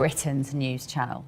Britain's news channel.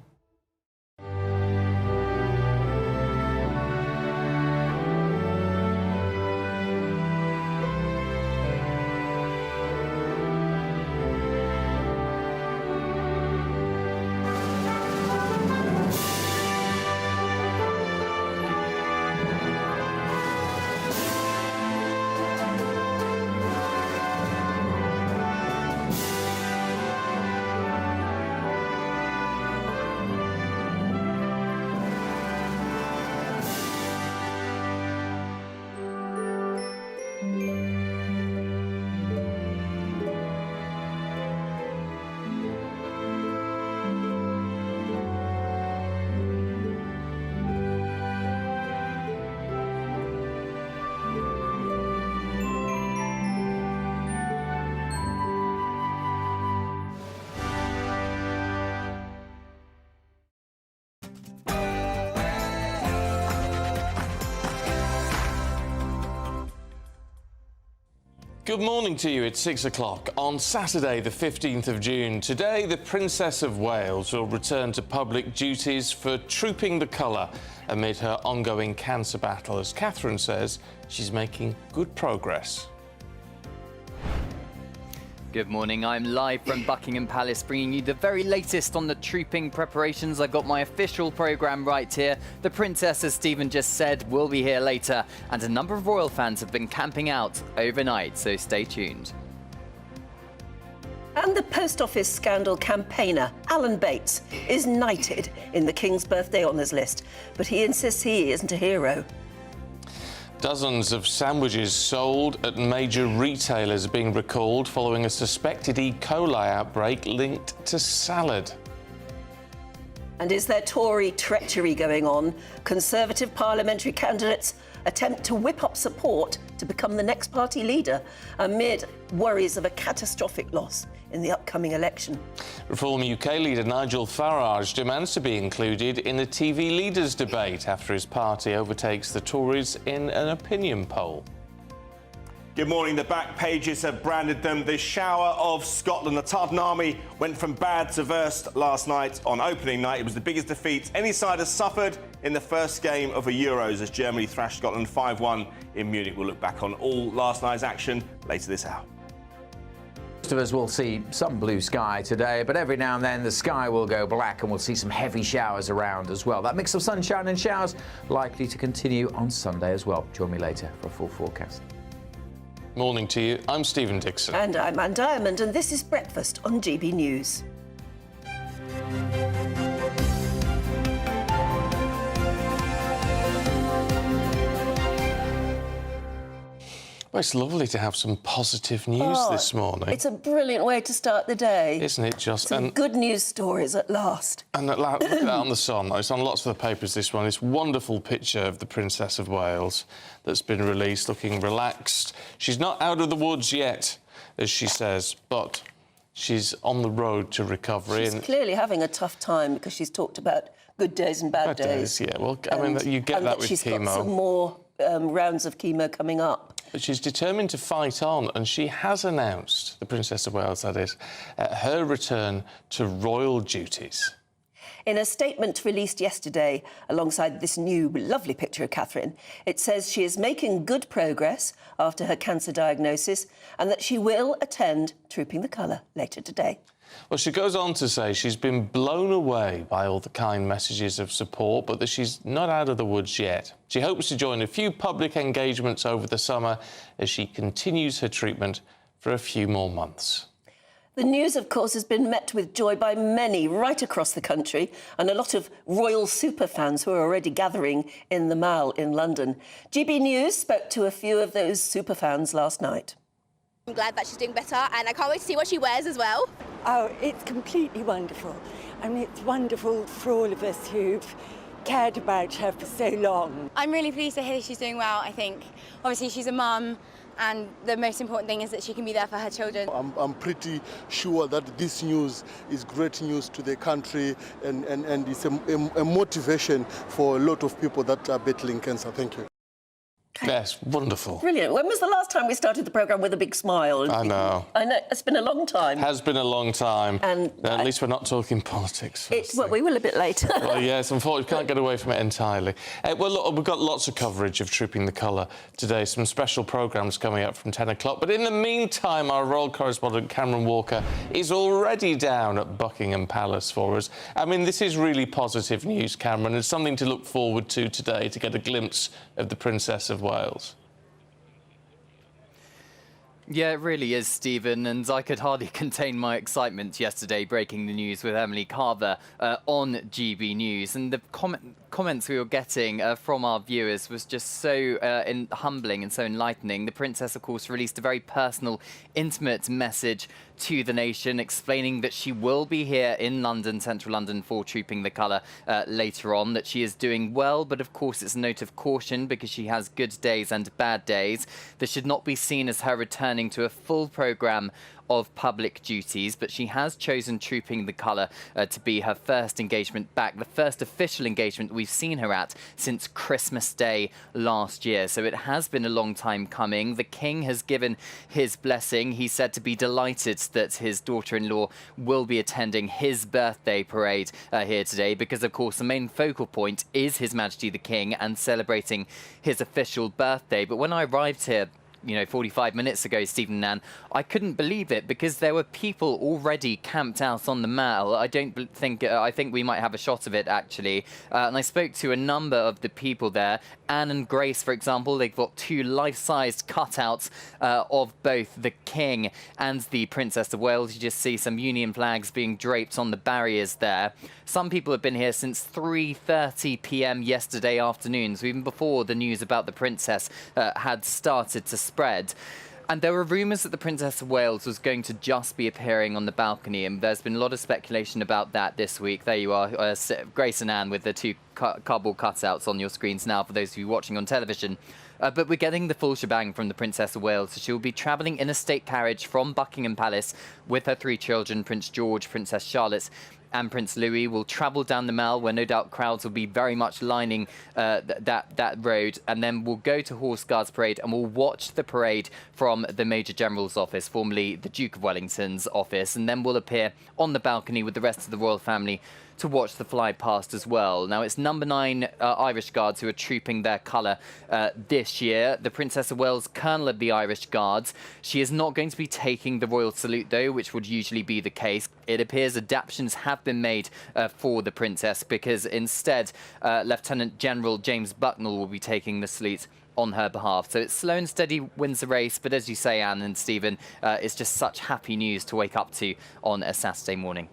Good morning to you. It's 6 o'clock on Saturday, the 15th of June. Today, the Princess of Wales will return to public duties for trooping the colour amid her ongoing cancer battle. As Catherine says, she's making good progress. Good morning, I'm live from Buckingham Palace bringing you the very latest on the trooping preparations. I've got my official programme right here. The Princess, as Stephen just said, will be here later, and a number of royal fans have been camping out overnight, so stay tuned. And the Post Office scandal campaigner, Alan Bates, is knighted in the King's Birthday Honours list, but he insists he isn't a hero. Dozens of sandwiches sold at major retailers are being recalled following a suspected E. coli outbreak linked to salad. And is there Tory treachery going on? Conservative parliamentary candidates attempt to whip up support to become the next party leader amid worries of a catastrophic loss in the upcoming election. Reform UK leader Nigel Farage demands to be included in a TV leaders debate after his party overtakes the Tories in an opinion poll. Good morning. The back pages have branded them the shower of Scotland. The Tartan Army went from bad to worst last night on opening night. It was the biggest defeat any side has suffered in the first game of a Euros as Germany thrashed Scotland 5-1 in Munich. We'll look back on all last night's action later this hour. Most of us will see some blue sky today, but every now and then the sky will go black and we'll see some heavy showers around as well. That mix of sunshine and showers likely to continue on Sunday as well. Join me later for a full forecast. Morning to you. I'm Stephen Dixon. And I'm Anne Diamond, and this is Breakfast on GB News. Well, it's lovely to have some positive news this morning. It's a brilliant way to start the day. Isn't it just? Some good news stories at last. And look at that on the Sun. It's on lots of the papers, this one. This wonderful picture of the Princess of Wales that's been released, looking relaxed. She's not out of the woods yet, as she says, but she's on the road to recovery. She's clearly having a tough time because she's talked about good days and bad days. Yeah, well, I mean, you get that with chemo. She's got some more rounds of chemo coming up. But she's determined to fight on, and she has announced, the Princess of Wales that is, her return to royal duties. In a statement released yesterday, alongside this new lovely picture of Catherine, it says she is making good progress after her cancer diagnosis and that she will attend Trooping the Colour later today. Well, she goes on to say she's been blown away by all the kind messages of support, but that she's not out of the woods yet. She hopes to join a few public engagements over the summer as she continues her treatment for a few more months. The news, of course, has been met with joy by many right across the country and a lot of royal superfans who are already gathering in the Mall in London. GB News spoke to a few of those superfans last night. I'm glad that she's doing better and I can't wait to see what she wears as well. Oh, it's completely wonderful. I mean, it's wonderful for all of us who've cared about her for so long. I'm really pleased to hear she's doing well, I think. Obviously, she's a mum and the most important thing is that she can be there for her children. I'm pretty sure that this news is great news to the country and it's a motivation for a lot of people that are battling cancer. Thank you. Yes, wonderful. Brilliant. When was the last time we started the programme with a big smile? I know. I know, it's been a long time. Has been a long time. And at least we're not talking politics. Well, we will a bit later. Well, yes, unfortunately, we can't get away from it entirely. Well, look, we've got lots of coverage of Trooping the Colour today, some special programmes coming up from 10 o'clock. But in the meantime, our royal correspondent Cameron Walker is already down at Buckingham Palace for us. I mean, this is really positive news, Cameron. It's something to look forward to today, to get a glimpse of the Princess of Wales. Yeah, it really is, Stephen, and I could hardly contain my excitement yesterday breaking the news with Emily Carver on GB News. And the comments we were getting from our viewers was just so humbling and so enlightening. The Princess, of course, released a very personal, intimate message to the nation, explaining that she will be here in London, central London, for Trooping the Colour later on, that she is doing well, but of course it's a note of caution because she has good days and bad days. This should not be seen as her returning to a full programme of public duties, but she has chosen Trooping the Colour to be her first engagement back, the first official engagement we've seen her at since Christmas Day last year. So it has been a long time coming. The King has given his blessing. He's said to be delighted that his daughter-in-law will be attending his birthday parade here today, because of course the main focal point is His Majesty the King and celebrating his official birthday. But when I arrived here, 45 minutes ago, Stephen and Anne, I couldn't believe it because there were people already camped out on the Mall. I think we might have a shot of it, actually. And I spoke to a number of the people there. Anne and Grace, for example, they've got two life-sized cutouts of both the King and the Princess of Wales. You just see some Union flags being draped on the barriers there. Some people have been here since 3:30 p.m. yesterday afternoon, so even before the news about the Princess had started to spread. And there were rumours that the Princess of Wales was going to just be appearing on the balcony, and there's been a lot of speculation about that this week. There you are, Grace and Anne with the two cardboard cutouts on your screens now for those of you watching on television. But we're getting the full shebang from the Princess of Wales. So she'll be travelling in a state carriage from Buckingham Palace with her three children, Prince George, Princess Charlotte and Prince Louis. Will travel down the Mall, where no doubt crowds will be very much lining that road, and then we'll go to Horse Guards Parade and we'll watch the parade from the Major General's office, formerly the Duke of Wellington's office, and then we'll appear on the balcony with the rest of the royal family to watch the fly past as well. Now, it's number 9 Irish Guards who are trooping their colour this year. The Princess of Wales, Colonel of the Irish Guards. She is not going to be taking the royal salute, though, which would usually be the case. It appears adaptations have been made for the Princess, because instead Lieutenant General James Bucknell will be taking the salute on her behalf. So it's slow and steady wins the race, but as you say, Anne and Stephen, it's just such happy news to wake up to on a Saturday morning.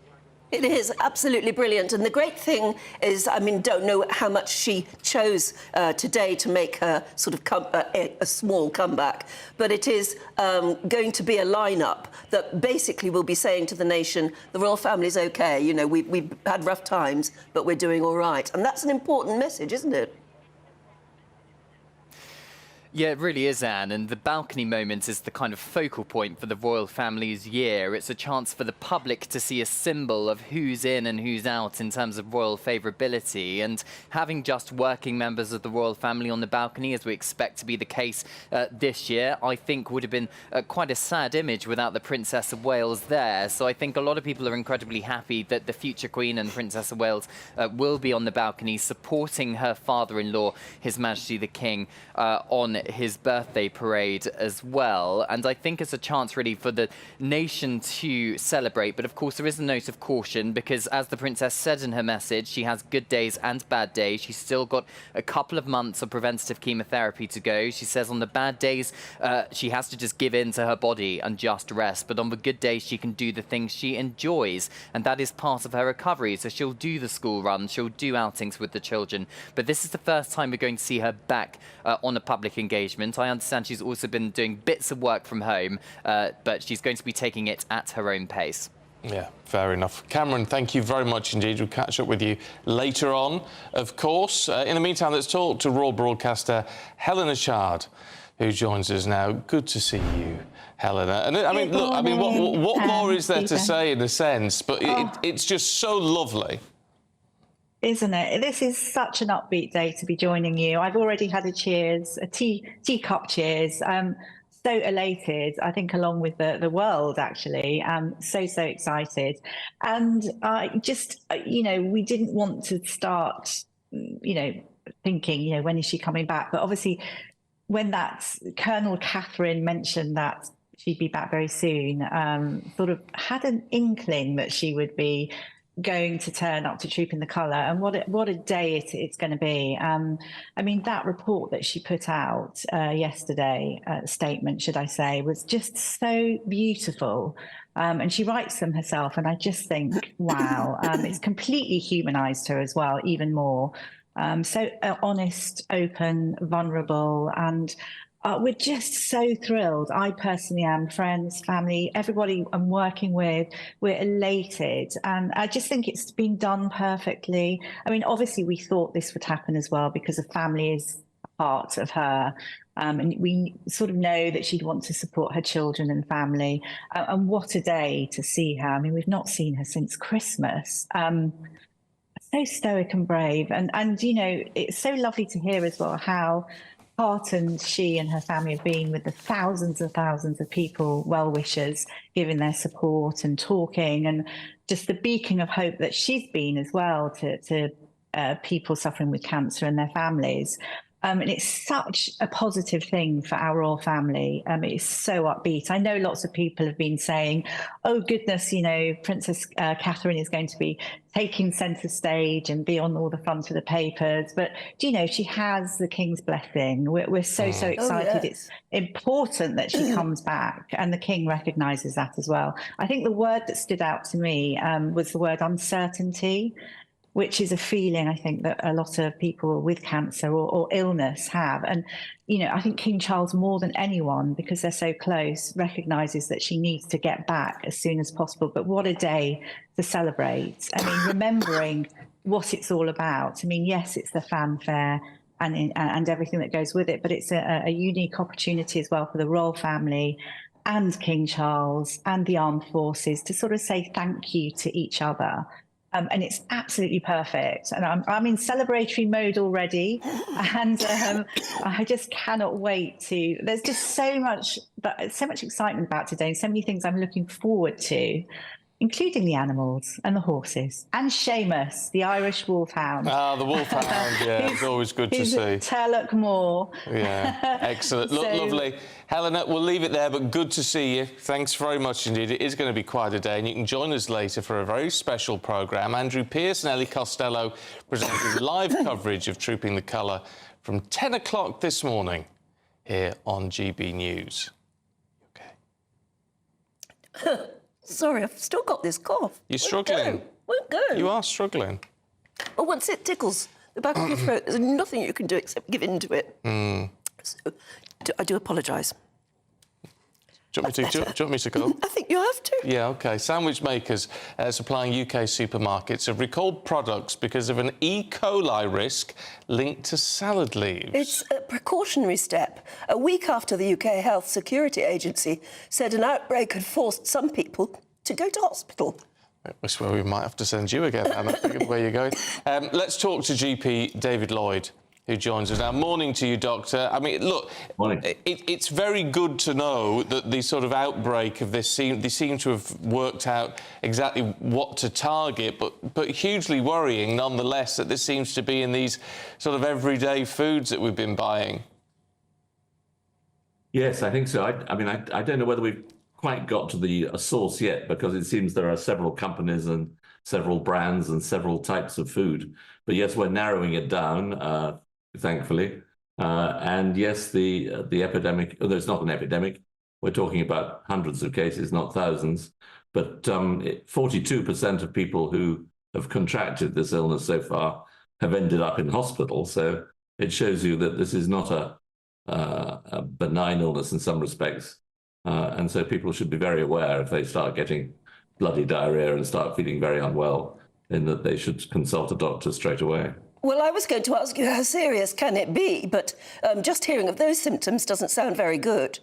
It is absolutely brilliant. And the great thing is, I mean, don't know how much she chose today to make her sort of a small comeback, but it is going to be a lineup that basically will be saying to the nation, the royal family's OK, we've had rough times, but we're doing all right. And that's an important message, isn't it? Yeah, it really is, Anne, and the balcony moment is the kind of focal point for the royal family's year. It's a chance for the public to see a symbol of who's in and who's out in terms of royal favourability, and having just working members of the royal family on the balcony, as we expect to be the case this year, I think would have been quite a sad image without the Princess of Wales there. So I think a lot of people are incredibly happy that the future Queen and Princess of Wales will be on the balcony supporting her father-in-law, His Majesty the King, on his birthday parade as well. And I think it's a chance really for the nation to celebrate. But of course there is a note of caution, because as the Princess said in her message, she has good days and bad days. She's still got a couple of months of preventative chemotherapy to go. She says on the bad days she has to just give in to her body and just rest, but on the good days she can do the things she enjoys, and that is part of her recovery. So she'll do the school run, she'll do outings with the children, but this is the first time we're going to see her back on a public engagement. I understand she's also been doing bits of work from home, but she's going to be taking it at her own pace. Yeah, fair enough. Cameron, thank you very much indeed. We'll catch up with you later on, of course. In the meantime, let's talk to royal broadcaster Helena Chard, who joins us now. Good to see you, Helena. And I mean, look, what more is there to say in a sense? But it's just so lovely. isn't it? This is such an upbeat day to be joining you. I've already had a cheers, a teacup cheers. So elated, I think, along with the world, actually. So excited. And just, we didn't want to start, thinking, when is she coming back? But obviously, when that Colonel Catherine mentioned that she'd be back very soon, sort of had an inkling that she would be going to turn up to Trooping the Colour, and what a day it's going to be. I mean, that report that she put out yesterday, statement, should I say, was just so beautiful. And she writes them herself, and I just think, wow, it's completely humanised her as well, even more. So honest, open, vulnerable, and we're just so thrilled. I personally am, friends, family, everybody I'm working with, we're elated. And I just think it's been done perfectly. I mean, obviously we thought this would happen as well because the family is part of her. And we sort of know that she'd want to support her children and family. And what a day to see her. I mean, we've not seen her since Christmas. So stoic and brave. And it's so lovely to hear as well how heartened she and her family have been with the thousands and thousands of people, well-wishers, giving their support and talking, and just the beacon of hope that she's been as well to people suffering with cancer and their families. And it's such a positive thing for our royal family. It's so upbeat. I know lots of people have been saying, oh, goodness, Princess Catherine is going to be taking centre stage and be on all the front of the papers. But, she has the King's blessing. We're so excited. Oh, yes. It's important that she comes back, and the King recognises that as well. I think the word that stood out to me was the word uncertainty, which is a feeling I think that a lot of people with cancer or illness have. And, I think King Charles, more than anyone, because they're so close, recognises that she needs to get back as soon as possible. But what a day to celebrate. I mean, remembering what it's all about. I mean, yes, it's the fanfare and everything that goes with it, but it's a unique opportunity as well for the royal family and King Charles and the armed forces to sort of say thank you to each other. And it's absolutely perfect. And I'm in celebratory mode already. And I just cannot wait to, there's just so much excitement about today, and so many things I'm looking forward to, including the animals and the horses and Seamus, the Irish wolfhound. Ah, the wolfhound, yeah, it's always good to see. Tullochmore. Yeah, excellent. Look, lovely. Helena, we'll leave it there, but good to see you. Thanks very much indeed. It is going to be quite a day, and you can join us later for a very special programme. Andrew Pearce and Ellie Costello presenting live coverage of Trooping the Colour from 10 o'clock this morning here on GB News. OK. Sorry, I've still got this cough. You're struggling. Won't go. You are struggling. Well, once it tickles the back of your throat, there's nothing you can do except give in to it. So, I do apologise. Do you want me to go? I think you have to. Yeah, OK. Sandwich makers supplying UK supermarkets have recalled products because of an E. coli risk linked to salad leaves. It's a precautionary step. A week after the UK Health Security Agency said an outbreak had forced some people to go to hospital. I swear we might have to send you again, Anna, where you're going. Let's talk to GP David Lloyd, who joins us now. Morning to you, Doctor. I mean, look, it's very good to know that the sort of outbreak of this they seem to have worked out exactly what to target, but hugely worrying nonetheless that this seems to be in these sort of everyday foods that we've been buying. Yes, I think so. I mean, I don't know whether we've quite got to the source yet, because it seems there are several companies and several brands and several types of food. But yes, we're narrowing it down, thankfully. And yes, the epidemic, although it's not an epidemic, we're talking about hundreds of cases, not thousands. But 42% of people who have contracted this illness so far have ended up in hospital. So it shows you that this is not a benign illness in some respects. And so people should be very aware if they start getting bloody diarrhea and start feeling very unwell, in that they should consult a doctor straight away. Well, I was going to ask you how serious can it be, but just hearing of those symptoms doesn't sound very good.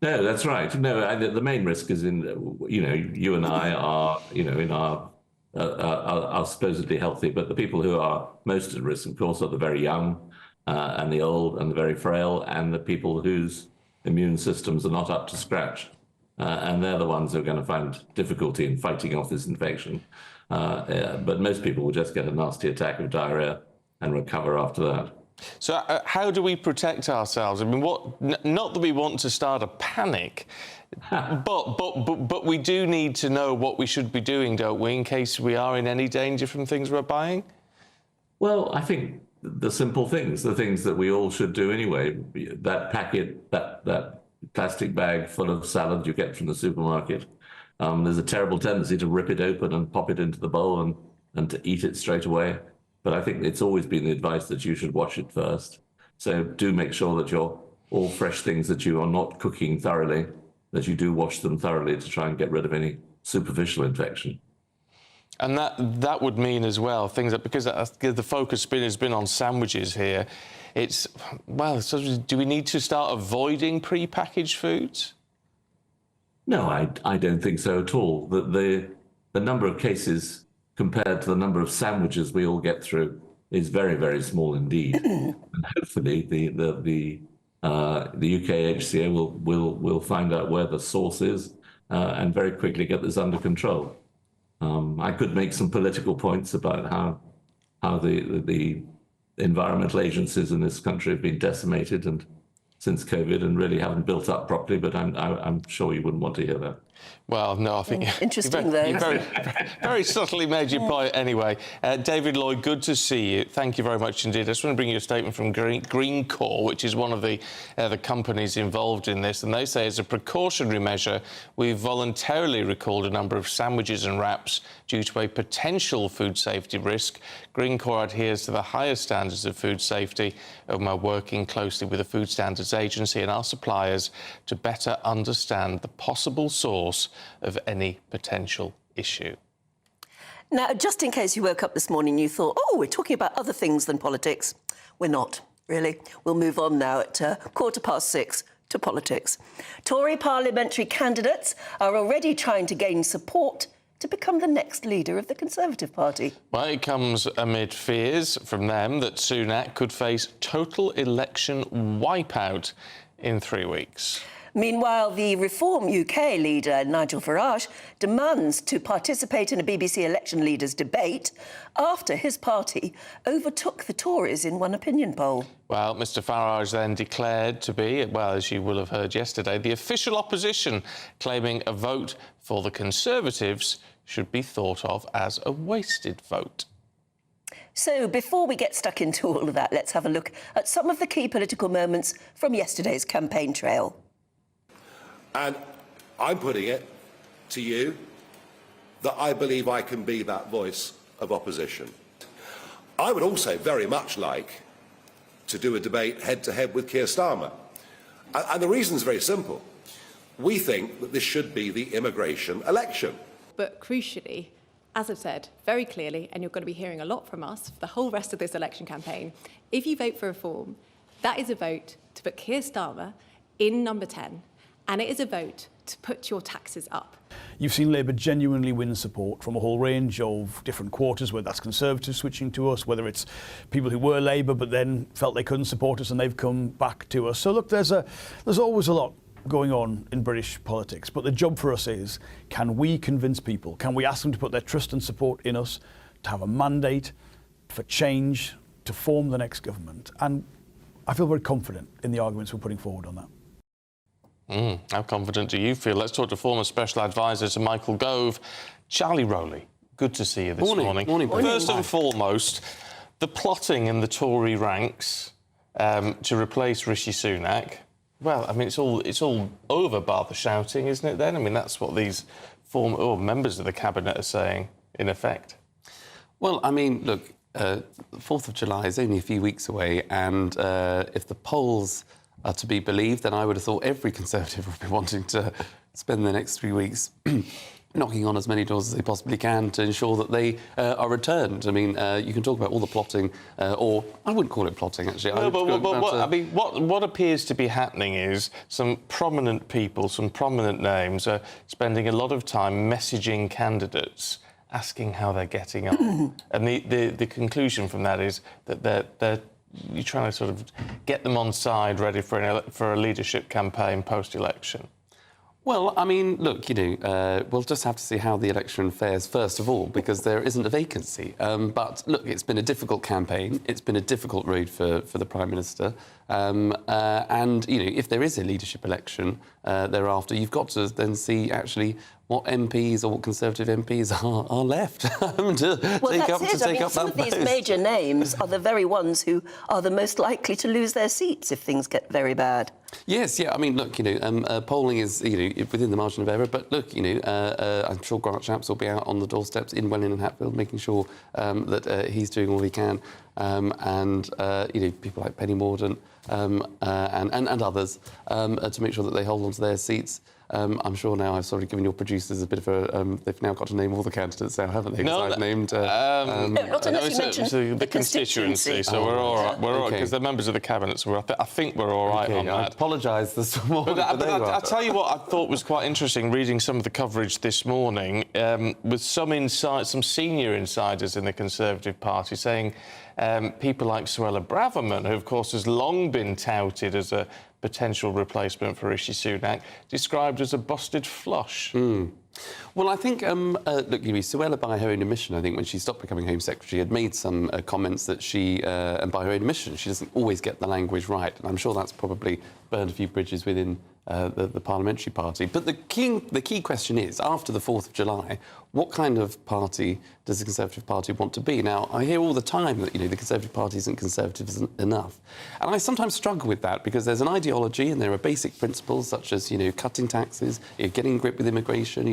No, that's right. No, the main risk is in, you and I are, in our are supposedly healthy, but the people who are most at risk, of course, are the very young and the old and the very frail, and the people whose immune systems are not up to scratch. And they're the ones who are going to find difficulty in fighting off this infection. But most people will just get a nasty attack of diarrhea and recover after that. So how do we protect ourselves? I mean, not that we want to start a panic, but we do need to know what we should be doing, don't we, in case we are in any danger from things we're buying? Well, I think the simple things, the things that we all should do anyway, that packet, that plastic bag full of salad you get from the supermarket, there's a terrible tendency to rip it open and pop it into the bowl and to eat it straight away. But I think it's always been the advice that you should wash it first. So do make sure that all fresh things that you are not cooking thoroughly, that you do wash them thoroughly to try and get rid of any superficial infection. And that would mean as well things that, because the focus has been on sandwiches here, so do we need to start avoiding pre-packaged foods? No, I don't think so at all. The number of cases compared to the number of sandwiches we all get through is very, very small indeed. And hopefully the UK HCA will find out where the source is and very quickly get this under control. I could make some political points about how the environmental agencies in this country have been decimated and since COVID and really haven't built up properly, but I'm sure you wouldn't want to hear that. Well, no, I think interesting you very subtly made your point anyway. David Lloyd, good to see you. Thank you very much indeed. I just want to bring you a statement from Green Corps, which is one of the companies involved in this, and they say as a precautionary measure, we've voluntarily recalled a number of sandwiches and wraps due to a potential food safety risk. Green Corps adheres to the highest standards of food safety and we're working closely with the Food Standards Agency and our suppliers to better understand the possible source of any potential issue. Now, just in case you woke up this morning and you thought, oh, we're talking about other things than politics. We're not, really. We'll move on now at 6:15 to politics. Tory parliamentary candidates are already trying to gain support to become the next leader of the Conservative Party. Well, it comes amid fears from them that Sunak could face total election wipeout in 3 weeks. Meanwhile, the Reform UK leader, Nigel Farage, demands to participate in a BBC election leaders debate after his party overtook the Tories in one opinion poll. Well, Mr Farage then declared to be, well, as you will have heard yesterday, the official opposition, claiming a vote for the Conservatives should be thought of as a wasted vote. So before we get stuck into all of that, let's have a look at some of the key political moments from yesterday's campaign trail. And I'm putting it to you that I believe I can be that voice of opposition. I would also very much like to do a debate head-to-head with Keir Starmer. And the reason is very simple. We think that this should be the immigration election. But crucially, as I've said very clearly, and you're going to be hearing a lot from us for the whole rest of this election campaign, if you vote for reform, that is a vote to put Keir Starmer in number 10, and it is a vote to put your taxes up. You've seen Labour genuinely win support from a whole range of different quarters, whether that's Conservatives switching to us, whether it's people who were Labour but then felt they couldn't support us and they've come back to us. So look, there's always a lot going on in British politics, but the job for us is, can we convince people, can we ask them to put their trust and support in us, to have a mandate for change, to form the next government? And I feel very confident in the arguments we're putting forward on that. How confident do you feel? Let's talk to former Special Advisor to Michael Gove, Charlie Rowley. Good to see you this morning. Morning. First and foremost, the plotting in the Tory ranks to replace Rishi Sunak. Well, I mean, it's all over bar the shouting, isn't it then? I mean, that's what these former members of the Cabinet are saying, in effect. Well, I mean, look, the 4th of July is only a few weeks away, and if the polls are to be believed, then I would have thought every Conservative would be wanting to spend the next 3 weeks knocking on as many doors as they possibly can to ensure that they are returned. I mean, you can talk about all the plotting, or I wouldn't call it plotting, actually. No, what appears to be happening is some prominent people, some prominent names are spending a lot of time messaging candidates asking how they're getting on. And the conclusion from that is that you're trying to sort of get them on side, ready for a leadership campaign post-election. Well, I mean, look, we'll just have to see how the election fares first of all, because there isn't a vacancy. But look, it's been a difficult campaign. It's been a difficult road for the Prime Minister. And, if there is a leadership election thereafter, you've got to then see actually what MPs or what Conservative MPs are left to take up some that of these post. major names are the very ones who are the most likely to lose their seats if things get very bad. Yes, yeah. I mean, look, polling is, within the margin of error. But look, I'm sure Grant Shapps will be out on the doorsteps in Welling and Hatfield, making sure that he's doing all he can. People like Penny Mordaunt and others to make sure that they hold on to their seats. I'm sure now I've sort of given your producers a bit of a... they've now got to name all the candidates now, haven't they? No, I've named... not unless you mention the constituency, so we're all right. We're all right, because they're members of the Cabinet, so I think we're all right on that. I apologise this morning. But I'll tell you what I thought was quite interesting, reading some of the coverage this morning, with some senior insiders in the Conservative Party saying people like Suella Braverman, who, of course, has long been touted as a potential replacement for Rishi Sunak, described as a busted flush. Well, I think, Suella, by her own admission, I think when she stopped becoming Home Secretary, had made some comments that she, and by her own admission, she doesn't always get the language right. And I'm sure that's probably burned a few bridges within the parliamentary party. But the key question is, after the 4th of July, what kind of party does the Conservative Party want to be? Now, I hear all the time that, the Conservative Party isn't conservative enough. And I sometimes struggle with that, because there's an ideology and there are basic principles such as, cutting taxes, getting grip with immigration,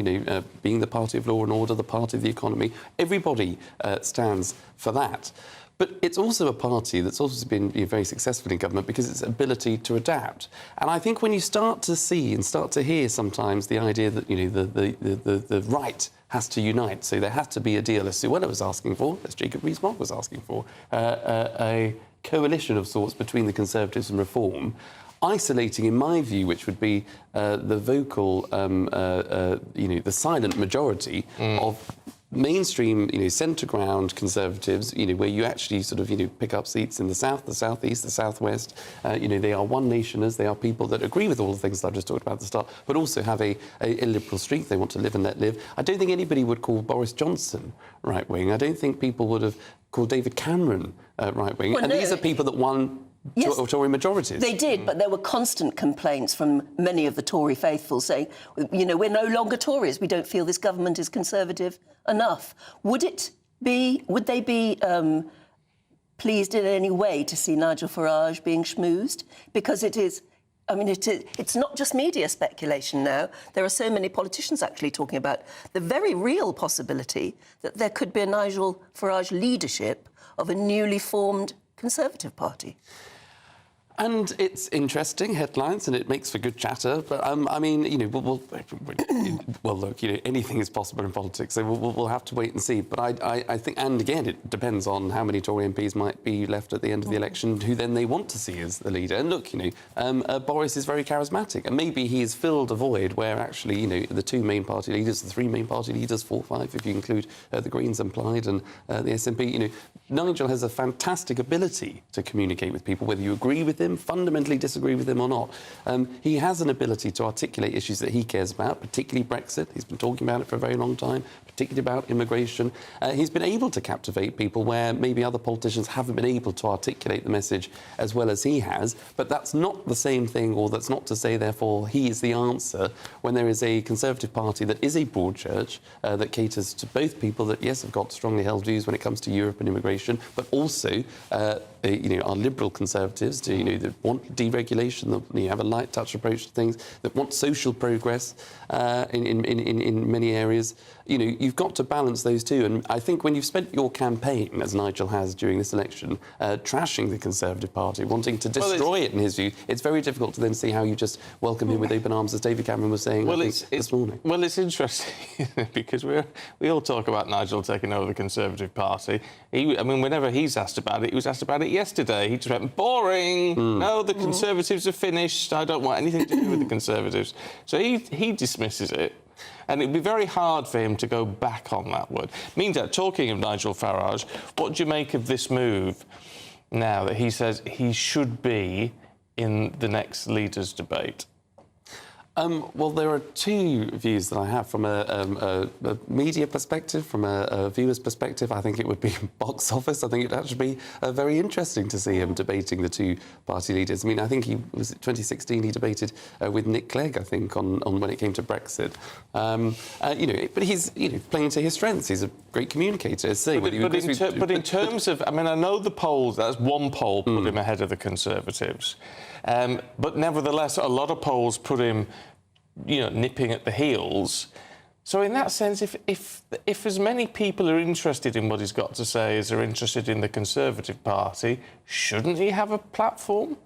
being the party of law and order, the party of the economy. Everybody stands for that. But it's also a party that's also been very successful in government because its ability to adapt. And I think when you start to see and start to hear sometimes the idea that, the right has to unite, so there has to be a deal, as Suella was asking for, as Jacob Rees-Mogg was asking for, a coalition of sorts between the Conservatives and Reform, isolating, in my view, which would be the vocal, the silent majority of mainstream, centre-ground Conservatives, where you actually sort of, pick up seats in the south, the southeast, the southwest. They are one-nationers. They are people that agree with all the things that I've just talked about at the start, but also have a liberal streak. They want to live and let live. I don't think anybody would call Boris Johnson right-wing. I don't think people would have called David Cameron right-wing. Well, and these are people that won... Yes, Tory majorities. They did, but there were constant complaints from many of the Tory faithful saying, we're no longer Tories. We don't feel this government is conservative enough. Would they be pleased in any way to see Nigel Farage being schmoozed? Because it is... it's not just media speculation now. There are so many politicians actually talking about the very real possibility that there could be a Nigel Farage leadership of a newly formed Conservative Party. And it's interesting headlines, and it makes for good chatter. But look, anything is possible in politics, so we'll have to wait and see. But I think, and again, it depends on how many Tory MPs might be left at the end of the election, who then they want to see as the leader. And look, Boris is very charismatic, and maybe he's filled a void where actually, the two main party leaders, the three main party leaders, 4 or 5, if you include the Greens and Plaid and the SNP, Nigel has a fantastic ability to communicate with people, whether you agree with him, fundamentally disagree with him or not. He has an ability to articulate issues that he cares about, particularly Brexit. He's been talking about it for a very long time, particularly about immigration. He's been able to captivate people where maybe other politicians haven't been able to articulate the message as well as he has. But that's not the same thing, or that's not to say, therefore, he is the answer when there is a Conservative Party that is a broad church that caters to both people that, yes, have got strongly held views when it comes to Europe and immigration, but also our liberal Conservatives that want deregulation, that have a light touch approach to things, that want social progress in many areas. You've got to balance those two. And I think when you've spent your campaign, as Nigel has during this election, trashing the Conservative Party, wanting to destroy it in his view, it's very difficult to then see how you just welcome him with open arms, as David Cameron was saying this morning. Well, it's interesting because we all talk about Nigel taking over the Conservative Party. Whenever he's asked about it, he was asked about it yesterday. He just went, boring. No, the Conservatives are finished. I don't want anything to do with the Conservatives. So he dismisses it. And it'd be very hard for him to go back on that word. Meantime, talking of Nigel Farage, what do you make of this move now that he says he should be in the next leaders' debate? Well, there are two views that I have from a media perspective, from a viewer's perspective. I think it would be box office. I think it'd actually be very interesting to see him debating the two party leaders. I mean, I think he was 2016. He debated with Nick Clegg, I think, on when it came to Brexit. You know, but he's playing to his strengths. He's a great communicator. But in terms of, I mean, I know the polls. That's one poll put him ahead of the Conservatives, but nevertheless, a lot of polls put him, nipping at the heels. So in that sense, if as many people are interested in what he's got to say as are interested in the Conservative Party, shouldn't he have a platform?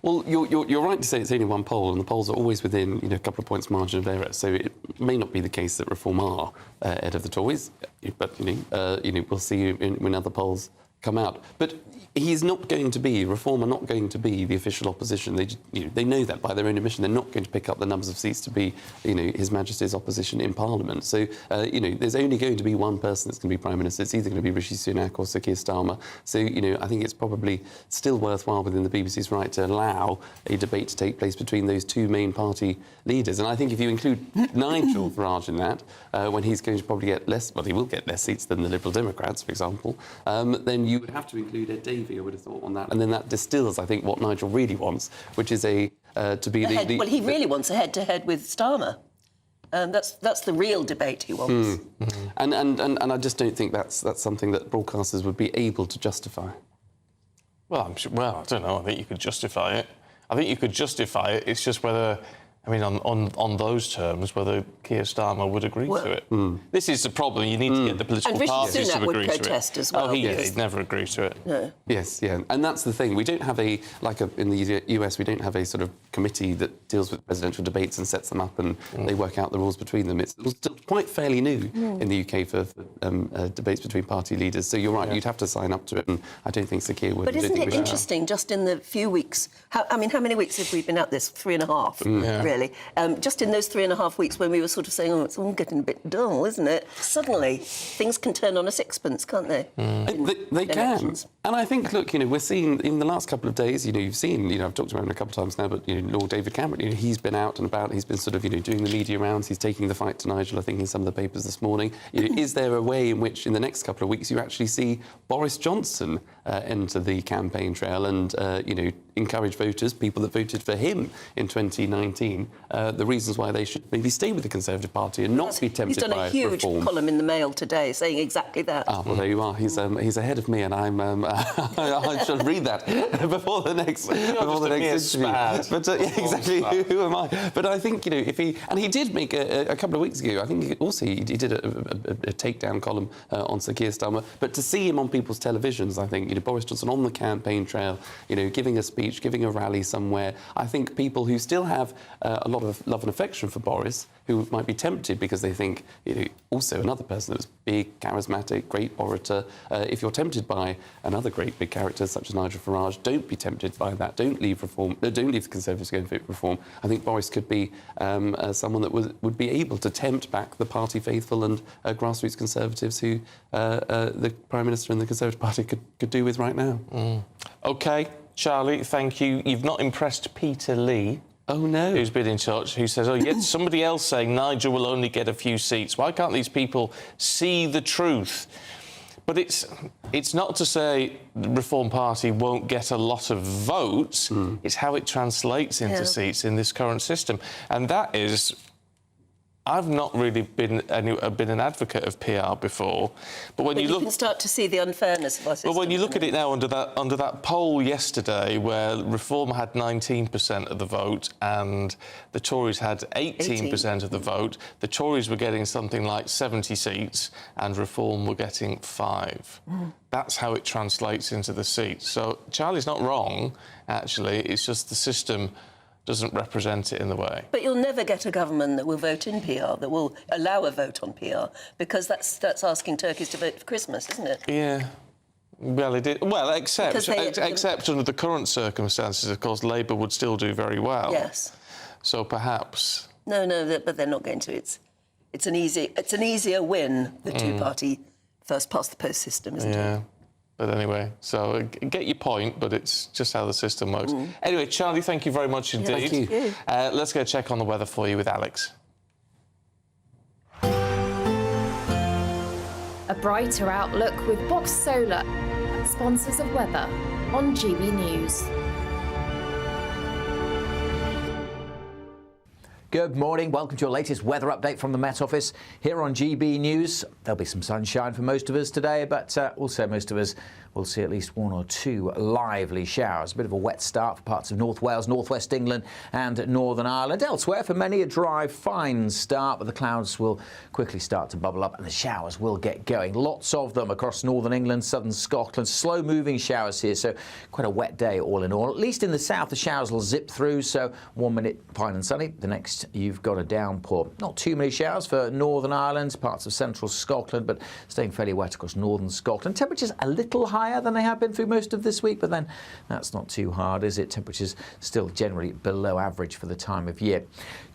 Well, you're right to say it's only one poll, and the polls are always within a couple of points margin of error. So it may not be the case that Reform are ahead of the Tories, but we'll see when other polls come out. But he's not going to be, Reform are not going to be the official opposition. They know that by their own admission. They're not going to pick up the numbers of seats to be, His Majesty's opposition in Parliament. So, there's only going to be one person that's going to be Prime Minister. It's either going to be Rishi Sunak or Sir Keir Starmer. So, I think it's probably still worthwhile within the BBC's right to allow a debate to take place between those two main party leaders. And I think if you include Nigel Farage in that, when he's going to probably get less, well, he will get less seats than the Liberal Democrats, for example, then you would have to include Ed Davey, I would have thought, on that. And then that distills, I think, what Nigel really wants, which is to be well, he really wants a head-to-head with Starmer. That's the real debate he wants. And I just don't think that's something that broadcasters would be able to justify. Well, I don't know. I think you could justify it. It's just whether, I mean, on those terms, whether Keir Starmer would agree to it. This is the problem. You need to get the political parties to agree to it. And Rishi Sunak would protest as well. He'd never agree to it. No. Yes, yeah. And that's the thing. We don't have in the US, we don't have a sort of committee that deals with presidential debates and sets them up and they work out the rules between them. It's still quite fairly new in the UK for debates between party leaders. So you're right, you'd have to sign up to it, and I don't think Sir Keir would. But isn't it interesting, just in the few weeks, how many weeks have we been at this? 3.5, really. Just in those 3.5 weeks when we were sort of saying, it's all getting a bit dull, isn't it? Suddenly, things can turn on a sixpence, can't they? They can. And I think, look, we're seeing in the last couple of days, you've seen, I've talked about him a couple of times now, but, Lord David Cameron, he's been out and about, he's been sort of, doing the media rounds, he's taking the fight to Nigel, I think, in some of the papers this morning. Is there a way in which, in the next couple of weeks, you actually see Boris Johnson enter the campaign trail and, encourage voters, people that voted for him in 2019, the reasons why they should maybe stay with the Conservative Party and not be tempted by reform. He's done a huge column in the Mail today saying exactly that. Well, there you are. He's ahead of me, and I'm I shall read that before the next interview. But exactly, who am I? But I think if he did make a couple of weeks ago. I think he did a takedown column on Sir Keir Starmer. But to see him on people's televisions, I think Boris Johnson on the campaign trail, giving a speech, giving a rally somewhere. I think people who still have a lot of love and affection for Boris, who might be tempted because they think, also another person that was big, charismatic, great orator. If you're tempted by another great big character such as Nigel Farage, don't be tempted by that. Don't leave reform. Don't leave the Conservatives going for reform. I think Boris could be someone that would be able to tempt back the party faithful and grassroots Conservatives who the Prime Minister and the Conservative Party could do with right now. OK, Charlie, thank you. You've not impressed Peter Lee. Oh, no. Who's been in touch, who says, somebody else saying Nigel will only get a few seats. Why can't these people see the truth? But it's not to say the Reform Party won't get a lot of votes. It's how it translates into seats in this current system. And that is... I've not really been an advocate of PR before, but when you can start to see the unfairness of our system. But when you look at it now under that poll yesterday, where Reform had 19% of the vote and the Tories had 18% of the vote, the Tories were getting something like 70 seats and Reform were getting 5. That's how it translates into the seats. So Charlie's not wrong, actually. It's just the system doesn't represent it in the way. But you'll never get a government that will vote in PR, that will allow a vote on PR, because that's asking turkeys to vote for Christmas, isn't it? Yeah. Well, it did. Well, except under the current circumstances, of course, Labour would still do very well. Yes. So perhaps... No, but they're not going to. it's an easier win, the two-party first past the post system, isn't it? Yeah. But anyway, so get your point, but it's just how the system works. Anyway, Charlie, thank you very much indeed. Thank you. Let's go check on the weather for you with Alex. A brighter outlook with Box Solar, sponsors of weather on GB News. Good morning. Welcome to your latest weather update from the Met Office here on GB News. There'll be some sunshine for most of us today, but also most of us will see at least 1 or 2 lively showers. A bit of a wet start for parts of North Wales, North West England and Northern Ireland. Elsewhere, for many, a dry, fine start, but the clouds will quickly start to bubble up and the showers will get going. Lots of them across Northern England, Southern Scotland. Slow-moving showers here, so quite a wet day all in all. At least in the south, the showers will zip through, so 1 minute fine and sunny. The next, you've got a downpour. Not too many showers for Northern Ireland, parts of central Scotland, but staying fairly wet across northern Scotland. Temperatures a little higher than they have been through most of this week, but then that's not too hard, is it? Temperatures still generally below average for the time of year.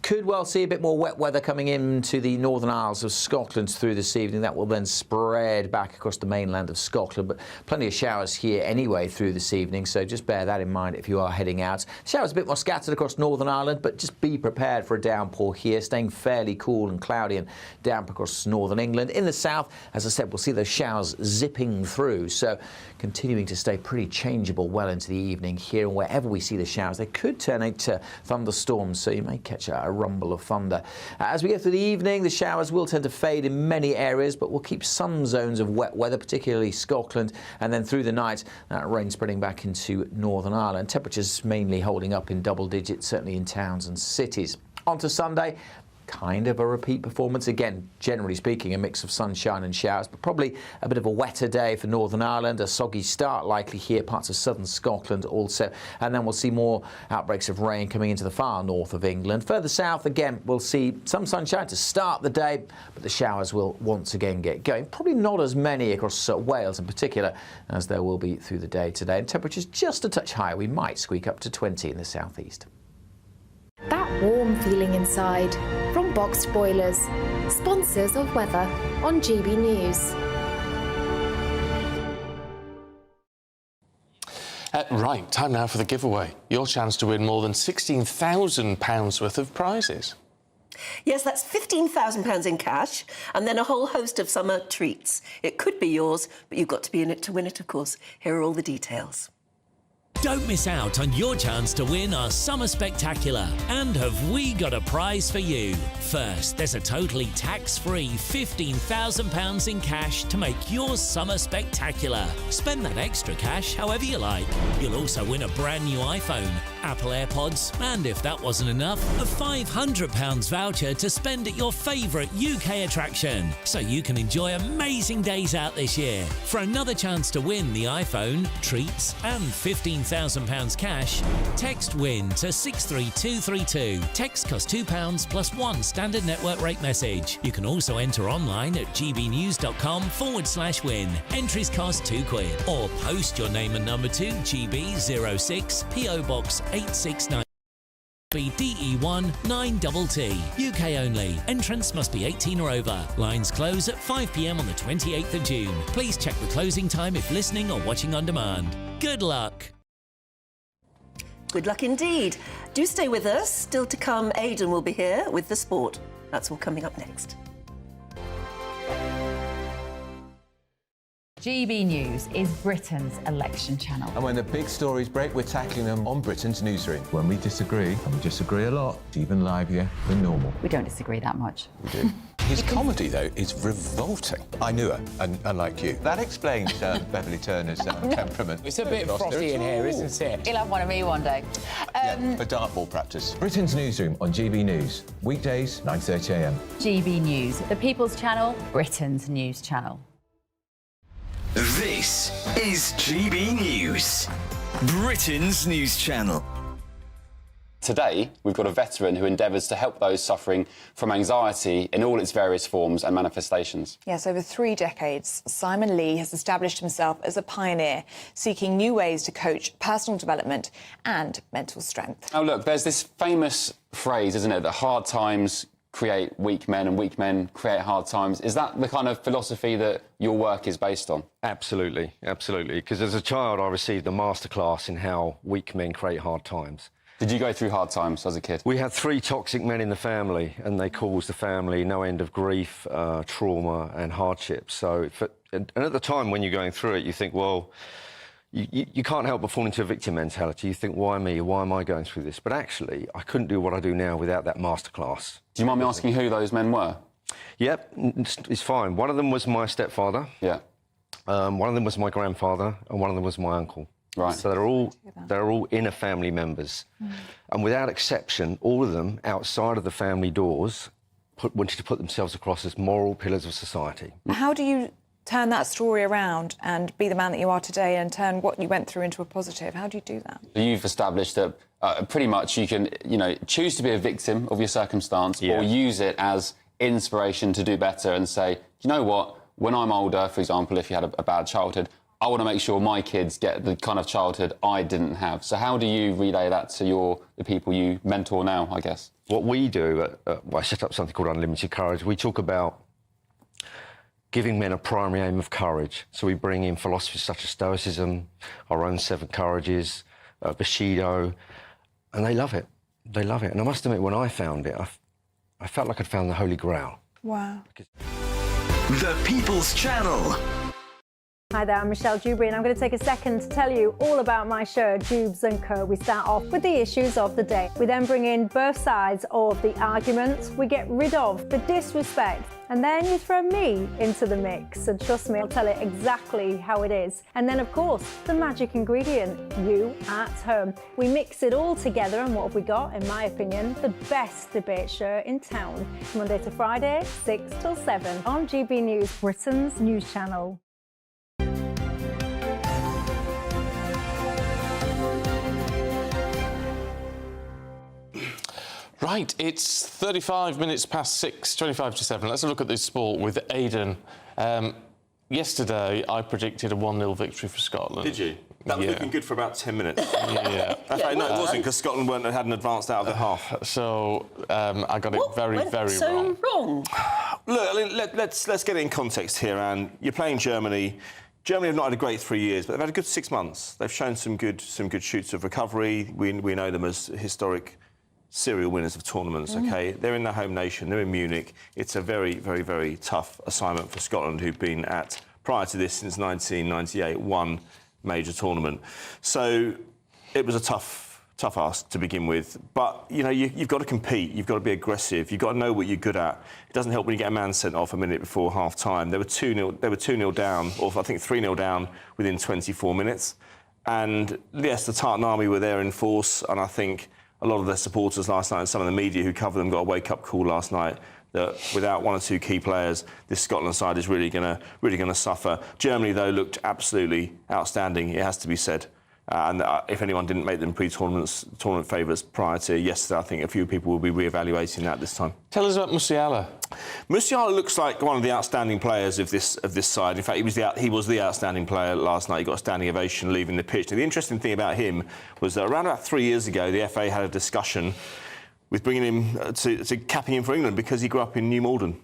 Could well see a bit more wet weather coming into the Northern Isles of Scotland through this evening. That will then spread back across the mainland of Scotland, but plenty of showers here anyway through this evening, so just bear that in mind if you are heading out. Showers a bit more scattered across Northern Ireland, but just be prepared for a downpour here, staying fairly cool and cloudy and damp across Northern England. In the south, as I said, we'll see those showers zipping through, so continuing to stay pretty changeable well into the evening here, and wherever we see the showers, they could turn into thunderstorms, so you may catch a rumble of thunder. As we go through the evening, the showers will tend to fade in many areas, but we'll keep some zones of wet weather, particularly Scotland, and then through the night, that rain spreading back into Northern Ireland. Temperatures mainly holding up in double digits, certainly in towns and cities. On to Sunday. Kind of a repeat performance. Again, generally speaking, a mix of sunshine and showers, but probably a bit of a wetter day for Northern Ireland. A soggy start likely here, parts of southern Scotland also. And then we'll see more outbreaks of rain coming into the far north of England. Further south, again, we'll see some sunshine to start the day, but the showers will once again get going. Probably not as many across Wales in particular as there will be through the day today. And temperatures just a touch higher. We might squeak up to 20 in the southeast. That warm feeling inside from Boxed Boilers, sponsors of weather on GB News. Right, time now for the giveaway. Your chance to win more than £16,000 worth of prizes. Yes, that's £15,000 in cash and then a whole host of summer treats. It could be yours, but you've got to be in it to win it, of course. Here are all the details. Don't miss out on your chance to win our Summer Spectacular. And have we got a prize for you? First, there's a totally tax-free £15,000 in cash to make your summer spectacular. Spend that extra cash however you like. You'll also win a brand new iPhone, Apple AirPods, and if that wasn't enough, a £500 voucher to spend at your favourite UK attraction, so you can enjoy amazing days out this year. For another chance to win the iPhone, treats, and £15,000 cash, text WIN to 63232. Text costs £2 plus one standard network rate message. You can also enter online at gbnews.com/win. Entries cost £2 or post your name and number to GB06 PO Box 869. DE1 9TT. UK only. Entrance must be 18 or over. Lines close at 5 p.m. on the 28th of June. Please check the closing time if listening or watching on demand. Good luck. Good luck indeed. Do stay with us. Still to come, Aidan will be here with the sport. That's all coming up next. GB News is Britain's election channel. And when the big stories break, we're tackling them on Britain's newsroom. When we disagree, and we disagree a lot, it's even livelier than normal. We don't disagree that much. We do. His comedy, though, is revolting. I knew her, and unlike you. That explains Beverly Turner's temperament. It's a bit frosty in here, isn't it? You'll have one of me one day. Yeah, for dartball practice. Britain's newsroom on GB News. Weekdays, 9:30 a.m. GB News, the People's Channel, Britain's news channel. This is GB News, Britain's news channel. Today, we've got a veteran who endeavours to help those suffering from anxiety in all its various forms and manifestations. Yes, over 3 decades, Simon Lee has established himself as a pioneer, seeking new ways to coach personal development and mental strength. Now, look, there's this famous phrase, isn't it, that hard times create weak men and weak men create hard times. Is that the kind of philosophy that your work is based on? Absolutely, absolutely. Because as a child, I received a masterclass in how weak men create hard times. Did you go through hard times as a kid? We had 3 toxic men in the family, and they caused the family no end of grief, trauma and hardship. So, and at the time when you're going through it, you think, well, you can't help but fall into a victim mentality. You think, why me? Why am I going through this? But actually, I couldn't do what I do now without that masterclass. Do you mind me asking who those men were? Yep, it's fine. One of them was my stepfather. Yeah. One of them was my grandfather, and one of them was my uncle. Right. So they're all inner family members. And without exception, all of them, outside of the family doors, wanted to put themselves across as moral pillars of society. How do you turn that story around and be the man that you are today and turn what you went through into a positive? How do you do that? You've established that pretty much you can, choose to be a victim of your circumstance or use it as inspiration to do better and say, you know what, when I'm older, for example, if you had a bad childhood, I want to make sure my kids get the kind of childhood I didn't have. So how do you relay that to the people you mentor now, I guess? What we do, I set up something called Unlimited Courage. We talk about giving men a primary aim of courage. So we bring in philosophies such as Stoicism, our own 7 Courages, Bushido, and they love it. They love it. And I must admit, when I found it, I felt like I'd found the Holy Grail. Wow. The People's Channel. Hi there, I'm Michelle Dewberry, and I'm going to take a second to tell you all about my show, Dubes & Co. We start off with the issues of the day. We then bring in both sides of the arguments. We get rid of the disrespect, and then you throw me into the mix. And trust me, I'll tell it exactly how it is. And then, of course, the magic ingredient, you at home. We mix it all together, and what have we got? In my opinion, the best debate show in town. Monday to Friday, 6 till 7 on GB News, Britain's news channel. Right, it's 35 minutes past 6, 25 to 7. Let's have a look at this sport with Aidan. Yesterday, I predicted a 1-0 victory for Scotland. Did you? That was looking good for about 10 minutes. Yeah. No, it wasn't, because Scotland hadn't advanced out of the half. So I got it very wrong. Look, let's get it in context here, Anne. You're playing Germany. Germany have not had a great 3 years, but they've had a good 6 months. They've shown some good shoots of recovery. We know them as historic serial winners of tournaments, OK? They're in their home nation, they're in Munich. It's a very, very, very tough assignment for Scotland, who've been at, prior to this, since 1998, one major tournament. So it was a tough ask to begin with. But, you've got to compete, you've got to be aggressive, you've got to know what you're good at. It doesn't help when you get a man sent off a minute before half-time. They were 2-0 down, or I think 3-0 down within 24 minutes. And, yes, the Tartan Army were there in force, and I think a lot of their supporters last night and some of the media who cover them got a wake-up call last night that without 1 or 2 key players, this Scotland side is really going to suffer. Germany, though, looked absolutely outstanding, it has to be said. And if anyone didn't make them tournament favourites prior to yesterday, I think a few people will be re-evaluating that this time. Tell us about Musiala. Musiala looks like one of the outstanding players of this side. In fact, he was the outstanding player last night. He got a standing ovation leaving the pitch. Now, the interesting thing about him was that around about 3 years ago, the FA had a discussion with bringing him to capping him for England because he grew up in New Malden.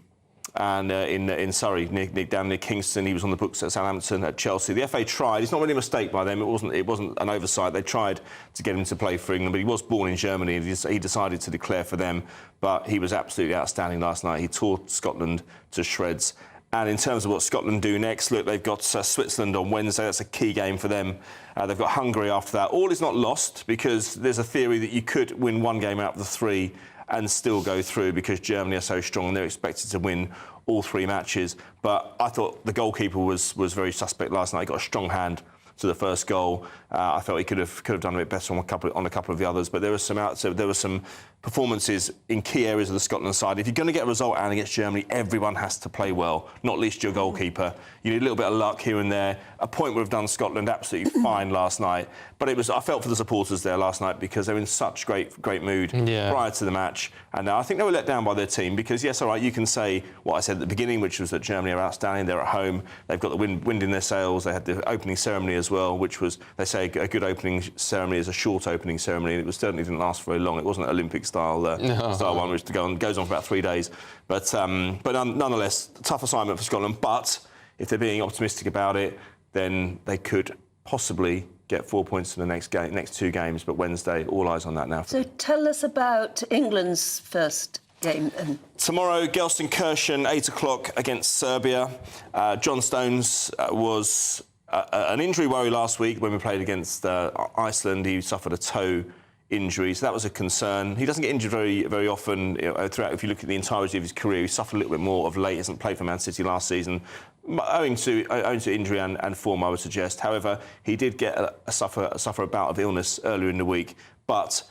And in Surrey, down near Kingston. He was on the books at Southampton, at Chelsea. The FA tried. It's not really a mistake by them. It wasn't an oversight. They tried to get him to play for England, but he was born in Germany. And he decided to declare for them. But he was absolutely outstanding last night. He tore Scotland to shreds. And in terms of what Scotland do next, look, they've got Switzerland on Wednesday. That's a key game for them. They've got Hungary after that. All is not lost, because there's a theory that you could win 1 game out of the 3 and still go through, because Germany are so strong and they're expected to win all 3 matches. But I thought the goalkeeper was very suspect last night. He got a strong hand to the first goal. I felt he could have done a bit better on a couple of the others. But there were some performances in key areas of the Scotland side. If you're going to get a result out against Germany, everyone has to play well, not least your goalkeeper. You need a little bit of luck here and there. A point would have done Scotland absolutely fine last night. But I felt for the supporters there last night, because they were in such great mood prior to the match. And I think they were let down by their team, because, yes, all right, you can say what I said at the beginning, which was that Germany are outstanding. They're at home. They've got the wind in their sails. They had the opening ceremony as as well, which was, they say, a good opening ceremony is a short opening ceremony. It certainly didn't last very long. It wasn't an Olympic-style one, which goes on for about 3 days. But nonetheless, tough assignment for Scotland. But if they're being optimistic about it, then they could possibly get 4 points in the next 2 games. But Wednesday, all eyes on that now. So tell us about England's first game. Tomorrow, Gelsenkirchen, 8 o'clock against Serbia. John Stones was an injury worry last week when we played against Iceland. He suffered a toe injury, so that was a concern. He doesn't get injured very often throughout. If you look at the entirety of his career, he suffered a little bit more of late. He hasn't played for Man City last season, owing to injury and form, I would suggest. However, he did get suffer a bout of illness earlier in the week, but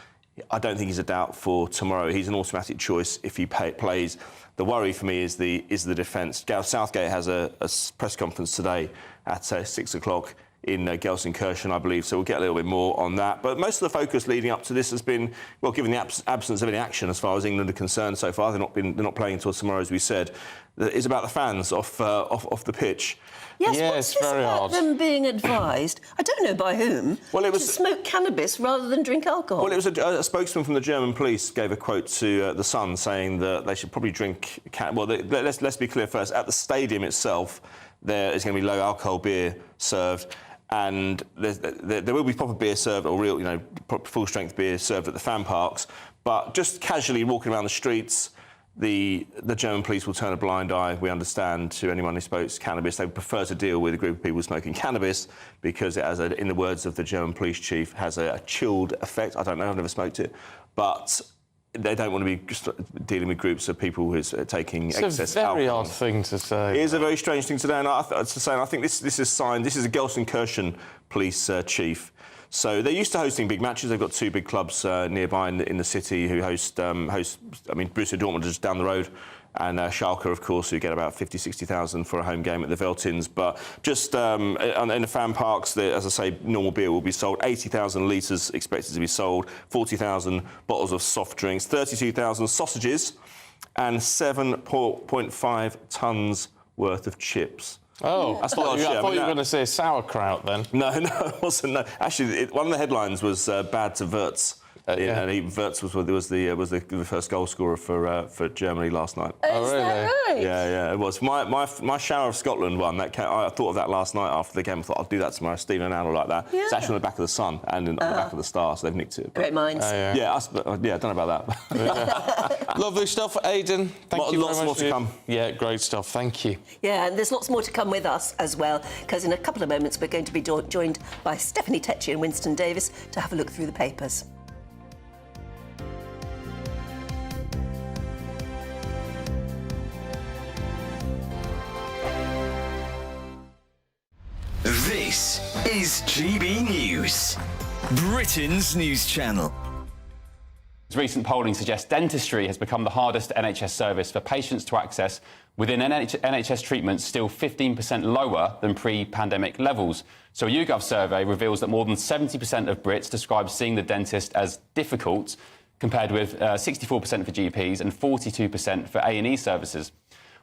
I don't think he's a doubt for tomorrow. He's an automatic choice if he plays. The worry for me is the defence. Gareth Southgate has a press conference today at 6 o'clock in Gelsenkirchen, I believe, so we'll get a little bit more on that. But most of the focus leading up to this has been, well, given the absence of any action as far as England are concerned so far, they're not playing until tomorrow, as we said, is about the fans off the pitch. Yes, what's this about them being advised, I don't know by whom, to smoke cannabis rather than drink alcohol? Well, it was a spokesman from the German police gave a quote to The Sun saying that they should probably drink... let's be clear first. At the stadium itself, there is going to be low alcohol beer served, and there will be proper beer served, or real, full-strength beer served at the fan parks. But just casually walking around the streets, the German police will turn a blind eye, we understand, to anyone who smokes cannabis. They would prefer to deal with a group of people smoking cannabis because it has, in the words of the German police chief, has a chilled effect. I don't know, I've never smoked it. But they don't want to be dealing with groups of people who are taking excess alcohol. It's a very odd thing to say. It is a very strange thing to say, and I think this is signed. This is a Gelsenkirchen police chief. So they're used to hosting big matches. They've got 2 big clubs nearby in the city who host. I mean, Borussia Dortmund is just down the road, and Schalke, of course, who get about 50,000-60,000 for a home game at the Veltins. But just in the fan parks, as I say, normal beer will be sold. 80,000 litres expected to be sold. 40,000 bottles of soft drinks. 32,000 sausages, and 7.5 tonnes worth of chips. Oh, I thought you were going to say sauerkraut then. No, it wasn't. No. Actually, one of the headlines was bad to Wirtz. And Wirtz was the first goal scorer for Germany last night. Oh, really? That right? Yeah, it was. My Shower of Scotland one. I thought of that last night after the game. I thought I'll do that tomorrow. Stephen Allen like that. Yeah. It's actually on the back of the Sun and on the back of the Star, so they've nicked it. Great minds. I don't know about that. Lovely stuff, Aidan. Thank you very much. Lots more to come. Yeah, great stuff. Thank you. Yeah, and there's lots more to come with us as well, because in a couple of moments we're going to be joined by Stephanie Tetchy and Winston Davis to have a look through the papers. This is GB News, Britain's news channel. Recent polling suggests dentistry has become the hardest NHS service for patients to access, within NHS treatments still 15% lower than pre-pandemic levels. So a YouGov survey reveals that more than 70% of Brits describe seeing the dentist as difficult, compared with 64% for GPs and 42% for A&E services.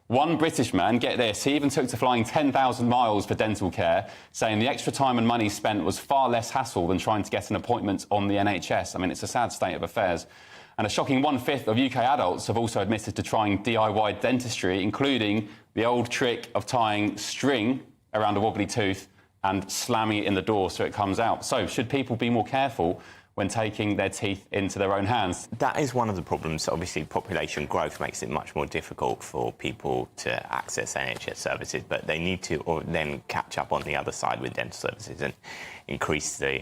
One British man, get this, he even took to flying 10,000 miles for dental care, saying the extra time and money spent was far less hassle than trying to get an appointment on the NHS. I mean, it's a sad state of affairs. And a shocking 1/5 of UK adults have also admitted to trying DIY dentistry, including the old trick of tying string around a wobbly tooth and slamming it in the door so it comes out. So, should people be more careful when taking their teeth into their own hands? That is one of the problems. Obviously, population growth makes it much more difficult for people to access NHS services, but they need to then catch up on the other side with dental services and increase the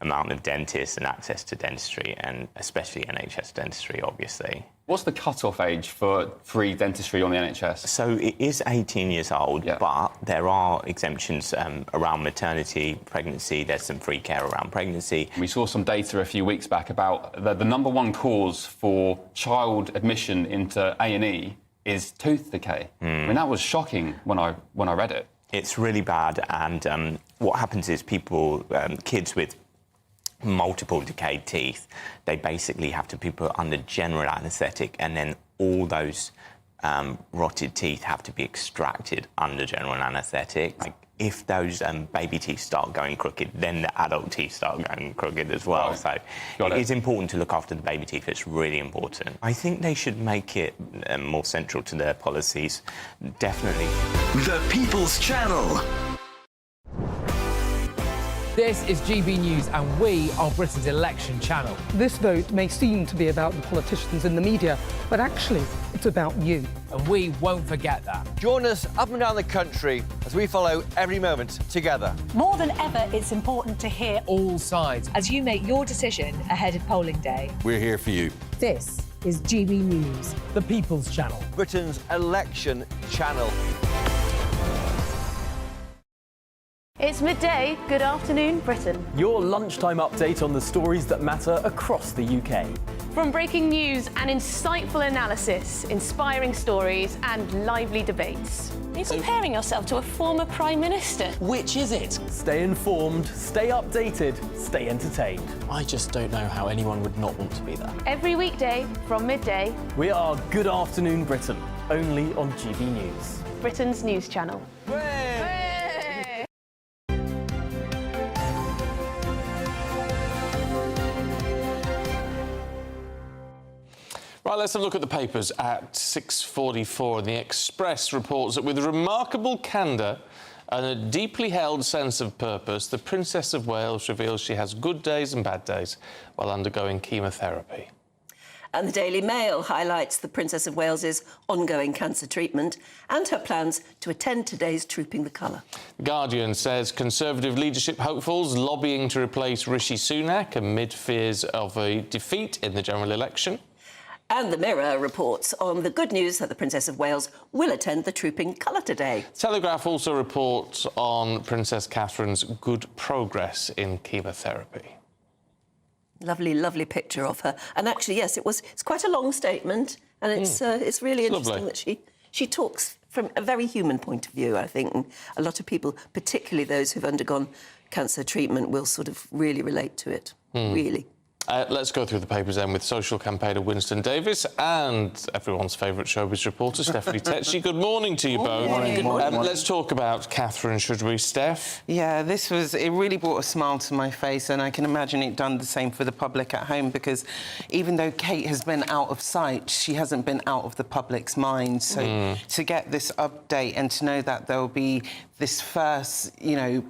amount of dentists and access to dentistry, and especially NHS dentistry, obviously. What's the cut-off age for free dentistry on the NHS? So it is 18 years old, but there are exemptions around maternity, pregnancy. There's some free care around pregnancy. We saw some data a few weeks back about the number one cause for child admission into A&E is tooth decay. I mean, that was shocking when I read it. It's really bad, and what happens is kids with multiple decayed teeth, they basically have to be put under general anaesthetic, and then all those rotted teeth have to be extracted under general anaesthetic. if those baby teeth start going crooked, then the adult teeth start going crooked as well. Right. So it is important to look after the baby teeth. It's really important. I think they should make it more central to their policies, definitely. The People's Channel. This is GB News and we are Britain's election channel. This vote may seem to be about the politicians in the media, but actually it's about you. And we won't forget that. Join us up and down the country as we follow every moment together. More than ever, it's important to hear all sides as you make your decision ahead of polling day. We're here for you. This is GB News. The People's Channel. Britain's election channel. It's midday. Good afternoon, Britain. Your lunchtime update on the stories that matter across the UK. From breaking news and insightful analysis, inspiring stories and lively debates. You're comparing yourself to a former Prime Minister. Which is it? Stay informed, stay updated, stay entertained. I just don't know how anyone would not want to be there. Every weekday from midday. We are Good Afternoon Britain, only on GB News. Britain's news channel. Right, let's have a look at the papers at 6:44. And the Express reports that with remarkable candour and a deeply held sense of purpose, the Princess of Wales reveals she has good days and bad days while undergoing chemotherapy. And the Daily Mail highlights the Princess of Wales's ongoing cancer treatment and her plans to attend today's Trooping the Colour. Guardian says Conservative leadership hopefuls lobbying to replace Rishi Sunak amid fears of a defeat in the general election. And the Mirror reports on the good news that the Princess of Wales will attend the Trooping Colour today. Telegraph also reports on Princess Catherine's good progress in chemotherapy. Lovely, lovely picture of her. And actually, yes, it's quite a long statement, and it's really interesting that she talks from a very human point of view, I think. And a lot of people, particularly those who've undergone cancer treatment, will sort of really relate to it, really. Let's go through the papers then with social campaigner Winston Davis and everyone's favourite showbiz reporter, Stephanie Tetchy. Good morning to you both. Good morning. Let's talk about Catherine, should we, Steph? Yeah, it really brought a smile to my face, and I can imagine it done the same for the public at home, because even though Kate has been out of sight, she hasn't been out of the public's mind. So to get this update and to know that there'll be this first,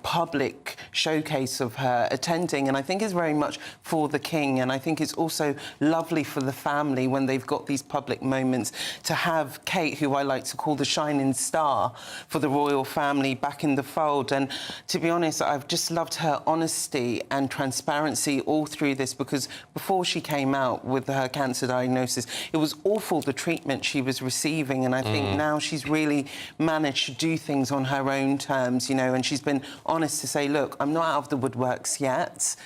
public showcase of her attending, and I think it's very much for the King, and I think it's also lovely for the family when they've got these public moments to have Kate, who I like to call the shining star for the royal family, back in the fold. And to be honest, I've just loved her honesty and transparency all through this, because before she came out with her cancer diagnosis, it was awful, the treatment she was receiving, and I think now she's really managed to do things on her own terms, and she's been honest to say, look, I'm not out of the woodworks yet,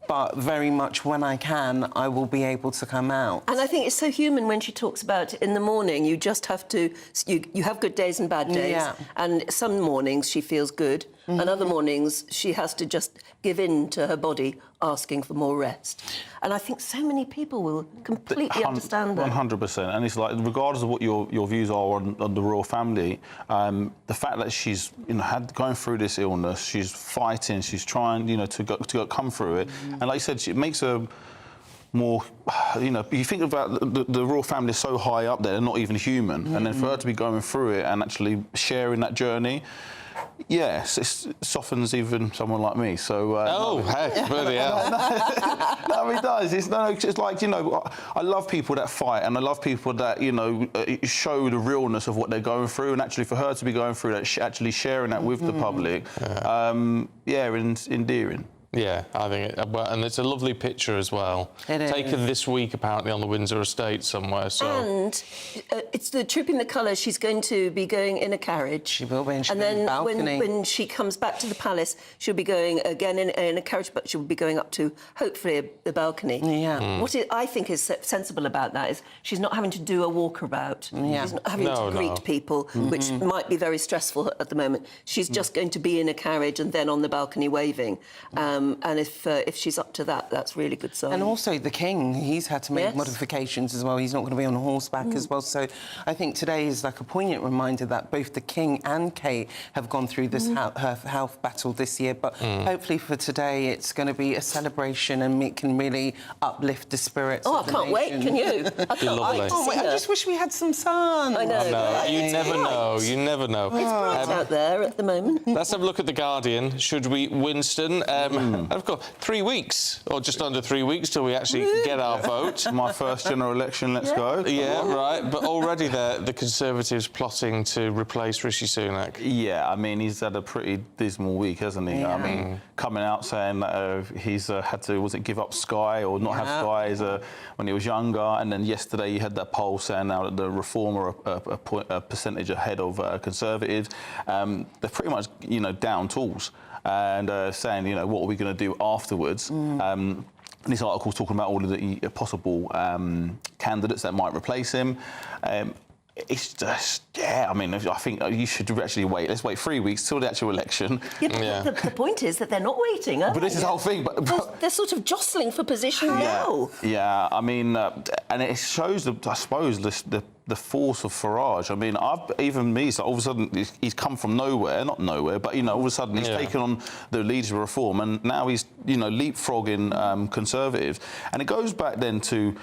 but very much when I can, I will be able to come out. And I think it's so human when she talks about in the morning, you just have to, you have good days and bad days, and some mornings she feels good, and other mornings she has to just give in to her body asking for more rest. And I think so many people will completely understand that. 100%. And it's like, regardless of what your views are on the royal family, the fact that she's going through this illness, she's fighting, she's trying to come through it, and like you said, it makes her more, you think about the royal family is so high up there, they're not even human, and then for her to be going through it and actually sharing that journey, yes, it softens even someone like me. So. Heck, bloody hell. No, it does. It's like, I love people that fight, and I love people that, show the realness of what they're going through, and actually for her to be going through that, actually sharing that with the public, endearing. Yeah, I think and it's a lovely picture as well. It is. Taken this week, apparently, on the Windsor estate somewhere, so... And it's the Trooping the Colour, she's going to be going in a carriage. She will be, and then when she comes back to the palace, she'll be going again in a carriage, but she'll be going up to, hopefully, the balcony. Yeah. What I think is sensible about that is she's not having to do a walkabout. She's not having to greet people, which might be very stressful at the moment. She's just going to be in a carriage and then on the balcony waving. And if she's up to that, that's really good sign. And also the King, he's had to make modifications as well. He's not going to be on horseback as well. So I think today is like a poignant reminder that both the King and Kate have gone through this health battle this year. But hopefully for today, it's going to be a celebration and it can really uplift the spirits. Oh, of I the can't wait, nation. can you? I can't wait. I just wish we had some sun. I know. You never know. You never know. It's bright out there at the moment. Let's have a look at The Guardian. Should we, Winston? I've got 3 weeks, or just under 3 weeks, till we actually get our vote. My first general election, let's go. Yeah, right. But already the Conservatives plotting to replace Rishi Sunak. Yeah, I mean, he's had a pretty dismal week, hasn't he? Yeah. I mean, coming out saying that he's had to, give up Sky or not have Sky when he was younger, and then yesterday you had that poll saying now that the Reform are a percentage ahead of Conservatives. They're pretty much, down tools and saying, what are we going to do afterwards? This article's talking about all of the possible candidates that might replace him. It's just, I mean, I think you should actually wait. Let's wait 3 weeks till the actual election. Yeah, but the point is that they're not waiting, But this is the whole thing. But they're sort of jostling for position now. Yeah, I mean, and it shows, I suppose, the force of Farage. I mean, so all of a sudden he's come from nowhere, not nowhere, but all of a sudden he's taken on the leaders of Reform, and now he's leapfrogging Conservatives, and it goes back then to.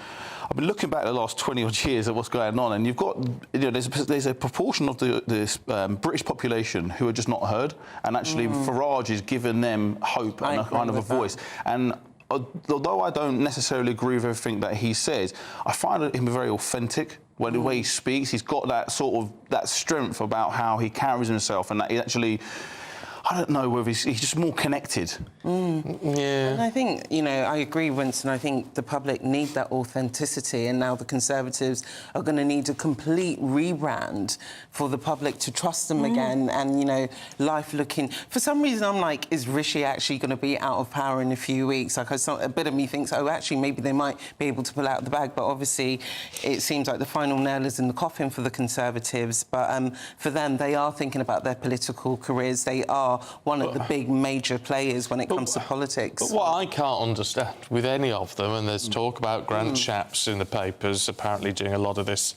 I've been looking back the last 20 odd years at what's going on, and you've got there's a proportion of the British population who are just not heard, and actually Farage is giving them hope and a kind of a voice. And although I don't necessarily agree with everything that he says, I find him very authentic. When the way he speaks, he's got that sort of that strength about how he carries himself, and that he actually. I don't know whether he's just more connected. Yeah. And I think, I agree, Winston. I think the public need that authenticity, and now the Conservatives are going to need a complete rebrand for the public to trust them again, and, life looking... For some reason, I'm like, is Rishi actually going to be out of power in a few weeks? Like, a bit of me thinks, oh, actually, maybe they might be able to pull out the bag, but obviously it seems like the final nail is in the coffin for the Conservatives. But for them, they are thinking about their political careers. They are one of the big major players when it comes to politics. But what I can't understand with any of them, and there's talk about Grant Shapps in the papers apparently doing a lot of this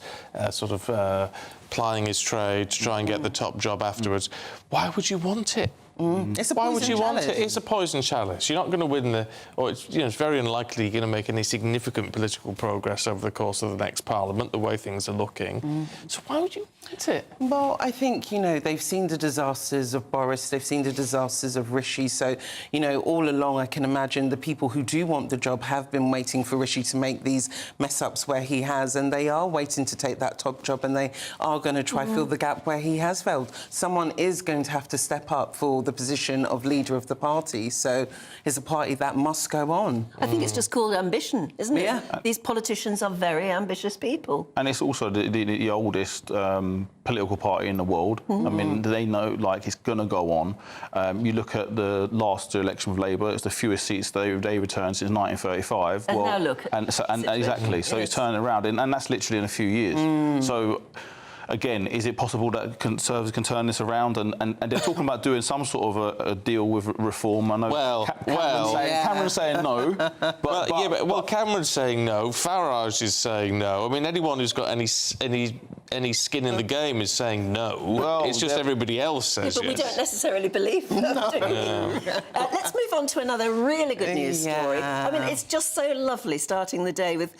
plying his trade to try and get the top job afterwards. Why would you want it? It's a Why poison would you chalice. want it? It's a poison chalice. You're not going to win it's very unlikely you're going to make any significant political progress over the course of the next Parliament, the way things are looking. So why would you want it? Well, I think, they've seen the disasters of Boris, they've seen the disasters of Rishi, so, all along I can imagine the people who do want the job have been waiting for Rishi to make these mess-ups where he has, and they are waiting to take that top job, and they are going to try fill the gap where he has failed. Someone is going to have to step up for the position of leader of the party, so it's a party that must go on. I think it's just called ambition, isn't it? Yeah. These politicians are very ambitious people. And it's also the oldest political party in the world. I mean, they know, it's going to go on. You look at the last election of Labour, it's the fewest seats they returned since 1935. And now look. And exactly, so it's turning around, and that's literally in a few years. So... Again, is it possible that Conservatives can turn this around? And they're talking about doing some sort of a deal with Reform. I know Cameron's saying no. But Cameron's saying no. Farage is saying no. I mean, anyone who's got any skin in the game is saying no. Well, it's just everybody else says but we don't necessarily believe them, do we? Let's move on to another really good news story. I mean, it's just so lovely starting the day with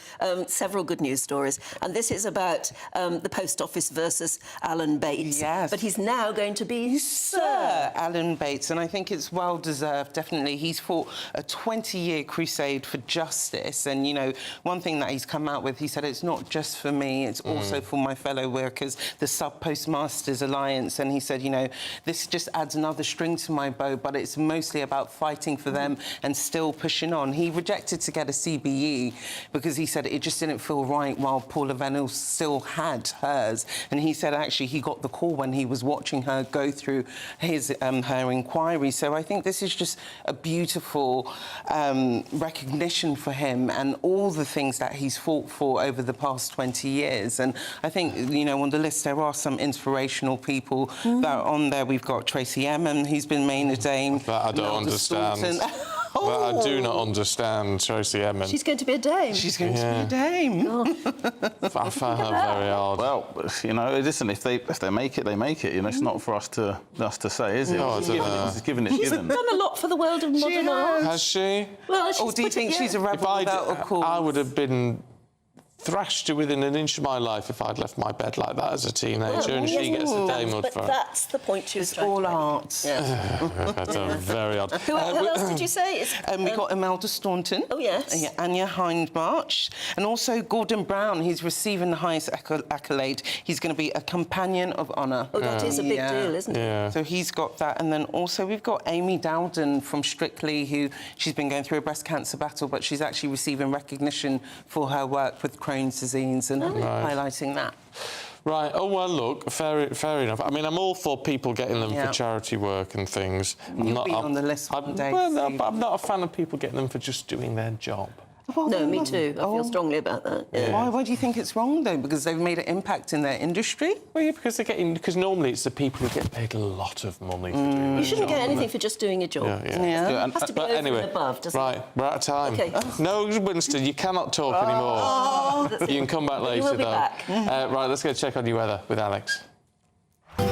several good news stories. And this is about the Post Office versus Alan Bates. Yes. But he's now going to be Sir Alan Bates, and I think it's well-deserved, definitely. He's fought a 20-year crusade for justice, and, one thing that he's come out with, he said, it's not just for me, it's also for my fellow workers, the Sub-Postmasters Alliance, and he said, this just adds another string to my bow, but it's mostly about fighting for them and still pushing on. He rejected to get a CBE because he said it just didn't feel right while Paula Venell still had hers. And he said, actually, he got the call when he was watching her go through her inquiry. So I think this is just a beautiful recognition for him and all the things that he's fought for over the past 20 years. And I think, on the list there are some inspirational people that are on there. We've got Tracy Emin, he's been Maynard Dane. That I don't understand. that I do not understand Tracy Emin. She's going to be a dame. She's going to be a dame. I find her very odd. Well, you know, listen, if they make it, they make it. You know, it's not for us to say, is it? Oh, I don't know. It's given. She's done a lot for the world of modern art. Has she? Well, Or do you think she's a rebel without a cause? I would have been thrashed to within an inch of my life if I'd left my bed like that as a teenager, and she gets a damehood but for it. that's the point she was It's all art. That's very odd. Who else did you say? We got Imelda Staunton. Oh, yes. Anya Hindmarch. And also Gordon Brown. He's receiving the highest accolade. He's going to be a Companion of Honour. Oh, that is a big deal, isn't it? Yeah. So he's got that. And then also we've got Amy Dowden from Strictly, who she's been going through a breast cancer battle, but she's actually receiving recognition for her work with Crohn's disease and highlighting that. Right. Oh, well, look, fair enough. I mean, I'm all for people getting them for charity work and things. You'll be on the list one day. Well, I'm not a fan of people getting them for just doing their job. No, me too. I feel strongly about that. Yeah. Why do you think it's wrong, though? Because they've made an impact in their industry? Well, yeah, because normally it's the people who get paid a lot of money for doing their job. You shouldn't get anything for just doing a job. Yeah. It has to be over and above, doesn't it? We're out of time. Okay. No, Winston, you cannot talk anymore. You can come back later, will be though. back. Right, let's go check on your weather with Alex. A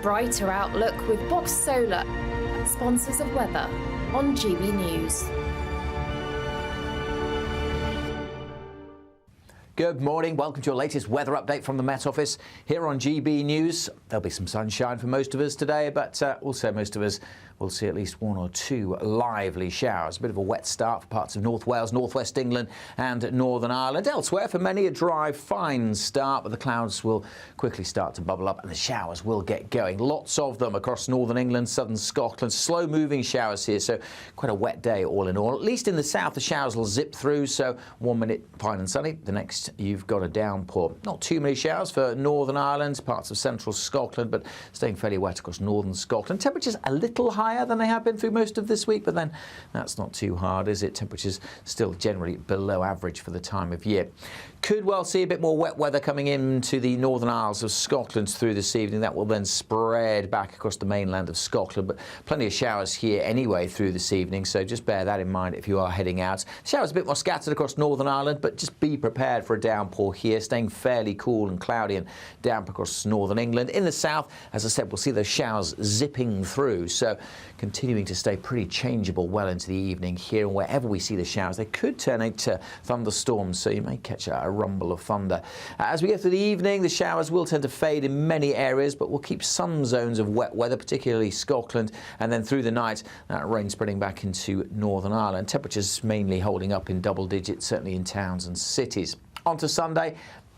brighter outlook with Box Solar, sponsors of weather on GB News. Good morning. Welcome to your latest weather update from the Met Office here on GB News. There'll be some sunshine for most of us today, but also most of us will see at least one or two lively showers. A bit of a wet start for parts of North Wales, North West England and Northern Ireland. Elsewhere, for many, a dry, fine start, but the clouds will quickly start to bubble up and the showers will get going. Lots of them across Northern England, Southern Scotland. Slow-moving showers here, so quite a wet day all in all. At least in the south, the showers will zip through, so 1 minute fine and sunny. The next, you've got a downpour. Not too many showers for Northern Ireland, parts of central Scotland, but staying fairly wet across northern Scotland. Temperatures a little higher than they have been through most of this week, but then that's not too hard, is it? Temperatures still generally below average for the time of year. Could well see a bit more wet weather coming into the Northern Isles of Scotland through this evening. That will then spread back across the mainland of Scotland, but plenty of showers here anyway through this evening, so just bear that in mind if you are heading out. Showers a bit more scattered across Northern Ireland, but just be prepared for a downpour here, staying fairly cool and cloudy and damp across Northern England. In the south, as I said, we'll see those showers zipping through, so continuing to stay pretty changeable well into the evening here, and wherever we see the showers, they could turn into thunderstorms, so you may catch a rumble of thunder. As we get through the evening, the showers will tend to fade in many areas, but we'll keep some zones of wet weather, particularly Scotland, and then through the night, that rain spreading back into Northern Ireland. Temperatures mainly holding up in double digits, certainly in towns and cities. On to Sunday.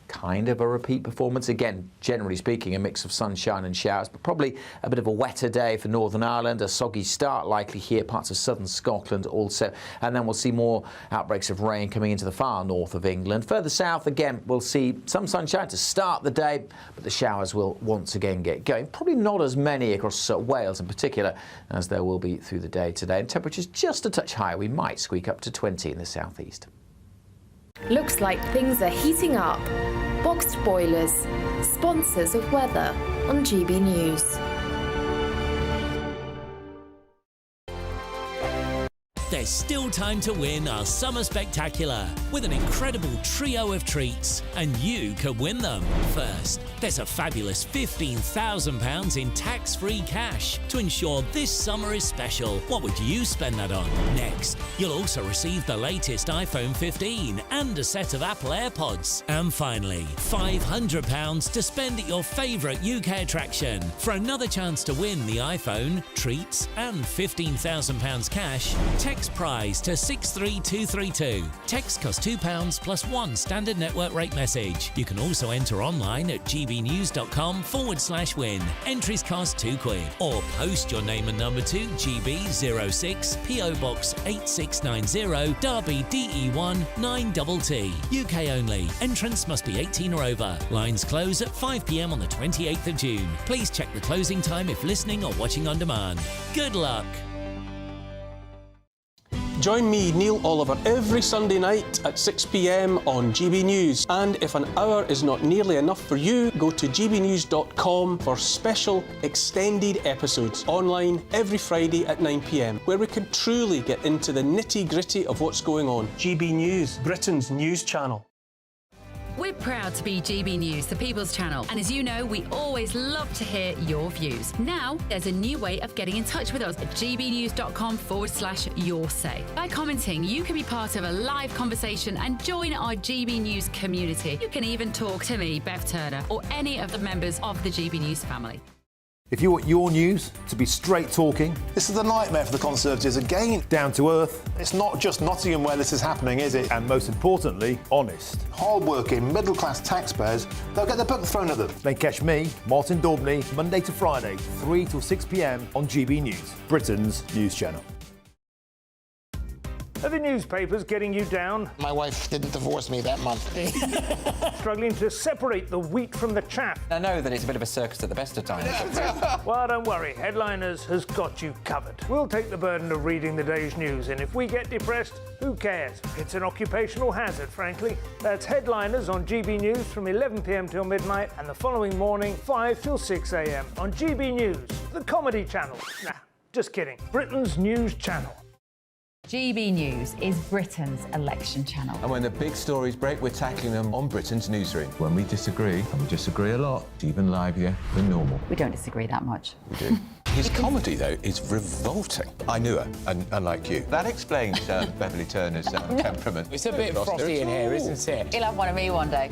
Kind of a repeat performance. Again, generally speaking, a mix of sunshine and showers, but probably a bit of a wetter day for Northern Ireland. A soggy start likely here, parts of southern Scotland also. And then we'll see more outbreaks of rain coming into the far north of England. Further south, again, we'll see some sunshine to start the day, but the showers will once again get going. Probably not as many across Wales in particular as there will be through the day today. And temperatures just a touch higher. We might squeak up to 20 in the southeast. Looks like things are heating up. Boxed Boilers, sponsors of weather on GB News. There's still time to win our Summer Spectacular with an incredible trio of treats, and you could win them. First, there's a fabulous £15,000 in tax-free cash to ensure this summer is special. What would you spend that on? Next, you'll also receive the latest iPhone 15 and a set of Apple AirPods. And finally, £500 to spend at your favourite UK attraction. For another chance to win the iPhone, treats and £15,000 cash, text prize to 63232. Text costs £2 plus one standard network rate message. You can also enter online at gbnews.com/win. Entries cost £2 or post your name and number to GB06 PO Box 8690 Derby DE1 9TT. UK only. Entrance must be 18 or over. Lines close at 5 p.m. on the 28th of June. Please check the closing time if listening or watching on demand. Good luck. Join me, Neil Oliver, every Sunday night at 6 p.m. on GB News. And if an hour is not nearly enough for you, go to gbnews.com for special extended episodes online every Friday at 9 p.m, where we can truly get into the nitty-gritty of what's going on. GB News, Britain's news channel. We're proud to be GB News, the People's Channel. And as you know, we always love to hear your views. Now, there's a new way of getting in touch with us at gbnews.com/yoursay. By commenting, you can be part of a live conversation and join our GB News community. You can even talk to me, Bev Turner, or any of the members of the GB News family. If you want your news to be straight talking... This is a nightmare for the Conservatives again. Down to earth. It's not just Nottingham where this is happening, is it? And most importantly, honest. Hard-working, middle-class taxpayers, they'll get the book thrown at them. Then catch me, Martin Daubney, Monday to Friday, 3 till 6 p.m. on GB News, Britain's news channel. Are the newspapers getting you down? My wife didn't divorce me that month. Struggling to separate the wheat from the chaff? I know that it's a bit of a circus at the best of times. Well, don't worry. Headliners has got you covered. We'll take the burden of reading the day's news, and if we get depressed, who cares? It's an occupational hazard, frankly. That's Headliners on GB News from 11 p.m. till midnight, and the following morning, 5 till 6 a.m. on GB News, the comedy channel. Nah, just kidding. Britain's news channel. GB News is Britain's election channel. And when the big stories break, we're tackling them on Britain's newsroom. When we disagree, and we disagree a lot, it's even livelier than normal. We don't disagree that much. We do. His comedy, though, is revolting. I knew her, and unlike you. That explains Beverly Turner's temperament. It's a bit frosty in here, isn't it? He'll have one of me one day.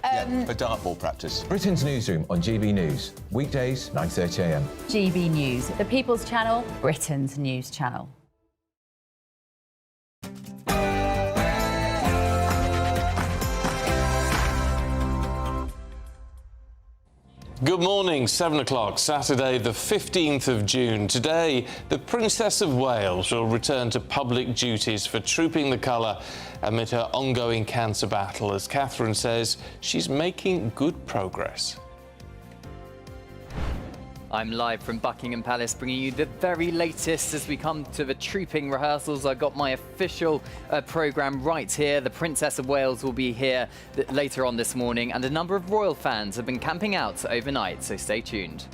Yeah, for dartball practice. Britain's newsroom on GB News. Weekdays, 9:30 a.m. GB News, the People's Channel, Britain's news channel. Good morning, 7 o'clock, Saturday the 15th of June. Today, the Princess of Wales will return to public duties for trooping the colour amid her ongoing cancer battle. As Catherine says, she's making good progress. I'm live from Buckingham Palace, bringing you the very latest as we come to the trooping rehearsals. I got my official programme right here. The Princess of Wales will be here later on this morning, and a number of royal fans have been camping out overnight, so stay tuned.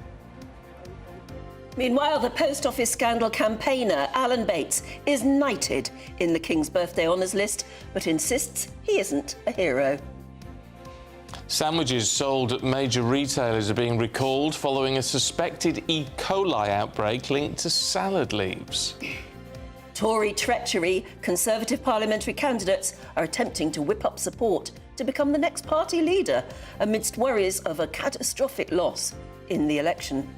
Meanwhile, the Post Office scandal campaigner Alan Bates is knighted in the King's Birthday Honours list, but insists he isn't a hero. Sandwiches sold at major retailers are being recalled following a suspected E. coli outbreak linked to salad leaves. Tory treachery. Conservative parliamentary candidates are attempting to whip up support to become the next party leader amidst worries of a catastrophic loss in the election.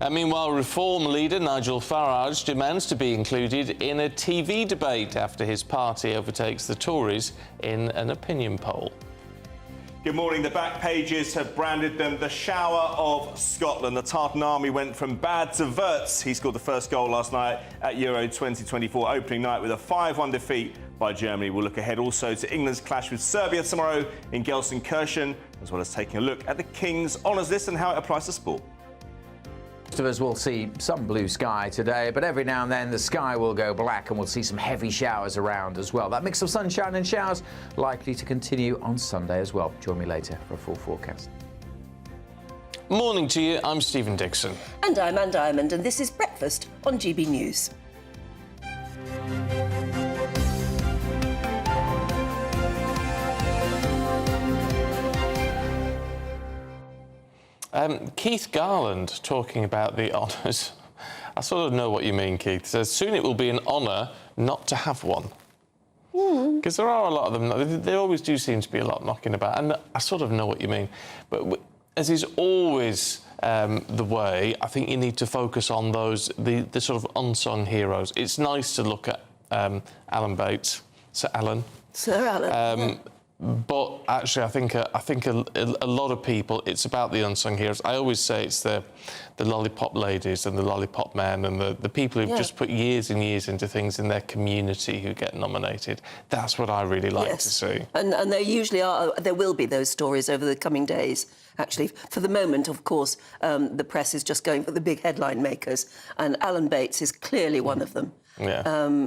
And meanwhile, Reform leader Nigel Farage demands to be included in a TV debate after his party overtakes the Tories in an opinion poll. Good morning. The back pages have branded them the shower of Scotland. The Tartan Army went from bad to Wirtz. He scored the first goal last night at Euro 2024 opening night with a 5-1 defeat by Germany. We'll look ahead also to England's clash with Serbia tomorrow in Gelsenkirchen, as well as taking a look at the King's Honours list and how it applies to sport. Most of us will see some blue sky today, but every now and then the sky will go black and we'll see some heavy showers around as well. That mix of sunshine and showers likely to continue on Sunday as well. Join me later for a full forecast. Morning to you, I'm Stephen Dixon. And I'm Ann Diamond, and this is Breakfast on GB News. Keith Garland talking about the honours. I sort of know what you mean, Keith. Says soon it will be an honour not to have one. Because there are a lot of them. There always do seem to be a lot knocking about, and I sort of know what you mean. But as is always the way, I think you need to focus on those, the sort of unsung heroes. It's nice to look at Alan Bates, Sir Alan. Sir Alan. But actually, I think a lot of people, it's about the unsung heroes. I always say it's the lollipop ladies and the lollipop men and the people who've just put years and years into things in their community who get nominated. That's what I really like to see. And there usually are, there will be those stories over the coming days. Actually, for the moment, of course, the press is just going for the big headline makers, and Alan Bates is clearly one of them. Yeah.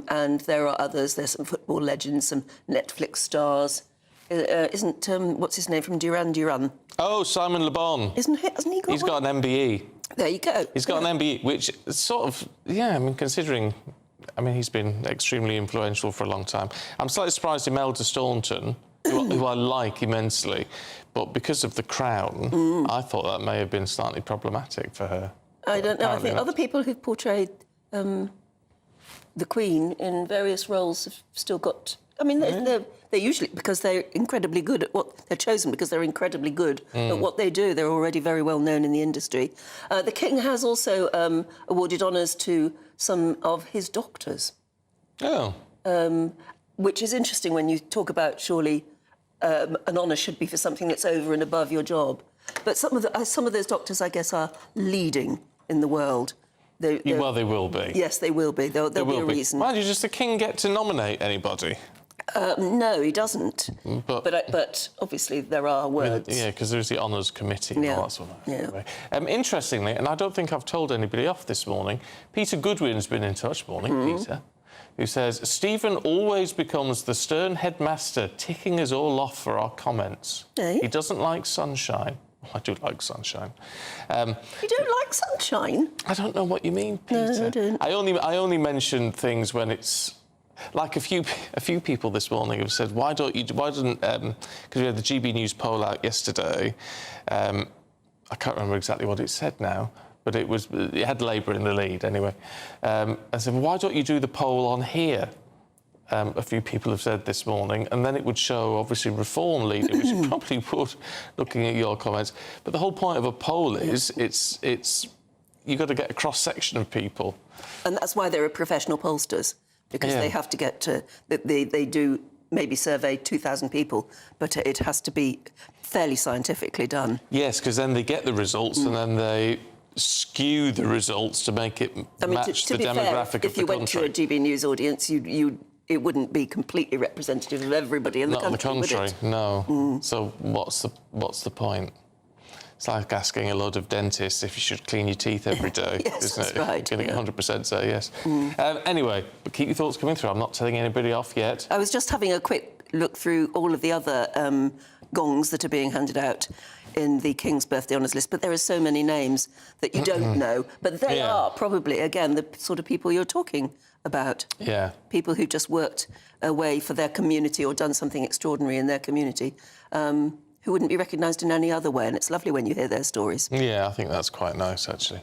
And there are others. There's some football legends, some Netflix stars. Isn't what's his name from Duran Duran? Oh, Simon Le Bon. Hasn't he got? He's got an MBE. There you go. He's got an MBE, which sort of, I mean, considering, he's been extremely influential for a long time. I'm slightly surprised Imelda Staunton, who I like immensely, but because of The Crown, I thought that may have been slightly problematic for her. I don't know. I think other people who've portrayed the Queen in various roles have still got. I mean, they're usually, because they're incredibly good at what they're chosen, because they're incredibly good at what they do. They're already very well known in the industry. The King has also awarded honours to some of his doctors. Oh. Which is interesting when you talk about, surely, an honour should be for something that's over and above your job. But some of those doctors, I guess, are leading in the world. Well, they will be. Yes, they will be. There'll be a reason. Why does the King get to nominate anybody? No, he doesn't. But obviously there are words. Yeah, because there's the honours committee and all that sort of thing. Anyway. Interestingly, and I don't think I've told anybody off this morning, Peter Goodwin's been in touch. Morning, Peter. Who says, Stephen always becomes the stern headmaster, ticking us all off for our comments. He doesn't like sunshine. Well, I do like sunshine. You don't like sunshine? I don't know what you mean, Peter. No, I don't. I only mention things when it's... Like a few people this morning have said, why doesn't... Because we had the GB News poll out yesterday. I can't remember exactly what it said now, but it had Labour in the lead anyway. I said, well, why don't you do the poll on here? A few people have said this morning, and then it would show, obviously, Reform leader, which it probably would, looking at your comments. But the whole point of a poll is you've got to get a cross-section of people. And that's why there are professional pollsters, because they have to get to... They do maybe survey 2,000 people, but it has to be fairly scientifically done. Yes, because then they get the results and then they skew the results to make it match the demographic of the country. If you went to a GB News audience, it wouldn't be completely representative of everybody in the country, would it? No. So what's the point? It's like asking a lot of dentists if you should clean your teeth every day, isn't it? Right. You're going to get 100% say yes. Anyway, but keep your thoughts coming through. I'm not telling anybody off yet. I was just having a quick look through all of the other gongs that are being handed out in the King's Birthday Honours list, but there are so many names that you don't know. But they are probably, again, the sort of people you're talking about. Yeah. People who just worked away for their community or done something extraordinary in their community, who wouldn't be recognised in any other way, and it's lovely when you hear their stories. Yeah, I think that's quite nice, actually.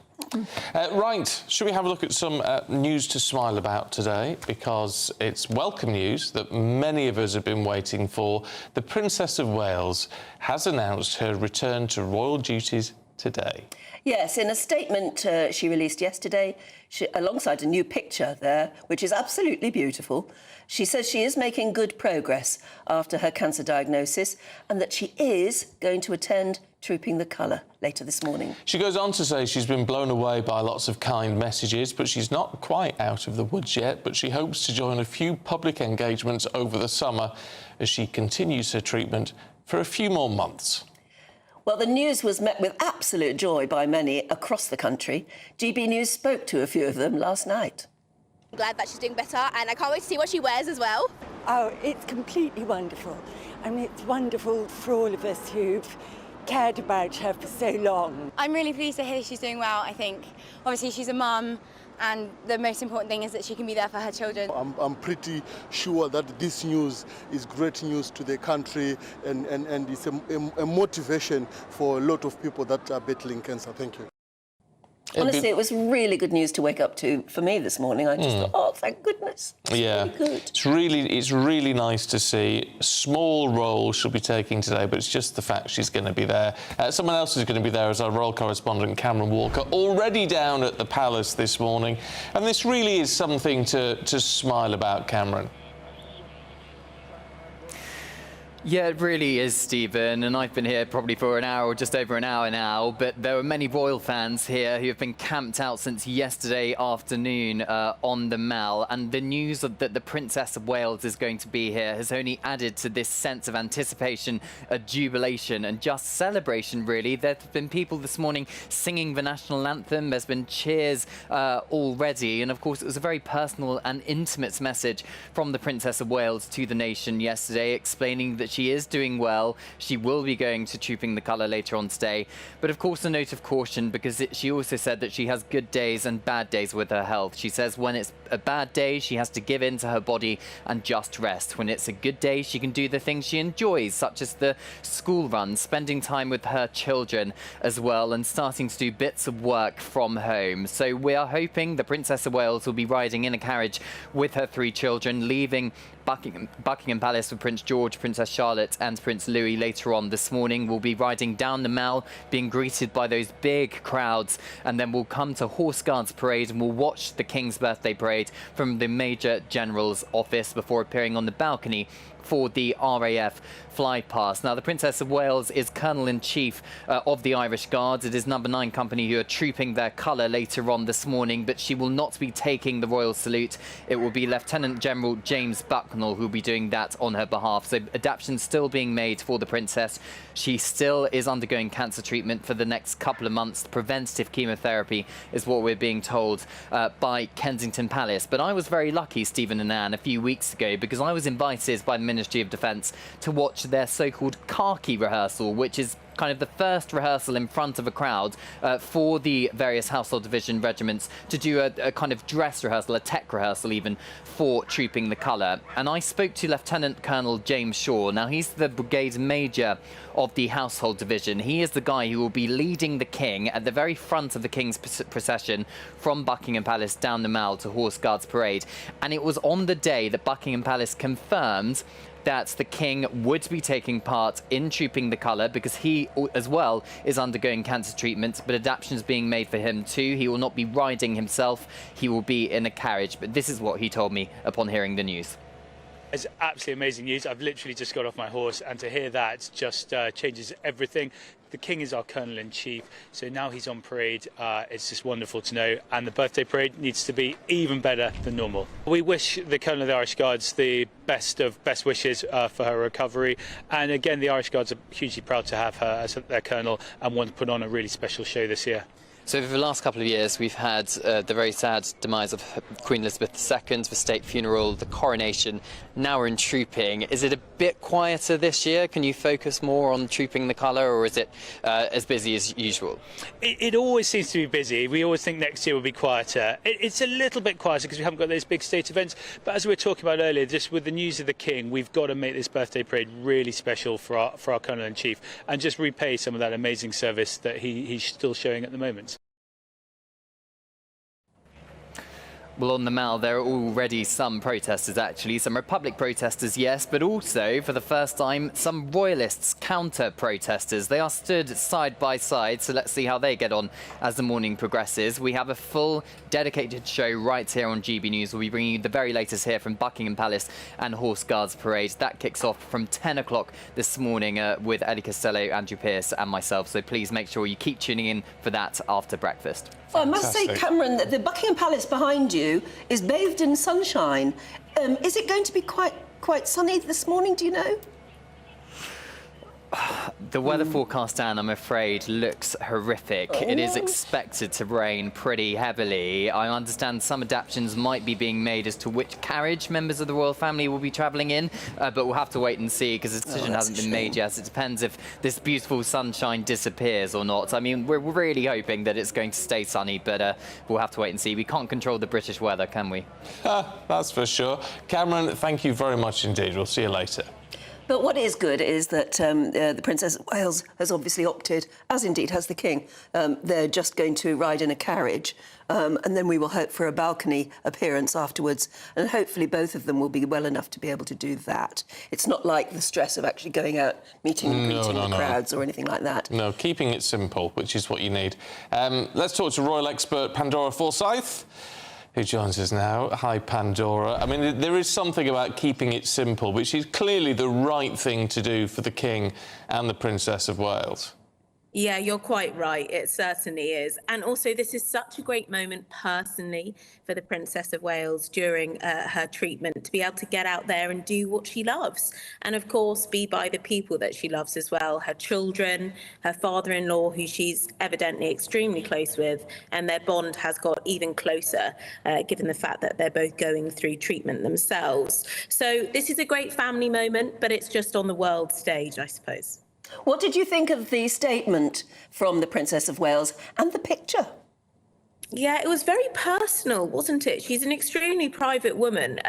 Right, should we have a look at some news to smile about today? Because it's welcome news that many of us have been waiting for. The Princess of Wales has announced her return to royal duties today. Yes, in a statement she released yesterday, alongside a new picture there, which is absolutely beautiful, she says she is making good progress after her cancer diagnosis and that she is going to attend Trooping the Colour later this morning. She goes on to say she's been blown away by lots of kind messages, but she's not quite out of the woods yet, but she hopes to join a few public engagements over the summer as she continues her treatment for a few more months. Well, the news was met with absolute joy by many across the country. GB News spoke to a few of them last night. I'm glad that she's doing better, and I can't wait to see what she wears as well. Oh, it's completely wonderful. I mean, it's wonderful for all of us who've cared about her for so long. I'm really pleased to hear she's doing well. I think, obviously, she's a mum, and the most important thing is that she can be there for her children. I'm pretty sure that this news is great news to the country, and it's a motivation for a lot of people that are battling cancer. Thank you. Honestly, it was really good news to wake up to for me this morning. I just thought, oh, thank goodness. Yeah, it's really nice to see. Small role she'll be taking today, but it's just the fact she's going to be there. Someone else who's going to be there is our royal correspondent, Cameron Walker, already down at the palace this morning. And this really is something to smile about, Cameron. Yeah, it really is, Stephen, and I've been here probably for an hour or just over an hour now, but there were many royal fans here who have been camped out since yesterday afternoon on the Mall, and the news that the Princess of Wales is going to be here has only added to this sense of anticipation, jubilation and just celebration, really. There have been people this morning singing the national anthem. There's been cheers already, and of course it was a very personal and intimate message from the Princess of Wales to the nation yesterday, explaining that she is doing well. She will be going to Trooping the Colour later on today. But of course, a note of caution, because she also said that she has good days and bad days with her health. She says when it's a bad day, she has to give in to her body and just rest. When it's a good day, she can do the things she enjoys, such as the school run, spending time with her children as well, and starting to do bits of work from home. So we are hoping the Princess of Wales will be riding in a carriage with her 3 children, leaving Buckingham Palace with Prince George, Princess Charlotte and Prince Louis later on this morning. We'll be riding down the Mall, being greeted by those big crowds, and then we'll come to Horse Guards Parade and we'll watch the King's Birthday Parade from the Major General's office before appearing on the balcony for the RAF fly past. Now, the Princess of Wales is Colonel-in-Chief of the Irish Guards. It is No. 9 Company who are trooping their colour later on this morning, but she will not be taking the royal salute. It will be Lieutenant General James Bucknell who will be doing that on her behalf. So adaptations still being made for the Princess. She still is undergoing cancer treatment for the next couple of months. Preventative chemotherapy is what we're being told by Kensington Palace. But I was very lucky, Stephen and Anne, a few weeks ago, because I was invited by the Ministry of Defence to watch their so-called khaki rehearsal, which is kind of the first rehearsal in front of a crowd for the various household division regiments to do a kind of dress rehearsal, a tech rehearsal even, for Trooping the Colour. And I spoke to Lieutenant Colonel James Shaw. Now, he's the brigade major of the household division. He is the guy who will be leading the King at the very front of the King's procession from Buckingham Palace down the Mall to Horse Guards Parade. And it was on the day that Buckingham Palace confirmed that the King would be taking part in Trooping the Colour, because he as well is undergoing cancer treatment, but adaptations being made for him too. He will not be riding himself, he will be in a carriage. But this is what he told me upon hearing the news. It's absolutely amazing news. I've literally just got off my horse, and to hear that just changes everything. The King is our Colonel-in-Chief, so now he's on parade. It's just wonderful to know, and the birthday parade needs to be even better than normal. We wish the Colonel of the Irish Guards the best of best wishes for her recovery, and again, the Irish Guards are hugely proud to have her as their Colonel and want to put on a really special show this year. So for the last couple of years, we've had the very sad demise of Queen Elizabeth II, the state funeral, the coronation. Now we're in trooping. Is it a bit quieter this year? Can you focus more on Trooping the Colour, or is it as busy as usual? It always seems to be busy. We always think next year will be quieter. It's a little bit quieter because we haven't got those big state events. But as we were talking about earlier, just with the news of the King, we've got to make this birthday parade really special for our Colonel-in-Chief and just repay some of that amazing service that he's still showing at the moment. Well, on the Mall, there are already some protesters, actually. Some Republic protesters, yes, but also, for the first time, some Royalists, counter-protesters. They are stood side by side, so let's see how they get on as the morning progresses. We have a full, dedicated show right here on GB News. We'll be bringing you the very latest here from Buckingham Palace and Horse Guards Parade. That kicks off from 10 o'clock this morning with Eddie Costello, Andrew Pearce and myself, so please make sure you keep tuning in for that after breakfast. Well, I must say, Cameron, that the Buckingham Palace behind you is bathed in sunshine. Is it going to be quite sunny this morning, do you know? The weather forecast, Anne, I'm afraid, looks horrific. Oh. It is expected to rain pretty heavily. I understand some adaptations might be being made as to which carriage members of the royal family will be travelling in, but we'll have to wait and see because the decision hasn't been made yet. It depends if this beautiful sunshine disappears or not. I mean, we're really hoping that it's going to stay sunny, but we'll have to wait and see. We can't control the British weather, can we? That's for sure. Cameron, thank you very much indeed. We'll see you later. But what is good is that the Princess of Wales has obviously opted, as indeed has the King. They're just going to ride in a carriage, and then we will hope for a balcony appearance afterwards, and hopefully both of them will be well enough to be able to do that. It's not like the stress of actually going out, meeting and greeting the crowds or anything like that. No, keeping it simple, which is what you need. Let's talk to royal expert Pandora Forsyth. who joins us now. Hi, Pandora. I mean, there is something about keeping it simple, which is clearly the right thing to do for the King and the Princess of Wales. Yeah, you're quite right. It certainly is. And also, this is such a great moment personally for the Princess of Wales during her treatment, to be able to get out there and do what she loves. And of course, be by the people that she loves as well, her children, her father-in-law, who she's evidently extremely close with. And their bond has got even closer, given the fact that they're both going through treatment themselves. So this is a great family moment, but it's just on the world stage, I suppose. What did you think of the statement from the Princess of Wales and the picture? Yeah, it was very personal, wasn't it? She's an extremely private woman,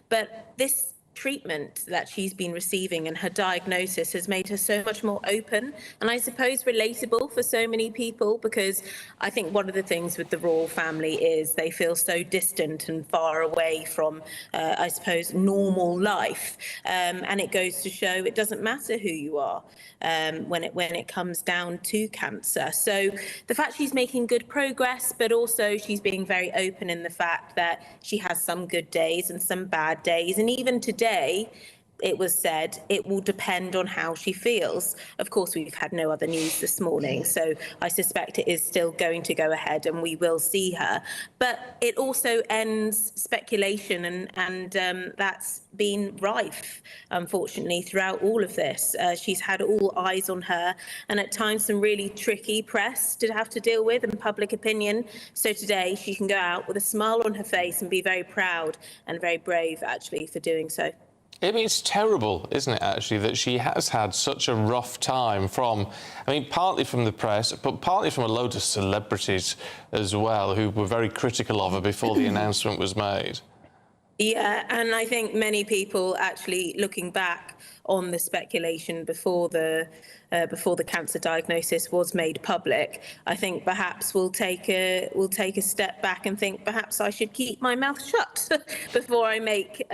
but this treatment that she's been receiving and her diagnosis has made her so much more open and I suppose relatable for so many people, because I think one of the things with the royal family is they feel so distant and far away from, I suppose, normal life. And it goes to show it doesn't matter who you are when it comes down to cancer. So the fact she's making good progress, but also she's being very open in the fact that she has some good days and some bad days. And even today, it was said it will depend on how she feels. Of course, we've had no other news this morning, so I suspect it is still going to go ahead and we will see her. But it also ends speculation, and that's been rife, unfortunately, throughout all of this. She's had all eyes on her, and at times some really tricky press to have to deal with and public opinion. So today she can go out with a smile on her face and be very proud and very brave, actually, for doing so. I mean, it's terrible, isn't it, actually, that she has had such a rough time from, I mean, partly from the press, but partly from a load of celebrities as well, who were very critical of her before the announcement was made. Yeah, and I think many people actually looking back on the speculation before the cancer diagnosis was made public, I think perhaps we'll take a step back and think perhaps I should keep my mouth shut before I make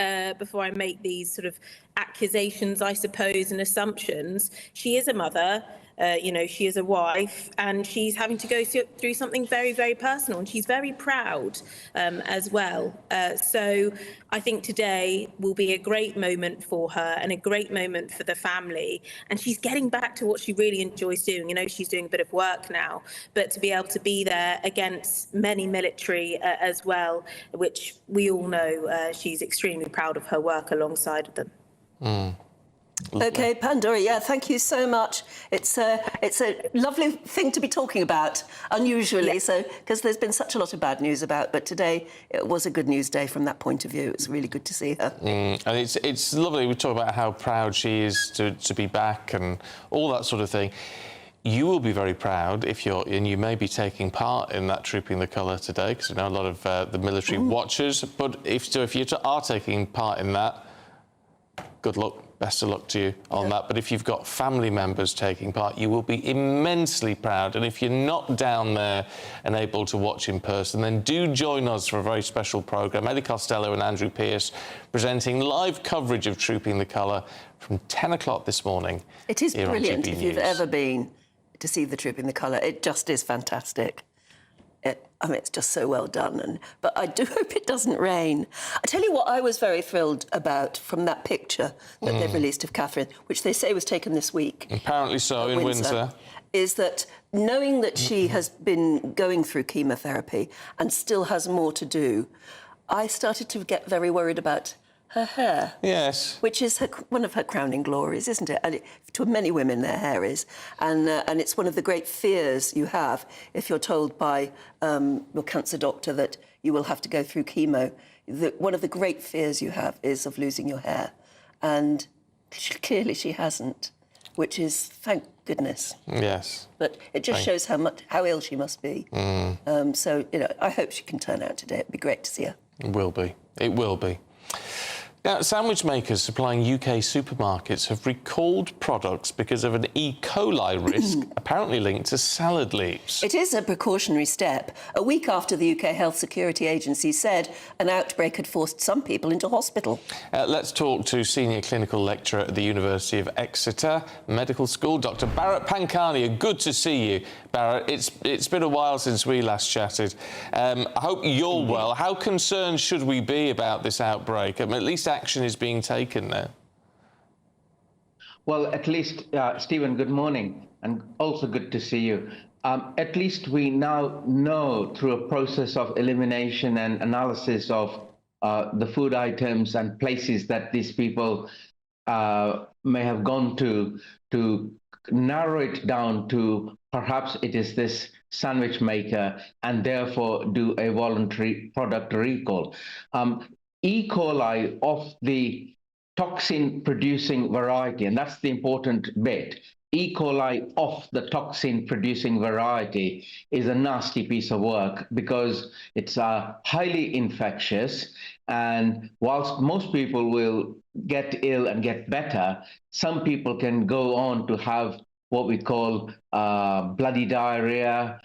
these sort of accusations, I suppose, and assumptions. She is a mother. She is a wife, and she's having to go through something very, very personal, and she's very proud as well. So I think today will be a great moment for her and a great moment for the family. And she's getting back to what she really enjoys doing. She's doing a bit of work now, but to be able to be there against many military as well, which we all know she's extremely proud of her work alongside of them. Mm. OK, Pandora, yeah, thank you so much. It's a lovely thing to be talking about, unusually, so because there's been such a lot of bad news about, but today it was a good news day from that point of view. It was really good to see her. And it's lovely. We talk about how proud she is to be back and all that sort of thing. You will be very proud if you may be taking part in that Trooping the Colour today, because we know a lot of the military watchers. But if you are taking part in that, good luck. Best of luck to you on that. But if you've got family members taking part, you will be immensely proud. And if you're not down there and able to watch in person, then do join us for a very special programme. Eddie Costello and Andrew Pearce presenting live coverage of Trooping the Colour from 10 o'clock this morning. It is brilliant if you've ever been to see the Trooping the Colour. It just is fantastic. It's just so well done. But I do hope it doesn't rain. I tell you what I was very thrilled about from that picture that they've released of Catherine, which they say was taken this week. Apparently so, in Windsor. Is that knowing that she has been going through chemotherapy and still has more to do, I started to get very worried about her hair. Yes. Which is one of her crowning glories, isn't it? And to many women, their hair is. And it's one of the great fears you have if you're told by your cancer doctor that you will have to go through chemo. One of the great fears you have is of losing your hair. And clearly she hasn't, which is, thank goodness. Yes. But it just shows how ill she must be. So, I hope she can turn out today. It'd be great to see her. It will be. It will be. Now, sandwich makers supplying UK supermarkets have recalled products because of an E. coli risk apparently linked to salad leaves. It is a precautionary step. A week after the UK Health Security Agency said an outbreak had forced some people into hospital. Let's talk to Senior Clinical Lecturer at the University of Exeter Medical School, Dr. Bharat Pankhania. Good to see you, Bharat. It's been a while since we last chatted. I hope you're well. How concerned should we be about this outbreak? At least action is being taken now. Well, at least, Stephen, good morning, and also good to see you. At least we now know through a process of elimination and analysis of the food items and places that these people may have gone to narrow it down to perhaps it is this sandwich maker and therefore do a voluntary product recall. E. coli of the toxin-producing variety, and that's the important bit. E. coli of the toxin-producing variety is a nasty piece of work because it's highly infectious, and whilst most people will get ill and get better, some people can go on to have what we call bloody diarrhea,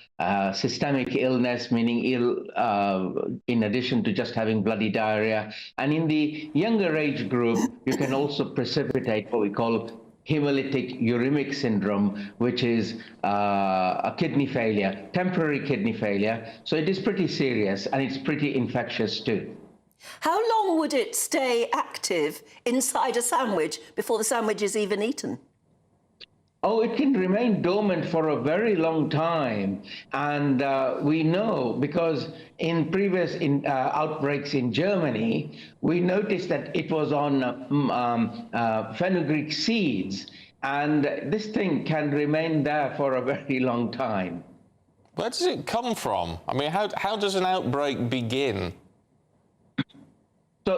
systemic illness, meaning ill in addition to just having bloody diarrhea. And in the younger age group, you can also precipitate what we call hemolytic uremic syndrome, which is a kidney failure, temporary kidney failure. So it is pretty serious and it's pretty infectious too. How long would it stay active inside a sandwich before the sandwich is even eaten? Oh, it can remain dormant for a very long time. And we know because in previous outbreaks in Germany, we noticed that it was on fenugreek seeds. And this thing can remain there for a very long time. Where does it come from? I mean, how does an outbreak begin?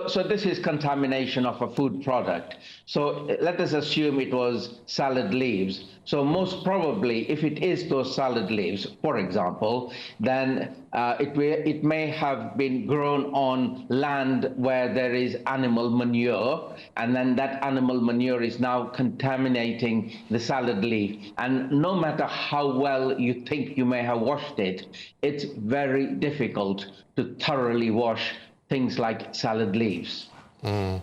So this is contamination of a food product. So let us assume it was salad leaves. So most probably, if it is those salad leaves, for example, then it may have been grown on land where there is animal manure, and then that animal manure is now contaminating the salad leaf. And no matter how well you think you may have washed it, it's very difficult to thoroughly wash things like salad leaves.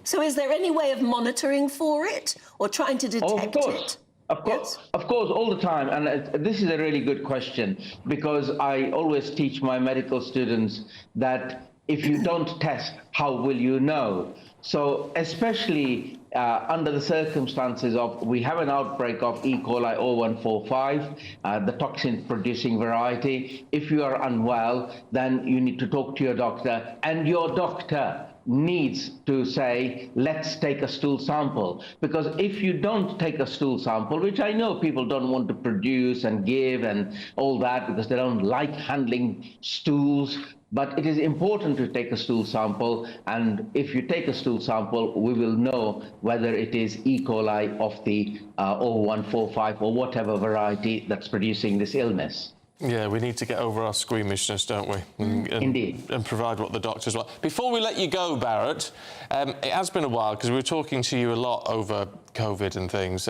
So is there any way of monitoring for it or trying to detect it? Of course, all the time. And this is a really good question because I always teach my medical students that if you don't test, how will you know? So especially under the circumstances of we have an outbreak of E. coli 0145, the toxin-producing variety. If you are unwell, then you need to talk to your doctor, and your doctor needs to say, let's take a stool sample. Because if you don't take a stool sample, which I know people don't want to produce and give and all that because they don't like handling stools, but it is important to take a stool sample, and if you take a stool sample, we will know whether it is E. coli of the 0145 or whatever variety that's producing this illness. Yeah, we need to get over our squeamishness, don't we? Indeed. And provide what the doctors want. Before we let you go, Bharat, it has been a while because we were talking to you a lot over COVID and things.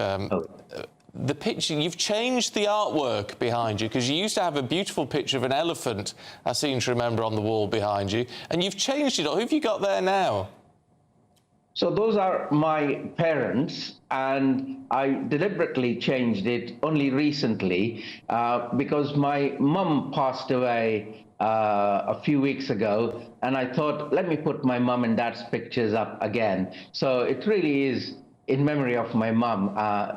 The picture, you've changed the artwork behind you because you used to have a beautiful picture of an elephant, I seem to remember, on the wall behind you, and you've changed it all. Who have you got there now? So those are my parents, and I deliberately changed it only recently because my mum passed away a few weeks ago, and I thought, let me put my mum and dad's pictures up again. So it really is in memory of my mum.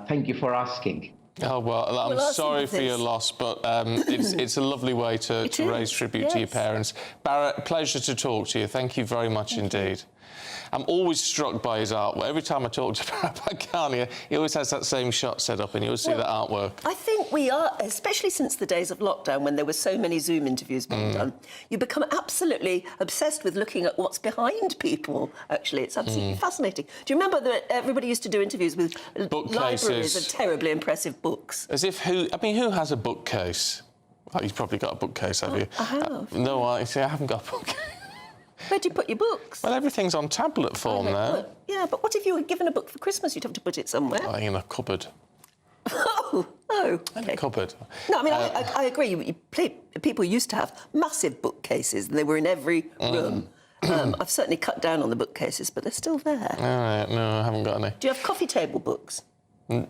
Thank you for asking. Oh, well, I'm sorry for your loss, but it's a lovely way to raise tribute to your parents. Bharat, pleasure to talk to you. Thank you very much indeed. I'm always struck by his artwork. Every time I talk to Bharat Pankhania, he always has that same shot set up and you always see that artwork. I think we are, especially since the days of lockdown when there were so many Zoom interviews being done, you become absolutely obsessed with looking at what's behind people, actually. It's absolutely fascinating. Do you remember that everybody used to do interviews with libraries of terribly impressive books? As if who has a bookcase? Oh, you've probably got a bookcase, have you? I have. No, I haven't got a bookcase. Where do you put your books? Well, everything's on tablet form now. Yeah, but what if you were given a book for Christmas? You'd have to put it somewhere. In a cupboard. Oh, okay. In a cupboard. No, I mean, I agree. People used to have massive bookcases, and they were in every room. I've certainly cut down on the bookcases, but they're still there. All right, no, I haven't got any. Do you have coffee table books?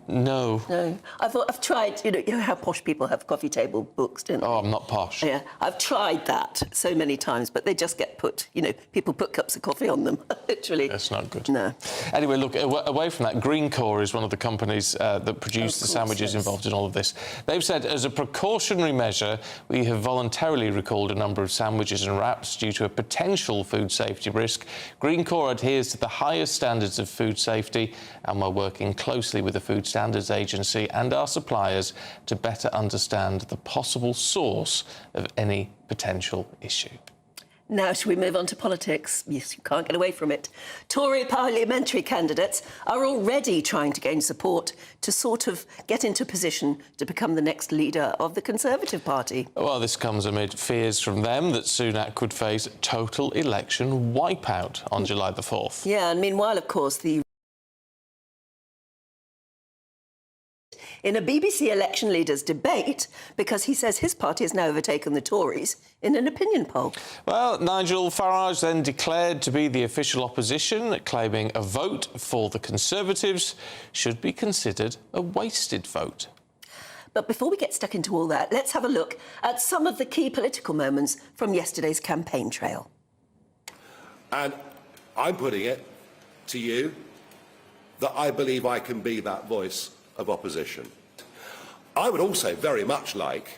No. No. I've tried, you know how posh people have coffee table books, don't they? Oh, I'm not posh. Yeah, I've tried that so many times, but they just get put, people put cups of coffee on them, literally. That's not good. No. Anyway, look, away from that, Greencore is one of the companies that produce the sandwiches involved in all of this. They've said, as a precautionary measure, we have voluntarily recalled a number of sandwiches and wraps due to a potential food safety risk. Greencore adheres to the highest standards of food safety, and we're working closely with the Food Standards Agency and our suppliers to better understand the possible source of any potential issue. Now, shall we move on to politics? Yes, you can't get away from it. Tory parliamentary candidates are already trying to gain support to sort of get into position to become the next leader of the Conservative Party. Well, this comes amid fears from them that Sunak could face total election wipeout on July the 4th. Yeah, and meanwhile, of course, in a BBC election leaders debate because he says his party has now overtaken the Tories in an opinion poll. Well, Nigel Farage then declared to be the official opposition, claiming a vote for the Conservatives should be considered a wasted vote. But before we get stuck into all that, let's have a look at some of the key political moments from yesterday's campaign trail. And I'm putting it to you that I believe I can be that voice of opposition. I would also very much like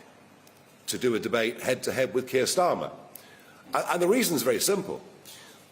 to do a debate head-to-head with Keir Starmer. And the reason is very simple.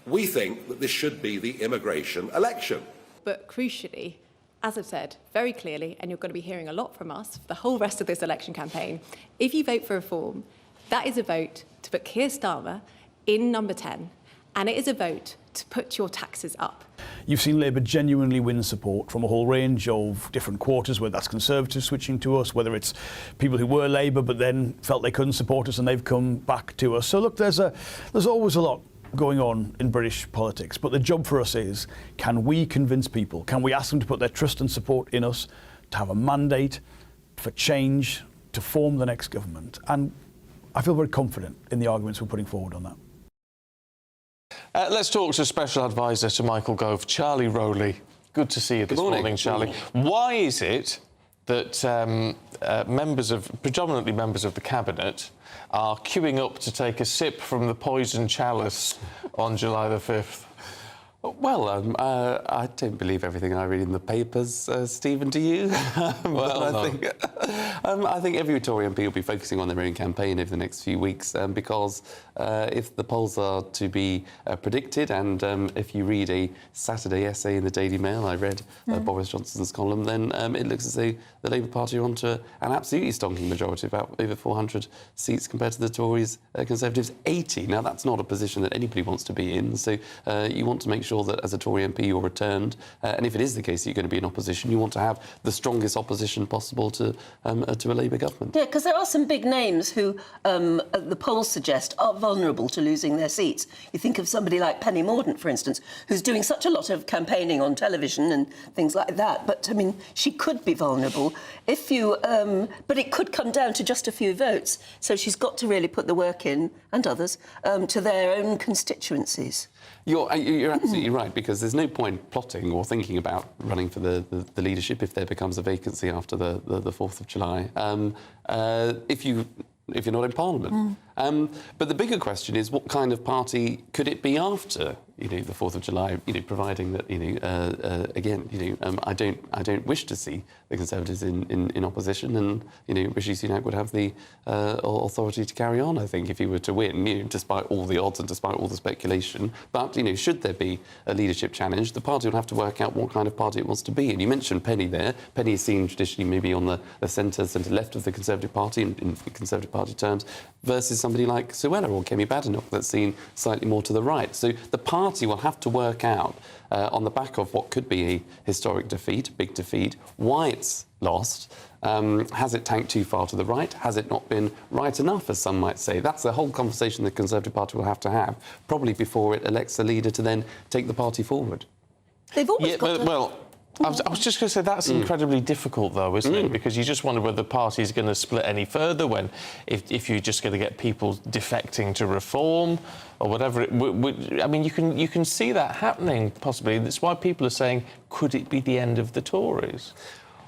We think that this should be the immigration election. But crucially, as I've said very clearly, and you're going to be hearing a lot from us for the whole rest of this election campaign, if you vote for reform, that is a vote to put Keir Starmer in number 10, and it is a vote to put your taxes up. You've seen Labour genuinely win support from a whole range of different quarters, whether that's Conservatives switching to us, whether it's people who were Labour but then felt they couldn't support us and they've come back to us. So look, there's always a lot going on in British politics, but the job for us is, can we convince people, can we ask them to put their trust and support in us, to have a mandate for change, to form the next government? And I feel very confident in the arguments we're putting forward on that. Let's talk to Special Advisor to Michael Gove, Charlie Rowley. Good to see you this morning, Charlie. Why is it that predominantly members of the Cabinet are queuing up to take a sip from the poison chalice on July the 5th? Well, I don't believe everything I read in the papers, Stephen, do you? I think every Tory MP will be focusing on their own campaign over the next few weeks because if the polls are to be predicted, and if you read a Saturday essay in the Daily Mail, I read Boris Johnson's column, then it looks as though the Labour Party are onto an absolutely stonking majority, about over 400 seats compared to the Tories, Conservatives 80. Now, that's not a position that anybody wants to be in, so you want to make sure that as a Tory MP you're returned, and if it is the case that you're going to be in opposition, you want to have the strongest opposition possible to a Labour government. Yeah, because there are some big names who the polls suggest are vulnerable to losing their seats. You think of somebody like Penny Mordaunt, for instance, who's doing such a lot of campaigning on television and things like that, but, I mean, she could be vulnerable if you... but it could come down to just a few votes, so she's got to really put the work in, and others, to their own constituencies. You're absolutely right, because there's no point plotting or thinking about running for the leadership if there becomes a vacancy after the 4th of July, if you're not in Parliament. But the bigger question is, what kind of party could it be after, the 4th of July, providing that, again, I don't wish to see the Conservatives in opposition, and, Rishi Sunak would have the authority to carry on, I think, if he were to win, despite all the odds and despite all the speculation. But, should there be a leadership challenge, the party will have to work out what kind of party it wants to be. And you mentioned Penny there. Penny is seen traditionally maybe on the centre-left of the Conservative Party, in Conservative Party terms, versus somebody like Suella or Kemi Badenoch that's seen slightly more to the right. So the party will have to work out, on the back of what could be a historic defeat, a big defeat, why it's lost, Has it tanked too far to the right? Has it not been right enough, as some might say? That's the whole conversation the Conservative Party will have to have, probably before it elects a leader to then take the party forward. They've always got to... Well, I was just going to say that's incredibly difficult, though, isn't it? Because you just wonder whether the party's going to split any further when, if you're just going to get people defecting to reform or whatever. I mean, you can see that happening possibly. That's why people are saying, could it be the end of the Tories?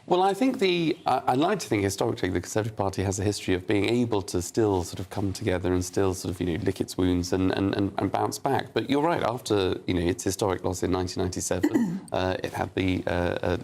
Well, I think I'd like to think historically the Conservative Party has a history of being able to still sort of come together and still sort of, lick its wounds and bounce back. But you're right, after, its historic loss in 1997, it had the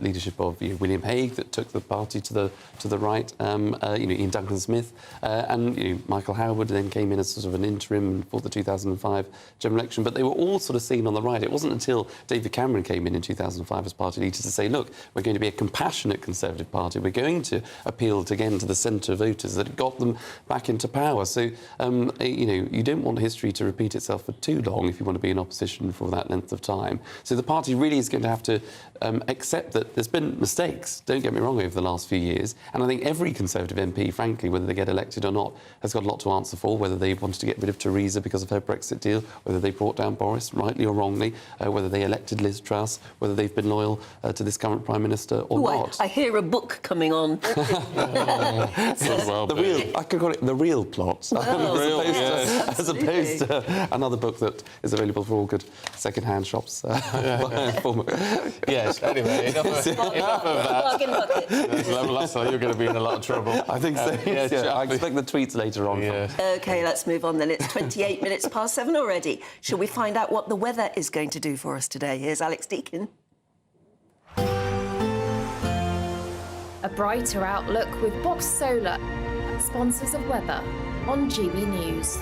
leadership of William Hague that took the party to the right, Ian Duncan Smith, and, Michael Howard then came in as sort of an interim for the 2005 general election. But they were all sort of seen on the right. It wasn't until David Cameron came in 2005 as party leader to say, look, we're going to be a compassionate Conservative Party. We're going to appeal again to the centre voters that got them back into power. So, you don't want history to repeat itself for too long if you want to be in opposition for that length of time. So the party really is going to have to accept that there's been mistakes, don't get me wrong, over the last few years. And I think every Conservative MP, frankly, whether they get elected or not, has got a lot to answer for, whether they wanted to get rid of Theresa because of her Brexit deal, whether they brought down Boris, rightly or wrongly, whether they elected Liz Truss, whether they've been loyal to this current Prime Minister or not. I hear a book coming on. I could call it The Real Plot, as opposed to another book that is available for all good second-hand shops. Yes, anyway, enough of that. Last time you're going to be in a lot of trouble. I think so. I expect the tweets later on. OK, let's move on then. It's 28 minutes past 7 already. Shall we find out what the weather is going to do for us today? Here's Alex Deakin. A brighter outlook with Box Solar, sponsors of weather on GB News.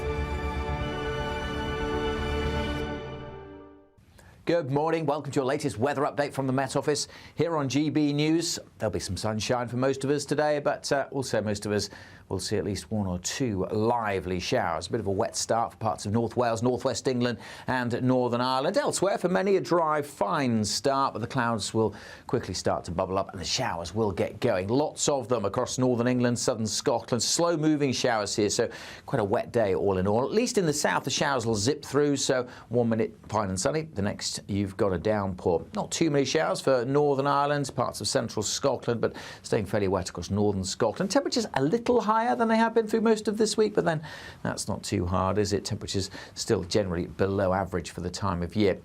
Good morning. Welcome to your latest weather update from the Met Office here on GB News. There'll be some sunshine for most of us today, but also most of us will see at least one or two lively showers. A bit of a wet start for parts of North Wales, North West England and Northern Ireland. Elsewhere, for many, a dry, fine start, but the clouds will quickly start to bubble up and the showers will get going. Lots of them across Northern England, Southern Scotland. Slow-moving showers here, so quite a wet day all in all. At least in the south, the showers will zip through, so 1 minute fine and sunny. The next, you've got a downpour. Not too many showers for Northern Ireland, parts of central Scotland, but staying fairly wet across northern Scotland. Temperatures a little higher than they have been through most of this week, but then that's not too hard, is it? Temperatures still generally below average for the time of year.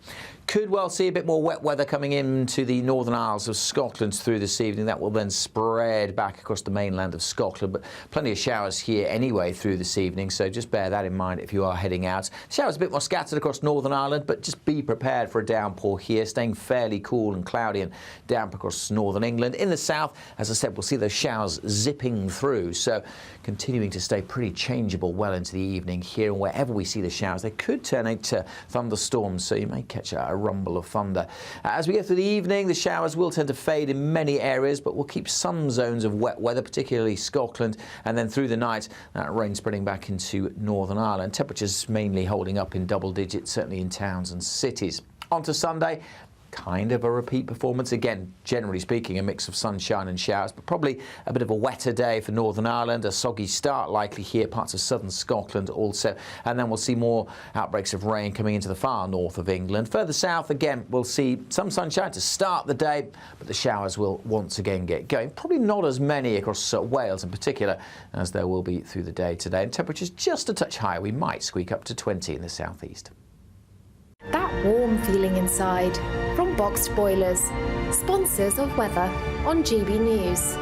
Could well see a bit more wet weather coming into the Northern Isles of Scotland through this evening. That will then spread back across the mainland of Scotland, but plenty of showers here anyway through this evening, so just bear that in mind if you are heading out. Showers a bit more scattered across Northern Ireland, but just be prepared for a downpour here, staying fairly cool and cloudy and damp across Northern England. In the south, as I said, we'll see those showers zipping through, so continuing to stay pretty changeable well into the evening here, and wherever we see the showers, they could turn into thunderstorms, so you may catch a rumble of thunder. As we go through the evening, the showers will tend to fade in many areas, but we'll keep some zones of wet weather, particularly Scotland, and then through the night, that rain spreading back into Northern Ireland. Temperatures mainly holding up in double digits, certainly in towns and cities. On to Sunday. Kind of a repeat performance. Again, generally speaking, a mix of sunshine and showers, but probably a bit of a wetter day for Northern Ireland. A soggy start likely here, parts of southern Scotland also. And then we'll see more outbreaks of rain coming into the far north of England. Further south, again, we'll see some sunshine to start the day, but the showers will once again get going. Probably not as many across Wales in particular as there will be through the day today. And temperatures just a touch higher. We might squeak up to 20 in the southeast. That warm feeling inside from Boxed Boilers, sponsors of weather on GB News.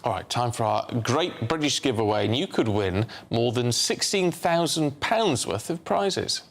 All right, time for our Great British Giveaway, and you could win more than £16,000 worth of prizes.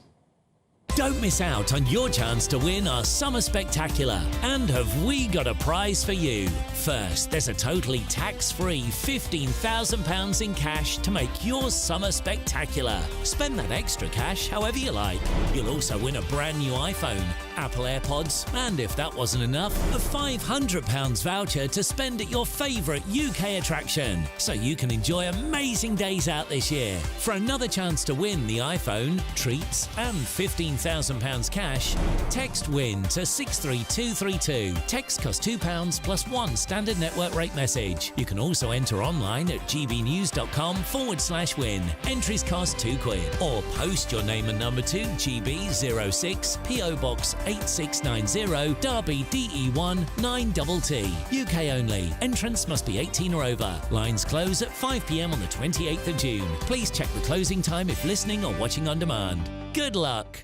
Don't miss out on your chance to win our Summer Spectacular. And have we got a prize for you? First, there's a totally tax-free £15,000 in cash to make your summer spectacular. Spend that extra cash however you like. You'll also win a brand new iPhone Apple AirPods, and if that wasn't enough, a £500 voucher to spend at your favourite UK attraction, so you can enjoy amazing days out this year. For another chance to win the iPhone, treats and £15,000 cash, text WIN to 63232. Text costs £2 plus 1 standard network rate message. You can also enter online at gbnews.com/win. Entries cost £2 or post your name and number to GB06 PO Box 8690 Derby DE1 9TT. UK only. Entrance must be 18 or over. Lines close at 5 p.m. on the 28th of June. Please check the closing time if listening or watching on demand. Good luck.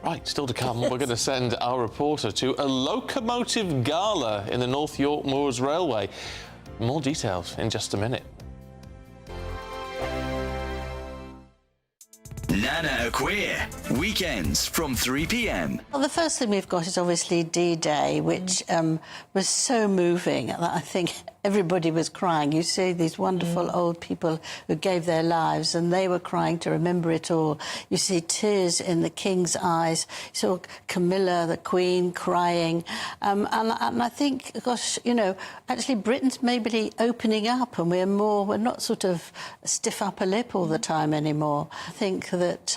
Right, still to come, we're going to send our reporter to a locomotive gala in the North York Moors Railway. More details in just a minute. Nana Queer, weekends from 3 p.m. Well, the first thing we've got is obviously D-Day, which was so moving that I think everybody was crying. You see these wonderful old people who gave their lives, and they were crying to remember it all. You see tears in the King's eyes. You saw Camilla, the Queen, crying. And I think, gosh, you know, actually Britain's maybe opening up, and we're not sort of stiff upper lip all the time anymore. I think that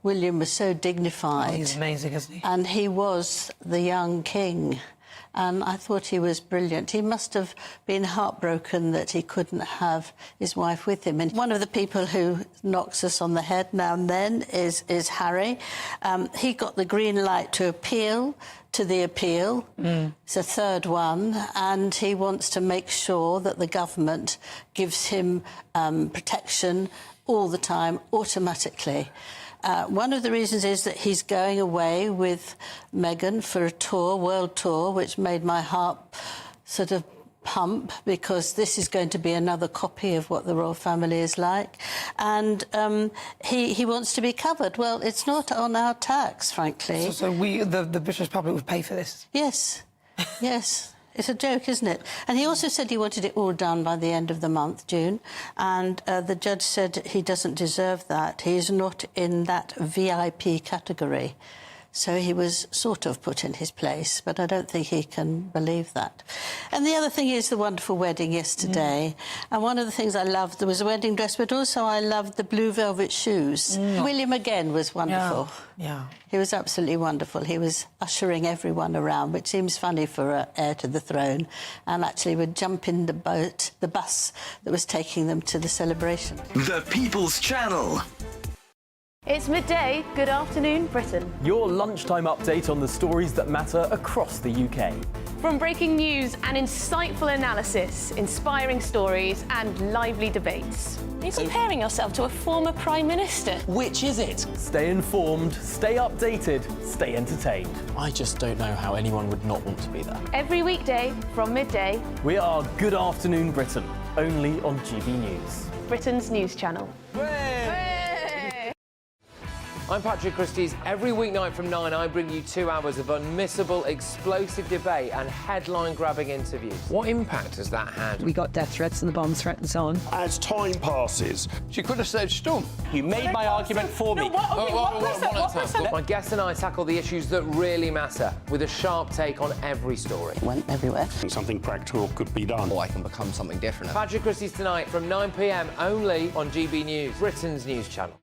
William was so dignified. Oh, he's amazing, isn't he? And he was the young king. And I thought he was brilliant. He must have been heartbroken that he couldn't have his wife with him. And one of the people who knocks us on the head now and then is Harry. He got the green light to appeal to the appeal. It's a third one, and he wants to make sure that the government gives him protection all the time, automatically. One of the reasons is that he's going away with Meghan for a tour, world tour, which made my heart sort of pump, because this is going to be another copy of what the royal family is like. And he wants to be covered. Well, it's not on our tax, frankly. So we, the British public, would pay for this? Yes, yes. It's a joke, isn't it? And he also said he wanted it all done by the end of the month, June, and the judge said he doesn't deserve that. He is not in that VIP category. So he was sort of put in his place, but I don't think he can believe that. And the other thing is the wonderful wedding yesterday. And one of the things I loved, there was a wedding dress, but also I loved the blue velvet shoes. William again was wonderful. Yeah. He was absolutely wonderful. He was ushering everyone around, which seems funny for an heir to the throne, and actually would jump in the bus that was taking them to the celebration. The People's Channel. It's midday. Good afternoon, Britain. Your lunchtime update on the stories that matter across the UK. From breaking news and insightful analysis, inspiring stories and lively debates. Are you comparing yourself to a former Prime Minister? Which is it? Stay informed, stay updated, stay entertained. I just don't know how anyone would not want to be there. Every weekday from midday. We are Good Afternoon Britain, only on GB News. Britain's news channel. I'm Patrick Christie's. Every weeknight from 9, I bring you 2 hours of unmissable, explosive debate and headline-grabbing interviews. What impact has that had? We got death threats and the bomb threat and so on. As time passes, she could have said storm. You made my argument for me. My guests and I tackle the issues that really matter, with a sharp take on every story. It went everywhere. Something practical could be done. Or I can become something different. Patrick Christie's tonight from 9 p.m. only on GB News, Britain's news channel.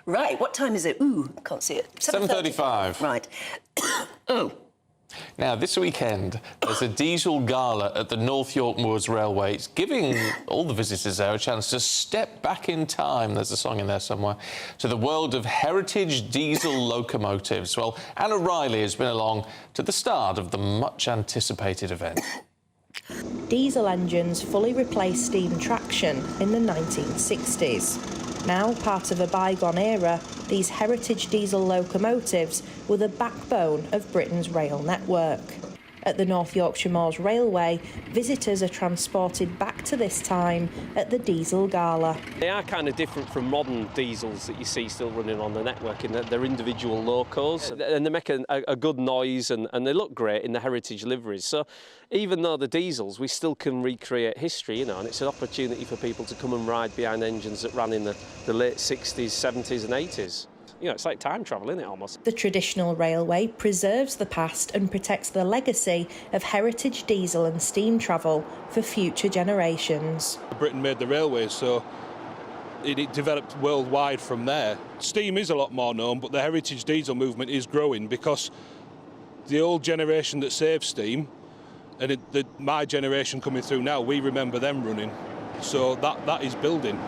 Right, what time is it? Ooh, can't see it. 7:35. Right. Oh. Now, this weekend, there's a diesel gala at the North York Moors Railway. It's giving all the visitors there a chance to step back in time, there's a song in there somewhere, to the world of heritage diesel locomotives. Well, Anna Riley has been along to the start of the much-anticipated event. Diesel engines fully replaced steam traction in the 1960s. Now part of a bygone era, these heritage diesel locomotives were the backbone of Britain's rail network. At the North Yorkshire Moors Railway, visitors are transported back to this time at the Diesel Gala. They are kind of different from modern diesels that you see still running on the network in that they're individual locos, and they make a good noise and they look great in the heritage liveries. So even though the diesels, we still can recreate history, you know, and it's an opportunity for people to come and ride behind engines that ran in the late 60s, 70s and 80s. You know, it's like time travel, isn't it, almost? The traditional railway preserves the past and protects the legacy of heritage diesel and steam travel for future generations. Britain made the railways, so it developed worldwide from there. Steam is a lot more known, but the heritage diesel movement is growing because the old generation that saved steam, and my generation coming through now, we remember them running. So that is building.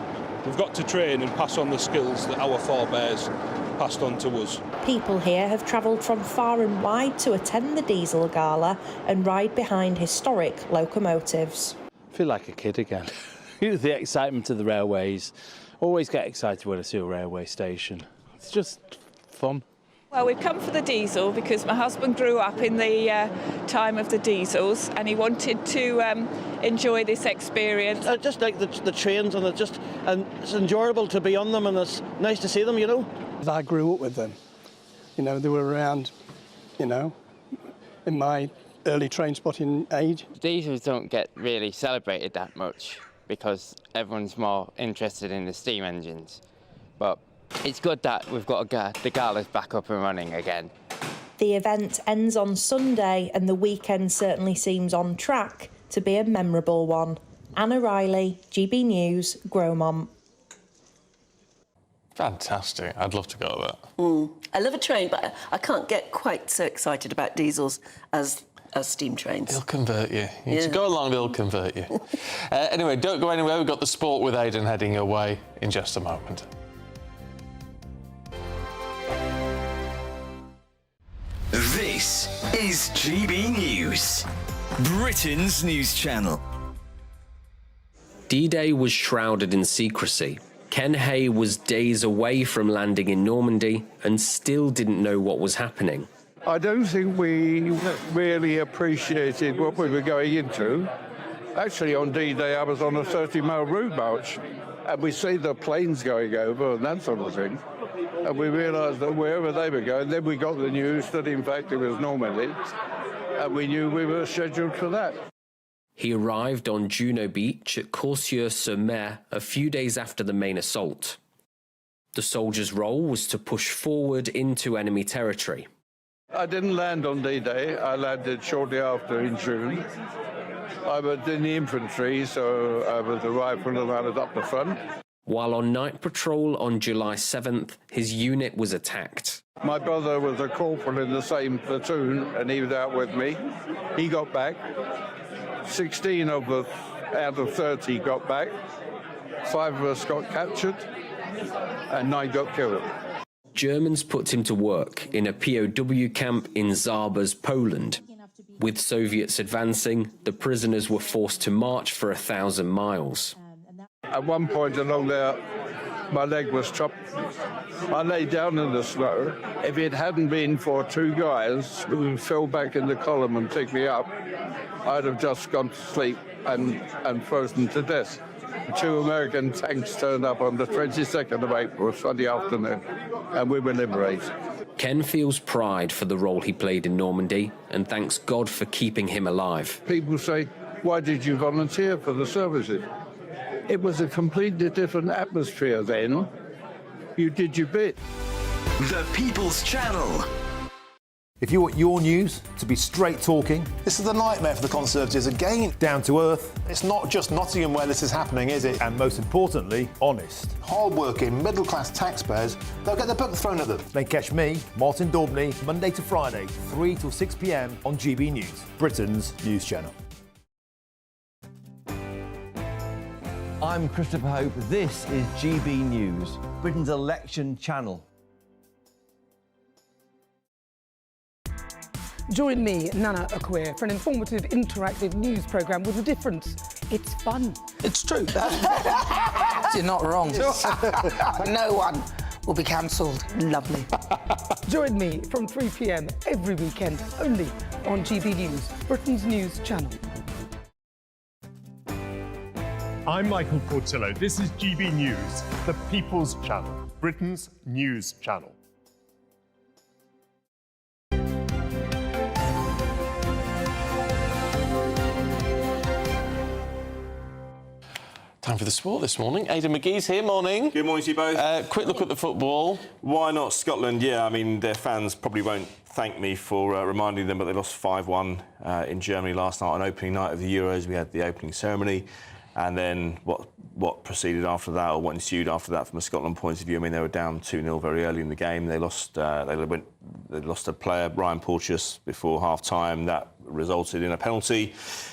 We've got to train and pass on the skills that our forebears passed on to us. People here have travelled from far and wide to attend the Diesel Gala and ride behind historic locomotives. I feel like a kid again. The excitement of the railways. Always get excited when I see a railway station. It's just fun. Well, we've come for the diesel because my husband grew up in the time of the diesels and he wanted to enjoy this experience. I just like the trains, and it's enjoyable to be on them, and it's nice to see them, you know. I grew up with them. You know, they were around, you know, in my early train spotting age. Diesels don't get really celebrated that much because everyone's more interested in the steam engines. But it's good that we've got the gala's back up and running again. The event ends on Sunday and the weekend certainly seems on track to be a memorable one. Anna Riley, GB News, Gromont. Fantastic. I'd love to go to that. I love a train, but I can't get quite so excited about diesels as steam trains. They'll convert you. You need to go along, they'll convert you. Anyway, don't go anywhere. We've got the sport with Aidan heading your way in just a moment. This is GB News, Britain's news channel. D-Day was shrouded in secrecy. Ken Hay was days away from landing in Normandy and still didn't know what was happening. I don't think we really appreciated what we were going into. Actually, on D-Day, I was on a 30-mile route march, and we see the planes going over and that sort of thing. And we realised that wherever they were going, then we got the news that, in fact, it was Normandy, and we knew we were scheduled for that. He arrived on Juno Beach at Coursieux-sur-Mer a few days after the main assault. The soldier's role was to push forward into enemy territory. I didn't land on D-Day. I landed shortly after in June. I was in the infantry, so I was a rifleman and I was up the front. While on night patrol on July 7th, his unit was attacked. My brother was a corporal in the same platoon, and he was out with me. He got back. 16 of us out of 30 got back. 5 of us got captured, and 9 got killed. Germans put him to work in a POW camp in Zabas, Poland. With Soviets advancing, the prisoners were forced to march for 1,000 miles. At one point along there, my leg was chopped. I lay down in the snow. If it hadn't been for 2 guys who fell back in the column and picked me up, I'd have just gone to sleep and frozen to death. 2 American tanks turned up on the 22nd of April, Sunday afternoon, and we were liberated. Ken feels pride for the role he played in Normandy and thanks God for keeping him alive. People say, why did you volunteer for the services? It was a completely different atmosphere then. You did your bit. The People's Channel. If you want your news to be straight talking... This is a nightmare for the Conservatives again. Down to earth. It's not just Nottingham where this is happening, is it? And most importantly, honest. Hard-working, middle-class taxpayers, they'll get the book thrown at them. Then catch me, Martin Daubney, Monday to Friday, 3 till 6 p.m. on GB News, Britain's news channel. I'm Christopher Hope. This is GB News, Britain's election channel. Join me, Nana Okwir, for an informative, interactive news programme with a difference. It's fun. It's true. You're not wrong. No one will be cancelled. Lovely. Join me from 3 p.m. every weekend, only on GB News, Britain's news channel. I'm Michael Portillo. This is GB News, the People's Channel, Britain's news channel. Time for the sport this morning. Aidan McGee's here, morning. Good morning to you both. Quick look at the football. Why not Scotland? Yeah, I mean, their fans probably won't thank me for reminding them, but they lost 5-1 in Germany last night on opening night of the Euros. We had the opening ceremony, and then what proceeded after that, or what ensued after that from a Scotland point of view. I mean, they were down 2-0 very early in the game. They lost a player, Ryan Porteous, before half-time. That resulted in a penalty,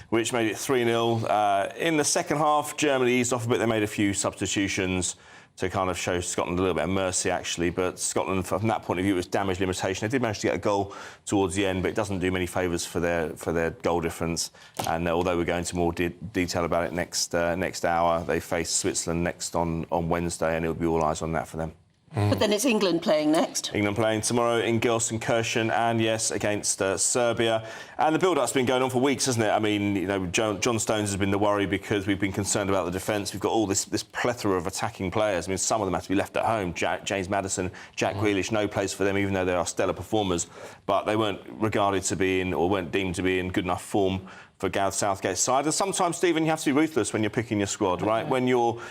which made it 3-0. In the second half, Germany eased off a bit. They made a few substitutions to kind of show Scotland a little bit of mercy, actually. But Scotland, from that point of view, it was damage limitation. They did manage to get a goal towards the end, but it doesn't do many favours for their goal difference. And although we're going into more detail about it next hour, they face Switzerland next on Wednesday, and it'll be all eyes on that for them. But then it's England playing next. England playing tomorrow in Gelsenkirchen, and yes, against Serbia. And the build-up's been going on for weeks, hasn't it? I mean, you know, John Stones has been the worry because we've been concerned about the defence. We've got all this plethora of attacking players. I mean, some of them have to be left at home. James Maddison, Jack Grealish, no place for them, even though they are stellar performers. But they weren't regarded to be in, or weren't deemed to be in good enough form for Gareth Southgate's side. And sometimes, Stephen, you have to be ruthless when you're picking your squad, right? When you're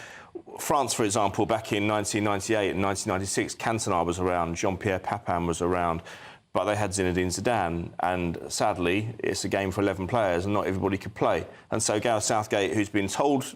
France, for example, back in 1998 and 1996, Cantona was around, Jean-Pierre Papin was around, but they had Zinedine Zidane, and sadly, it's a game for 11 players and not everybody could play. And so Gareth Southgate, who's been told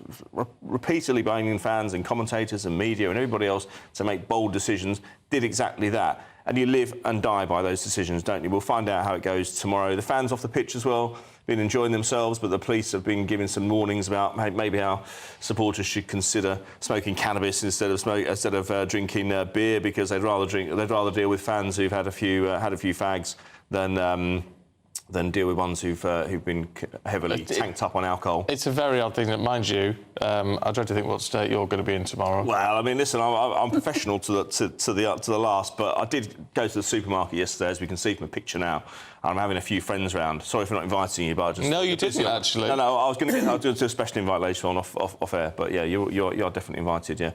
repeatedly by England fans and commentators and media and everybody else to make bold decisions, did exactly that. And you live and die by those decisions, don't you? We'll find out how it goes tomorrow. The fans off the pitch as well, been enjoying themselves, but the police have been giving some warnings about maybe how supporters should consider smoking cannabis instead of drinking beer, because they'd rather deal with fans who've had a few fags than deal with ones who've been heavily tanked up on alcohol. It's a very odd thing that, mind you, I dread to think what state you're going to be in tomorrow. Well, I mean, listen, I'm professional to the last, but I did go to the supermarket yesterday, as we can see from the picture now. I'm having a few friends round. Sorry for not inviting you, but I just... No, you didn't, actually. No, I was going to I'll do a special invite later on off air, but yeah, you're definitely invited, yeah.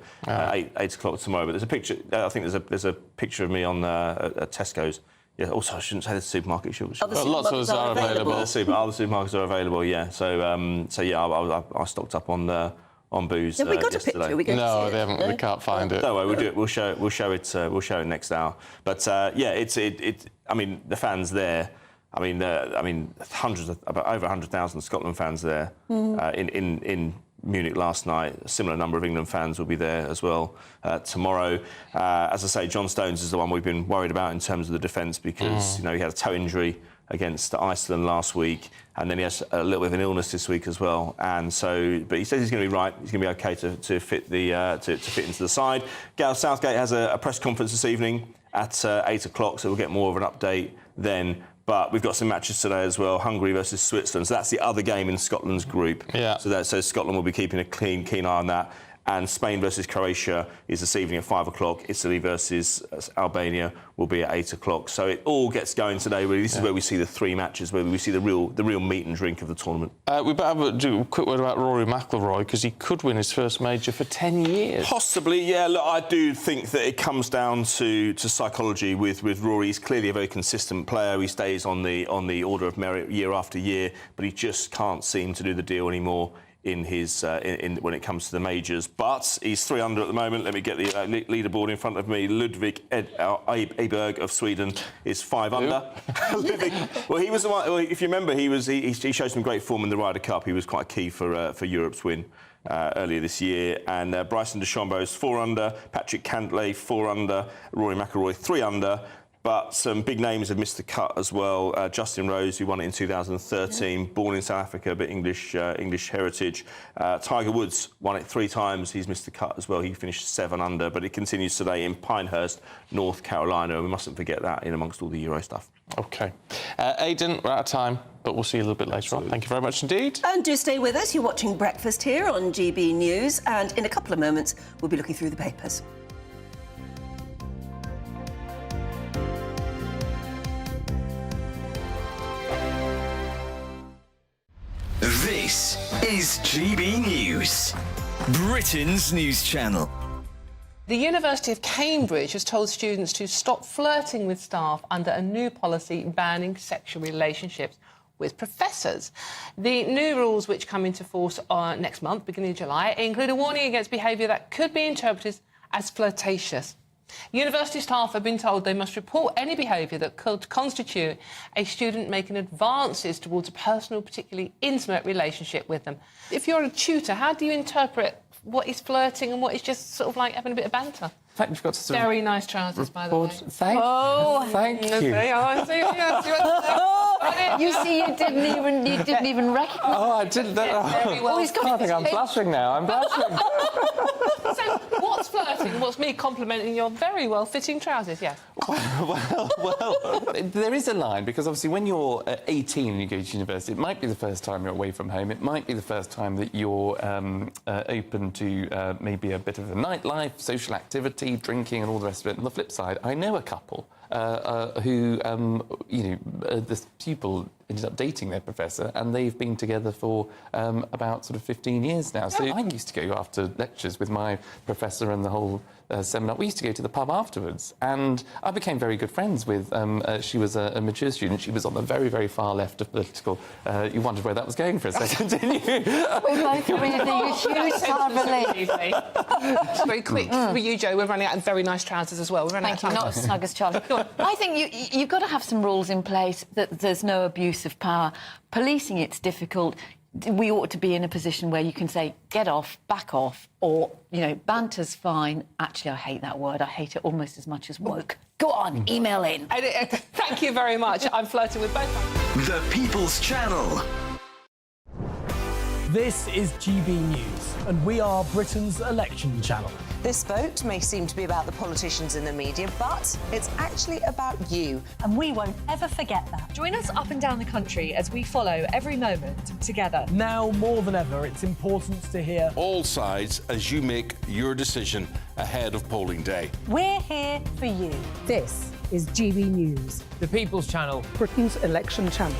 8 o'clock tomorrow, but there's a picture, I think there's a picture of me on at Tesco's. Yeah, also, I shouldn't say the supermarket. Lots of us are available. Other supermarkets are available, yeah. So yeah, I stocked up on booze. Have we got yesterday. a picture? No, they haven't. We can't find it. Don't worry, we'll do it. We'll show it next hour. But yeah, I mean, the fans there. I mean, about over 100,000 Scotland fans there in Munich last night. A similar number of England fans will be there as well tomorrow. As I say, John Stones is the one we've been worried about in terms of the defence, because he had a toe injury against Iceland last week, and then he has a little bit of an illness this week as well. And so, but he says he's going to be right. He's going to be okay to fit to fit into the side. Gareth Southgate has a press conference this evening at 8 o'clock, so we'll get more of an update then. But we've got some matches today as well. Hungary versus Switzerland. So that's the other game in Scotland's group. Yeah. So Scotland will be keeping a keen eye on that. And Spain versus Croatia is this evening at 5 o'clock. Italy versus Albania will be at 8 o'clock. So it all gets going today, really. This is where we see the three matches, where we see the real meat and drink of the tournament. We better do a quick word about Rory McIlroy, because he could win his first major for 10 years. Possibly, yeah. Look, I do think that it comes down to psychology with Rory. He's clearly a very consistent player. He stays on the order of merit year after year, but he just can't seem to do the deal anymore in his when it comes to the majors. But he's 3 under at the moment. Let me get the leaderboard in front of me. Ludvig Aberg of Sweden is 5 under. Well, he was the one. Well, if you remember, he showed some great form in the Ryder Cup. He was quite key for Europe's win earlier this year. And Bryson DeChambeau is 4 under. Patrick Cantlay 4 under. Rory McIlroy 3 under. But some big names have missed the cut as well. Justin Rose, who won it in 2013, born in South Africa, but English heritage. Tiger Woods won it 3 times. He's missed the cut as well. He finished 7 under, but it continues today in Pinehurst, North Carolina. And we mustn't forget that in amongst all the Euro stuff. OK. Aidan, we're out of time, but we'll see you a little bit later on. Thank you very much indeed. And do stay with us. You're watching Breakfast here on GB News. And in a couple of moments, we'll be looking through the papers. This is GB News, Britain's news channel. The University of Cambridge has told students to stop flirting with staff under a new policy banning sexual relationships with professors. The new rules, which come into force next month, beginning of July, include a warning against behaviour that could be interpreted as flirtatious. University staff have been told they must report any behaviour that could constitute a student making advances towards a personal, particularly intimate relationship with them. If you're a tutor, how do you interpret what is flirting and what is just sort of like having a bit of banter? In fact, you've got some very nice trousers, by the way. Thank you. You see, you didn't recognise. Oh, I didn't. He's got I think I'm blushing now. I'm blushing. So, what's flirting? What's me complimenting your very well-fitting trousers? Yeah. Well, there is a line, because obviously when you're 18 and you go to university, it might be the first time you're away from home. It might be the first time that you're open to maybe a bit of a nightlife, social activity, drinking, and all the rest of it. On the flip side, I know a couple who, this pupil ended up dating their professor, and they've been together for about sort of 15 years now. So I used to go after lectures with my professor and the whole seminar. We used to go to the pub afterwards, and I became very good friends with. She was a mature student. She was on the very, very far left of political. You wondered where that was going for a second, didn't you? We're both breathing a huge sigh of relief. Very quick for you, Joe. We're running out of very nice trousers as well. We're running Thank you. Not as snug as Charlie. I think you've got to have some rules in place that there's no abuse of power. Policing it's difficult. We ought to be in a position where you can say, get off, back off, or, banter's fine. Actually, I hate that word. I hate it almost as much as woke. Go on, email in. Thank you very much. I'm flirting with both. The People's Channel. This is GB News, and we are Britain's election channel. This vote may seem to be about the politicians in the media, but it's actually about you. And we won't ever forget that. Join us up and down the country as we follow every moment together. Now, more than ever, it's important to hear all sides as you make your decision ahead of polling day. We're here for you. This is GB News. The People's Channel, Britain's election channel.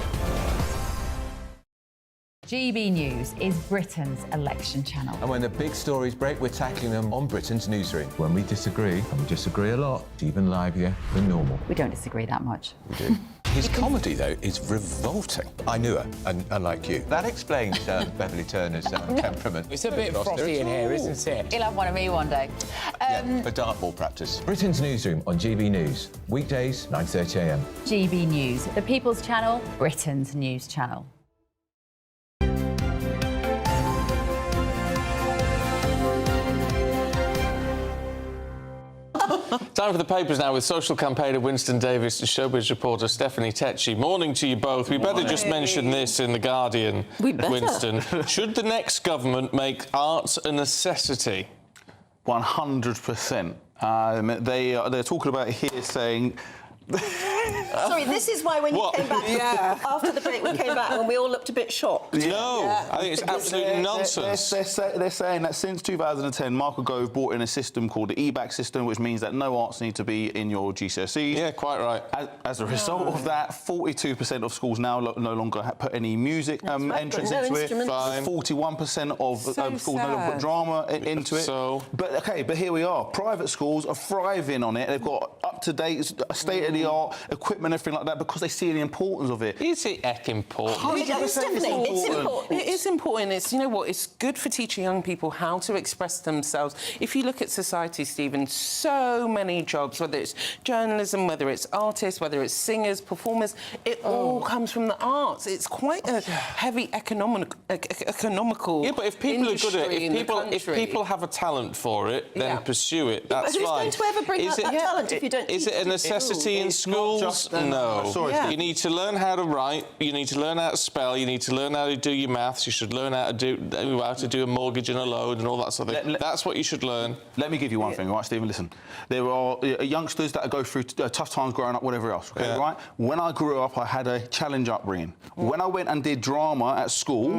GB News is Britain's election channel. And when the big stories break, we're tackling them on Britain's newsroom. When we disagree, and we disagree a lot, it's even livelier than normal. We don't disagree that much. We do. His comedy, though, is revolting. I knew her, unlike you. That explains Beverly Turner's temperament. It's a bit frothy in here, isn't it? He'll have one of me one day. For dartball practice. Britain's newsroom on GB News. Weekdays, 9:30 a.m. GB News, the People's Channel, Britain's news channel. Time for the papers now with social campaigner Winston Davis and showbiz reporter Stephanie Tetchy. Morning to you both. We better just mention this in The Guardian, Winston. Should the next government make art a necessity? 100%. They're talking about it here saying... Sorry, this is why when you came back after the break, we came back and we all looked a bit shocked. No, I think it's absolute nonsense. They're saying that since 2010, Michael Gove brought in a system called the EBAC system, which means that no arts need to be in your GCSEs. Yeah, quite right. As a result of that, 42% of schools now no longer put any music entrance into it. 41% of schools no longer put drama into it. But here we are. Private schools are thriving on it. They've got up-to-date, state-of-the-art equipment, everything like that, because they see the importance of it. Is it important? 100% It's important. It is important. It's, you know what, it's good for teaching young people how to express themselves. If you look at society, Stephen, so many jobs, whether it's journalism, whether it's artists, whether it's singers, performers, it all comes from the arts. It's quite a heavy economical Yeah, but if people are good at it, if people have a talent for it, then pursue it. That's fine. Who's going to ever bring out that talent if you don't Is it a necessity in schools? No. You need to learn how to write, you need to learn how to spell, you need to learn how to do your maths, you should learn how to do a mortgage and a loan and all that sort of thing. That's what you should learn. Let me give you one thing, right, Stephen? Listen, there are youngsters that go through tough times growing up, whatever else, right? When I grew up, I had a challenge upbringing. When I went and did drama at school,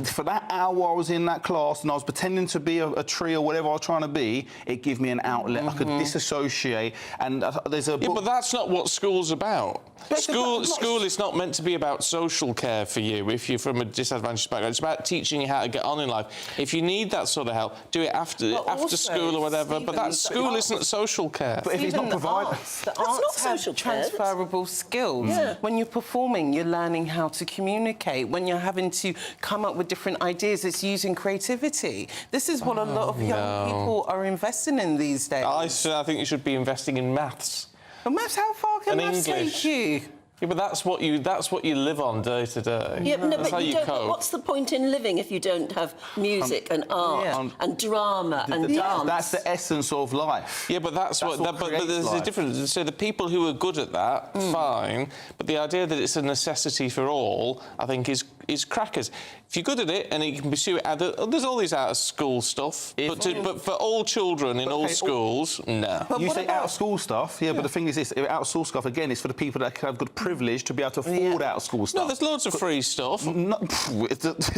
for that hour I was in that class and I was pretending to be a tree or whatever I was trying to be, it gave me an outlet. I could disassociate. And there's a book... Yeah, but that's not what school's about. School is not meant to be about social care for you if you're from a disadvantaged background. It's about teaching you how to get on in life. If you need that sort of help, do it after school or whatever. But that school isn't social care. But if it's not provided, the arts have transferable skills. Yeah. When you're performing, you're learning how to communicate. When you're having to come up with different ideas, it's using creativity. This is what a lot of young people are investing in these days. I think you should be investing in maths. But maths, how far can maths take you? Yeah, but that's what you live on day to day. Yeah, no, that's but how you cope. what's the point in living if you don't have music and art and drama and dance? That's the essence of life. Yeah, but that's what but there's a difference. So the people who are good at that, fine. But the idea that it's a necessity for all, I think, is crackers. If you're good at it and you can pursue it, there's all these out-of-school stuff. But for all children in all schools, no. You say out-of-school stuff, but the thing is this, out-of-school stuff, again, is for the people that have good privilege to be able to afford out-of-school stuff. No, there's loads of free stuff. No,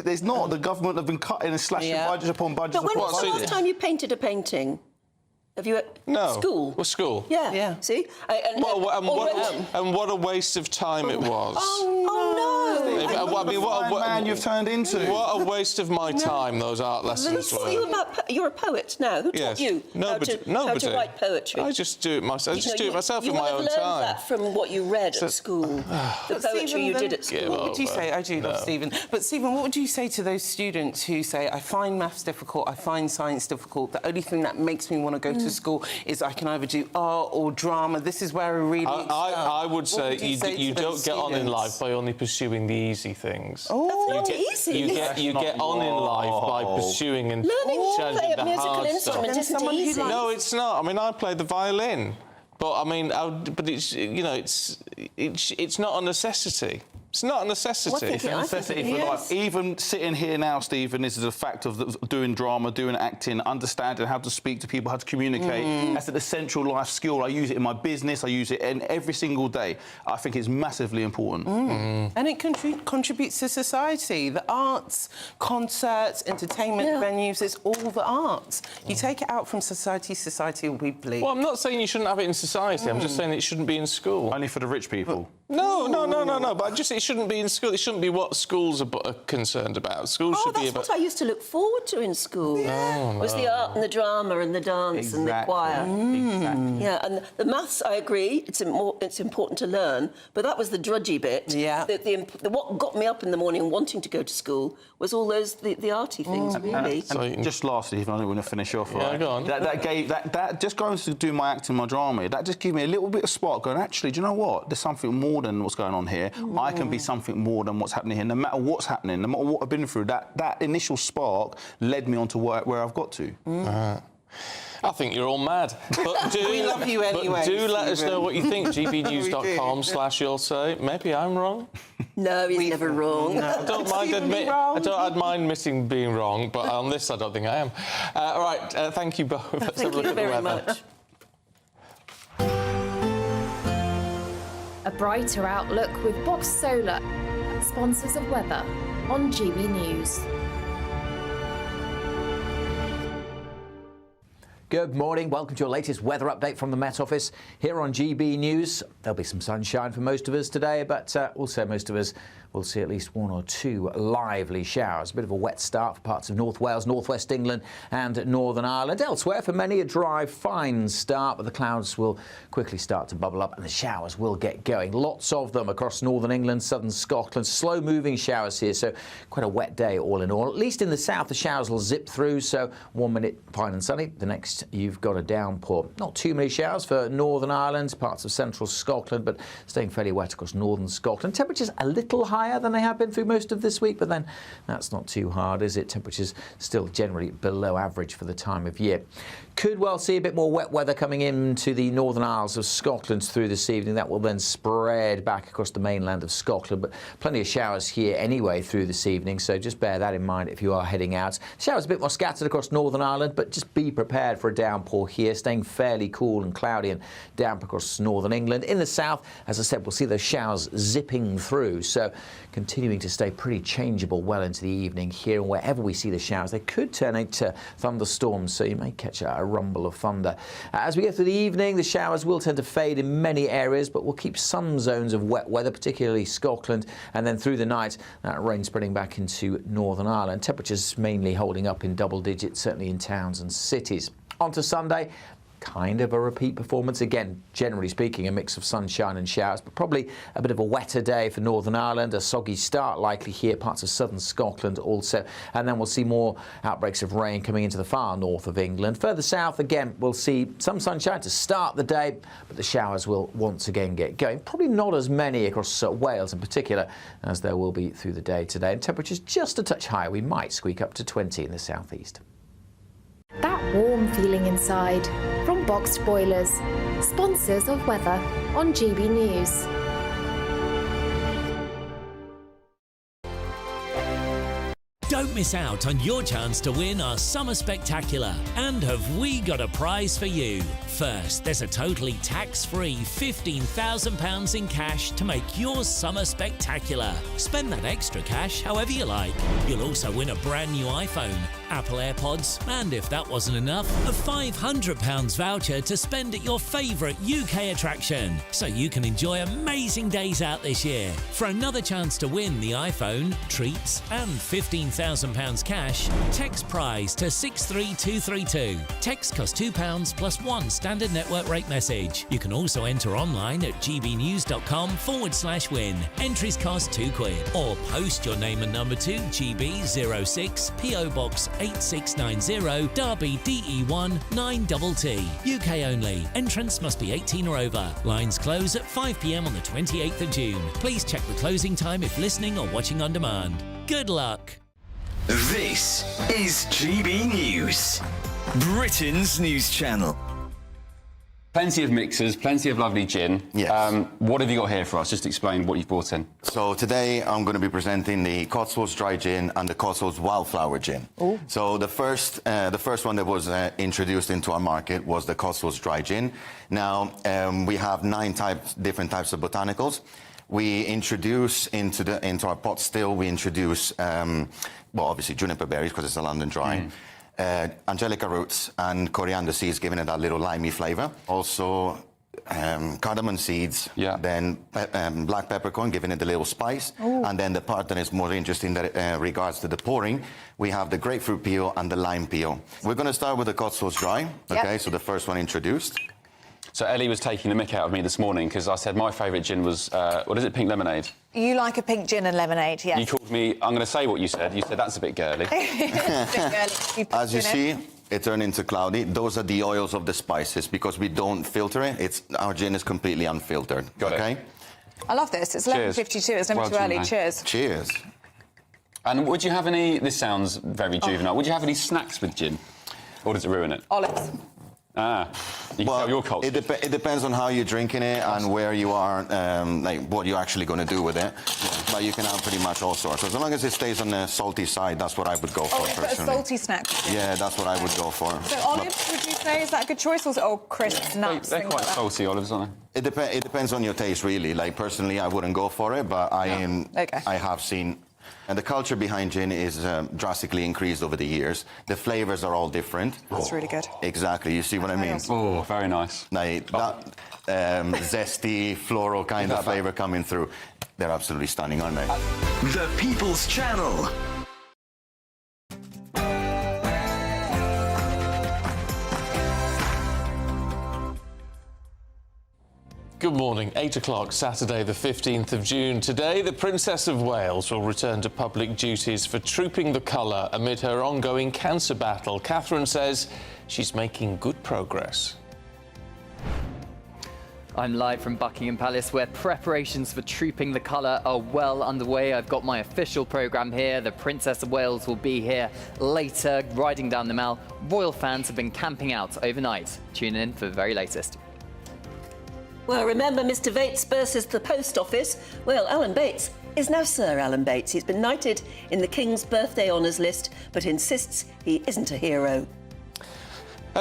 there's not. The government have been cutting and slashing budget upon budget. But when was the last time you painted a painting? Have you school? Well, school. Yeah. See? And what a waste of time it was. Oh no! What a man you've turned into. What a waste of my time those art lessons were. You're a poet now. Who taught you how to write poetry? I just do it myself. I just do it myself in my own time. You learned that from what you read at school. The poetry you did at school. What would you say? I do love Stephen. But Stephen, what would you say to those students who say, I find maths difficult, I find science difficult, the only thing that makes me want to go to school is I can either do art or drama. This is where I really I would say you don't get on in life by only pursuing the easy things. Oh, that's not easy. You get on in life by pursuing and learning to play a musical hard instrument isn't easy. No, it's not. I mean, I play the violin, but I mean, it's it's not a necessity. It's not a necessity. It's a necessity for life. Even sitting here now, Stephen, this is a fact of doing drama, doing acting, understanding how to speak to people, how to communicate. That's an essential life skill. I use it in my business. I use it every single day. I think it's massively important. And it contributes to society. The arts, concerts, entertainment venues, it's all the arts. You take it out from society, society will be bleak. Well, I'm not saying you shouldn't have it in society. I'm just saying it shouldn't be in school. Only for the rich people. No. But it shouldn't be in school. It shouldn't be what schools are concerned about. Schools should be about... that's what I used to look forward to in school. Was the art and the drama and the dance and the choir. Exactly. Yeah, and the maths, I agree, it's important to learn, but that was the drudgy bit. Yeah. What got me up in the morning wanting to go to school was all those, the arty things, really. And just lastly, if I don't want to finish off, right? Go on. That just going to do my acting, my drama, that just gave me a little bit of spark going, actually, do you know what? There's something more than what's going on here. I can be something more than what's happening here. No matter what's happening, no matter what I've been through, that initial spark led me on to where I've got to. I think you're all mad. But we love you anyway. But do let us know what you think. gbnews.com/you'll say. Maybe I'm wrong. No, he's never wrong. No, I don't mind admitting being wrong, but on this I don't think I am. All right, thank you both. Let's have a look at the weather. Much. A brighter outlook with Box Solar, sponsors of weather on GB News. Good morning. Welcome to your latest weather update from the Met Office here on GB News. There'll be some sunshine for most of us today, but also most of us will see at least one or two lively showers. A bit of a wet start for parts of North Wales, North West England and Northern Ireland. Elsewhere, for many, a dry, fine start, but the clouds will quickly start to bubble up and the showers will get going. Lots of them across Northern England, Southern Scotland. Slow-moving showers here, so quite a wet day all in all. At least in the south, the showers will zip through, so 1 minute fine and sunny. The next, you've got a downpour. Not too many showers for Northern Ireland, parts of central Scotland, but staying fairly wet across Northern Scotland. Temperatures a little higher than they have been through most of this week, but then that's not too hard, is it? Temperatures still generally below average for the time of year. Could well see a bit more wet weather coming into the Northern Isles of Scotland through this evening. That will then spread back across the mainland of Scotland, but plenty of showers here anyway through this evening, so just bear that in mind if you are heading out. Showers a bit more scattered across Northern Ireland, but just be prepared for a downpour here, staying fairly cool and cloudy and damp across Northern England. In the south, as I said, we'll see those showers zipping through, so continuing to stay pretty changeable well into the evening here, and wherever we see the showers, they could turn into thunderstorms, so you may catch a rumble of thunder. As we get through the evening, the showers will tend to fade in many areas, but we'll keep some zones of wet weather, particularly Scotland, and then through the night, that rain spreading back into Northern Ireland. Temperatures mainly holding up in double digits, certainly in towns and cities. On to Sunday. Kind of a repeat performance. Again, generally speaking, a mix of sunshine and showers, but probably a bit of a wetter day for Northern Ireland. A soggy start likely here, parts of southern Scotland also. And then we'll see more outbreaks of rain coming into the far north of England. Further south, again, we'll see some sunshine to start the day, but the showers will once again get going. Probably not as many across Wales in particular as there will be through the day today. And temperatures just a touch higher. We might squeak up to 20 in the southeast. That warm feeling inside from Boxed Boilers, sponsors of weather on GB News. Don't miss out on your chance to win our Summer Spectacular. And have we got a prize for you? First, there's a totally tax-free £15,000 in cash to make your summer spectacular. Spend that extra cash however you like. You'll also win a brand new iPhone, Apple AirPods, and if that wasn't enough, a £500 voucher to spend at your favourite UK attraction, so you can enjoy amazing days out this year. For another chance to win the iPhone, treats and £15,000 cash, text prize to 63232. Text costs £2 plus one standard network rate message. You can also enter online at gbnews.com/win. Entries cost £2 or post your name and number to GB06 PO Box 8690 Derby DE1 9TT. UK only. Entrance must be 18 or over. Lines close at 5 p.m. on the 28th of June. Please check the closing time if listening or watching on demand. Good luck. This is GB News, Britain's news channel. Plenty of mixers, plenty of lovely gin. Yes. What have you got here for us? Just explain what you've brought in. So today I'm going to be presenting the Cotswolds Dry Gin and the Cotswolds Wildflower Gin. Ooh. So the first one that was introduced into our market was the Cotswolds Dry Gin. Now we have 9 different types of botanicals. We introduce into our pot still. We introduce obviously juniper berries because it's a London Dry. Angelica roots and coriander seeds, giving it that little limey flavour. Also, cardamom seeds, then black peppercorn, giving it a little spice. Ooh. And then the part that is more interesting that regards to the pouring, we have the grapefruit peel and the lime peel. We're going to start with the Cotswolds Dry, okay? So the first one introduced. So Ellie was taking the mick out of me this morning because I said my favourite gin was, what is it, pink lemonade? You like a pink gin and lemonade, yes. You called me, I'm going to say what you said. You said that's a bit girly. As you see, it turned into cloudy. Those are the oils of the spices because we don't filter it. Our gin is completely unfiltered. Got okay? it. I love this. It's 11:52. It's never too early. Cheers. Cheers. And would you have any... This sounds very juvenile. Would you have any snacks with gin? Or does it ruin it? Olives. Ah, you can tell your culture. It depends on how you're drinking it and where you are, like what you're actually going to do with it. But you can have pretty much all sorts. As long as it stays on the salty side, that's what I would go for. But a salty snack. Yeah, that's what I would go for. So olives, would you say, is that a good choice? Or crisps, nuts? They're quite salty, olives, aren't they? It depends on your taste, really. Like, personally, I wouldn't go for it, but I have seen... And the culture behind gin is drastically increased over the years. The flavours are all different. That's really good. Exactly. You see what I mean? Oh, very nice. Like that zesty, floral kind of flavour coming through. They're absolutely stunning, aren't they? The People's Channel. Good morning. 8 o'clock, Saturday the 15th of June. Today, the Princess of Wales will return to public duties for trooping the colour amid her ongoing cancer battle. Catherine says she's making good progress. I'm live from Buckingham Palace, where preparations for trooping the colour are well underway. I've got my official programme here. The Princess of Wales will be here later, riding down the Mall. Royal fans have been camping out overnight. Tune in for the very latest. Well, remember Mr. Bates versus the Post Office? Well, Alan Bates is now Sir Alan Bates. He's been knighted in the King's birthday honours list, but insists he isn't a hero.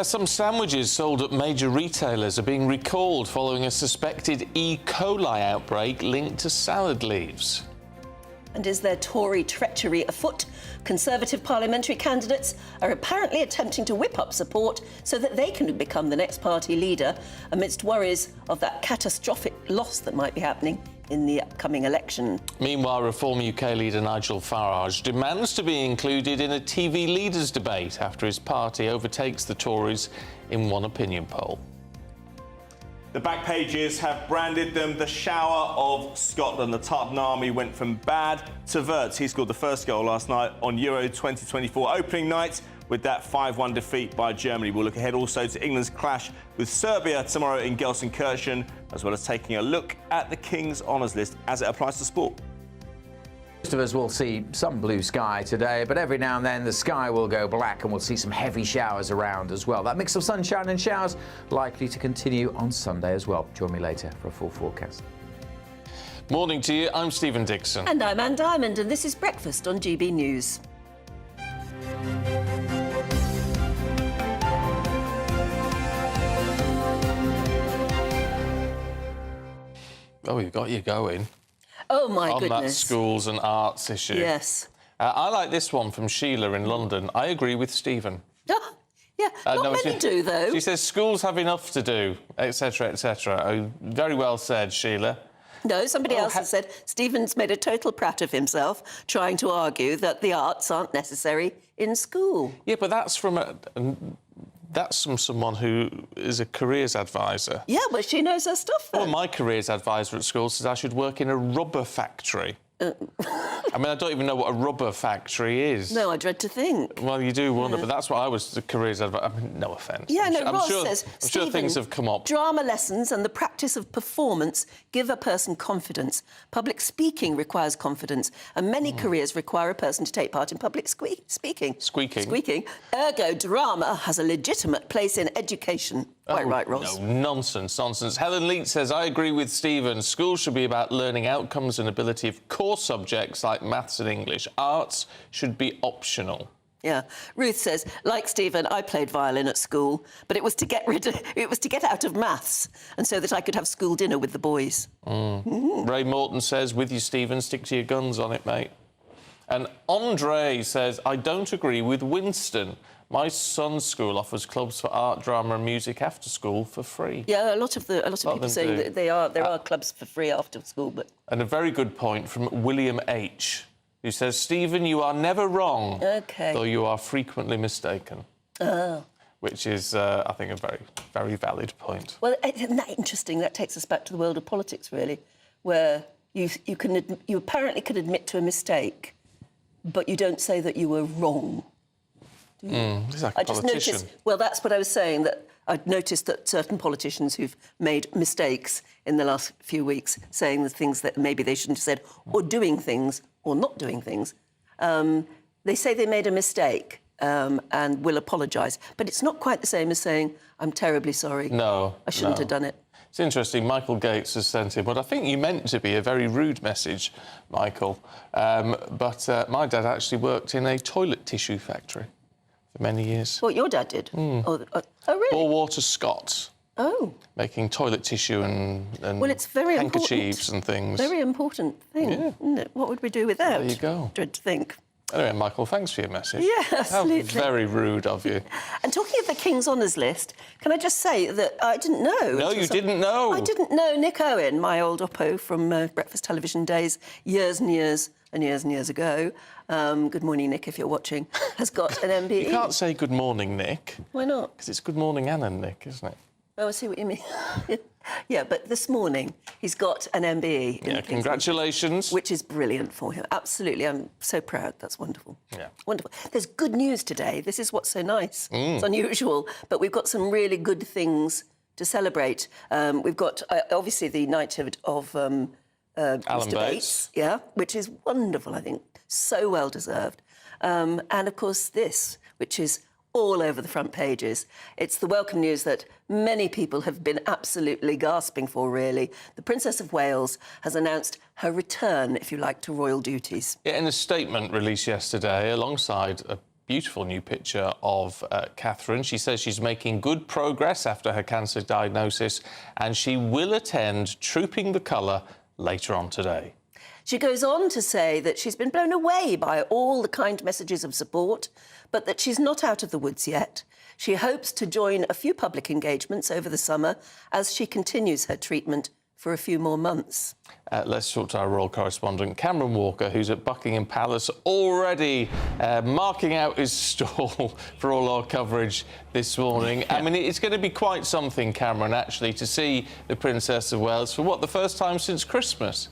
Some sandwiches sold at major retailers are being recalled following a suspected E. coli outbreak linked to salad leaves. And is there Tory treachery afoot? Conservative parliamentary candidates are apparently attempting to whip up support so that they can become the next party leader amidst worries of that catastrophic loss that might be happening in the upcoming election. Meanwhile, Reform UK leader Nigel Farage demands to be included in a TV leaders debate after his party overtakes the Tories in one opinion poll. The back pages have branded them the shower of Scotland. The Tartan Army went from bad to Wirtz. He scored the first goal last night on Euro 2024 opening night with that 5-1 defeat by Germany. We'll look ahead also to England's clash with Serbia tomorrow in Gelsenkirchen, as well as taking a look at the King's Honours List as it applies to sport. Most of us will see some blue sky today, but every now and then the sky will go black and we'll see some heavy showers around as well. That mix of sunshine and showers likely to continue on Sunday as well. Join me later for a full forecast. Morning to you, I'm Stephen Dixon. And I'm Anne Diamond, and this is Breakfast on GB News. Oh, we've got you going. Oh, my on goodness. On that schools and arts issue. Yes. I like this one from Sheila in London. I agree with Stephen. Oh, yeah, not many do, though. She says schools have enough to do, etc., etc. Oh, very well said, Sheila. No, somebody else has said Stephen's made a total prat of himself trying to argue that the arts aren't necessary in school. Yeah, but that's from someone who is a careers advisor. Yeah, well, she knows her stuff, then. Well, my careers advisor at school says I should work in a rubber factory. I mean, I don't even know what a rubber factory is. No, I dread to think. Well, you do wonder, but that's what I was, the careers advisor. I mean, no offence. Yeah, no, Ross I'm says, sure things have come up. Drama lessons and the practice of performance give a person confidence. Public speaking requires confidence, and many careers require a person to take part in public speaking. Squeaking. Ergo, drama has a legitimate place in education. Quite right, Ross. No, nonsense. Helen Leet says, I agree with Stephen. Schools should be about learning outcomes and ability of core subjects like maths and English. Arts should be optional. Yeah. Ruth says, like Stephen, I played violin at school, but it was to get out of maths, and so that I could have school dinner with the boys. Ray Morton says, with you, Stephen, stick to your guns on it, mate. And Andre says, I don't agree with Winston. My son's school offers clubs for art, drama and music after school for free. Yeah, a lot of people saying that there are clubs for free after school, but... And a very good point from William H., who says, Stephen, you are never wrong, though you are frequently mistaken. Oh. Which is, I think, a very, very valid point. Well, isn't that interesting? That takes us back to the world of politics, really, where you apparently can admit to a mistake, but you don't say that you were wrong. He's like a politician. Noticed, well, that's what I was saying, that I'd noticed that certain politicians who've made mistakes in the last few weeks, saying the things that maybe they shouldn't have said, or doing things, or not doing things, they say they made a mistake and will apologise. But it's not quite the same as saying, I'm terribly sorry. No, I shouldn't have done it. It's interesting, Michael Gates has sent in what I think you meant to be a very rude message, Michael. But my dad actually worked in a toilet tissue factory for many years. What, your dad did? Oh, really? Ballwater Scott. Oh. Making toilet tissue and well, it's very handkerchiefs and things. Very important thing, isn't it? What would we do without? There you go. Dread to think. Anyway, Michael, thanks for your message. Yeah, absolutely. How very rude of you. And talking of the King's Honours List, can I just say that I didn't know... No, you didn't know. I didn't know Nick Owen, my old oppo from Breakfast Television days, years and years and years and years ago. Good morning, Nick, if you're watching, has got an MBE. You can't say good morning, Nick. Why not? Because it's good morning, Anne and Nick, isn't it? Oh, I see what you mean. Yeah, but this morning he's got an MBE. Yeah, congratulations. Which is brilliant for him. Absolutely, I'm so proud. That's wonderful. Yeah. Wonderful. There's good news today. This is what's so nice. It's unusual, but we've got some really good things to celebrate. We've got, obviously, the knighthood of Mr. Bates. Yeah, which is wonderful, I think. So well-deserved. And, of course, this, which is all over the front pages. It's the welcome news that many people have been absolutely gasping for, really. The Princess of Wales has announced her return, if you like, to royal duties. Yeah, in a statement released yesterday, alongside a beautiful new picture of Catherine, she says she's making good progress after her cancer diagnosis and she will attend Trooping the Colour later on today. She goes on to say that she's been blown away by all the kind messages of support, but that she's not out of the woods yet. She hopes to join a few public engagements over the summer as she continues her treatment for a few more months. Let's talk to our royal correspondent, Cameron Walker, who's at Buckingham Palace already marking out his stall for all our coverage this morning. I mean, it's going to be quite something, Cameron, actually, to see the Princess of Wales for, what, the first time since Christmas?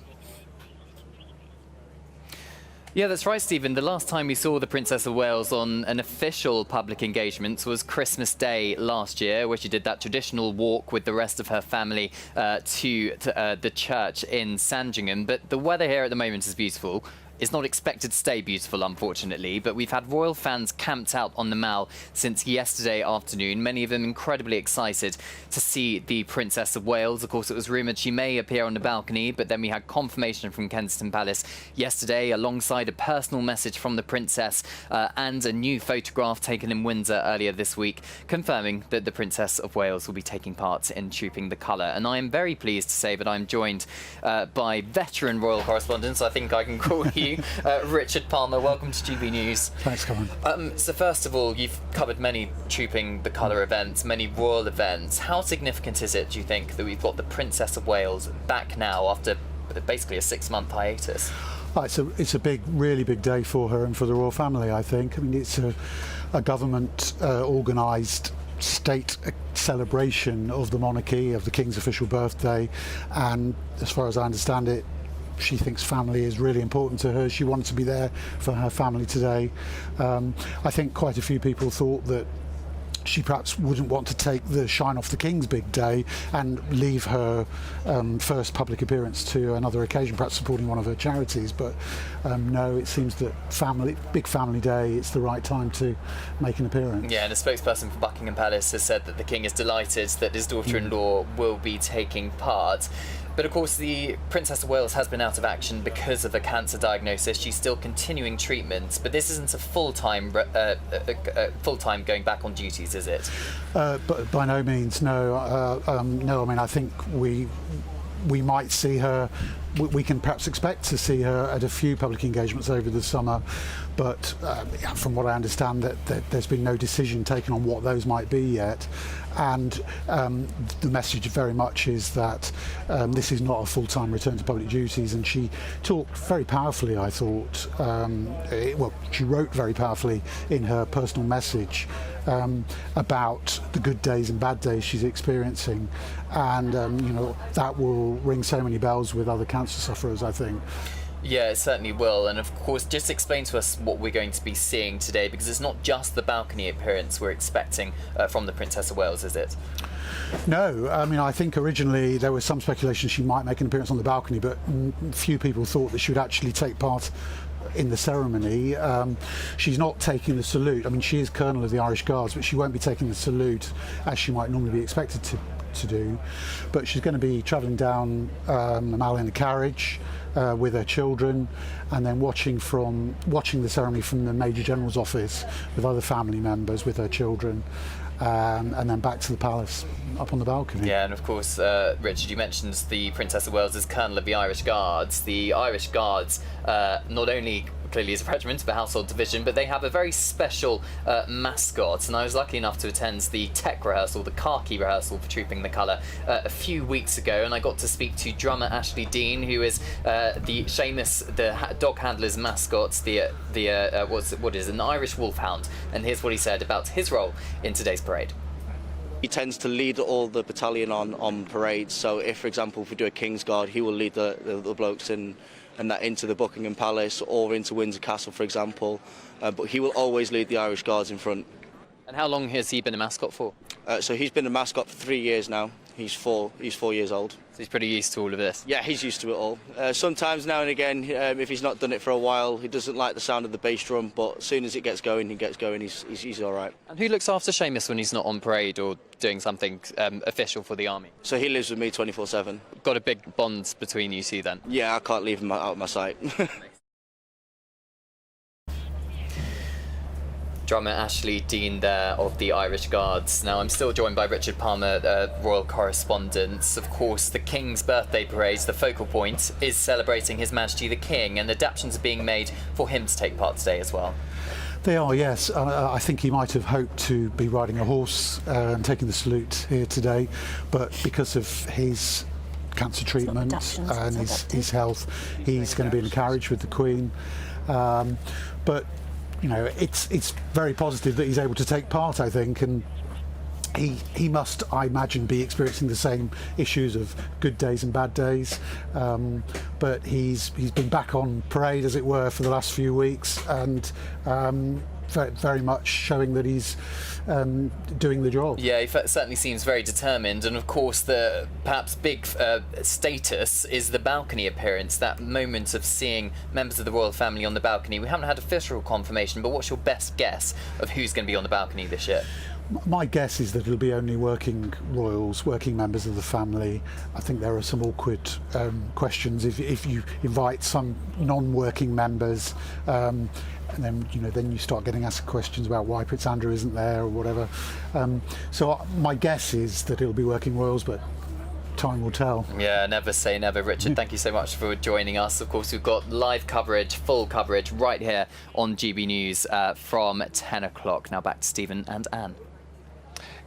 Yeah, that's right, Stephen. The last time we saw the Princess of Wales on an official public engagement was Christmas Day last year, where she did that traditional walk with the rest of her family to the church in Sandringham. But the weather here at the moment is beautiful. It's not expected to stay beautiful, unfortunately, but we've had royal fans camped out on the Mall since yesterday afternoon, many of them incredibly excited to see the Princess of Wales. Of course, it was rumoured she may appear on the balcony, but then we had confirmation from Kensington Palace yesterday, alongside a personal message from the Princess and a new photograph taken in Windsor earlier this week, confirming that the Princess of Wales will be taking part in Trooping the Colour. And I am very pleased to say that I'm joined by veteran royal correspondents, I think I can call you, Richard Palmer. Welcome to GB News. Thanks, Cameron. So first of all, you've covered many Trooping the Colour events, many royal events. How significant is it, do you think, that we've got the Princess of Wales back now after basically a 6-month hiatus? It's a big, really big day for her and for the royal family, I think. I mean, it's a government organised state celebration of the monarchy, of the King's official birthday, and as far as I understand it, she thinks family is really important to her. She wanted to be there for her family today. I think quite a few people thought that she perhaps wouldn't want to take the shine off the King's big day and leave her first public appearance to another occasion, perhaps supporting one of her charities. But no, it seems that big family day, it's the right time to make an appearance. Yeah, and a spokesperson for Buckingham Palace has said that the King is delighted that his daughter-in-law will be taking part. But of course, the Princess of Wales has been out of action because of a cancer diagnosis. She's still continuing treatment, but this isn't a full-time going back on duties, is it? But by no means, no. No, I mean, I think we might see her. We can perhaps expect to see her at a few public engagements over the summer, but from what I understand, that there's been no decision taken on what those might be yet. And the message very much is that this is not a full-time return to public duties, and she talked very powerfully, I thought. She wrote very powerfully in her personal message about the good days and bad days she's experiencing, and that will ring so many bells with other cancer sufferers, I think. Yeah, it certainly will. And of course, just explain to us what we're going to be seeing today, because it's not just the balcony appearance we're expecting from the Princess of Wales, is it? No, I mean, I think originally there was some speculation she might make an appearance on the balcony, but few people thought that she would actually take part in the ceremony. She's not taking the salute. I mean, she is Colonel of the Irish Guards, but she won't be taking the salute as she might normally be expected to do. But she's going to be travelling down the Mall in a carriage with her children, and then watching the ceremony from the Major General's office with other family members with her children. And then back to the palace, up on the balcony. Yeah, and of course, Richard, you mentioned the Princess of Wales as Colonel of the Irish Guards. The Irish Guards not only clearly is a regiment of a household division, but they have a very special mascot. And I was lucky enough to attend the tech rehearsal, the khaki rehearsal for Trooping the Colour a few weeks ago, and I got to speak to drummer Ashley Dean, who is the Seamus, the dog handler's mascot, what is an Irish wolfhound. And here's what he said about his role in today's parade. He tends to lead all the battalion on parades. So if, for example, if we do a King's Guard, he will lead the blokes and that into the Buckingham Palace or into Windsor Castle, for example. But he will always lead the Irish Guards in front. And how long has he been a mascot for? So he's been a mascot for 3 years now. He's 4 years old. So he's pretty used to all of this? Yeah, he's used to it all. Sometimes now and again, if he's not done it for a while, he doesn't like the sound of the bass drum, but as soon as it gets going, he's all right. And who looks after Seamus when he's not on parade or doing something official for the army? So he lives with me 24/7. Got a big bond between you two then? Yeah, I can't leave him out of my sight. Drummer Ashley Dean there of the Irish Guards. Now, I'm still joined by Richard Palmer, royal correspondent. Of course, the King's birthday parade, the focal point, is celebrating His Majesty the King, and adaptations are being made for him to take part today as well. They are, yes. I think he might have hoped to be riding a horse and taking the salute here today, but because of his cancer treatment and his health, he's going to be in a carriage with the Queen. But you know, it's very positive that he's able to take part, I think, and he must, I imagine, be experiencing the same issues of good days and bad days. But he's been back on parade, as it were, for the last few weeks, and very much showing that he's doing the job. Yeah, he certainly seems very determined, and of course the perhaps big status is the balcony appearance, that moment of seeing members of the royal family on the balcony. We haven't had official confirmation, but what's your best guess of who's going to be on the balcony this year? My guess is that it'll be only working royals, working members of the family. I think there are some awkward questions if you invite some non-working members, and then you start getting asked questions about why Prince Andrew isn't there or whatever. So my guess is that it'll be working royals, but time will tell. Yeah, never say never. Richard, thank you so much for joining us. Of course, we've got live coverage, full coverage, right here on GB News from 10 o'clock. Now back to Stephen and Anne.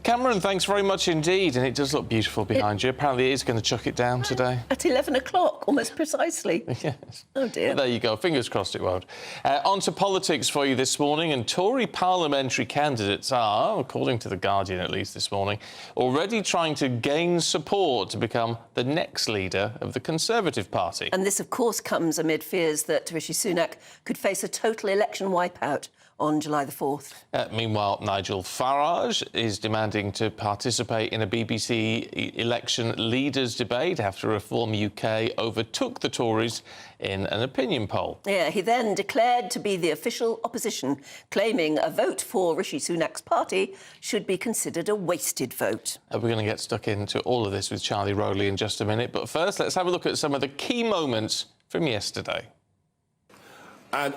Cameron, thanks very much indeed, and it does look beautiful behind you. Apparently it is going to chuck it down today. At 11 o'clock, almost precisely. Yes. Oh dear. Well, there you go. Fingers crossed it won't. On to politics for you this morning, and Tory parliamentary candidates are, according to The Guardian at least this morning, already trying to gain support to become the next leader of the Conservative Party. And this, of course, comes amid fears that Rishi Sunak could face a total election wipeout on July the 4th. Meanwhile, Nigel Farage is demanding to participate in a BBC election leaders debate after Reform UK overtook the Tories in an opinion poll. Yeah, he then declared to be the official opposition, claiming a vote for Rishi Sunak's party should be considered a wasted vote. We're going to get stuck into all of this with Charlie Rowley in just a minute, but first let's have a look at some of the key moments from yesterday. And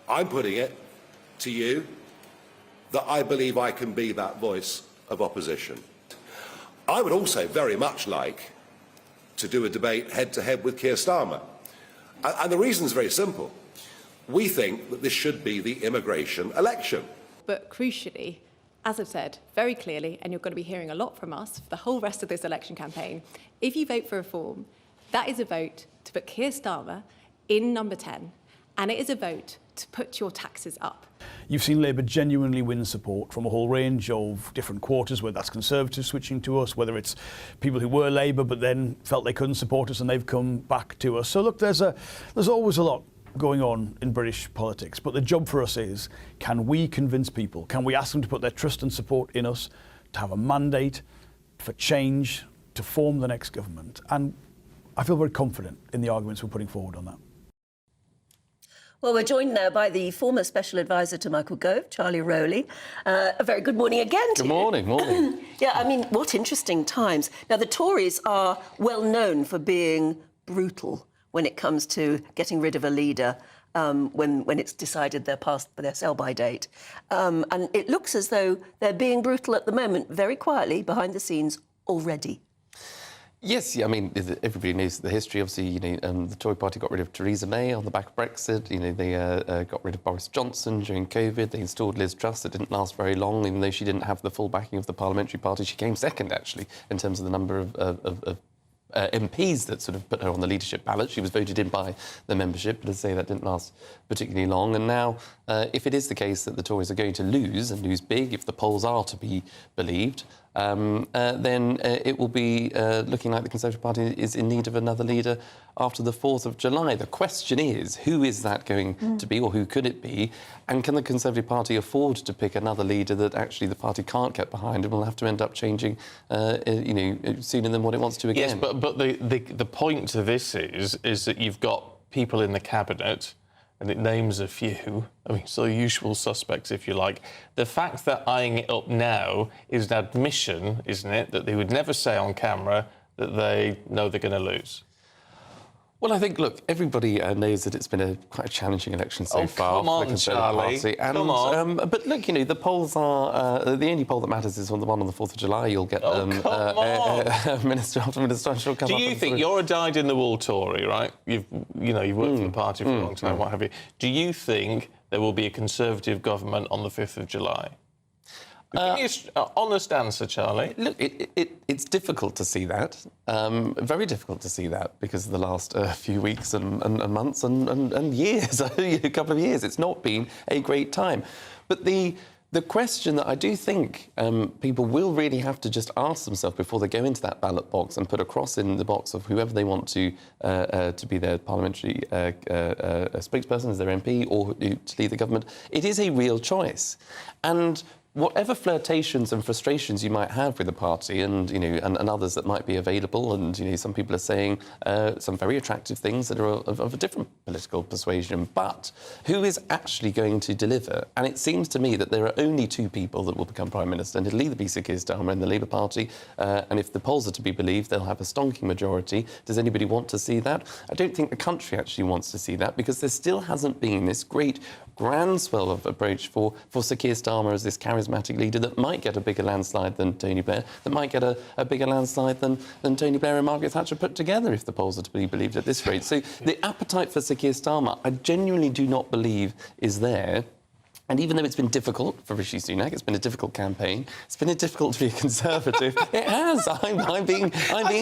I'm putting it to you that I believe I can be that voice of opposition. I would also very much like to do a debate head-to-head with Keir Starmer. And the reason is very simple. We think that this should be the immigration election. But crucially, as I've said very clearly, and you're going to be hearing a lot from us for the whole rest of this election campaign, if you vote for reform, that is a vote to put Keir Starmer in number 10, and it is a vote to put your taxes up. You've seen Labour genuinely win support from a whole range of different quarters, whether that's Conservatives switching to us, whether it's people who were Labour but then felt they couldn't support us and they've come back to us. So look, there's always a lot going on in British politics, but the job for us is, can we convince people, can we ask them to put their trust and support in us, to have a mandate for change, to form the next government? And I feel very confident in the arguments we're putting forward on that. Well, we're joined now by the former Special Advisor to Michael Gove, Charlie Rowley. A very good morning again to you. Good morning, morning. Yeah, I mean, what interesting times. Now, the Tories are well known for being brutal when it comes to getting rid of a leader when it's decided they're past their sell-by date. And it looks as though they're being brutal at the moment, very quietly, behind the scenes already. Yes, yeah, I mean, everybody knows the history. Obviously, the Tory party got rid of Theresa May on the back of Brexit. They got rid of Boris Johnson during COVID. They installed Liz Truss. It didn't last very long, even though she didn't have the full backing of the parliamentary party. She came second, actually, in terms of the number of MPs that sort of put her on the leadership ballot. She was voted in by the membership, but as I say, that didn't last particularly long. And now, if it is the case that the Tories are going to lose, and lose big, if the polls are to be believed, then it will be looking like the Conservative Party is in need of another leader after the 4th of July. The question is, who is that going to be, or who could it be? And can the Conservative Party afford to pick another leader that actually the party can't get behind and will have to end up changing, sooner than what it wants to again? Yes, but the point to this is that you've got people in the cabinet, and it names a few, I mean, so the usual suspects, if you like. The fact that eyeing it up now is an admission, isn't it, that they would never say on camera that they know they're going to lose? Well, I think, look, everybody knows that it's been quite a challenging election so far for the Conservative Party. And, come on. But look, you know, the polls are... the only poll that matters is on the one on the 4th of July. You'll get Minister after Minister. Do you think you're a dyed-in-the-wool Tory, right? You've worked for the party for a long time, what have you. Do you think there will be a Conservative government on the 5th of July? Give me an honest answer, Charlie. Look, it's difficult to see that. Very difficult to see that because of the last few weeks and months and years, a couple of years. It's not been a great time. But the question that I do think people will really have to just ask themselves before they go into that ballot box and put a cross in the box of whoever they want to be their parliamentary spokesperson, as their MP, or to lead the government, it is a real choice. And whatever flirtations and frustrations you might have with the party and others that might be available, and some people are saying some very attractive things that are of a different political persuasion, but who is actually going to deliver? And it seems to me that there are only two people that will become Prime Minister, and it'll either be Sir Keir Starmer in the Labour Party, and if the polls are to be believed, they'll have a stonking majority. Does anybody want to see that? I don't think the country actually wants to see that, because there still hasn't been this great groundswell of approach for Sir Keir Starmer as this charismatic leader that might get a bigger landslide than Tony Blair, that might get a bigger landslide than Tony Blair and Margaret Thatcher put together, if the polls are to be believed at this rate. So the appetite for Sir Keir Starmer, I genuinely do not believe is there. And even though it's been difficult for Rishi Sunak, it's been a difficult campaign, it's been difficult to be a Conservative. It has. I'm being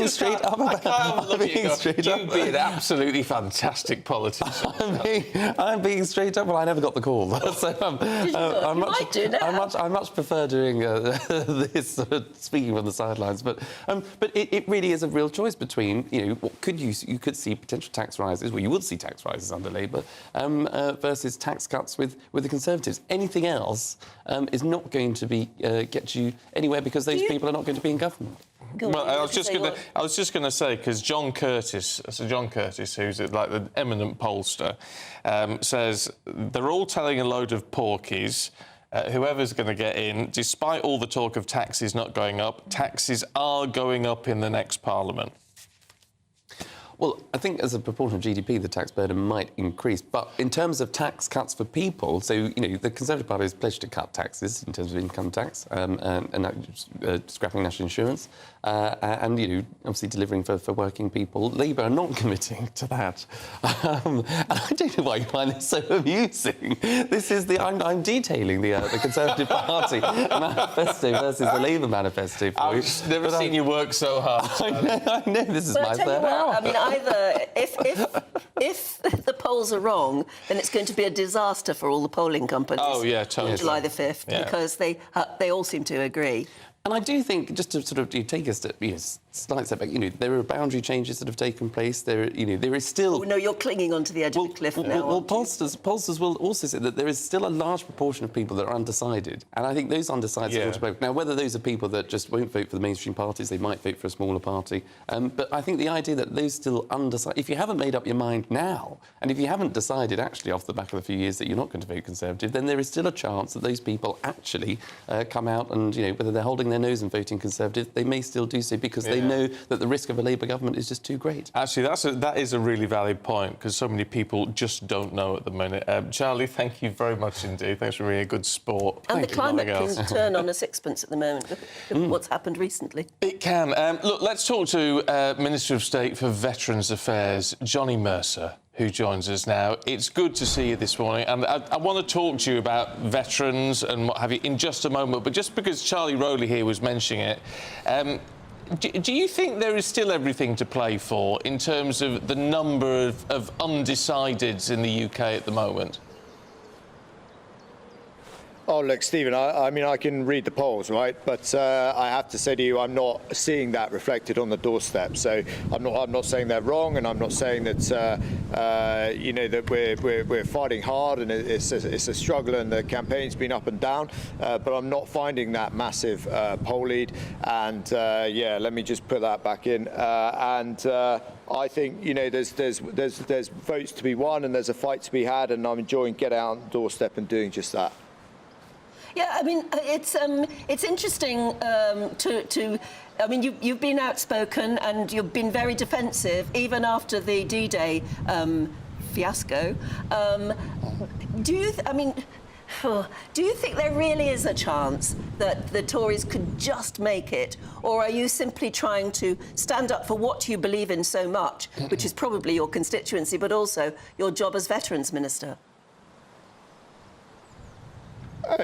straight up about it. You'd be an absolutely fantastic politician. I'm being straight up. Well, I never got the call. So I much prefer doing this, speaking from the sidelines. But it really is a real choice between, what you could see potential tax rises, well, you would see tax rises under Labour, versus tax cuts with the Conservatives. Anything else is not going to be get you anywhere, because those people are not going to be in government. Well, I was just going to say, because John Curtis, who's like the eminent pollster, says they're all telling a load of porkies. Whoever's going to get in, despite all the talk of taxes not going up, taxes are going up in the next Parliament. Well, I think as a proportion of GDP, the tax burden might increase. But in terms of tax cuts for people, so, the Conservative Party has pledged to cut taxes in terms of income tax and scrapping national insurance and, obviously delivering for working people. Labour are not committing to that. And I don't know why you find this so amusing. This is I'm detailing the Conservative Party manifesto versus the Labour manifesto for you. I've never seen you work so hard. I know, this is my third hour. I mean, either if the polls are wrong, then it's going to be a disaster for all the polling companies. Oh yeah, totally. On July the 5th, because they all seem to agree. And I do think, just to sort of take a step, slight step back, there are boundary changes that have taken place. There is still... Oh, no, you're clinging onto the edge of the cliff now. Well, pollsters will also say that there is still a large proportion of people that are undecided. And I think those undecided ought to vote. Now, whether those are people that just won't vote for the mainstream parties, they might vote for a smaller party. But I think the idea that those still undecided... If you haven't made up your mind now, and if you haven't decided, actually, off the back of a few years that you're not going to vote Conservative, then there is still a chance that those people actually come out and, whether they're holding their nose and voting Conservative, they may still do so because they know that the risk of a Labour government is just too great. Actually, that is a really valid point, because so many people just don't know at the minute. Charlie, thank you very much indeed. Thanks for being a good sport. And the climate can turn on a sixpence at the moment. Look at what's happened recently. It can. Look, let's talk to Minister of State for Veterans Affairs, Johnny Mercer, who joins us now. It's good to see you this morning, and I want to talk to you about veterans and what have you in just a moment, but just because Charlie Rowley here was mentioning it, do you think there is still everything to play for in terms of the number of undecideds in the UK at the moment? Oh, look, Stephen, I mean, I can read the polls, right? But I have to say to you, I'm not seeing that reflected on the doorstep. So I'm not saying they're wrong, and I'm not saying that, that we're fighting hard and it's a struggle and the campaign's been up and down. But I'm not finding that massive poll lead. And, let me just put that back in. I think, there's votes to be won and there's a fight to be had, and I'm enjoying getting out on the doorstep and doing just that. Yeah, I mean, it's interesting I mean, you've been outspoken and you've been very defensive, even after the D-Day fiasco. Do you think there really is a chance that the Tories could just make it, or are you simply trying to stand up for what you believe in so much, which is probably your constituency, but also your job as Veterans Minister?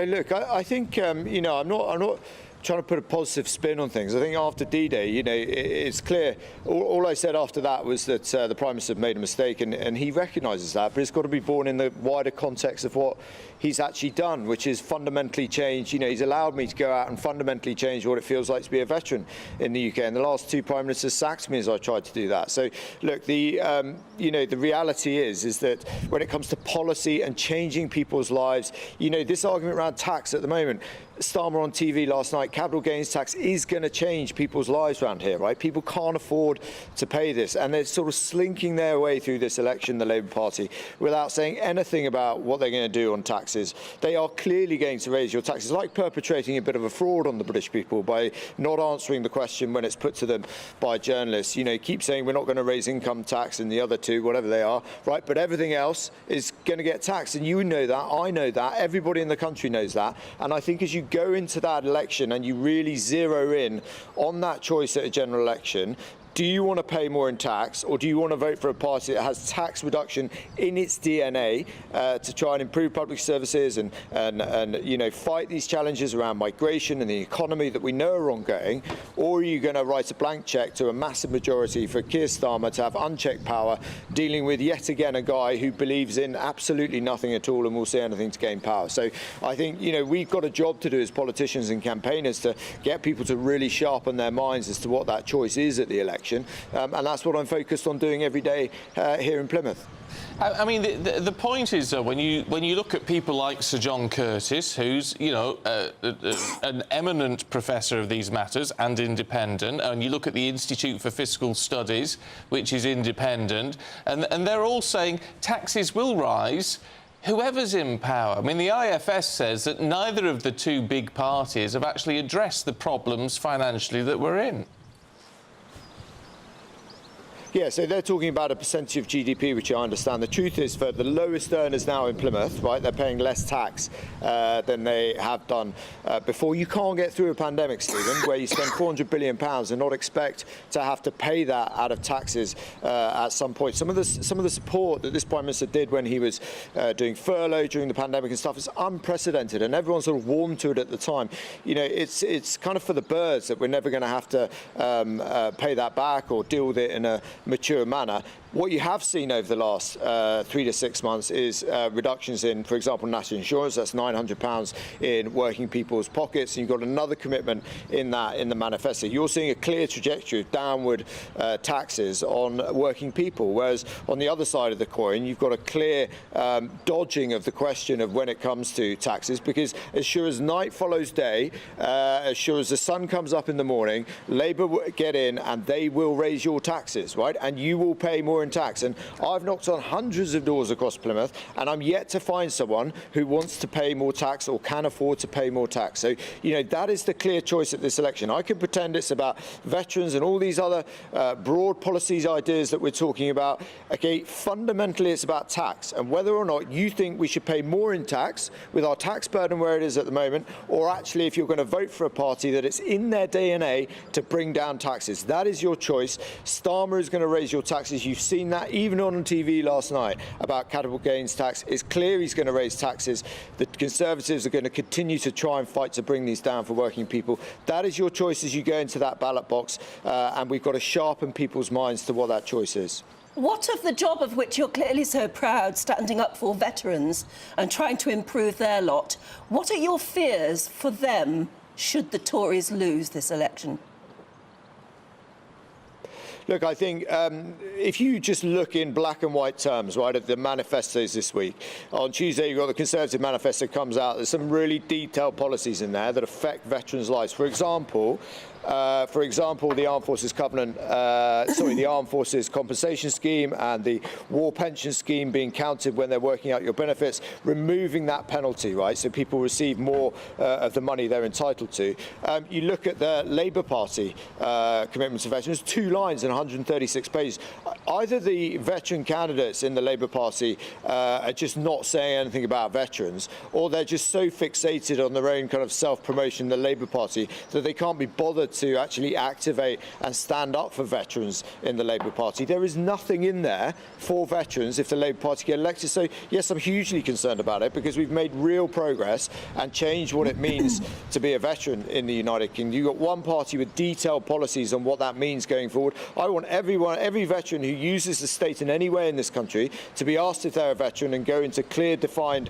Look, I think you know, I'm not trying to put a positive spin on things. I think after D-Day, you know, it's clear. All I said after that was that the Prime Minister made a mistake, and he recognises that, but it's got to be born in the wider context of what he's actually done, which is fundamentally change. You know, he's allowed me to go out and fundamentally change what it feels like to be a veteran in the UK. And the last two Prime Ministers sacked me as I tried to do that. So, look, you know, the reality is that when it comes to policy and changing people's lives, you know, this argument around tax at the moment, Starmer on TV last night, capital gains tax is going to change people's lives around here, right? People can't afford to pay this, and they're sort of slinking their way through this election, the Labour Party, without saying anything about what they're going to do on taxes. They are clearly going to raise your taxes, like perpetrating a bit of a fraud on the British people by not answering the question when it's put to them by journalists. You know, keep saying we're not going to raise income tax and the other two, whatever they are, right? But everything else is going to get taxed, and you know that, I know that, everybody in the country knows that, and I think as you go into that election and you really zero in on that choice at a general election, do you want to pay more in tax, or do you want to vote for a party that has tax reduction in its DNA to try and improve public services and you know, fight these challenges around migration and the economy that we know are ongoing? Or are you going to write a blank cheque to a massive majority for Keir Starmer to have unchecked power, dealing with yet again a guy who believes in absolutely nothing at all and will say anything to gain power? So I think, you know, we've got a job to do as politicians and campaigners to get people to really sharpen their minds as to what that choice is at the election. And that's what I'm focused on doing every day here in Plymouth. I mean, the point is, when you look at people like Sir John Curtis, who's, you know, an eminent professor of these matters and independent, and you look at the Institute for Fiscal Studies, which is independent, and they're all saying taxes will rise whoever's in power. I mean, the IFS says that neither of the two big parties have actually addressed the problems financially that we're in. Yeah, so they're talking about a percentage of GDP, which I understand. The truth is, for the lowest earners now in Plymouth, right, they're paying less tax than they have done before. You can't get through a pandemic, Stephen, where you spend £400 billion and not expect to have to pay that out of taxes at some point. Some of the support that this Prime Minister did when he was doing furlough during the pandemic and stuff is unprecedented, and everyone sort of warmed to it at the time. You know, it's kind of for the birds that we're never going to have to pay that back or deal with it in a mature manner. What you have seen over the last 3 to 6 months is reductions in, for example, national insurance. That's £900 in working people's pockets, and you've got another commitment in that in the manifesto. You're seeing a clear trajectory of downward taxes on working people, whereas on the other side of the coin, you've got a clear dodging of the question of when it comes to taxes, because as sure as night follows day, as sure as the sun comes up in the morning, Labour will get in and they will raise your taxes, right? And you will pay more in tax. And I've knocked on hundreds of doors across Plymouth, and I'm yet to find someone who wants to pay more tax or can afford to pay more tax. So, you know, that is the clear choice at this election. I could pretend it's about veterans and all these other broad policies, ideas that we're talking about. Okay, fundamentally it's about tax, and whether or not you think we should pay more in tax with our tax burden where it is at the moment, or actually if you're going to vote for a party that it's in their DNA to bring down taxes. That is your choice. Starmer is going to raise your taxes. You've seen that even on TV last night about capital gains tax. It's clear he's going to raise taxes. The Conservatives are going to continue to try and fight to bring these down for working people. That is your choice as you go into that ballot box, and we've got to sharpen people's minds to what that choice is. What of the job of which you're clearly so proud, standing up for veterans and trying to improve their lot? What are your fears for them should the Tories lose this election? Look, I think if you just look in black and white terms, right, at the manifestos this week, on Tuesday you've got the Conservative manifesto comes out. There's some really detailed policies in there that affect veterans' lives. For example, for example, the Armed Forces Covenant, the Armed Forces Compensation Scheme and the War Pension Scheme being counted when they're working out your benefits, removing that penalty, right? So people receive more of the money they're entitled to. You look at the Labour Party commitment to veterans, 2 lines and 136 pages. Either the veteran candidates in the Labour Party are just not saying anything about veterans, or they're just so fixated on their own kind of self-promotion in the Labour Party that they can't be bothered to actually activate and stand up for veterans in the Labour Party. There is nothing in there for veterans if the Labour Party get elected. So, yes, I'm hugely concerned about it because we've made real progress and changed what it means to be a veteran in the United Kingdom. You've got one party with detailed policies on what that means going forward. I want every veteran who uses the state in any way in this country to be asked if they're a veteran and go into clear, defined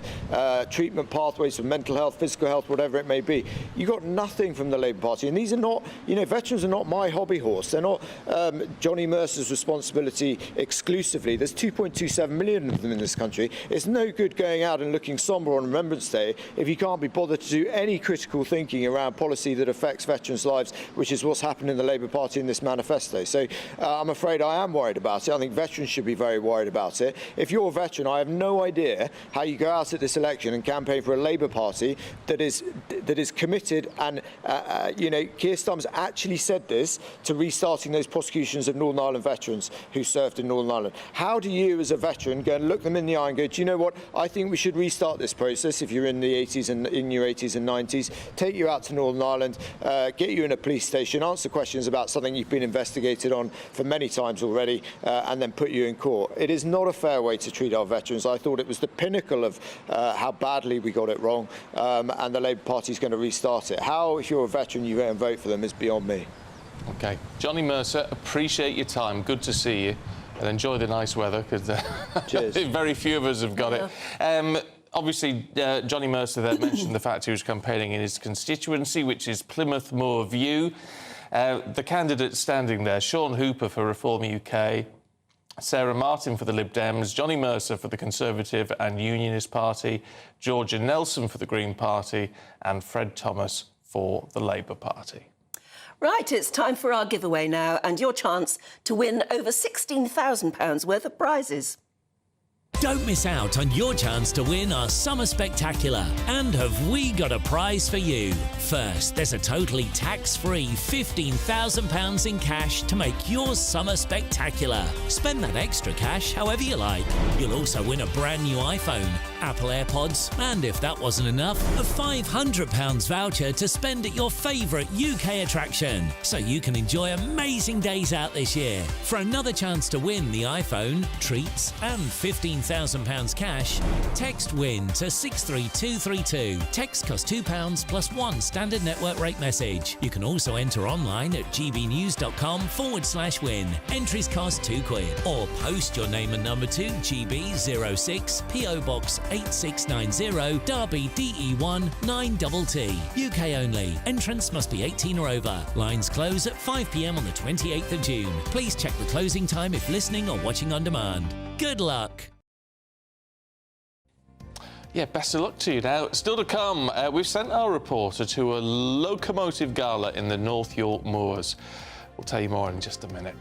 treatment pathways for mental health, physical health, whatever it may be. You got nothing from the Labour Party, and these are not, veterans are not my hobby horse. They're not Johnny Mercer's responsibility exclusively. There's 2.27 million of them in this country. It's no good going out and looking sombre on Remembrance Day if you can't be bothered to do any critical thinking around policy that affects veterans' lives, which is what's happened in the Labour Party in this manifesto. So I'm afraid I am worried about it. I think veterans should be very worried about it. If you're a veteran, I have no idea how you go out at this election and campaign for a Labour Party that is committed and, Keir Starmer's actually said this, to restarting those prosecutions of Northern Ireland veterans who served in Northern Ireland. How do you, as a veteran, go and look them in the eye and go, do you know what, I think we should restart this process if you're in the 80s and in your 80s and 90s, take you out to Northern Ireland, get you in a police station, answer questions about something you've been investigated on for many times already, and then put you in court. It is not a fair way to treat our veterans. I thought it was the pinnacle of how badly we got it wrong, and the Labour Party is going to restart it. How, if you're a veteran, you go and vote for them is beyond me. OK. Johnny Mercer, appreciate your time. Good to see you. And enjoy the nice weather, because very few of us have got it. Obviously, Johnny Mercer there mentioned the fact he was campaigning in his constituency, which is Plymouth Moor View. The candidates standing there, Sean Hooper for Reform UK, Sarah Martin for the Lib Dems, Johnny Mercer for the Conservative and Unionist Party, Georgia Nelson for the Green Party and Fred Thomas for the Labour Party. Right, it's time for our giveaway now and your chance to win over £16,000 worth of prizes. Don't miss out on your chance to win our Summer Spectacular. And have we got a prize for you? First, there's a totally tax-free £15,000 in cash to make your summer spectacular. Spend that extra cash however you like. You'll also win a brand new iPhone, Apple AirPods, and if that wasn't enough, a £500 voucher to spend at your favourite UK attraction, so you can enjoy amazing days out this year. For another chance to win the iPhone, treats and £15,000 cash, text WIN to 63232. Text costs £2 plus one standard network rate message. You can also enter online at gbnews.com/win. Entries cost £2, or post your name and number to GB06 PO Box 8690 Derby DE1 9TT. UK only. Entrance must be 18 or over. Lines close at 5 p.m. on the 28th of June. Please check the closing time if listening or watching on demand. Good luck. Yeah, best of luck to you. Now, still to come, we've sent our reporter to a locomotive gala in the North York Moors. We'll tell you more in just a minute.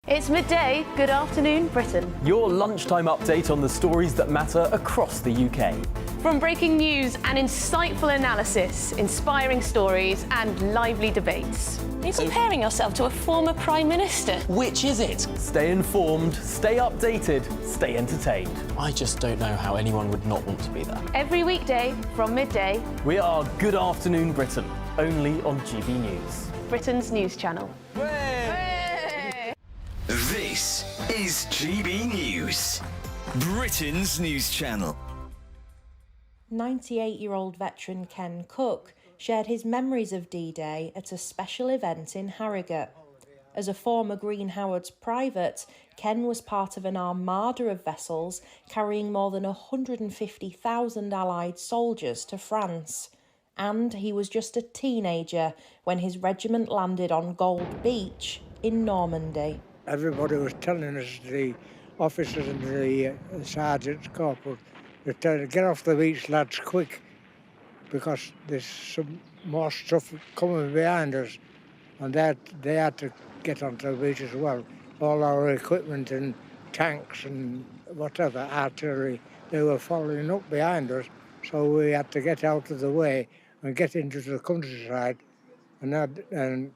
It's midday. Good afternoon, Britain. Your lunchtime update on the stories that matter across the UK. From breaking news and insightful analysis, inspiring stories and lively debates. Are you comparing yourself to a former Prime Minister? Which is it? Stay informed, stay updated, stay entertained. I just don't know how anyone would not want to be there. Every weekday from midday. We are Good Afternoon Britain, only on GB News. Britain's news channel. This is GB News, Britain's news channel. 98-year-old veteran Ken Cook shared his memories of D-Day at a special event in Harrogate. As a former Green Howards private, Ken was part of an armada of vessels carrying more than 150,000 Allied soldiers to France. And he was just a teenager when his regiment landed on Gold Beach in Normandy. Everybody was telling us the officers and the sergeants, corporals, they tell them, get off the beach, lads, quick, because there's some more stuff coming behind us. And they had to get onto the beach as well. All our equipment and tanks and whatever, artillery, they were following up behind us. So we had to get out of the way and get into the countryside and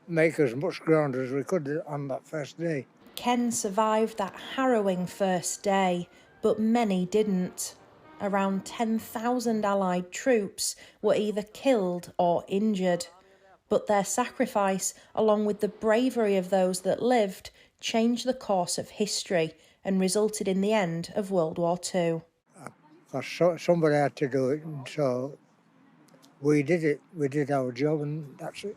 make as much ground as we could on that first day. Ken survived that harrowing first day, but many didn't. Around 10,000 Allied troops were either killed or injured. But their sacrifice, along with the bravery of those that lived, changed the course of history and resulted in the end of World War II. Somebody had to do it, and so we did it. We did our job, and that's it.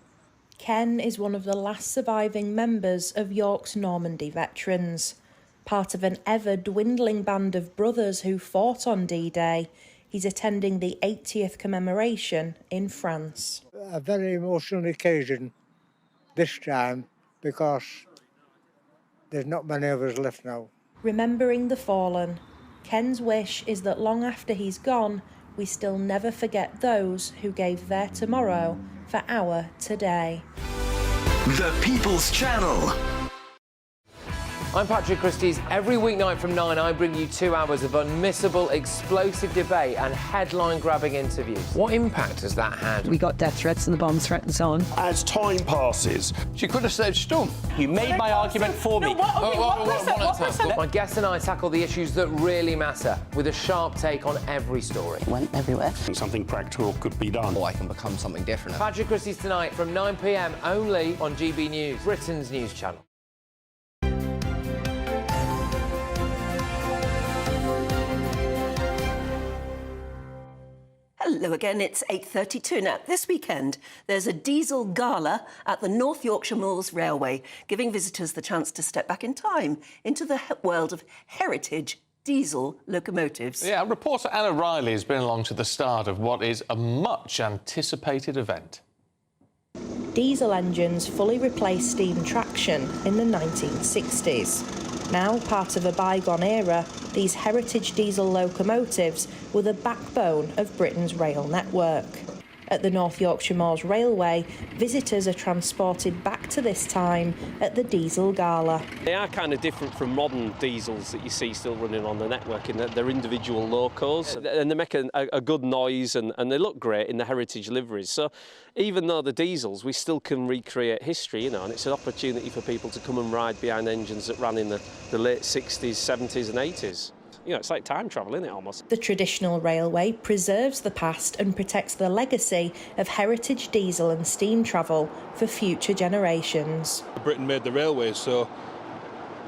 Ken is one of the last surviving members of York's Normandy veterans. Part of an ever-dwindling band of brothers who fought on D-Day, he's attending the 80th commemoration in France. A very emotional occasion this time because there's not many of us left now. Remembering the fallen, Ken's wish is that long after he's gone, we still never forget those who gave their tomorrow for our today. The People's Channel. I'm Patrick Christie's. Every weeknight from 9, I bring you 2 hours of unmissable, explosive debate and headline-grabbing interviews. What impact has that had? We got death threats and the bomb threat and so on. As time passes, She could have saved Storm. You made my argument for me. My guests and I tackle the issues that really matter, with a sharp take on every story. Went everywhere. something practical could be done. Or I can become something different. Patrick Christie's tonight from 9 p.m. only on GB News, Britain's news channel. Hello again, it's 8:32. Now, this weekend, there's a diesel gala at the North Yorkshire Moors Railway, giving visitors the chance to step back in time into the world of heritage diesel locomotives. Yeah, reporter Anna Riley has been along to the start of what is a much-anticipated event. Diesel engines fully replaced steam traction in the 1960s. Now part of a bygone era, these heritage diesel locomotives were the backbone of Britain's rail network. At the North Yorkshire Moors Railway, visitors are transported back to this time at the Diesel Gala. They are kind of different from modern diesels that you see still running on the network in that they're individual locos and they make a good noise and they look great in the heritage liveries. So even though they're diesels, we still can recreate history, you know, and it's an opportunity for people to come and ride behind engines that ran in the late 60s, 70s and 80s. You know, it's like time travel, isn't it, almost? The traditional railway preserves the past and protects the legacy of heritage diesel and steam travel for future generations. Britain made the railways, so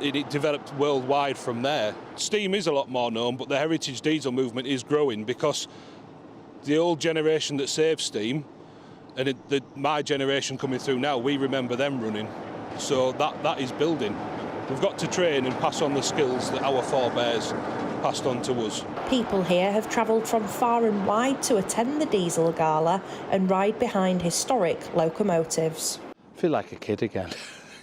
it developed worldwide from there. Steam is a lot more known, but the heritage diesel movement is growing because the old generation that saved steam and my generation coming through now, we remember them running. So that is building. We've got to train and pass on the skills that our forebears passed on to us. People here have travelled from far and wide to attend the Diesel Gala and ride behind historic locomotives. I feel like a kid again.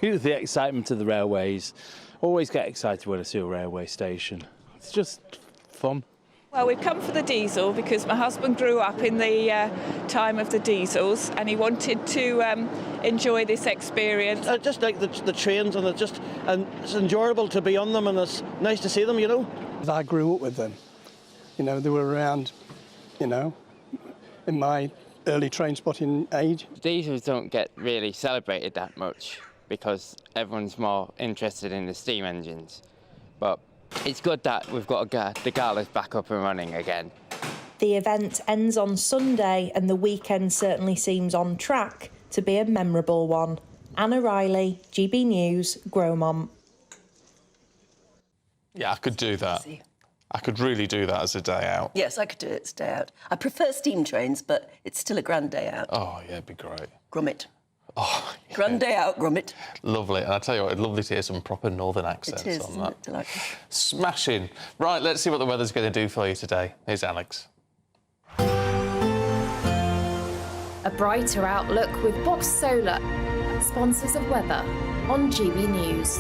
The excitement of the railways. Always get excited when I see a railway station. It's just fun. Well, we've come for the diesel because my husband grew up in the time of the diesels and he wanted to enjoy this experience. I just like the trains and it's enjoyable to be on them and it's nice to see them, you know. I grew up with them. You know, they were around, you know, in my early train spotting age. Diesels don't get really celebrated that much because everyone's more interested in the steam engines. But it's good that we've got the gala's back up and running again. The event ends on Sunday and the weekend certainly seems on track to be a memorable one. Anna Riley, GB News, Gromont. Yeah, I could do that. I could really do that as a day out. Yes, I could do it as a day out. I prefer steam trains, but it's still a grand day out. Oh, yeah, it'd be great. Gromit. Oh, yeah. Grand day out, Gromit. Lovely. And I tell you what, it's lovely to hear some proper northern accents it is, on that. Isn't it delightful? Smashing. Right, let's see what the weather's going to do for you today. Here's Alex. A brighter outlook with Box Solar, sponsors of weather on GB News.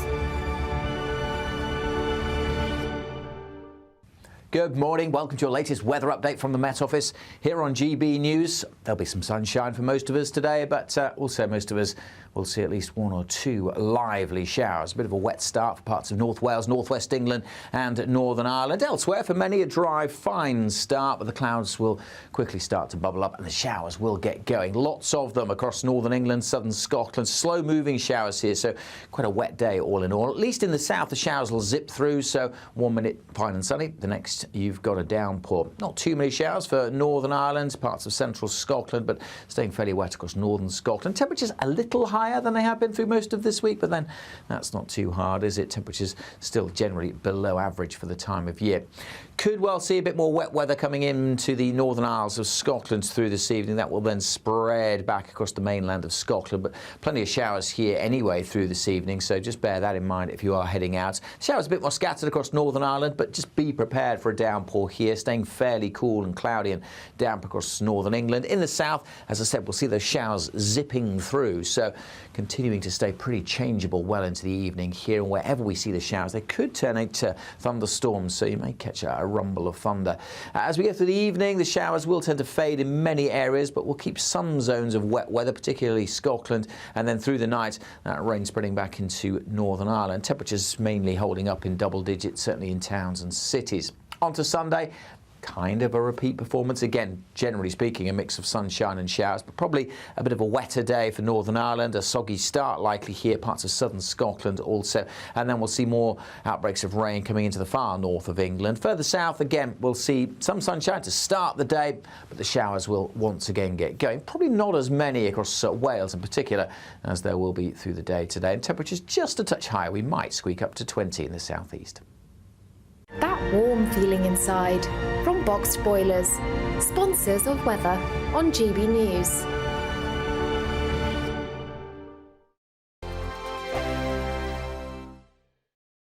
Good morning. Welcome to your latest weather update from the Met Office here on GB News. There'll be some sunshine for most of us today, but also most of us will see at least 1 or 2 lively showers. A bit of a wet start for parts of North Wales, North West England and Northern Ireland. Elsewhere, for many, a dry, fine start, but the clouds will quickly start to bubble up and the showers will get going. Lots of them across Northern England, Southern Scotland. Slow-moving showers here, so quite a wet day all in all. At least in the south, the showers will zip through, so 1 minute fine and sunny. The next, you've got a downpour. Not too many showers for Northern Ireland, parts of central Scotland, but staying fairly wet across northern Scotland. Temperatures a little higher than they have been through most of this week, but then that's not too hard, is it? Temperatures still generally below average for the time of year. Could well see a bit more wet weather coming into the Northern Isles of Scotland through this evening. That will then spread back across the mainland of Scotland, but plenty of showers here anyway through this evening, so just bear that in mind if you are heading out. Showers a bit more scattered across Northern Ireland, but just be prepared for a downpour here, staying fairly cool and cloudy and damp across northern England. In the south, as I said, we'll see those showers zipping through, so continuing to stay pretty changeable well into the evening here. And wherever we see the showers, they could turn into thunderstorms, so you may catch a rumble of thunder. As we get through the evening, the showers will tend to fade in many areas, but we'll keep some zones of wet weather, particularly Scotland, and then through the night, that rain spreading back into Northern Ireland. Temperatures mainly holding up in double digits, certainly in towns and cities. On to Sunday. Kind of a repeat performance. Again, generally speaking, a mix of sunshine and showers, but probably a bit of a wetter day for Northern Ireland. A soggy start likely here, parts of southern Scotland also. And then we'll see more outbreaks of rain coming into the far north of England. Further south, again, we'll see some sunshine to start the day, but the showers will once again get going. Probably not as many across Wales in particular as there will be through the day today. And temperatures just a touch higher. We might squeak up to 20 in the southeast. That warm feeling inside from Boxed Boilers, sponsors of weather on GB News.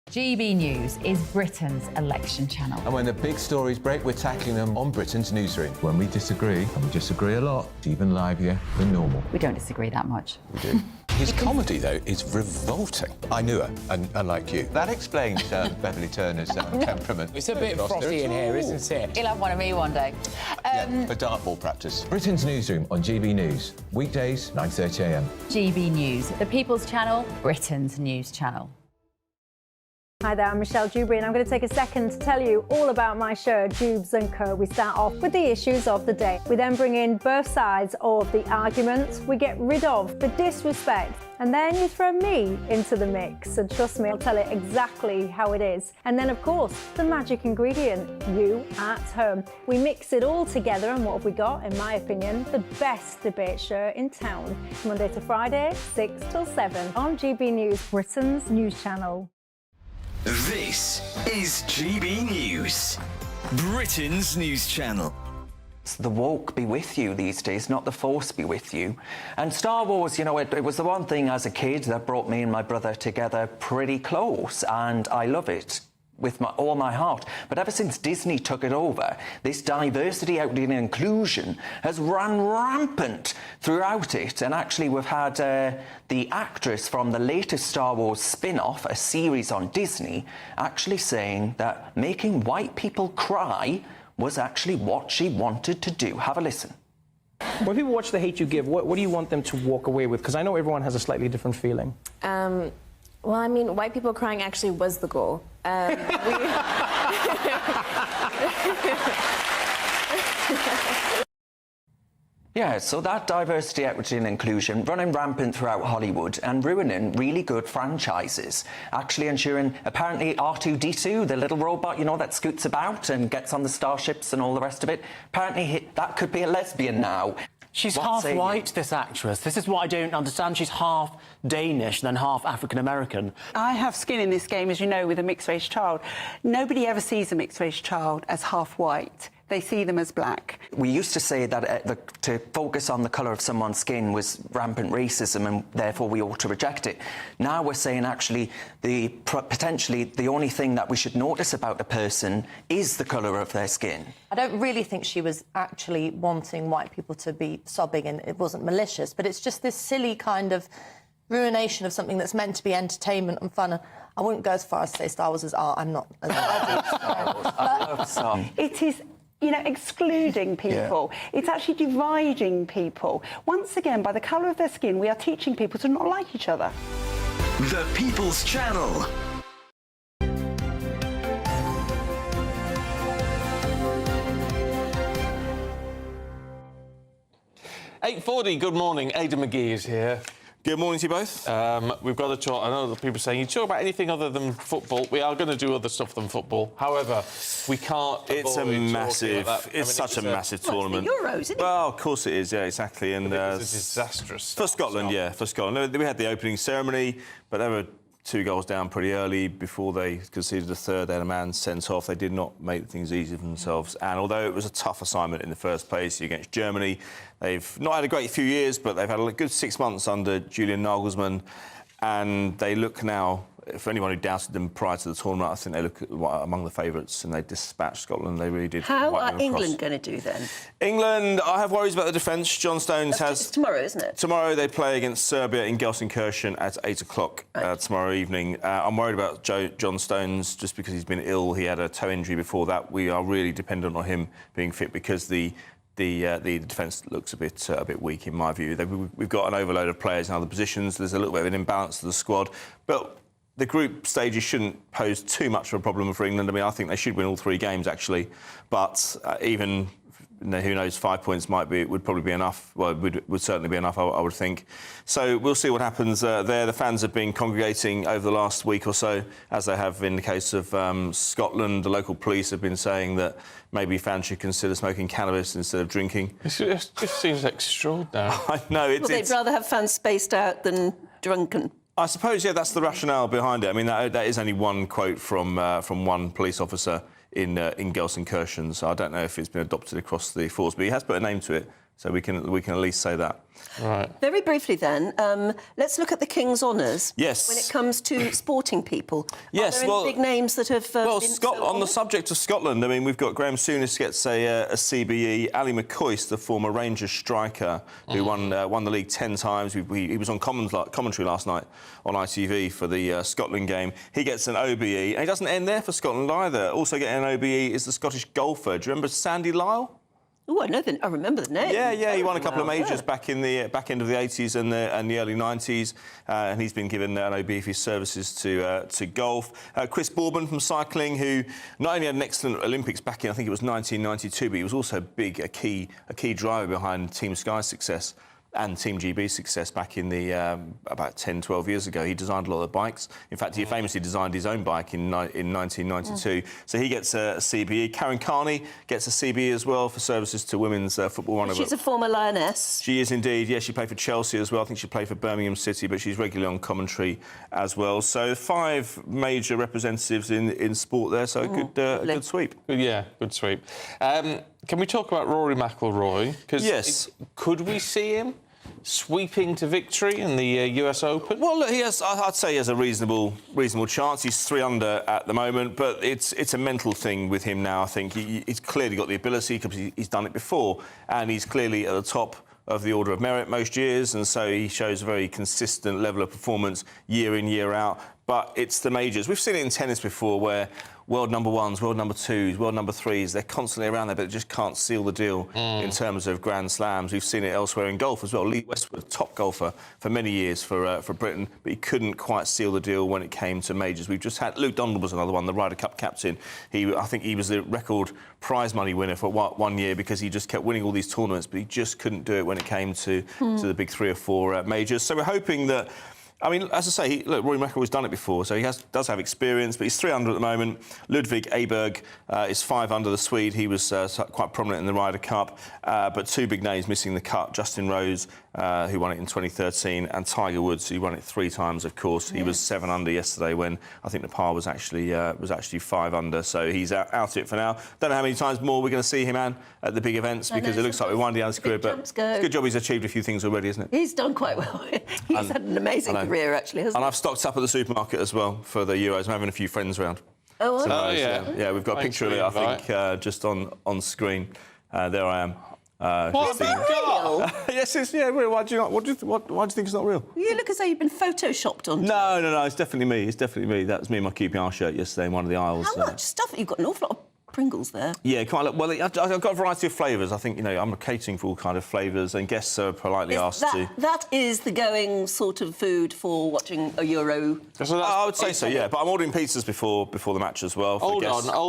GB News is Britain's election channel. And when the big stories break, we're tackling them on Britain's newsroom. When we disagree, and we disagree a lot, it's even livelier than normal. We don't disagree that much. We do. His comedy, though, is revolting. I knew her, and unlike you. That explains Beverly Turner's temperament. It's a bit frosty in here, isn't it? You'll have one of me one day. Yeah, for dartball practice. Britain's newsroom on GB News. Weekdays, 9:30 a.m. GB News, the People's Channel, Britain's news channel. Hi there, I'm Michelle Dewberry and I'm going to take a second to tell you all about my show, Dubes & Co. We start off with the issues of the day. We then bring in both sides of the arguments. We get rid of the disrespect. And then you throw me into the mix. And trust me, I'll tell it exactly how it is. And then, of course, the magic ingredient, you at home. We mix it all together and what have we got, in my opinion, the best debate show in town. Monday to Friday, 6 till 7 on GB News, Britain's news channel. This is GB News, Britain's news channel. The woke be with you these days, not the force be with you. And Star Wars, you know, it was the one thing as a kid that brought me and my brother together pretty close, and I love it with all my heart. But ever since Disney took it over, this diversity, equity and inclusion has run rampant throughout it. And actually we've had the actress from the latest Star Wars spin-off, a series on Disney, actually saying that making white people cry was actually what she wanted to do. Have a listen. When people watch The Hate You Give, what do you want them to walk away with? Because I know everyone has a slightly different feeling. Well, I mean, white people crying actually was the goal. Yeah, so that diversity, equity and inclusion running rampant throughout Hollywood and ruining really good franchises. Actually ensuring, apparently, R2-D2, the little robot, you know, that scoots about and gets on the starships and all the rest of it, apparently that could be a lesbian now. She's half white, this actress. This is what I don't understand. She's half Danish, then half African-American. I have skin in this game, as you know, with a mixed-race child. Nobody ever sees a mixed-race child as half white. They see them as black. We used to say that to focus on the colour of someone's skin was rampant racism and therefore we ought to reject it. Now we're saying actually potentially the only thing that we should notice about a person is the colour of their skin. I don't really think she was actually wanting white people to be sobbing and it wasn't malicious, but it's just this silly kind of ruination of something that's meant to be entertainment and fun. I wouldn't go as far as to say Star Wars is art. I'm not. It is, you know, excluding people. It's actually dividing people. Once again, by the colour of their skin, we are teaching people to not like each other. The People's Channel. .40, good morning. Ada McGee is here. Good morning to you both. We've got to talk. I know that people are saying you talk about anything other than football. We are going to do other stuff than football. However, we can't. It's a massive. It's such a massive tournament. It's the Euros, isn't it? Well, of course it is. Yeah, exactly. And it's a disastrous for Scotland. Yeah, for Scotland. We had the opening ceremony, but they were 2 goals down pretty early before they conceded a third. They had a man sent off. They did not make things easy for themselves. And although it was a tough assignment in the first place against Germany, they've not had a great few years, but they've had a good 6 months under Julian Nagelsmann. And they look now, for anyone who doubted them prior to the tournament, I think they look among the favourites, and they dispatched Scotland. They really did. How are England going to do then? England, I have worries about the defence. John Stones has... It's tomorrow, isn't it? Tomorrow they play against Serbia in Gelsenkirchen at 8 o'clock tomorrow evening. I'm worried about John Stones just because he's been ill. He had a toe injury before that. We are really dependent on him being fit because the defence looks a bit weak in my view. We've got an overload of players in other positions. There's a little bit of an imbalance to the squad, but the group stages shouldn't pose too much of a problem for England. I mean, I think they should win all 3 games actually, but even who knows, 5 points would probably be enough. Well, it would certainly be enough, I would think. So we'll see what happens there. The fans have been congregating over the last week or so, as they have in the case of Scotland. The local police have been saying that maybe fans should consider smoking cannabis instead of drinking. It just seems extraordinary. I know. Well, they'd rather have fans spaced out than drunken. I suppose, yeah, that's the rationale behind it. I mean, that is only one quote from one police officer in Gelsenkirchen, so I don't know if it's been adopted across the force, but he has put a name to it, so we can at least say that. Right. Very briefly then, let's look at the King's Honours. Yes. When it comes to sporting people. Yes, Are there any big names that have been on the subject of Scotland, I mean, we've got Graham Souness gets a CBE. Ali McCoist, the former Rangers striker, who won the league 10 times. He was on commentary last night on ITV for the Scotland game. He gets an OBE, and he doesn't end there for Scotland either. Also getting an OBE is the Scottish golfer. Do you remember Sandy Lyle? Oh, I remember the name. Yeah, he won a couple of majors back in the back end of the 80s and the early 90s, and he's been given an OB for his services to golf. Chris Bourbon from cycling, who not only had an excellent Olympics back in, I think it was 1992, but he was also a key driver behind Team Sky's success and Team GB's success back in the about 10, 12 years ago. He designed a lot of the bikes. In fact, he famously designed his own bike in 1992. So he gets a CBE. Karen Carney gets a CBE as well for services to women's football. She's a former Lioness. She is indeed. Yeah, she played for Chelsea as well. I think she played for Birmingham City, but she's regularly on commentary as well. So 5 major representatives in sport there. So a good sweep. Good sweep. Can we talk about Rory McIlroy? Yes. Could we see him sweeping to victory in the US Open? Well, look, I'd say he has a reasonable chance. He's 3 under at the moment, but it's a mental thing with him now. I think he's clearly got the ability because he's done it before, and he's clearly at the top of the order of merit most years, and so he shows a very consistent level of performance year in, year out. But it's the majors. We've seen it in tennis before where world number 1s, world number 2s, world number 3s, they're constantly around there, but just can't seal the deal in terms of Grand Slams. We've seen it elsewhere in golf as well. Lee Westwood, top golfer for many years for Britain, but he couldn't quite seal the deal when it came to majors. We've just had... Luke Donald was another one, the Ryder Cup captain. I think he was the record prize money winner for one year because he just kept winning all these tournaments, but he just couldn't do it when it came to the big 3 or 4 majors. So we're hoping that... I mean, as I say, Rory McIlroy's done it before, so he does have experience, but he's 3 under at the moment. Ludwig Aberg is 5 under, the Swede. He was quite prominent in the Ryder Cup, but 2 big names missing the cut. Justin Rose, who won it in 2013, and Tiger Woods, who won it 3 times, of course. He was 7 under yesterday when I think the par was actually 5 under, so he's out of it for now. Don't know how many times more we're going to see him at the big events because it looks like we're winding down his career, but it's a good job he's achieved a few things already, isn't it? He's done quite well. He's had an amazing career, actually, hasn't he? And I've stocked up at the supermarket as well for the Euros. I'm having a few friends around. Oh, yeah. Yeah, we've got a picture of it, I think, just on screen. There I am. What? Real? Yes, it's real. Why do you think it's not real? You look as though you've been photoshopped on. No. It's definitely me. It's definitely me. That was me in my QPR shirt yesterday in one of the aisles. How much stuff? You've got an awful lot of Pringles there. Yeah, quite a lot. Well, I've got a variety of flavours. I think, I'm catering for all kind of flavours, and guests are politely asked to... That is the going sort of food for watching a Euro. So I would say so, yeah. But I'm ordering pizzas before the match as well. Hold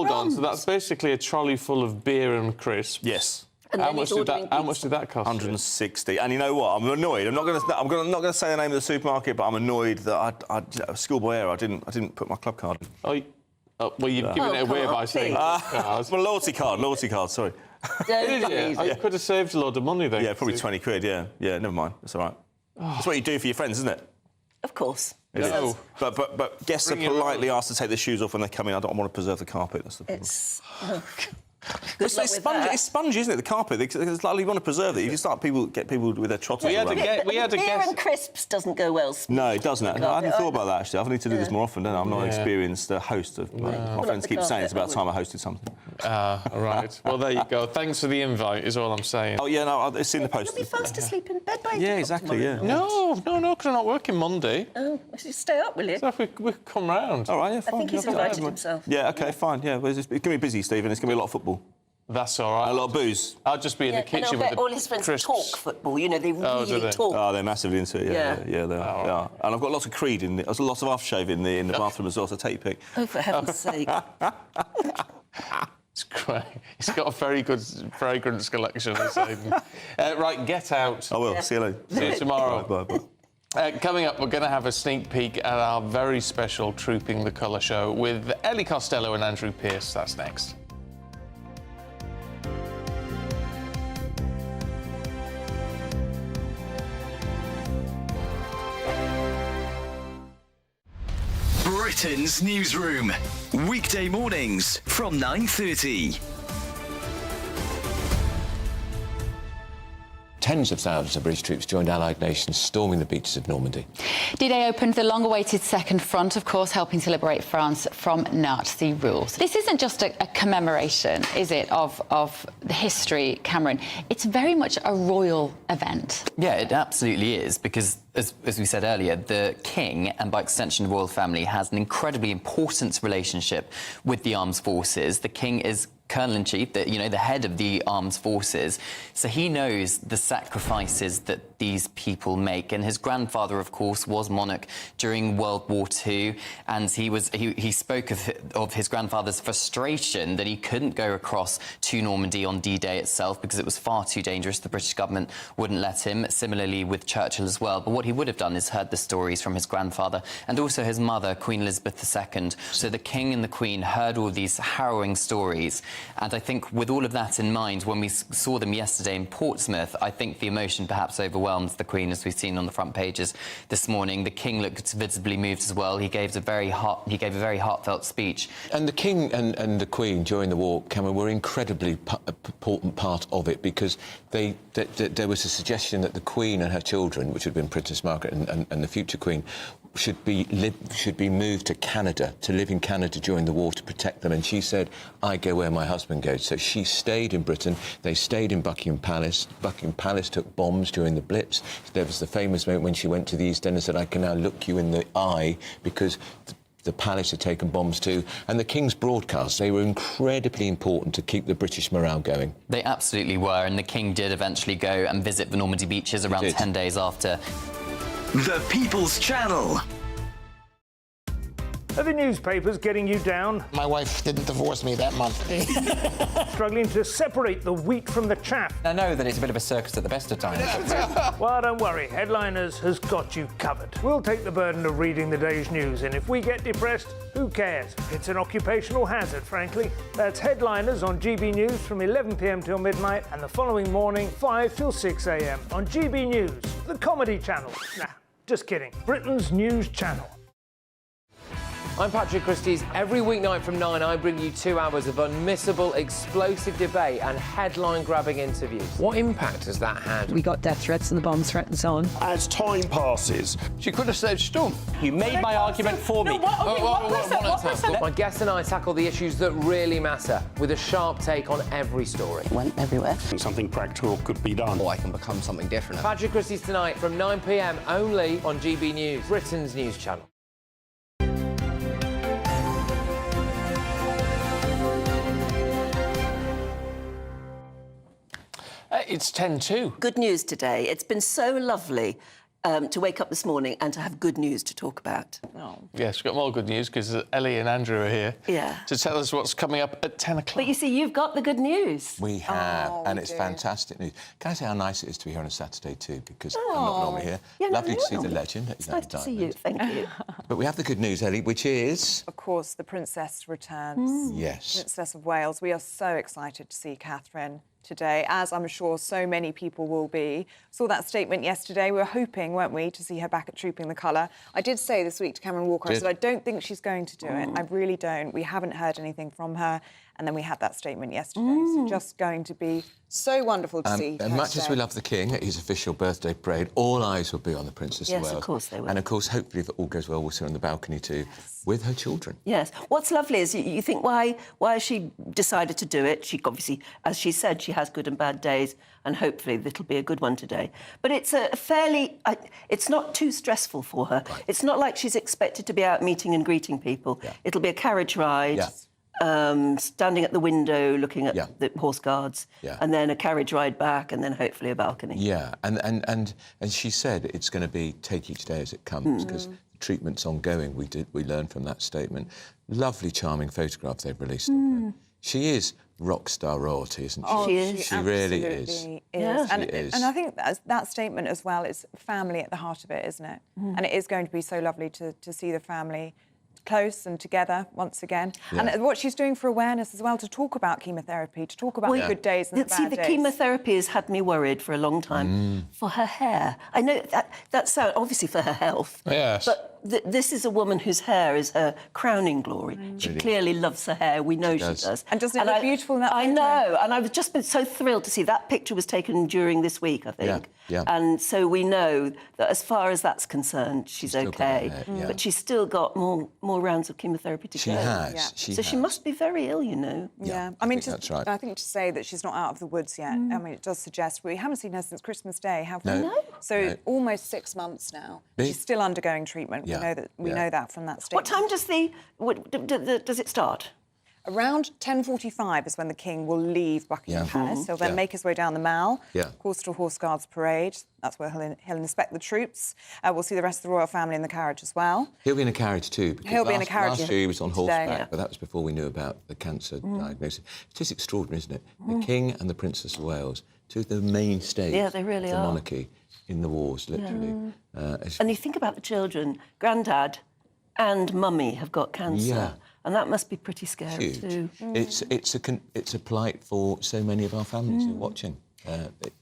on. So that's basically a trolley full of beer and crisps. Yes. How much did that cost? 160. And you know what? I'm annoyed. I'm not going to say the name of the supermarket, but I'm annoyed that I schoolboy error. I didn't put my club card in. Well, you've given it away by saying... my loyalty card, sorry. I could have saved a lot of money then. Yeah, probably 20 quid, yeah. Yeah, never mind, that's all right. That's what you do for your friends, isn't it? Of course. It is. But guests are politely asked to take their shoes off when they come in. I don't want to preserve the carpet, that's the problem. It's spongy, isn't it, the carpet? It's like you want to preserve it. If you get people with their trotters around. Beer and crisps doesn't go well. No, it doesn't. I hadn't thought about that, actually. I need to do this more often, don't I? I'm not an experienced host. My friends keep saying it's about time I hosted something. Right. Well, there you go. Thanks for the invite, is all I'm saying. Oh, yeah, no, it's in the post. You'll be fast asleep in bed by Yeah, exactly, yeah. No, because I'm not working Monday. Oh, you stay up, will you? So if we come round. All right, yeah, fine. I think he's invited himself. Yeah, OK, fine, yeah. Well, it's going to be busy, Stephen. It's going to be a lot of football. That's all right. A lot of booze. I'll just be in the kitchen with all his friends talk football. They really talk. Oh, they're massively into it. Yeah, they are. And I've got lots of Creed there's lots of aftershave in the bathroom as well. So take your pick. Oh, for heaven's sake! It's great. He's got a very good fragrance collection. Right, get out. I will. See you later. See you tomorrow. Bye. Coming up, we're going to have a sneak peek at our very special Trooping the Colour show with Ellie Costello and Andrew Pearce. That's next. Britain's newsroom. Weekday mornings from 9:30. Tens of thousands of British troops joined Allied nations storming the beaches of Normandy. D-Day opened the long-awaited second front, of course, helping to liberate France from Nazi rule. So this isn't just a commemoration, is it, of the history, Cameron? It's very much a royal event. Yeah, it absolutely is, because, as we said earlier, the King, and by extension the royal family, has an incredibly important relationship with the armed forces. The King is Colonel-in-Chief, the head of the armed forces, so he knows the sacrifices that these people make. And his grandfather, of course, was monarch during World War II, and he spoke of his grandfather's frustration that he couldn't go across to Normandy on D-Day itself because it was far too dangerous. The British government wouldn't let him. Similarly with Churchill as well. But what he would have done is heard the stories from his grandfather and also his mother, Queen Elizabeth II. So the King and the Queen heard all these harrowing stories. And I think with all of that in mind, when we saw them yesterday in Portsmouth, I think the emotion perhaps overwhelmed the Queen, as we've seen on the front pages this morning. The King looked visibly moved as well. He gave a very heartfelt speech. And the King and the Queen during the war, Cameron, were incredibly important part of it, because there was a suggestion that the Queen and her children, which had been Princess Margaret and the future Queen, should be moved to Canada, to live in Canada during the war to protect them. And she said, I go where my husband goes. So she stayed in Britain. They stayed in Buckingham Palace. Buckingham Palace took bombs during the Blitz. There was the famous moment when she went to the East End and said, I can now look you in the eye, because the palace had taken bombs too. And the King's broadcasts, they were incredibly important to keep the British morale going. They absolutely were, and the King did eventually go and visit the Normandy beaches around 10 days after. The People's Channel. Are the newspapers getting you down? My wife didn't divorce me that month. Struggling to separate the wheat from the chaff? I know that it's a bit of a circus at the best of times. Well, don't worry. Headliners has got you covered. We'll take the burden of reading the day's news, and if we get depressed, who cares? It's an occupational hazard, frankly. That's Headliners on GB News from 11 p.m. till midnight, and the following morning, 5 till 6 a.m. on GB News, the comedy channel. Nah, just kidding. Britain's news channel. I'm Patrick Christie's. Every weeknight from 9, I bring you 2 hours of unmissable, explosive debate and headline-grabbing interviews. What impact has that had? We got death threats and the bomb threat and so on. As time passes, She could have saved Storm. You made my argument for me. My guest and I tackle the issues that really matter with a sharp take on every story. Went everywhere. something practical could be done. Or I can become something different. Patrick Christie's tonight from 9 p.m. only on GB News, Britain's news channel. It's 10:02. Good news today. It's been so lovely to wake up this morning and to have good news to talk about. Yes, we've got more good news because Ellie and Andrew are here Yeah. to tell us what's coming up at 10 o'clock. But you see, you've got the good news. We have, and it's do. fantastic news. Can I say how nice it is to be here on a Saturday too, because I'm not normally here. Yeah, no, Lovely to see the normally. legend. It's nice to see you, thank you. But we have the good news, Ellie, which is... Of course, the Princess returns. Yes. Princess of Wales. We are so excited to see Catherine today, as I'm sure so many people will be. Saw that statement yesterday. We were hoping, weren't we, to see her back at Trooping the Colour. I did say this week to Cameron Walker, I said, I don't think she's going to do it. I really don't. We haven't heard anything from her. And then we had that statement yesterday. So just going to be so wonderful to see her And much as today. we love the King at his official birthday parade, all eyes will be on the Princess Yes, of Wales. of course they will. And of course, hopefully, if it all goes well, we'll see her on the balcony too, with her children. Yes. What's lovely is you think, why has she decided to do it? She obviously, as she said, she has good and bad days, and hopefully it'll be a good one today. But it's a fairly... it's not too stressful for her. Right. It's not like she's expected to be out meeting and greeting people. Yeah. It'll be a carriage ride. Yeah. Standing at the window looking at the horse guards, and then a carriage ride back, and then hopefully a balcony. Yeah, and she said it's going to be take each day as it comes, because the treatment's ongoing. We learned from that statement. Lovely, charming photograph they've released of her. She is rock star royalty, isn't she? Oh, she is. She really absolutely is. is. She is. And I think that statement as well is family at the heart of it, isn't it? And it is going to be so lovely to see the family close and together once again. Yeah. And what she's doing for awareness as well, to talk about chemotherapy, to talk about the good days and the bad days. See, the chemotherapy has had me worried for a long time. For her hair. I know that's obviously for her health. Yes. But this is a woman whose hair is her crowning glory. She clearly loves her hair. We know she does. And doesn't it look beautiful in that photo? I know. And I've just been so thrilled to see that picture was taken during this week, I think. Yeah. And so we know that as far as that's concerned, she's okay. But she's still got more rounds of chemotherapy to go. She has. She must be very ill, you know. Yeah. I mean, that's right. I think to say that she's not out of the woods yet, I mean, it does suggest we haven't seen her since Christmas Day, have we? No. So almost 6 months now. She's still undergoing treatment. We know that from that statement. What time does it start? Around 10:45 is when the King will leave Buckingham Palace. He'll then make his way down the Mall, of course, to a Horse Guards parade. That's where he'll inspect the troops. We'll see the rest of the royal family in the carriage as well. He'll be in a carriage too. Because He'll be in a carriage last year he was on horseback, today. but that was before we knew about the cancer diagnosis. It is extraordinary, isn't it? The King and the Princess of Wales, two of the mainstays they really of the are. monarchy in the wars, literally. And you think about the children. Grandad and Mummy have got cancer. And that must be pretty scary too. It's a plight for so many of our families who are watching. It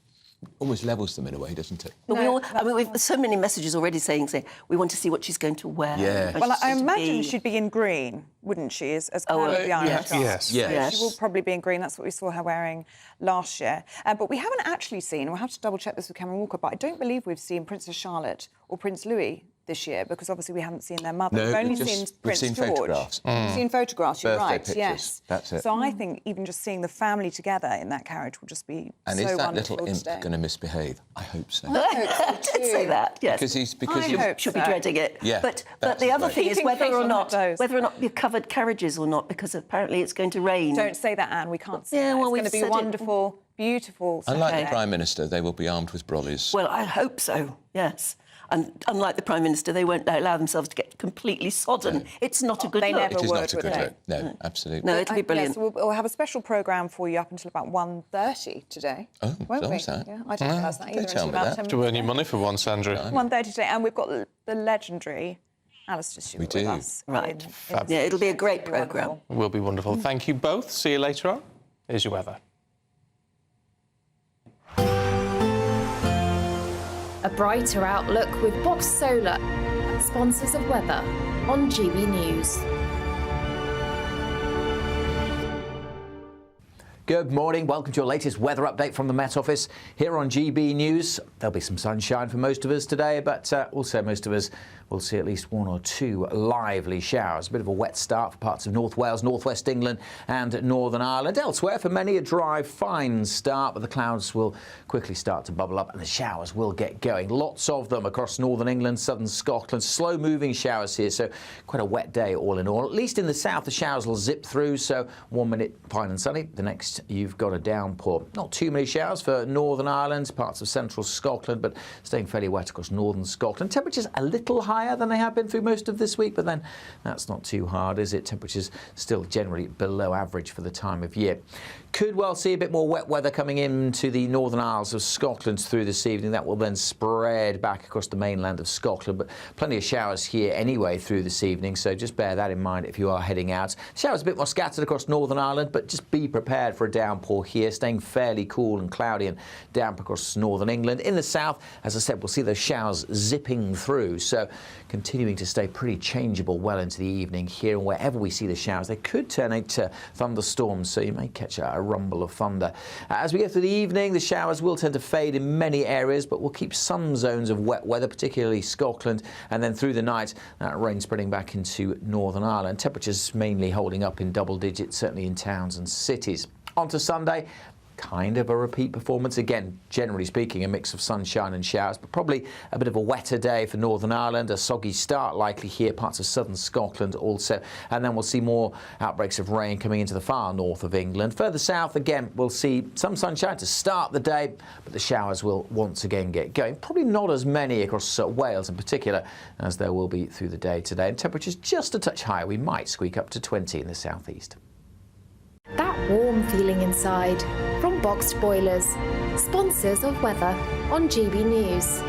almost levels them in a way, doesn't it? But we've so many messages already saying we want to see what she's going to wear. Yeah. Well, I imagine she'd be in green, wouldn't she, as Crown of the Irish Guards? Yes. She will probably be in green. That's what we saw her wearing last year. But we haven't actually seen, we'll have to double-check this with Cameron Walker, but I don't believe we've seen Princess Charlotte or Prince Louis this year, because obviously we haven't seen their mother. No, we've only seen Prince George. Photographs. We've seen photographs, you're Birthday right, pictures. yes. That's it. So I think even just seeing the family together in that carriage will just be and so is that wonderful little imp today. going to misbehave? I hope so. I hope so too. Say that, yes. Because she'll be dreading it. Yeah, but the other thing is Keeping whether faith or on not that dose. we've covered carriages or not, because apparently it's going to rain. Don't say that, Anne. We can't say that. well, it's going to be wonderful, beautiful. Unlike Saturday. the Prime Minister, they will be armed with brollies. Well, I hope so, yes. And unlike the Prime Minister, they won't allow themselves to get completely sodden. No. It's not a good look. Never it is would, not a good look. No, absolutely. No, it'll be brilliant. Yes, we'll have a special programme for you up until about 1:30 today. Oh, won't we? that? Yeah, I didn't realise that either. Don't tell me that. Have to earn your money for once, Andrew. 1:30 today, and we've got the legendary Alistair Stewart with us. Right. Yeah, it'll be a great programme. It will be wonderful. Thank you both. See you later on. Here's your weather. A brighter outlook with Box Solar, sponsors of weather. on GB News. Good morning. Welcome to your latest weather update from the Met Office here on GB News. There'll be some sunshine for most of us today, but also most of us will see at least one or two lively showers. A bit of a wet start for parts of North Wales, North West England and Northern Ireland. Elsewhere, for many, a dry, fine start, but the clouds will quickly start to bubble up and the showers will get going. Lots of them across Northern England, Southern Scotland. Slow-moving showers here, so quite a wet day all in all. At least in the south, the showers will zip through, so 1 minute fine and sunny. The next, you've got a downpour. Not too many showers for Northern Ireland, parts of central Scotland, but staying fairly wet across northern Scotland. Temperatures a little higher than they have been through most of this week, but then that's not too hard, is it? Temperatures still generally below average for the time of year. Could well see a bit more wet weather coming into the Northern Isles of Scotland through this evening. That will then spread back across the mainland of Scotland, but plenty of showers here anyway through this evening, so just bear that in mind if you are heading out. Showers a bit more scattered across Northern Ireland, but just be prepared for a downpour here, staying fairly cool and cloudy and damp across northern England. In the south, as I said, we'll see those showers zipping through, so continuing to stay pretty changeable well into the evening here, and wherever we see the showers, they could turn into thunderstorms, so you may catch a rumble of thunder. As we get through the evening, the showers will tend to fade in many areas, but we'll keep some zones of wet weather, particularly Scotland, and then through the night, that rain spreading back into Northern Ireland. Temperatures mainly holding up in double digits, certainly in towns and cities. On to Sunday. Kind of a repeat performance. Again, generally speaking, a mix of sunshine and showers, but probably a bit of a wetter day for Northern Ireland. A soggy start likely here, parts of southern Scotland also. And then we'll see more outbreaks of rain coming into the far north of England. Further south, again, we'll see some sunshine to start the day, but the showers will once again get going. Probably not as many across Wales in particular as there will be through the day today. And temperatures just a touch higher. We might squeak up to 20 in the southeast. That warm feeling inside from Boxed Boilers, sponsors of weather on GB News.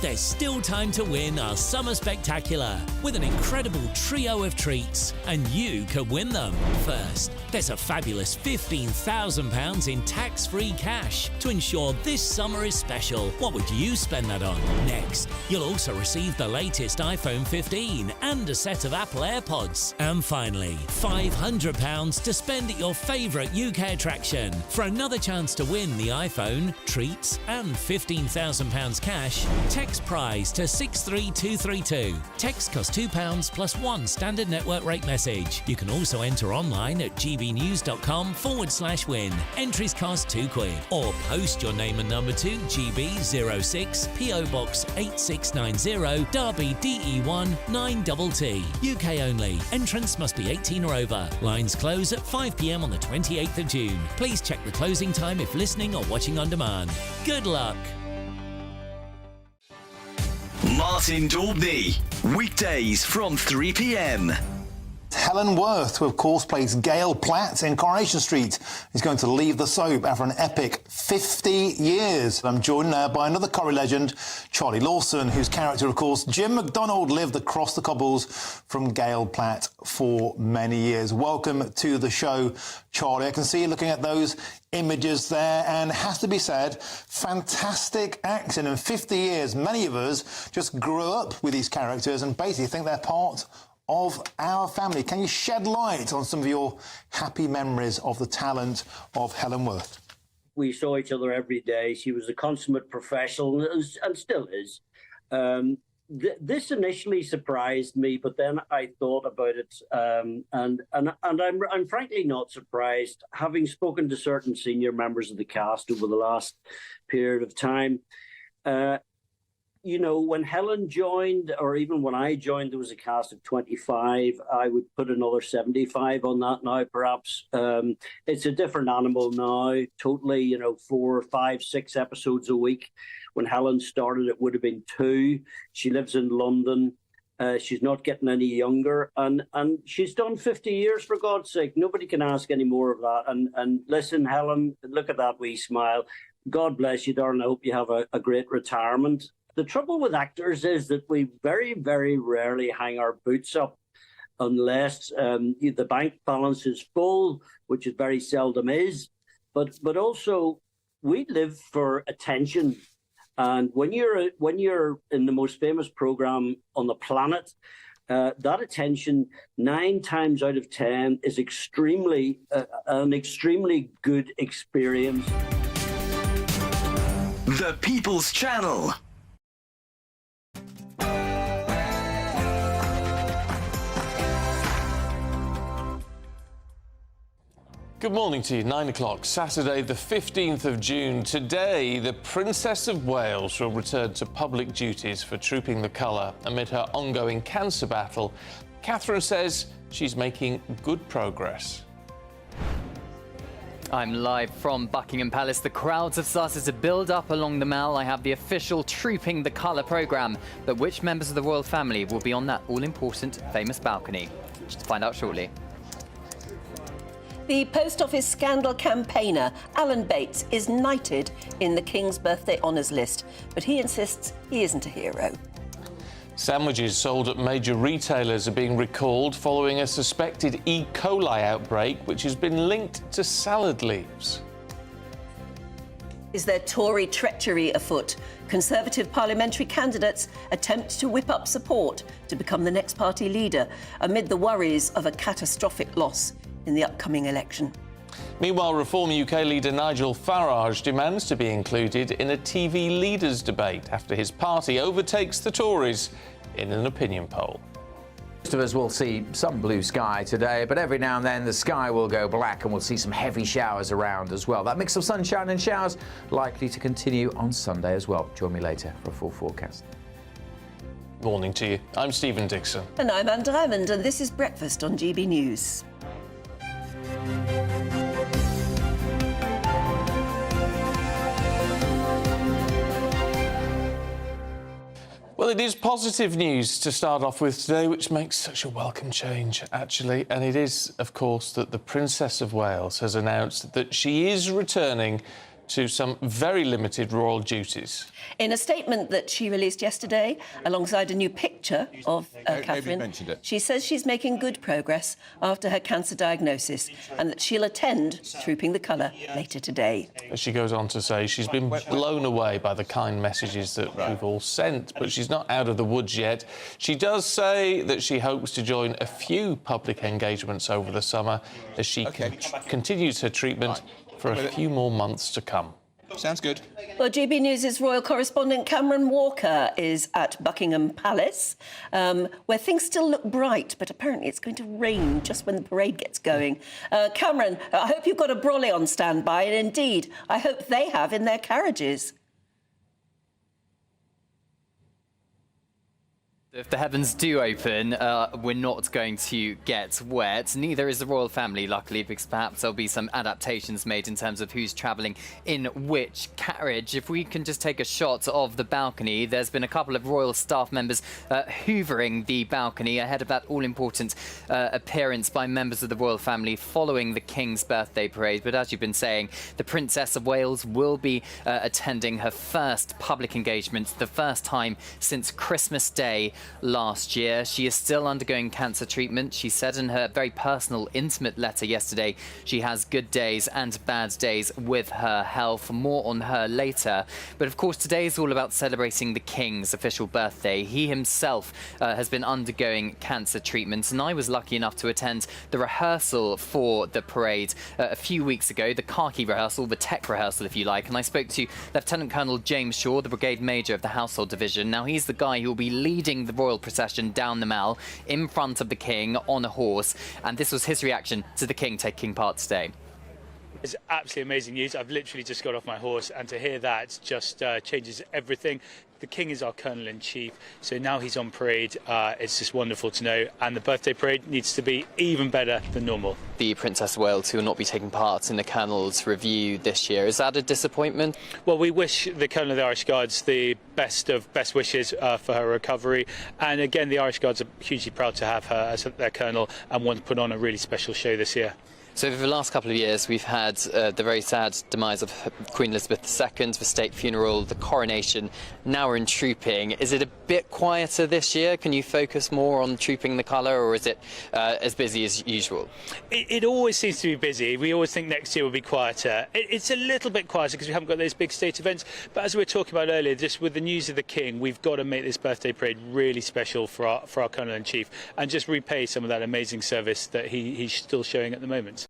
There's still time to win our Summer Spectacular with an incredible trio of treats, and you could win them. First, there's a fabulous £15,000 in tax-free cash to ensure this summer is special. What would you spend that on? Next, you'll also receive the latest iPhone 15 and a set of Apple AirPods. And finally, £500 to spend at your favourite UK attraction. For another chance to win the iPhone, treats and £15,000 cash, text prize to 63232. Text costs £2 plus one standard network rate message. You can also enter online at gbnews.com/win. Entries cost £2, or post your name and number to GB06 PO Box 8690 Derby DE1 9TT. UK only. Entrance must be 18 or over. Lines close at 5 p.m. on the 28th of June. Please check the closing time if listening or watching on demand. Good luck. Martin Daubney, weekdays from 3 p.m. Helen Worth, who of course plays Gail Platt in Coronation Street, is going to leave the soap after an epic 50 years. I'm joined now by another Corrie legend, Charlie Lawson, whose character, of course, Jim McDonald, lived across the cobbles from Gail Platt for many years. Welcome to the show, Charlie. I can see you looking at those images there, and it has to be said, fantastic acting. In 50 years, many of us just grew up with these characters and basically think they're part of our family. Can you shed light on some of your happy memories of the talent of Helen Worth? We saw each other every day. She was a consummate professional and still is. This initially surprised me, but then I thought about it, and I'm frankly not surprised. Having spoken to certain senior members of the cast over the last period of time, you know, when Helen joined, or even when I joined, there was a cast of 25. I would put another 75 on that now, perhaps. It's a different animal now, totally, you know, 4, 5, 6 episodes a week. When Helen started, it would have been 2. She lives in London. She's not getting any younger. And she's done 50 years, for God's sake. Nobody can ask any more of that. And listen, Helen, look at that wee smile. God bless you, darling. I hope you have a great retirement. The trouble with actors is that we very, very rarely hang our boots up unless the bank balance is full, which it very seldom is. But also, we live for attention. And when you're in the most famous program on the planet, that attention 9 times out of 10 is an extremely good experience. The People's Channel. Good morning to you. 9 o'clock, Saturday, the 15th of June. Today, the Princess of Wales will return to public duties for trooping the colour amid her ongoing cancer battle. Catherine says she's making good progress. I'm live from Buckingham Palace. The crowds have started to build up along the Mall. I have the official Trooping the Colour programme. But which members of the royal family will be on that all-important, famous balcony? Just find out shortly. The Post Office scandal campaigner Alan Bates is knighted in the King's Birthday Honours list, but he insists he isn't a hero. Sandwiches sold at major retailers are being recalled following a suspected E. coli outbreak, which has been linked to salad leaves. Is there Tory treachery afoot? Conservative parliamentary candidates attempt to whip up support to become the next party leader amid the worries of a catastrophic loss in the upcoming election. Meanwhile, Reform UK leader Nigel Farage demands to be included in a TV leaders debate after his party overtakes the Tories in an opinion poll. Most of us will see some blue sky today, but every now and then the sky will go black and we'll see some heavy showers around as well. That mix of sunshine and showers likely to continue on Sunday as well. Join me later for a full forecast. Morning to you. I'm Stephen Dixon. And I'm Anne Diamond, and this is Breakfast on GB News. Well, it is positive news to start off with today, which makes such a welcome change, actually. And it is, of course, that the Princess of Wales has announced that she is returning to some very limited royal duties. In a statement that she released yesterday, alongside a new picture of Catherine, she says she's making good progress after her cancer diagnosis and that she'll attend Trooping the Colour later today. As she goes on to say, she's been blown away by the kind messages that we've all sent, but she's not out of the woods yet. She does say that she hopes to join a few public engagements over the summer as she continues her treatment for a few more months to come. Sounds good. Well, GB News' royal correspondent Cameron Walker is at Buckingham Palace, where things still look bright, but apparently it's going to rain just when the parade gets going. Cameron, I hope you've got a brolly on standby, and indeed, I hope they have in their carriages. If the heavens do open, we're not going to get wet. Neither is the royal family, luckily, because perhaps there'll be some adaptations made in terms of who's travelling in which carriage. If we can just take a shot of the balcony, there's been a couple of royal staff members hoovering the balcony ahead of that all-important appearance by members of the royal family following the King's birthday parade. But as you've been saying, the Princess of Wales will be attending her first public engagement, the first time since Christmas Day last year. She is still undergoing cancer treatment. She said in her very personal, intimate letter yesterday, she has good days and bad days with her health. More on her later. But of course, today is all about celebrating the King's official birthday. He himself has been undergoing cancer treatment, and I was lucky enough to attend the rehearsal for the parade a few weeks ago, the khaki rehearsal, the tech rehearsal, if you like, and I spoke to Lieutenant Colonel James Shaw, the Brigade Major of the Household Division. Now, he's the guy who will be leading the royal procession down the Mall in front of the King on a horse, and this was his reaction to the King taking part today. It's absolutely amazing news. I've literally just got off my horse, and to hear that just changes everything. The King is our Colonel-in-Chief, so now he's on parade. It's just wonderful to know, and the birthday parade needs to be even better than normal. The Princess of Wales, who will not be taking part in the Colonel's review this year, is that a disappointment? Well, we wish the Colonel of the Irish Guards the best of best wishes for her recovery, and again, the Irish Guards are hugely proud to have her as their Colonel and want to put on a really special show this year. So over the last couple of years, we've had the very sad demise of Queen Elizabeth II, the state funeral, the coronation. Now we're in trooping. Is it a bit quieter this year? Can you focus more on trooping the colour, or is it as busy as usual? It always seems to be busy. We always think next year will be quieter. It's a little bit quieter because we haven't got those big state events. But as we were talking about earlier, just with the news of the King, we've got to make this birthday parade really special for our Colonel-in-Chief and just repay some of that amazing service that he's still showing at the moment.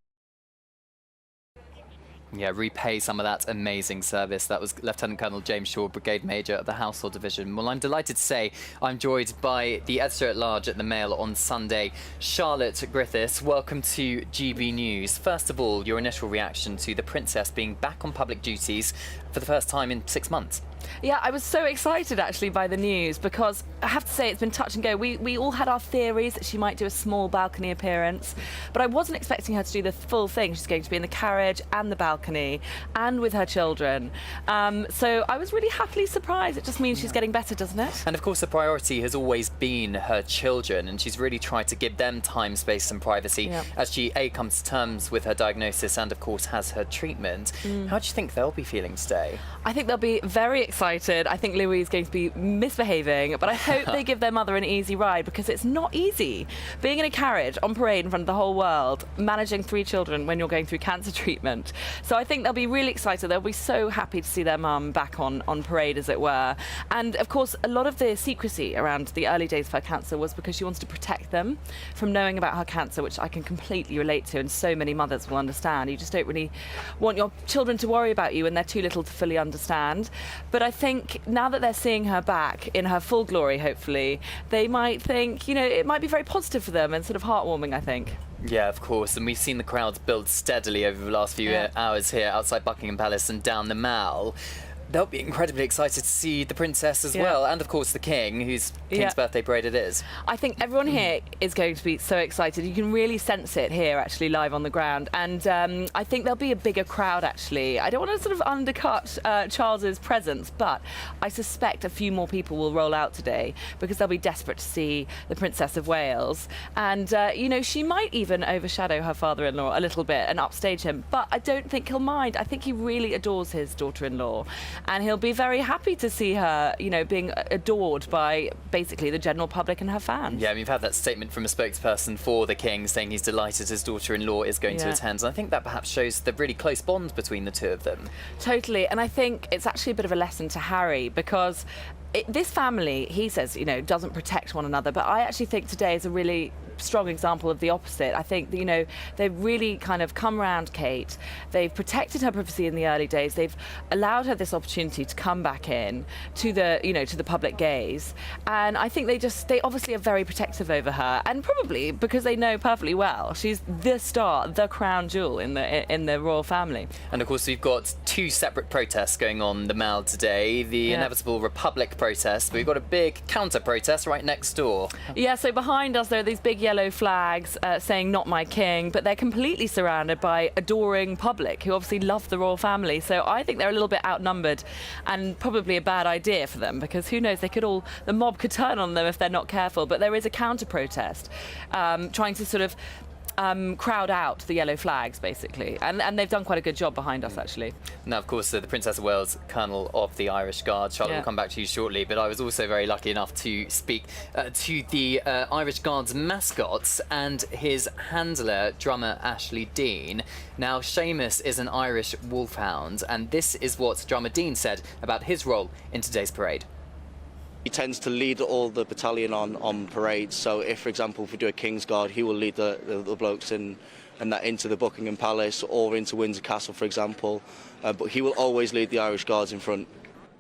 Yeah, repay some of that amazing service. That was Lieutenant Colonel James Shaw, Brigade Major of the Household Division. Well, I'm delighted to say I'm joined by the editor-at-large at the Mail on Sunday, Charlotte Griffiths. Welcome to GB News. First of all, your initial reaction to the Princess being back on public duties for the first time in 6 months. Yeah, I was so excited actually by the news because I have to say it's been touch and go. We all had our theories that she might do a small balcony appearance, but I wasn't expecting her to do the full thing. She's going to be in the carriage and the balcony and with her children. So I was really happily surprised. It just means she's getting better, doesn't it? And of course the priority has always been her children, and she's really tried to give them time, space and privacy as she comes to terms with her diagnosis and of course has her treatment. How do you think they'll be feeling today? I think they'll be very excited. I think Louis is going to be misbehaving, but I hope they give their mother an easy ride because it's not easy. Being in a carriage on parade in front of the whole world, managing 3 children when you're going through cancer treatment. So I think they'll be really excited. They'll be so happy to see their mum back on parade, as it were. And of course, a lot of the secrecy around the early days of her cancer was because she wanted to protect them from knowing about her cancer, which I can completely relate to, and so many mothers will understand. You just don't really want your children to worry about you when they're too little to fully understand. But I think now that they're seeing her back in her full glory, hopefully, they might think, you know, it might be very positive for them and sort of heartwarming, I think. Yeah, of course, and we've seen the crowds build steadily over the last few hours here outside Buckingham Palace and down the Mall. They'll be incredibly excited to see the Princess as well, and of course the King, whose King's birthday parade it is. I think everyone here is going to be so excited. You can really sense it here, actually, live on the ground. And I think there'll be a bigger crowd, actually. I don't want to sort of undercut Charles's presence, but I suspect a few more people will roll out today because they'll be desperate to see the Princess of Wales. And, you know, she might even overshadow her father-in-law a little bit and upstage him, but I don't think he'll mind. I think he really adores his daughter-in-law. And he'll be very happy to see her, you know, being adored by basically the general public and her fans. Yeah, we've had that statement from a spokesperson for the King saying he's delighted his daughter-in-law is going to attend. And I think that perhaps shows the really close bond between the two of them. Totally. And I think it's actually a bit of a lesson to Harry because this family, he says, you know, doesn't protect one another. But I actually think today is a really strong example of the opposite. I think that, you know, they've really kind of come round Kate. They've protected her privacy in the early days. They've allowed her this opportunity to come back in to the, you know, to the public gaze. And I think they obviously are very protective over her, and probably because they know perfectly well she's the star, the crown jewel in the royal family. And of course we've got 2 separate protests going on the Mall today. The inevitable Republic protest, but we've got a big counter protest right next door. Yeah, so behind us there are these big yellow flags saying "Not My King," but they're completely surrounded by adoring public who obviously love the royal family. So I think they're a little bit outnumbered, and probably a bad idea for them because who knows, the mob could turn on them if they're not careful. But there is a counter protest trying to sort of crowd out the yellow flags, basically. And they've done quite a good job behind us, actually. Now, of course, the Princess of Wales, Colonel of the Irish Guard. Charlotte will come back to you shortly, but I was also very lucky enough to speak to the Irish Guard's mascots and his handler, drummer Ashley Dean. Now, Seamus is an Irish wolfhound, and this is what drummer Dean said about his role in today's parade. He tends to lead all the battalion on parades. So if, for example, if we do a King's Guard, he will lead the blokes and that into the Buckingham Palace or into Windsor Castle, for example. But he will always lead the Irish Guards in front.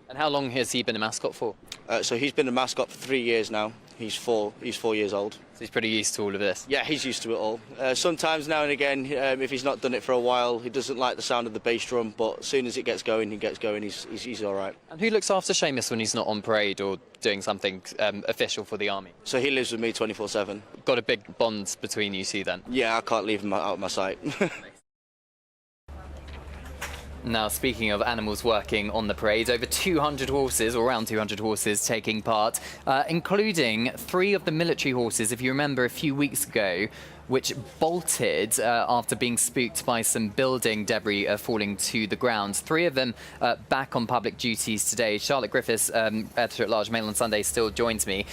And how long has he been a mascot for? So he's been a mascot for 3 years now. He's 4 years old. So he's pretty used to all of this? Yeah, he's used to it all. Sometimes now and again, if he's not done it for a while, he doesn't like the sound of the bass drum, but as soon as it gets going, he's all right. And who looks after Seamus when he's not on parade or doing something official for the army? So he lives with me 24/7. Got a big bond between you two then? Yeah, I can't leave him out of my sight. Now, speaking of animals working on the parade, over 200 horses, or around 200 horses, taking part, including 3 of the military horses. If you remember, a few weeks ago, which bolted after being spooked by some building debris falling to the ground. 3 of them back on public duties today. Charlotte Griffiths, editor-at-large, Mail on Sunday, still joins me.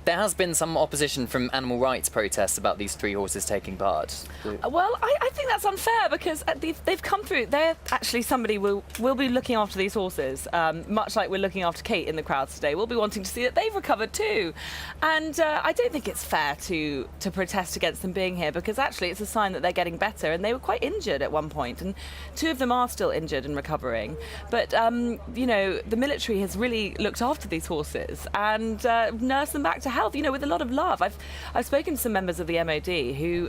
There has been some opposition from animal rights protests about these 3 horses taking part. Well, I think that's unfair because they've come through. They're actually somebody will be looking after these horses, much like we're looking after Kate in the crowds today. We'll be wanting to see that they've recovered too. And I don't think it's fair to protest against them being here because actually it's a sign that they're getting better, and they were quite injured at one point, and 2 of them are still injured and recovering. But, you know, the military has really looked after these horses and nursed them back to health, you know, with a lot of love. I've spoken to some members of the MOD who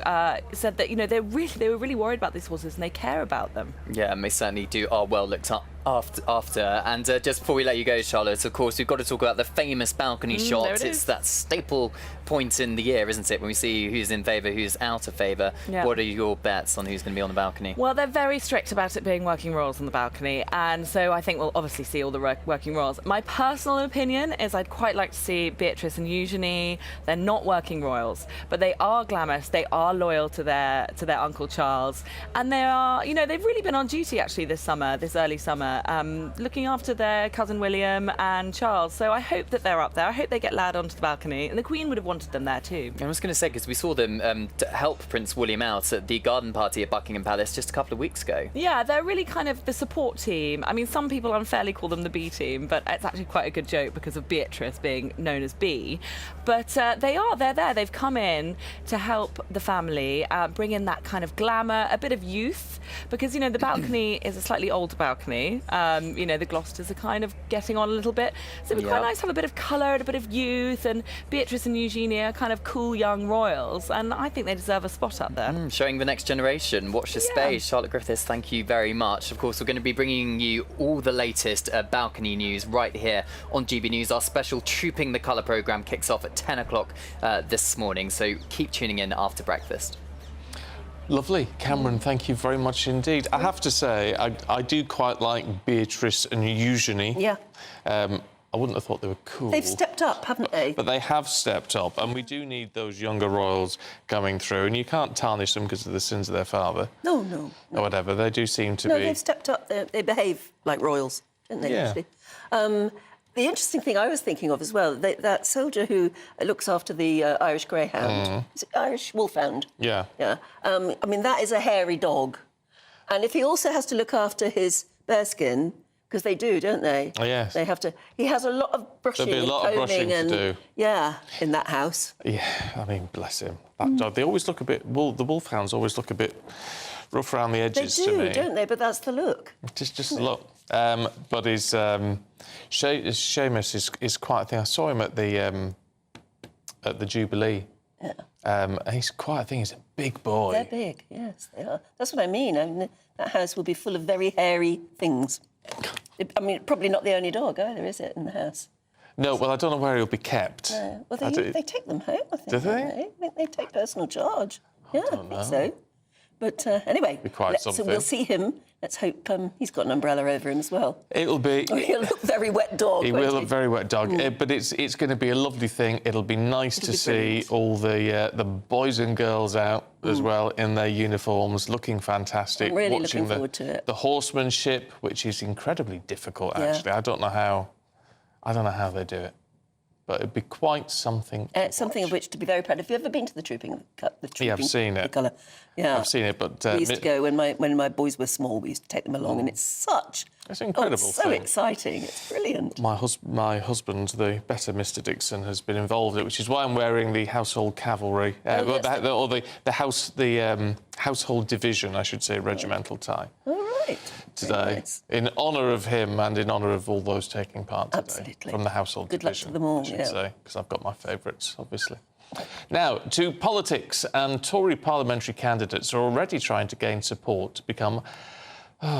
said that, you know, they were really worried about these horses and they care about them. Yeah, and they certainly are well looked up after. And just before we let you go, Charlotte, of course, we've got to talk about the famous balcony shot. It's that staple point in the year, isn't it, when we see who's in favour, who's out of favour. Yeah. What are your bets on who's going to be on the balcony? Well, they're very strict about it being working royals on the balcony, and so I think we'll obviously see all the working royals. My personal opinion is I'd quite like to see Beatrice and Eugenie. They're not working royals, but they are glamorous. They are loyal to their Uncle Charles, and they are, you know, they've really been on duty actually this early summer, looking after their cousin William and Charles. So I hope that they're up there. I hope they get allowed onto the balcony, and the Queen would have wanted them there too. I was going to say, because we saw them to help Prince William out at the garden party at Buckingham Palace just a couple of weeks ago. Yeah, they're really kind of the support team. I mean, some people unfairly call them the B team, but it's actually quite a good joke because of Beatrice being known as B. But they're there. They've come in to help the family, bring in that kind of glamour, a bit of youth, because, you know, the balcony is a slightly older balcony. You know, the Gloucesters are kind of getting on a little bit. So it'd be quite nice to have a bit of colour and a bit of youth, and Beatrice and Eugenie are kind of cool young royals, and I think they deserve a spot up there. Showing the next generation. Watch this space. Charlotte Griffiths, thank you very much. Of course, we're going to be bringing you all the latest balcony news right here on GB News. Our special Trooping the Colour programme kicks off at 10 o'clock this morning, so keep tuning in after breakfast. Lovely. Cameron, thank you very much indeed. I have to say, I do quite like Beatrice and Eugenie. Yeah. I wouldn't have thought they were cool. They've stepped up, haven't they? But they have stepped up, and we do need those younger royals coming through, and you can't tarnish them because of the sins of their father. No. Or whatever. They do seem to be... No, they've stepped up. They behave like royals, don't they, actually? The interesting thing I was thinking of as well, that soldier who looks after the Irish Greyhound, is it Irish Wolfhound? Yeah. Yeah. I mean, that is a hairy dog. And if he also has to look after his bearskin, because they do, don't they? Oh, yes. They have to... He has a lot of brushing There'll be a lot of brushing to do. Yeah, in that house. Yeah, I mean, bless him. That dog, they always look a bit... the wolfhounds always look a bit rough around the edges to me. They do, don't they? But that's the look. Just a look. But his Seamus is quite a thing. I saw him at the Jubilee. Yeah. He's quite a thing. He's a big boy. They're big, yes, they are. That's what I mean. That house will be full of very hairy things. I mean, probably not the only dog either, is it, in the house? No, well, I don't know where he'll be kept. Well, they take them home, I think. Do they? I think they take personal charge. I think so. But anyway, so we'll see him. Let's hope he's got an umbrella over him as well. It'll be... He'll look very wet dog. He will look very wet dog. But it's going to be a lovely thing. It'll be nice to see all the boys and girls out as well in their uniforms, looking fantastic. I'm really watching looking forward to it. The horsemanship, which is incredibly difficult, actually. I don't know how they do it. But it'd be quite something. Something of which to be very proud. Have you ever been to the trooping? Yeah, I've seen it. Colour. Yeah, I've seen it. But we used to go when my boys were small. We used to take them along, and it's an incredible it's so thing. exciting. It's brilliant. My husband, the better Mr. Dixon, has been involved in it, which is why I'm wearing the household cavalry, the household division, I should say, regimental tie. All right. Today, nice. In honour of him and in honour of all those taking part today. Absolutely. From the household division. Good luck to them all, I should say, because I've got my favourites, obviously. Now, to politics, and Tory parliamentary candidates are already trying to gain support to become,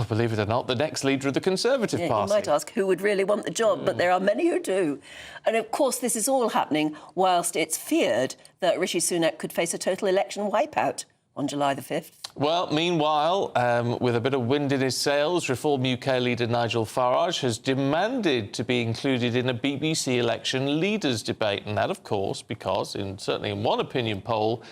believe it or not, the next leader of the Conservative Party. You might ask who would really want the job, but there are many who do. And, of course, this is all happening whilst it's feared that Rishi Sunak could face a total election wipeout on July the 5th. Well, meanwhile, with a bit of wind in his sails, Reform UK leader Nigel Farage has demanded to be included in a BBC election leaders debate. And that, of course, because, certainly in one opinion poll,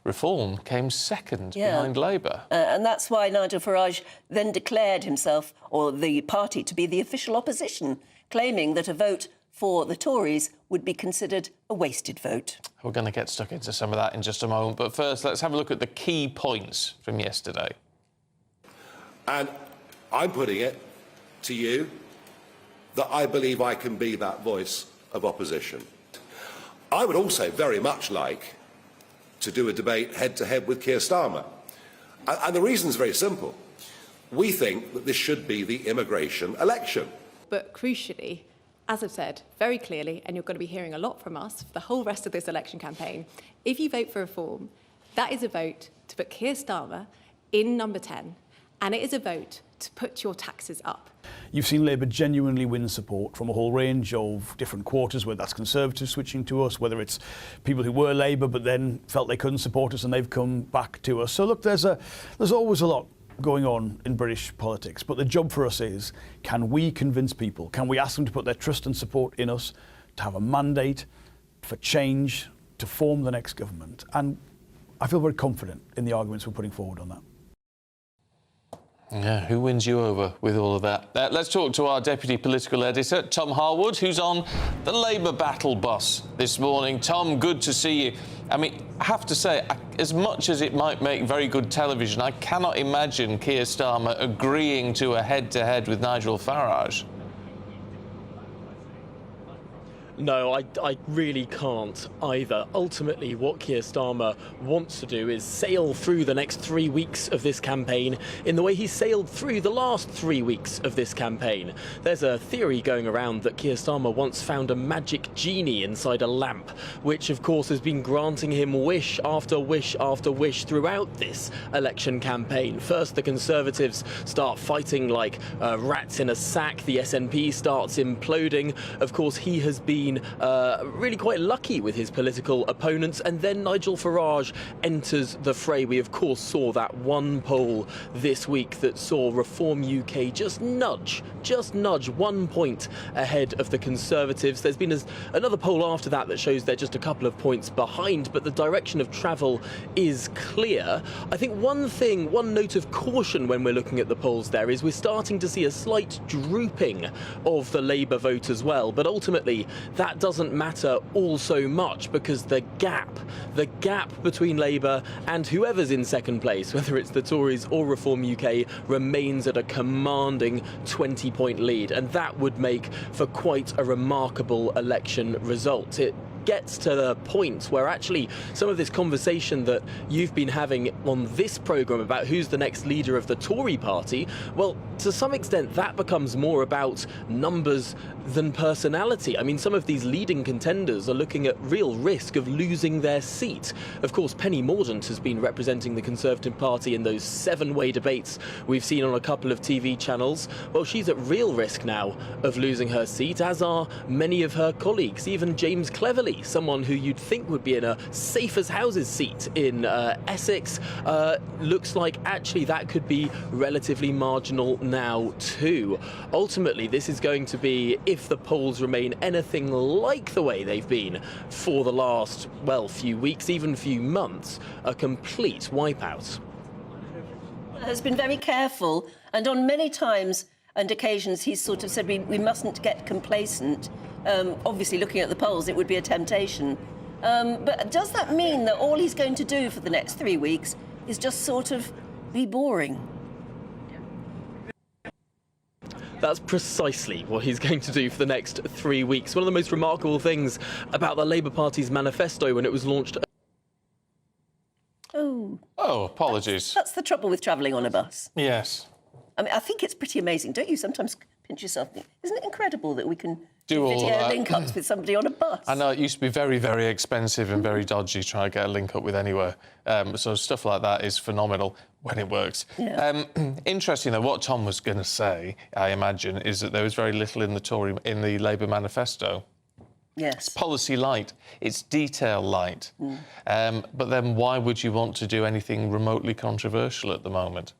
Reform came second behind Labour. And that's why Nigel Farage then declared himself, or the party, to be the official opposition, claiming that a vote for the Tories would be considered a wasted vote. We're going to get stuck into some of that in just a moment, but first let's have a look at the key points from yesterday. And I'm putting it to you that I believe I can be that voice of opposition. I would also very much like to do a debate head-to-head with Keir Starmer. And the reason is very simple. We think that this should be the immigration election. But crucially, as I've said very clearly, and you're going to be hearing a lot from us for the whole rest of this election campaign, if you vote for reform, that is a vote to put Keir Starmer in number 10, and it is a vote to put your taxes up. You've seen Labour genuinely win support from a whole range of different quarters, whether that's Conservatives switching to us, whether it's people who were Labour but then felt they couldn't support us and they've come back to us. So look, there's always a lot going on in British politics, but the job for us is, can we convince people, can we ask them to put their trust and support in us, to have a mandate for change, to form the next government? And I feel very confident in the arguments we're putting forward on that. Yeah, who wins you over with all of that? Let's talk to our Deputy Political Editor, Tom Harwood, who's on the Labour battle bus this morning. Tom, good to see you. I mean, I have to say, as much as it might make very good television, I cannot imagine Keir Starmer agreeing to a head-to-head with Nigel Farage. No, I really can't either. Ultimately, what Keir Starmer wants to do is sail through the next 3 weeks of this campaign in the way he sailed through the last 3 weeks of this campaign. There's a theory going around that Keir Starmer once found a magic genie inside a lamp, which of course has been granting him wish after wish after wish throughout this election campaign. First, the Conservatives start fighting like rats in a sack. The SNP starts imploding. Of course, he has been really quite lucky with his political opponents, and then Nigel Farage enters the fray. We of course saw that one poll this week that saw Reform UK just nudge 1 point ahead of the Conservatives. There's been another poll after that that shows they're just a couple of points behind, but the direction of travel is clear. I think one note of caution when we're looking at the polls there is we're starting to see a slight drooping of the Labour vote as well, but ultimately that doesn't matter all so much, because the gap between Labour and whoever's in second place, whether it's the Tories or Reform UK, remains at a commanding 20-point lead, and that would make for quite a remarkable election result. It gets to the point where actually some of this conversation that you've been having on this programme about who's the next leader of the Tory party, well, to some extent that becomes more about numbers than personality. I mean, some of these leading contenders are looking at real risk of losing their seat. Of course, Penny Mordaunt has been representing the Conservative Party in those 7-way debates we've seen on a couple of TV channels. Well, she's at real risk now of losing her seat, as are many of her colleagues. Even James Cleverly, someone who you'd think would be in a safe as houses seat in Essex, looks like actually that could be relatively marginal now too. Ultimately, this is going to be, if the polls remain anything like the way they've been for the last, well, few weeks, even few months, a complete wipeout. Has been very careful, and on many times and occasions he's sort of said we mustn't get complacent. Obviously, looking at the polls, it would be a temptation. But does that mean that all he's going to do for the next 3 weeks is just sort of be boring? That's precisely what he's going to do for the next 3 weeks. One of the most remarkable things about the Labour Party's manifesto when it was launched. Oh, apologies. That's the trouble with travelling on a bus. Yes. I mean, I think it's pretty amazing. Don't you sometimes pinch yourself? Isn't it incredible that we can do all video that link-ups with somebody on a bus? I know it used to be very, very expensive and very dodgy trying to get a link up with anywhere. So stuff like that is phenomenal when it works. Yeah. Interesting, though, what Tom was going to say, I imagine, is that there was very little in the Labour manifesto. Yes. It's policy light, it's detail light. But then why would you want to do anything remotely controversial at the moment?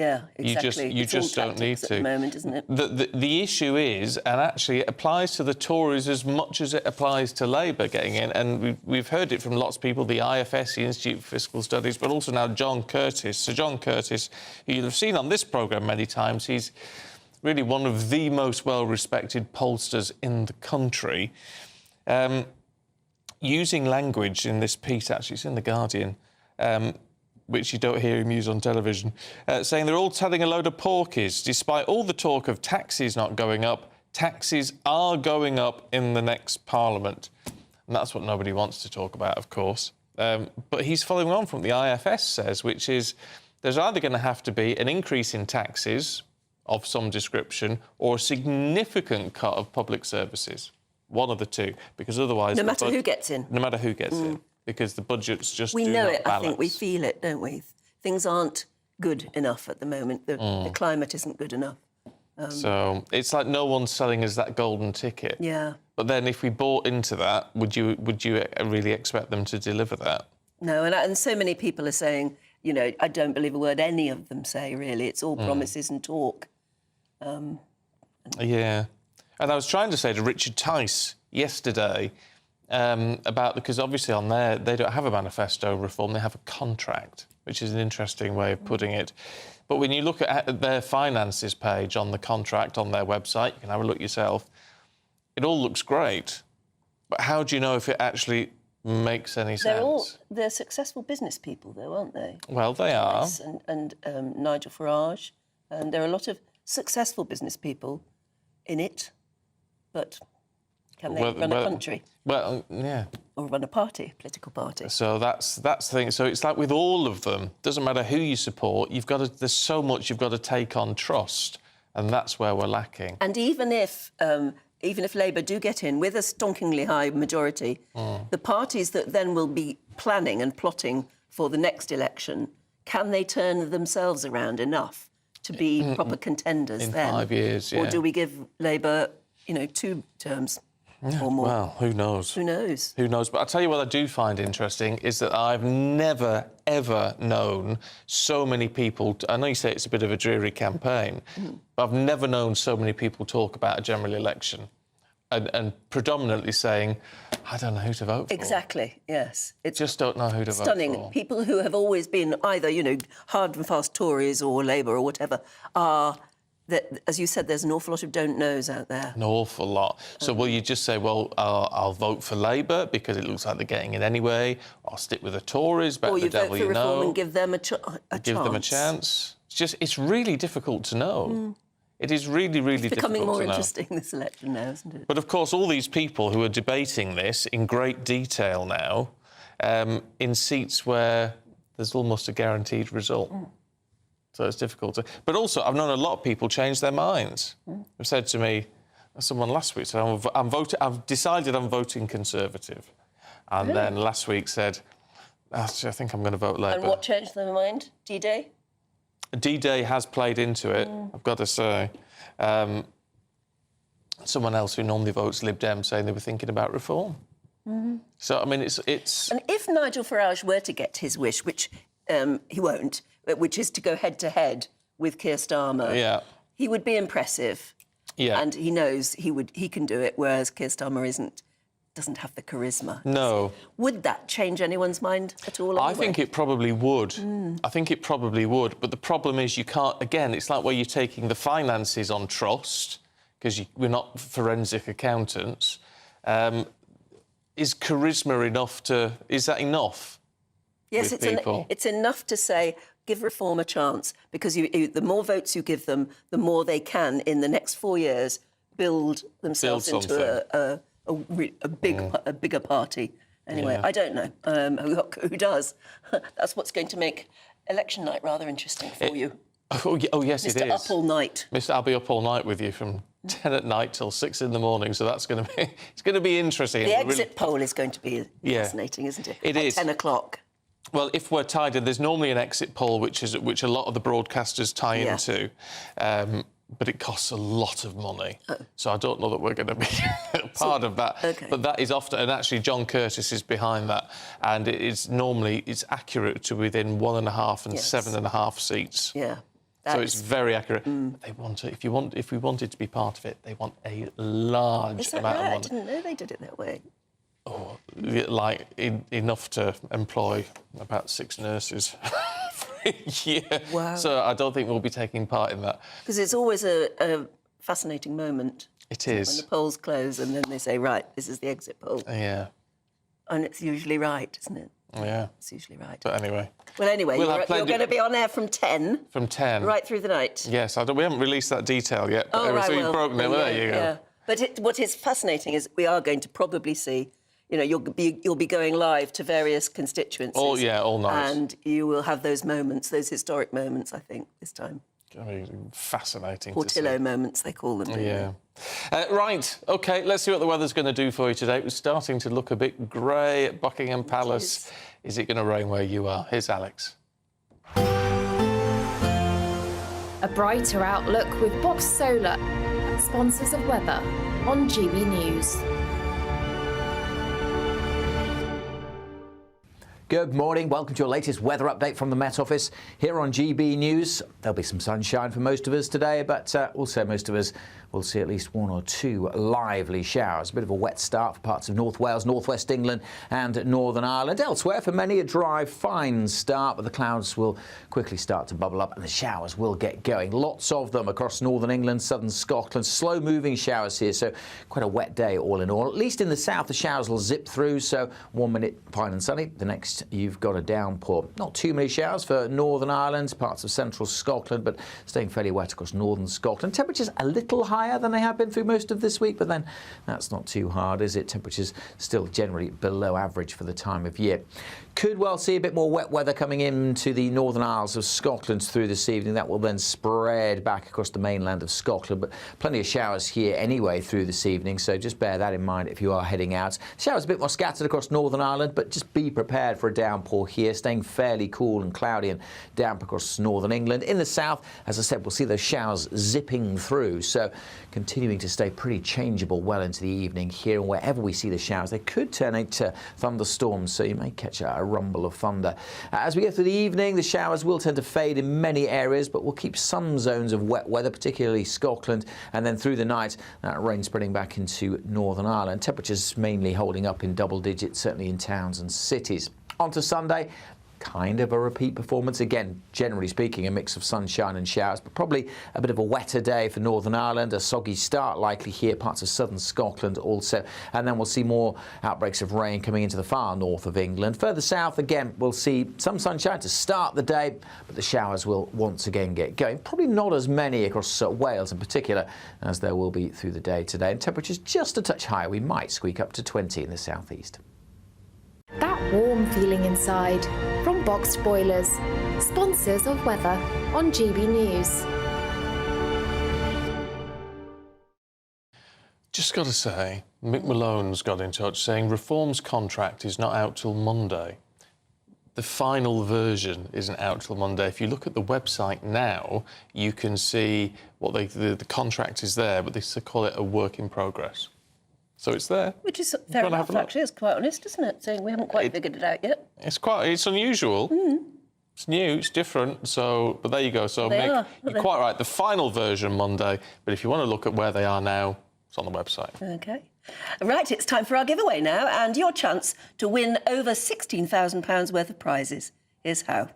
Yeah, exactly. You just don't need at to. the moment, isn't it? The issue is, and actually it applies to the Tories as much as it applies to Labour getting in, and we've heard it from lots of people, the IFS, the Institute for Fiscal Studies, but also now John Curtis. So John Curtis, who you'll have seen on this programme many times, he's really one of the most well-respected pollsters in the country. Using language in this piece, actually, it's in The Guardian, which you don't hear him use on television, saying they're all telling a load of porkies. Despite all the talk of taxes not going up, taxes are going up in the next Parliament. And that's what nobody wants to talk about, of course. But he's following on from what the IFS says, which is there's either going to have to be an increase in taxes of some description or a significant cut of public services. One of the two, because otherwise... No matter who gets in. No matter who gets in. Because the budgets just we do know not it, balance. I think. We feel it, don't we? Things aren't good enough at the moment. The climate isn't good enough. So it's like no one's selling us that golden ticket. Yeah. But then if we bought into that, would you really expect them to deliver that? No, and so many people are saying, you know, I don't believe a word any of them say, really. It's all promises and talk. Yeah. And I was trying to say to Richard Tice yesterday about, because obviously on there, they don't have a manifesto reform, they have a contract, which is an interesting way of putting it. But when you look at their finances page on the contract on their website, you can have a look yourself, it all looks great. But how do you know if it actually makes any sense? They're successful business people, though, aren't they? Well, they are. And Nigel Farage. And there are a lot of successful business people in it, but can they run a country? Well, yeah. Or run a party, political party. So that's the thing. So it's like with all of them, doesn't matter who you support, there's so much you've got to take on trust, and that's where we're lacking. And even if Labour do get in with a stonkingly high majority, the parties that then will be planning and plotting for the next election, can they turn themselves around enough to be proper contenders in then? 5 years, yeah. Or do we give Labour, 2 terms or more? Well, who knows? Who knows? Who knows? But I'll tell you what I do find interesting is that I've never, ever known so many people... I know you say it's a bit of a dreary campaign, but I've never known so many people talk about a general election and predominantly saying, I don't know who to vote for. Exactly, yes. It's just don't know who to vote for. Stunning. People who have always been either, hard and fast Tories or Labour or whatever are... as you said, there's an awful lot of don't knows out there. An awful lot. So will you just say, well, I'll vote for Labour because it looks like they're getting in anyway, I'll stick with the Tories, bet the devil you know. Or you vote for Reform and give them a chance. Give them a chance. It's really difficult to know. It is really, really difficult to know. It's becoming more interesting, this election now, isn't it? But, of course, all these people who are debating this in great detail now, in seats where there's almost a guaranteed result. So it's difficult to... But also, I've known a lot of people change their minds. They've said to me, someone last week said, I've decided I'm voting Conservative. And then last week said, actually, I think I'm going to vote Labour. And what changed their mind? D-Day? D-Day has played into it, I've got to say. Someone else who normally votes Lib Dem saying they were thinking about reform. So, I mean, it's... And if Nigel Farage were to get his wish, which he won't, which is to go head-to-head with Keir Starmer, he would be impressive. Yeah. And he knows he can do it, whereas Keir Starmer doesn't have the charisma. No. Would that change anyone's mind at all? I think it probably would. I think it probably would. But the problem is you can't... Again, it's like where you're taking the finances on trust, because we're not forensic accountants. Is charisma enough to... Is that enough? Yes, it's enough to say, give Reform a chance, because the more votes you give them, the more they can, in the next 4 years, build themselves into a bigger party. Anyway, I don't know who does. That's what's going to make election night rather interesting for you. Oh, yes, it is. Mr. Up all night. I'll be up all night with you from 10 at night till 6 in the morning, so that's going to be... It's going to be interesting. The exit poll is going to be fascinating, isn't it? It is. At 10 o'clock. Well, if we're tied in, there's normally an exit poll which a lot of the broadcasters tie into, but it costs a lot of money. So I don't know that we're going to be part of that. Okay. But that is often, and actually John Curtis is behind that, and it's accurate to within 1.5 and 7.5 seats. Yeah. So it's very accurate. They want it. If we wanted to be part of it, they want a large amount of money. I didn't know they did it that way. Oh, like enough to employ about 6 nurses for a year. Wow. So I don't think we'll be taking part in that. Because it's always a fascinating moment. It is. When the polls close and then they say, right, this is the exit poll. Yeah. And it's usually right, isn't it? Yeah. It's usually right. But anyway. Well, anyway, you're going to be on air from 10. From 10. Right through the night. Yes, we haven't released that detail yet. But Oh, right, so well, you've broken it. Well, there you go. Yeah. But what is fascinating is we are going to probably see, you know, you'll be going live to various constituencies. Oh, yeah, all night. And you will have those moments, those historic moments, I think, this time. I mean, fascinating Portillo moments, they call them. don't Yeah. Right, OK, let's see what the weather's going to do for you today. It was starting to look a bit grey at Buckingham Palace. Is it going to rain where you are? Here's Alex. A brighter outlook with Box Solar, sponsors of weather on GB News. Good morning. Welcome to your latest weather update from the Met Office here on GB News. There'll be some sunshine for most of us today, but also most of us will see at least 1 or 2 lively showers. A bit of a wet start for parts of North Wales, North West England and Northern Ireland. Elsewhere, for many, a dry, fine start, but the clouds will quickly start to bubble up and the showers will get going. Lots of them across Northern England, Southern Scotland. Slow-moving showers here, so quite a wet day all in all. At least in the south, the showers will zip through, so 1 minute fine and sunny. The next, you've got a downpour. Not too many showers for Northern Ireland, parts of central Scotland, but staying fairly wet across northern Scotland. Temperatures a little higher than they have been through most of this week, but then that's not too hard, is it? Temperatures still generally below average for the time of year. Could well see a bit more wet weather coming into the Northern Isles of Scotland through this evening. That will then spread back across the mainland of Scotland, but plenty of showers here anyway through this evening, so just bear that in mind if you are heading out. Showers a bit more scattered across Northern Ireland, but just be prepared for a downpour here, staying fairly cool and cloudy and damp across Northern England. In the south, as I said, we'll see those showers zipping through, so continuing to stay pretty changeable well into the evening here, and wherever we see the showers, they could turn into thunderstorms, so you may catch a rumble of thunder. As we go through the evening, the showers will tend to fade in many areas, but we'll keep some zones of wet weather, particularly Scotland, and then through the night, that rain spreading back into Northern Ireland. Temperatures mainly holding up in double digits, certainly in towns and cities. On to Sunday. Kind of a repeat performance. Again, generally speaking, a mix of sunshine and showers, but probably a bit of a wetter day for Northern Ireland. A soggy start likely here, parts of southern Scotland also. And then we'll see more outbreaks of rain coming into the far north of England. Further south, again, we'll see some sunshine to start the day, but the showers will once again get going. Probably not as many across Wales in particular as there will be through the day today. And temperatures just a touch higher. We might squeak up to 20 in the southeast. That warm feeling inside from Boxed Boilers, sponsors of weather on GB News. Just got to say, Mick Malone's got in touch saying Reform's contract is not out till Monday. The final version isn't out till Monday. If you look at the website now, you can see what the contract is there, but they call it a work in progress. So it's there. Which is fair enough, actually. It's quite honest, isn't it? Saying we haven't quite figured it out yet. It's unusual. It's new, it's different, so, but there you go. So, Mick, you're quite right. The final version Monday, but if you want to look at where they are now, it's on the website. OK. Right, it's time for our giveaway now, and your chance to win over £16,000 worth of prizes. Here's how.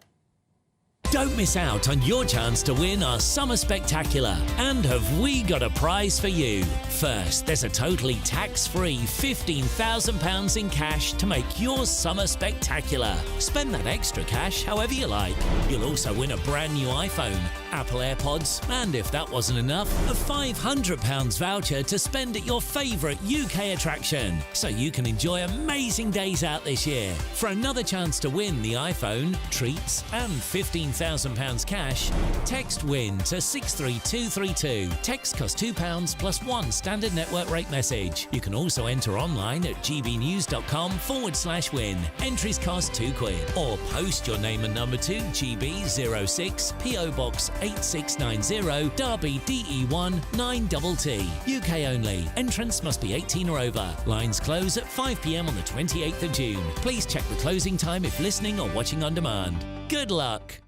Don't miss out on your chance to win our Summer Spectacular. And have we got a prize for you? First, there's a totally tax-free £15,000 in cash to make your summer spectacular. Spend that extra cash however you like. You'll also win a brand new iPhone, Apple AirPods, and if that wasn't enough, a £500 voucher to spend at your favourite UK attraction, so you can enjoy amazing days out this year. For another chance to win the iPhone, treats, and £15,000 cash, text WIN to 63232. Text costs £2 plus one standard network rate message. You can also enter online at gbnews.com/win. Entries cost £2, or post your name and number to GB06 PO Box 8690 Derby DE1 9TT. UK only. Entrance must be 18 or over. Lines close at 5 p.m. on the 28th of June. Please check the closing time if listening or watching on demand. Good luck.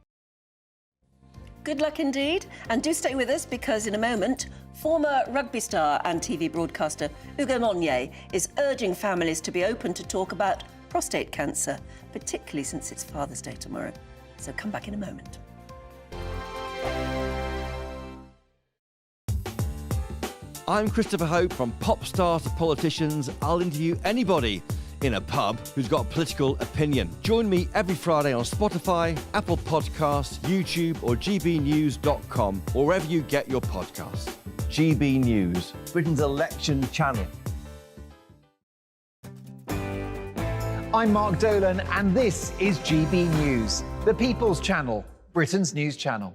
Good luck indeed. And do stay with us because in a moment, former rugby star and TV broadcaster Hugo Monnier is urging families to be open to talk about prostate cancer, particularly since it's Father's Day tomorrow. So come back in a moment. I'm Christopher Hope. From pop stars to politicians, I'll interview anybody in a pub who's got a political opinion. Join me every Friday on Spotify, Apple Podcasts, YouTube or gbnews.com, or wherever you get your podcasts. GB News, Britain's election channel. I'm Mark Dolan and this is GB News, the People's Channel, Britain's news channel.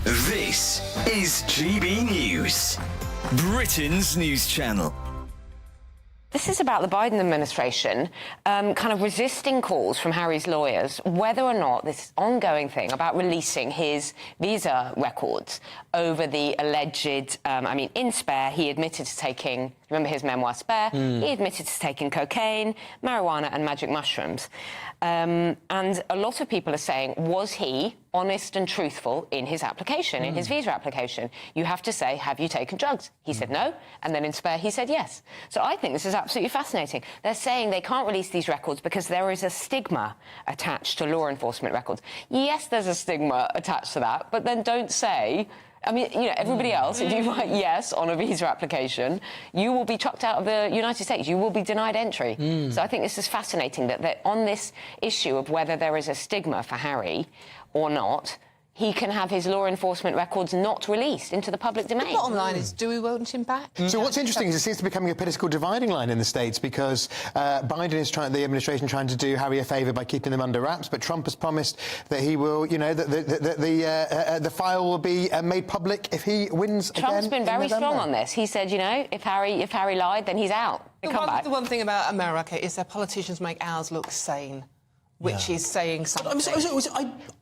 This is GB News, Britain's news channel. This is about the Biden administration kind of resisting calls from Harry's lawyers whether or not this ongoing thing about releasing his visa records over the alleged, in Spare, he admitted to taking, remember his memoir Spare? He admitted to taking cocaine, marijuana and magic mushrooms. And a lot of people are saying, was he honest and truthful in his application, in his visa application? You have to say, have you taken drugs? He said no, and then in Spare he said yes. So I think this is absolutely fascinating. They're saying they can't release these records because there is a stigma attached to law enforcement records. Yes, there's a stigma attached to that, but then don't say... everybody else, if you write yes on a visa application, you will be chucked out of the United States. You will be denied entry. So I think this is fascinating that on this issue of whether there is a stigma for Harry or not, he can have his law enforcement records not released into the public domain. The bottom line is, do we want him back? So what's interesting is it seems to be becoming a political dividing line in the States because Biden is the administration trying to do Harry a favour by keeping them under wraps, but Trump has promised that he will, the file will be made public if he wins again. Trump's been very strong on this. He said, if Harry lied, then he's out. The one thing about America is their politicians make ours look sane. Which is saying something.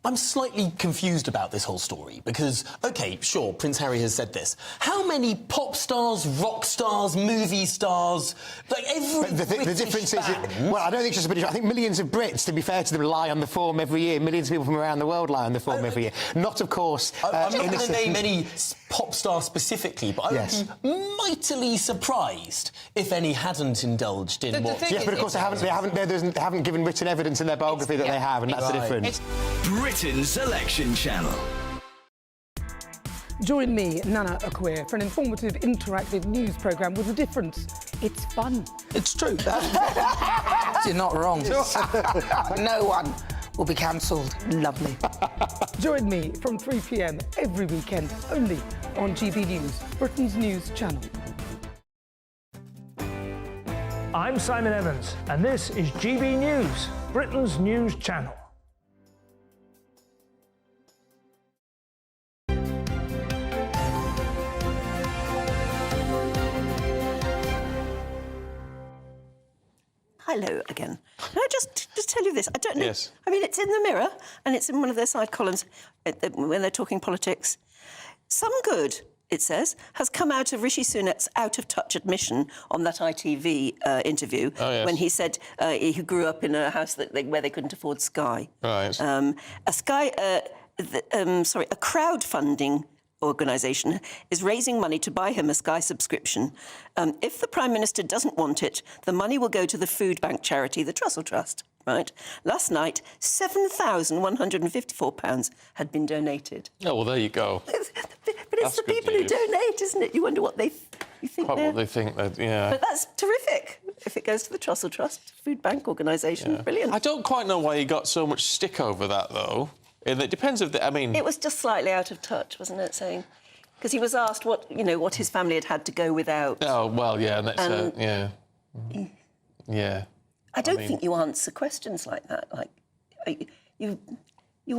I'm slightly confused about this whole story because, OK, sure, Prince Harry has said this. How many pop stars, rock stars, movie stars, like every the difference is, well, I don't think it's just a British. I think millions of Brits, to be fair to them, lie on the form every year. Millions of people from around the world lie on the form every year. Not, of course. I'm not going to name any pop star specifically, but I would be mightily surprised if any hadn't indulged in what. Yes, but of course they haven't given written evidence in their biography that they have, and that's the difference. Britain's election channel. Join me, Nana Akwe, for an informative, interactive news programme with a difference. It's fun. It's true. You're not wrong. No one will be cancelled. Lovely. Join me from 3 p.m. every weekend, only on GB News, Britain's news channel. I'm Simon Evans, and this is GB News, Britain's news channel. Hello again. Can I just tell you this? I don't know. Yes. I mean, it's in the Mirror, and it's in one of their side columns when they're talking politics. Some good, it says, has come out of Rishi Sunak's out-of-touch admission on that ITV interview when he said he grew up in a house where they couldn't afford Sky. Right. A crowdfunding organisation is raising money to buy him a Sky subscription. If the Prime Minister doesn't want it, the money will go to the food bank charity, the Trussell Trust. Right. Last night, £7,154 had been donated. Oh, well, there you go. But it's the people who donate, isn't it? You wonder what you think. What they think that, yeah. But that's terrific. If it goes to the Trussell Trust, food bank organisation, brilliant. I don't quite know why he got so much stick over that, though. It depends if it was just slightly out of touch, wasn't it? Saying because he was asked what his family had to go without. Oh well, yeah, and that's yeah. I don't think you answer questions like that. Like you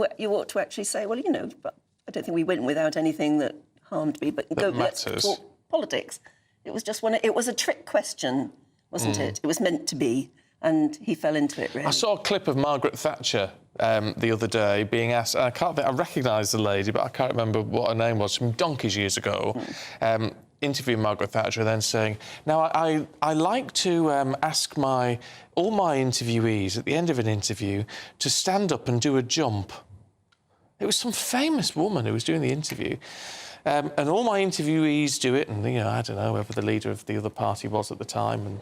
ought to actually say, well, but I don't think we went without anything that harmed me. But let's talk politics. It was just it was a trick question, wasn't it? It was meant to be. And he fell into it, really. I saw a clip of Margaret Thatcher the other day being asked... I recognise the lady, but I can't remember what her name was, from donkeys years ago, interviewing Margaret Thatcher, then saying, now, I like to ask all my interviewees at the end of an interview to stand up and do a jump. It was some famous woman who was doing the interview. And all my interviewees do it, and, you know, I don't know whoever the leader of the other party was at the time.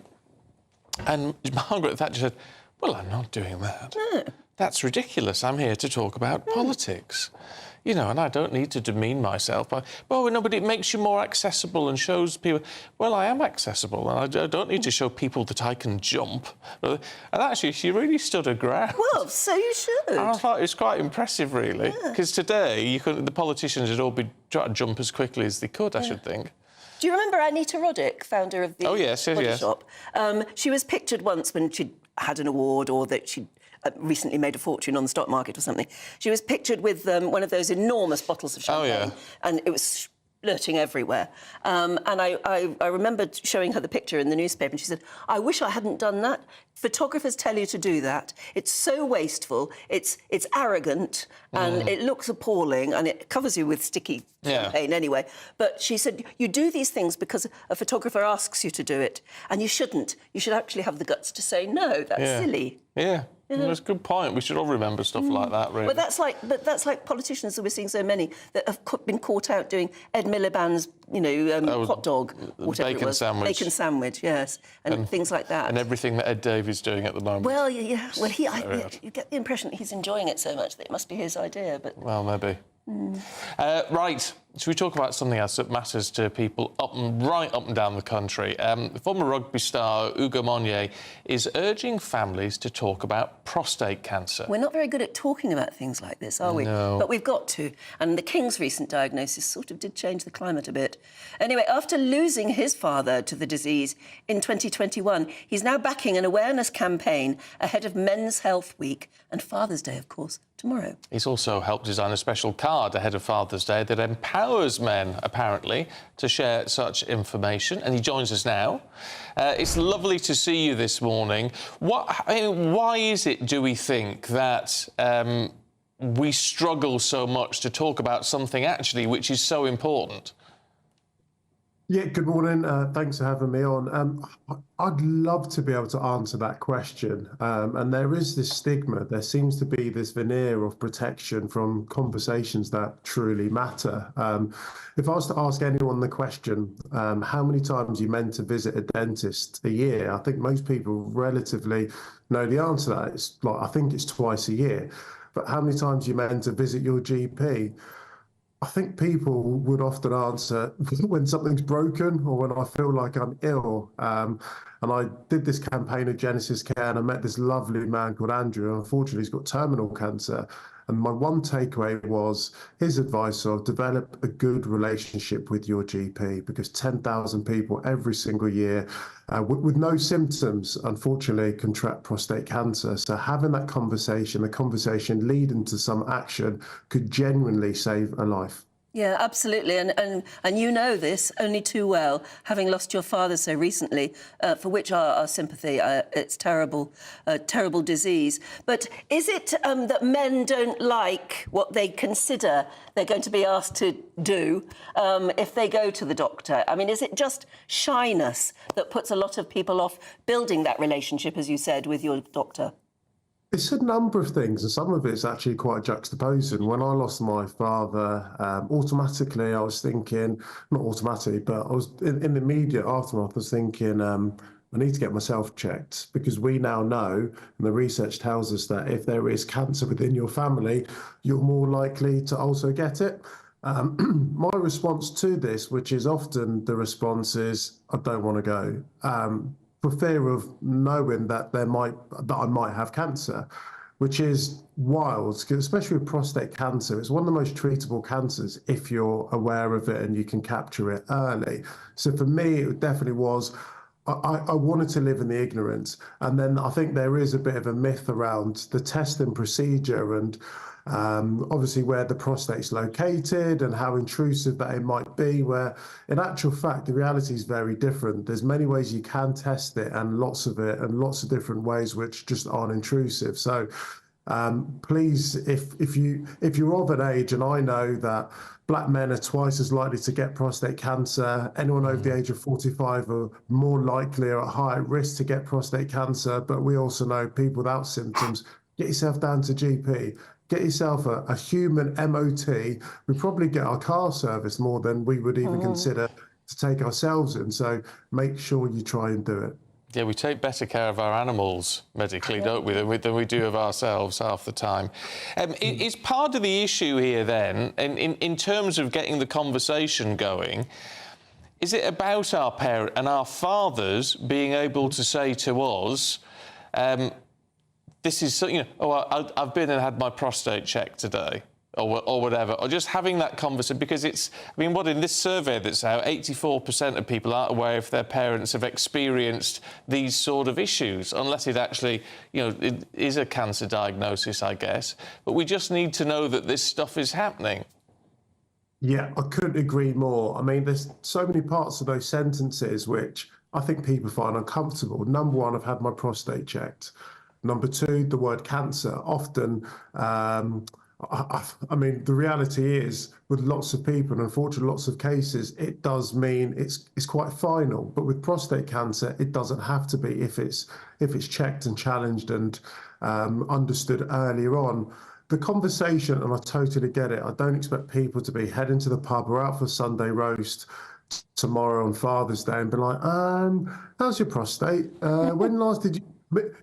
And Margaret Thatcher said, well, I'm not doing that. No. That's ridiculous. I'm here to talk about politics. You know, and I don't need to demean myself by, well, no, but it makes you more accessible and shows people, well, I am accessible, and I don't need to show people that I can jump. And actually, she really stood her ground. Well, so you should. And I thought it was quite impressive, really, because today the politicians had all been trying to jump as quickly as they could, I should think. Do you remember Anita Roddick, founder of the Body Shop? She was pictured once when she'd had an award or that she'd recently made a fortune on the stock market or something. She was pictured with one of those enormous bottles of champagne, and it was splurting everywhere. And I remembered showing her the picture in the newspaper, and she said, I wish I hadn't done that. Photographers tell you to do that. It's so wasteful, it's arrogant, and it looks appalling, and it covers you with sticky champagne anyway. But she said, you do these things because a photographer asks you to do it, and you shouldn't. You should actually have the guts to say, no, that's silly. Yeah. That's a good point. We should all remember stuff like that, really. But that's like politicians that we're seeing so many that have been caught out doing Ed Miliband's, hot dog, whatever bacon it was. sandwich. Bacon sandwich, yes, and things like that. And everything that Ed Davy's doing at the moment. Well, yeah. Well, you get the impression that he's enjoying it so much that it must be his idea, but... Well, maybe. Right, should we talk about something else that matters to people right up and down the country? Former rugby star Hugo Monnier is urging families to talk about prostate cancer. We're not very good at talking about things like this, are we? No. But we've got to. And the King's recent diagnosis sort of did change the climate a bit. Anyway, after losing his father to the disease in 2021, he's now backing an awareness campaign ahead of Men's Health Week and Father's Day, of course, tomorrow. He's also helped design a special card ahead of Father's Day that empowers men, apparently, to share such information. And he joins us now. It's lovely to see you this morning. Why is it, do we think, that we struggle so much to talk about something, actually, which is so important? Yeah, good morning. Thanks for having me on. I'd love to be able to answer that question. And there is this stigma. There seems to be this veneer of protection from conversations that truly matter. If I was to ask anyone the question, how many times you meant to visit a dentist a year, I think most people relatively know the answer to that. It's like, I think it's twice a year. But how many times you meant to visit your GP? I think people would often answer when something's broken or when I feel like I'm ill. And I did this campaign of Genesis Care and I met this lovely man called Andrew. Unfortunately, he's got terminal cancer. And my one takeaway was his advice of develop a good relationship with your GP, because 10,000 people every single year with no symptoms, unfortunately, contract prostate cancer. So having that conversation, the conversation leading to some action, could genuinely save a life. Yeah, absolutely. And you know this only too well, having lost your father so recently, for which our sympathy. It's terrible, terrible disease. But is it that men don't like what they consider they're going to be asked to do if they go to the doctor? I mean, is it just shyness that puts a lot of people off building that relationship, as you said, with your doctor? It's a number of things, and some of it's actually quite juxtaposing. When I lost my father, automatically I was thinking, not automatically, but I was in the immediate aftermath, I was thinking, I need to get myself checked, because we now know, and the research tells us that if there is cancer within your family, you're more likely to also get it. My response to this, which is often the response, is I don't want to go. For fear of knowing that I might have cancer, which is wild, especially with prostate cancer. It's one of the most treatable cancers if you're aware of it and you can capture it early. So for me, it definitely was, I wanted to live in the ignorance. And then I think there is a bit of a myth around the testing procedure and obviously where the prostate's located and how intrusive that it might be, where in actual fact the reality is very different. There's many ways you can test it, and lots of it, and lots of different ways which just aren't intrusive. So please, if you're of an age, and I know that black men are twice as likely to get prostate cancer, anyone over the age of 45 are more likely or at higher risk to get prostate cancer, but we also know people without symptoms, get yourself down to GP. get yourself a human MOT. We probably get our car serviced more than we would even consider to take ourselves in. So make sure you try and do it. Yeah, we take better care of our animals medically, don't we, than we do of ourselves half the time. Is part of the issue here then, in terms of getting the conversation going, is it about our parents and our fathers being able to say to us, this is, you know, oh, I've been and had my prostate checked today, or whatever, or just having that conversation, because it's, I mean, what in this survey that's out, 84% of people aren't aware if their parents have experienced these sort of issues, unless it actually, you know, it is a cancer diagnosis, I guess. But we just need to know that this stuff is happening. Yeah, I couldn't agree more. I mean, there's so many parts of those sentences which I think people find uncomfortable. Number one, I've had my prostate checked. Number two, the word cancer. Often, I mean, the reality is, with lots of people, and unfortunately lots of cases, it does mean it's quite final. But with prostate cancer, it doesn't have to be if it's checked and challenged and understood earlier on. The conversation, and I totally get it, I don't expect people to be heading to the pub or out for Sunday roast tomorrow on Father's Day and be like, how's your prostate? When last did you...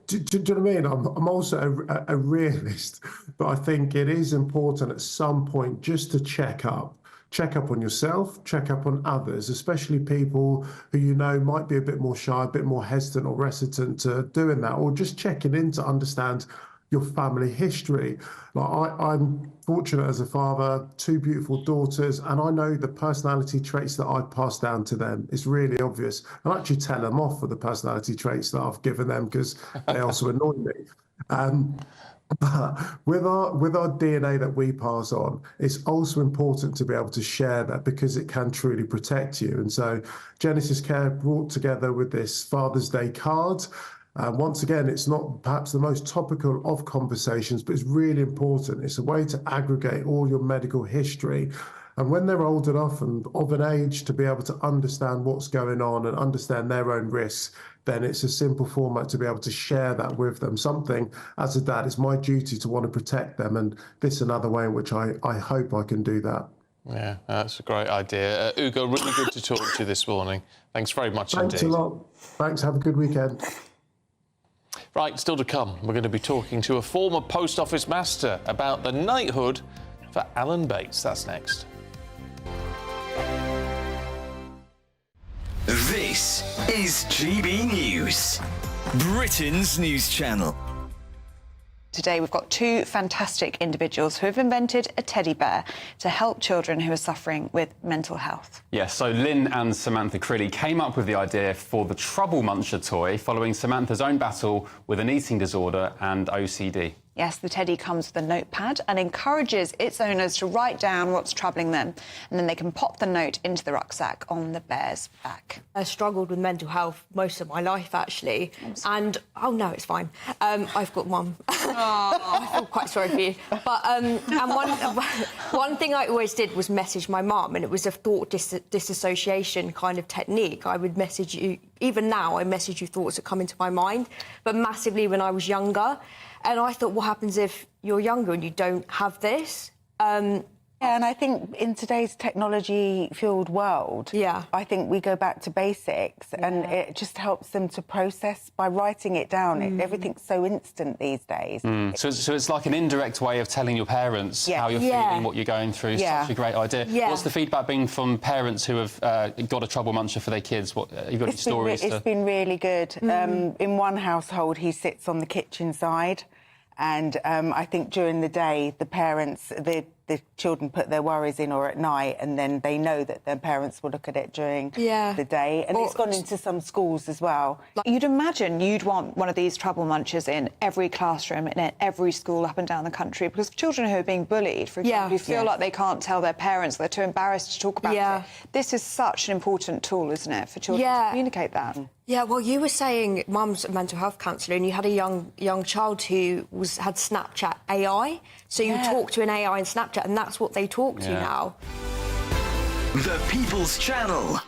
Do you know what I mean? I'm also a realist, but I think it is important at some point just to check up on yourself, check up on others, especially people who you know might be a bit more shy, a bit more hesitant or reticent to doing that, or just checking in to understand your family history. Like I'm fortunate as a father, 2 beautiful daughters, and I know the personality traits that I've passed down to them. It's really obvious. I actually tell them off for the personality traits that I've given them because they also annoy me. But with our DNA that we pass on, it's also important to be able to share that because it can truly protect you. And so Genesis Care brought together with this Father's Day card. Once again, it's not perhaps the most topical of conversations, but it's really important. It's a way to aggregate all your medical history. And when they're old enough and of an age to be able to understand what's going on and understand their own risks, then it's a simple format to be able to share that with them. Something, as a dad, it's my duty to want to protect them. And this is another way in which I hope I can do that. Yeah, that's a great idea. Ugo, really good to talk to you this morning. Thanks very much indeed. Thanks a lot. Thanks. Have a good weekend. Right, still to come, we're going to be talking to a former post office master about the knighthood for Alan Bates. That's next. This is GB News, Britain's news channel. Today we've got 2 fantastic individuals who have invented a teddy bear to help children who are suffering with mental health. Yes, so Lynn and Samantha Crilly came up with the idea for the Trouble Muncher toy following Samantha's own battle with an eating disorder and OCD. Yes, the teddy comes with a notepad and encourages its owners to write down what's troubling them, and then they can pop the note into the rucksack on the bear's back. I struggled with mental health most of my life, actually. And, oh, no, it's fine. I've got one. I feel quite sorry for you. But and one thing I always did was message my mum, and it was a thought disassociation kind of technique. I would message you, even now, I message you thoughts that come into my mind, but massively when I was younger. And I thought, what happens if you're younger and you don't have this? Yeah, and I think in today's technology-fueled world, I think we go back to basics, and it just helps them to process by writing it down. Everything's so instant these days. So it's like an indirect way of telling your parents how you're feeling, what you're going through. Such a great idea. What's the feedback been from parents who have got a Trouble Muncher for their kids? What you've got any stories? It's been really good. In one household, he sits on the kitchen side, and I think during the day, the parents, the children put their worries in, or at night, and then they know that their parents will look at it during the day. And it's gone into some schools as well. You'd imagine you'd want one of these Trouble Munchers in every classroom and in every school up and down the country, because children who are being bullied, for example, who feel like they can't tell their parents, they're too embarrassed to talk about it. This is such an important tool, isn't it, for children to communicate that? Yeah, well, you were saying Mum's a mental health counsellor, and you had a young child who had Snapchat AI. So you talk to an AI in Snapchat, and that's what they talk to now. The People's Channel.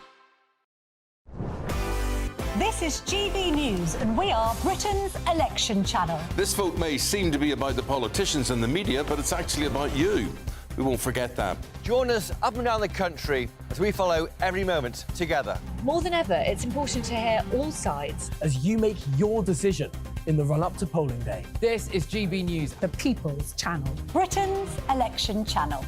This is GB News, and we are Britain's election channel. This vote may seem to be about the politicians and the media, but it's actually about you. We won't forget that. Join us up and down the country as we follow every moment together. More than ever, it's important to hear all sides as you make your decision in the run-up to polling day. This is GB News, the People's Channel. Britain's election channel.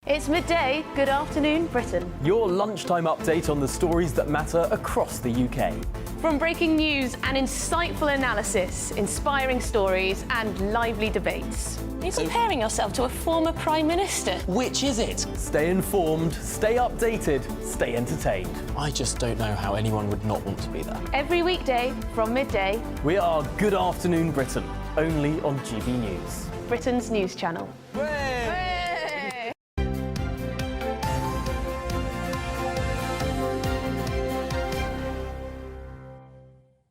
It's midday. Good afternoon, Britain. Your lunchtime update on the stories that matter across the UK. From breaking news and insightful analysis, inspiring stories and lively debates. Are you comparing yourself to a former Prime Minister? Which is it? Stay informed, stay updated, stay entertained. I just don't know how anyone would not want to be there. Every weekday from midday. We are Good Afternoon Britain, only on GB News. Britain's news channel.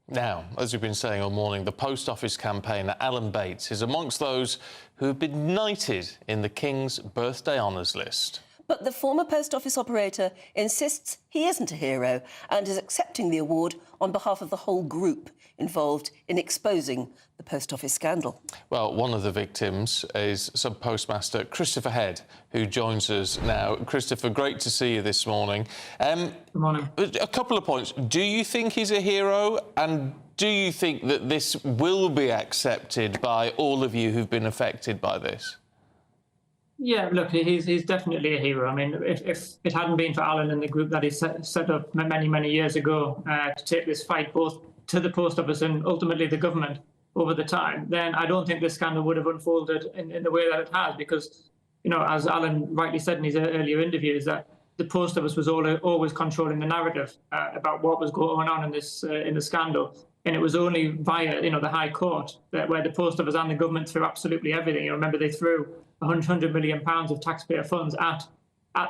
Now, as we've been saying all morning, the Post Office campaigner Alan Bates is amongst those who have been knighted in the King's Birthday Honours list. But the former post office operator insists he isn't a hero and is accepting the award on behalf of the whole group involved in exposing the post office scandal. Well, one of the victims is Sub-Postmaster Christopher Head, who joins us now. Christopher, great to see you this morning. Good morning. A couple of points. Do you think he's a hero, and do you think that this will be accepted by all of you who've been affected by this? Yeah, look, he's definitely a hero. I mean, if it hadn't been for Alan and the group that he set up many years ago to take this fight both to the post office and ultimately the government over the time, then I don't think this scandal would have unfolded in the way that it has, because, you know, as Alan rightly said in his earlier interviews, that the post office was always controlling the narrative about what was going on in the scandal. And it was only via, you know, the High Court where the post office and the government threw absolutely everything. You remember they threw £100 million of taxpayer funds at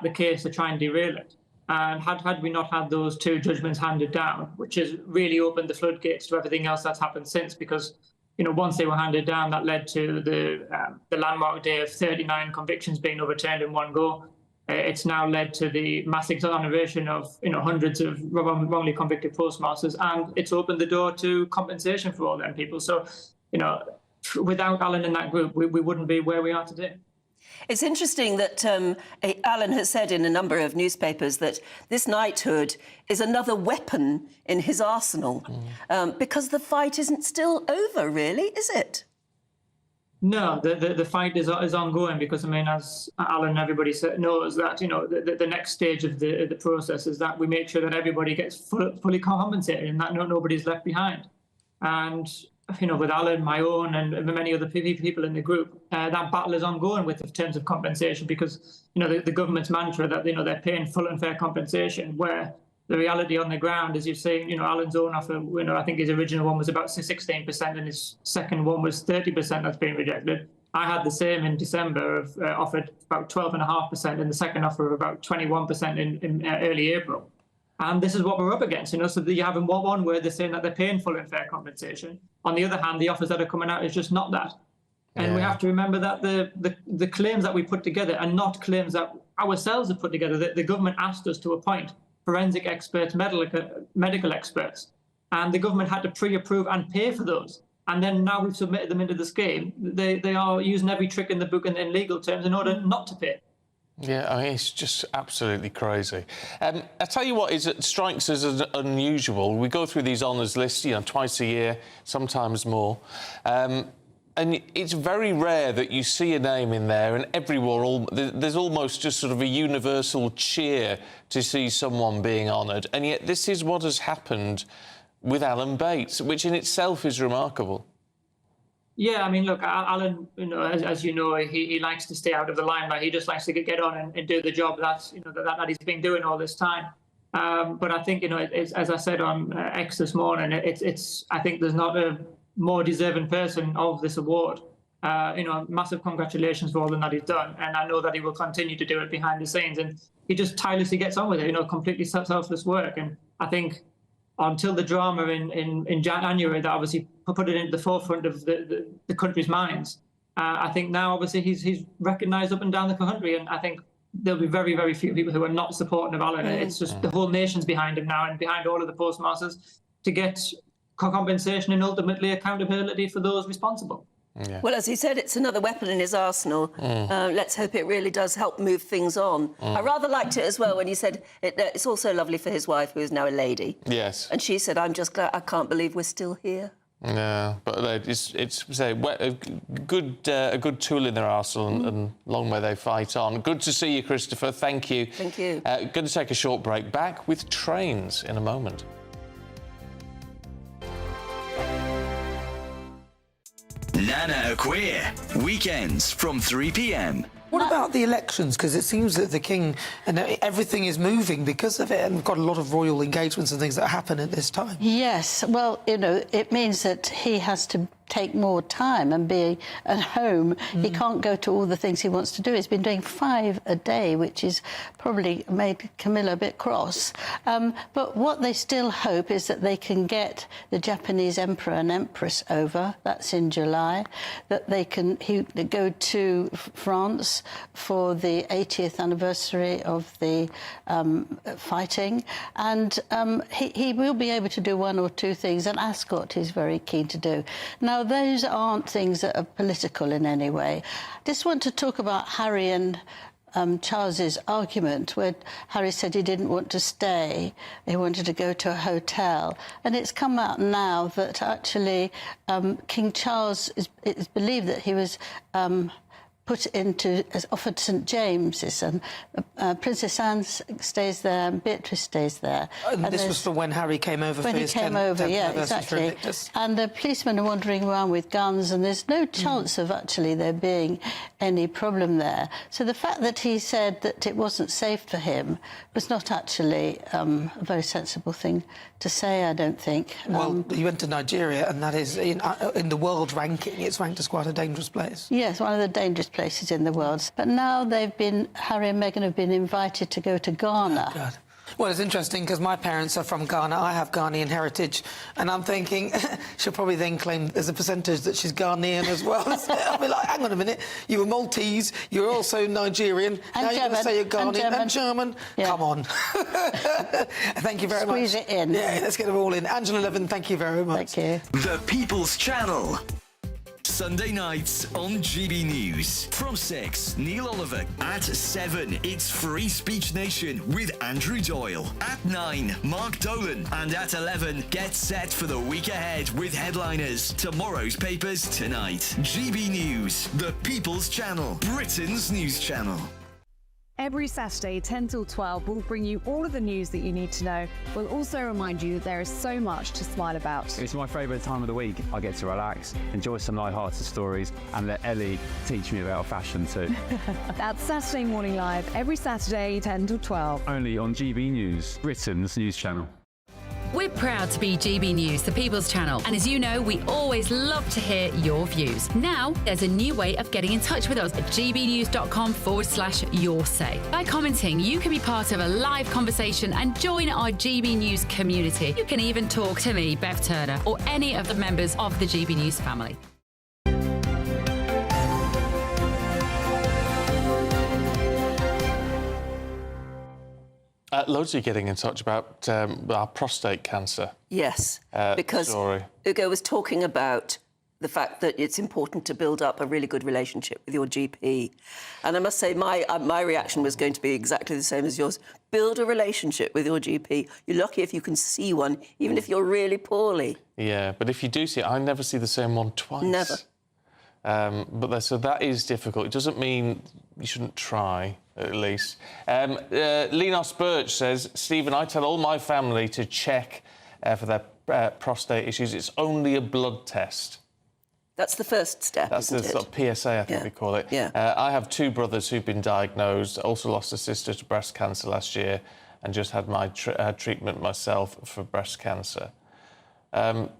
the case to try and derail it. And had we not had those two judgments handed down, which has really opened the floodgates to everything else that's happened since, because, you know, once they were handed down, that led to the landmark day of 39 convictions being overturned in one go. It's now led to the mass exoneration of, you know, hundreds of wrongly convicted postmasters, and it's opened the door to compensation for all them people. So, you know, without Alan in that group, we wouldn't be where we are today. It's interesting that Alan has said in a number of newspapers that this knighthood is another weapon in his arsenal, because the fight isn't still over, really, is it? No, the fight is ongoing, because, I mean, as Alan and everybody knows, that, you know, the next stage of the process is that we make sure that everybody gets fully compensated and that nobody's left behind. And, you know, with Alan, my own, and many other people in the group, that battle is ongoing in terms of compensation, because, you know, the government's mantra that, you know, they're paying full and fair compensation, where the reality on the ground, as you've seen, you know, Alan's own offer, you know, I think his original one was about 16% and his second one was 30% that's been rejected. I had the same in December, offered about 12.5%, and the second offer of about 21% in early April. And this is what we're up against, you know, so that you have in one where they're saying that they're paying full and fair compensation. On the other hand, the offers that are coming out is just not that. And we have to remember that the claims that we put together are not claims that ourselves have put together. The government asked us to appoint forensic experts, medical experts, and the government had to pre-approve and pay for those. And then now we've submitted them into the scheme. They are using every trick in the book in legal terms in order not to pay. Yeah, I mean, it's just absolutely crazy. I tell you what it strikes us as unusual. We go through these honours lists, you know, twice a year, sometimes more. And it's very rare that you see a name in there and everywhere, there's almost just sort of a universal cheer to see someone being honoured. And yet this is what has happened with Alan Bates, which in itself is remarkable. Yeah, I mean, look, Alan, you know, as you know, he likes to stay out of the limelight. He just likes to get on and do the job that he's been doing all this time. But I think, you know, as I said on X this morning, I think there's not a more deserving person of this award. You know, massive congratulations for all that he's done, and I know that he will continue to do it behind the scenes, and he just tirelessly gets on with it, you know, completely selfless work. And I think until the drama in January that obviously put it into the forefront of the country's minds, I think now obviously he's recognised up and down the country, and I think there'll be very, very few people who are not supporting of Alan. It's just the whole nation's behind him now and behind all of the postmasters to get compensation and ultimately accountability for those responsible. Yeah. Well, as he said, it's another weapon in his arsenal. Let's hope it really does help move things on. I rather liked it as well when he said it's also lovely for his wife, who is now a lady. Yes. And she said, I'm just glad, I can't believe we're still here. Yeah, but it's say, a good tool in their arsenal, and long may they fight on. Good to see you, Christopher. Thank you. Thank you. Going to take a short break. Back with trains in a moment. Nana Queer, weekends from 3 p.m. What about the elections? Because it seems that the King and everything is moving because of it, and we've got a lot of royal engagements and things that happen at this time. Yes, well, you know, it means that he has to take more time and be at home. He can't go to all the things he wants to do. He's been doing 5 a day, which is probably made Camilla a bit cross. But what they still hope is that they can get the Japanese Emperor and Empress over. That's in July. That they can go to France for the 80th anniversary of the fighting. And he will be able to do 1 or 2 things, and Ascot he's very keen to do. Now, those aren't things that are political in any way. Just want to talk about Harry and Charles's argument, where Harry said he didn't want to stay, he wanted to go to a hotel. And it's come out now that actually King Charles is believed that he was offered St James's, and Princess Anne stays there and Beatrice stays there. And this was for when Harry came over for his 10th yeah, exactly. And the policemen are wandering around with guns, and there's no chance of actually there being any problem there. So the fact that he said that it wasn't safe for him was not actually a very sensible thing to say, I don't think. Well, he went to Nigeria, and that is, in the world ranking, it's ranked as quite a dangerous place. Yes, one of the dangerous places in the world. But now Harry and Meghan have been invited to go to Ghana. Oh, God. Well, it's interesting because my parents are from Ghana. I have Ghanaian heritage, and I'm thinking she'll probably then claim there's a percentage that she's Ghanaian as well. I'll be like, hang on a minute, you were Maltese, you're also Nigerian, and now German, you're going to say you're Ghanaian and German. Yeah. Come on. Thank you very much. Squeeze it in. Yeah, let's get them all in. Angela Levin, thank you very much. Thank you. The People's Channel. Sunday nights on GB News. From 6, Neil Oliver. At 7, it's Free Speech Nation with Andrew Doyle. At 9, Mark Dolan. And at 11, get set for the week ahead with headliners. Tomorrow's papers tonight. GB News, the People's Channel, Britain's news channel. Every Saturday, 10 till 12, we'll bring you all of the news that you need to know. We'll also remind you that there is so much to smile about. It's my favourite time of the week. I get to relax, enjoy some light-hearted stories, and let Ellie teach me about fashion too. That's Saturday Morning Live, every Saturday, 10 till 12. Only on GB News, Britain's news channel. We're proud to be GB News, the People's Channel, and as you know, we always love to hear your views. Now, there's a new way of getting in touch with us at gbnews.com/your say. By commenting, you can be part of a live conversation and join our GB News community. You can even talk to me, Bev Turner, or any of the members of the GB News family. Loads of you getting in touch about our prostate cancer. Yes, because story. Ugo was talking about the fact that it's important to build up a really good relationship with your GP. And I must say, my reaction was going to be exactly the same as yours. Build a relationship with your GP. You're lucky if you can see one, even if you're really poorly. Yeah, but if you do see it, I never see the same one twice. Never. So that is difficult. It doesn't mean you shouldn't try, at least. Linos Birch says, Stephen, I tell all my family to check for their prostate issues. It's only a blood test. That's the first step, That's the sort of PSA, I think we call it. Yeah. I have 2 brothers who've been diagnosed, also lost a sister to breast cancer last year, and just had my treatment myself for breast cancer.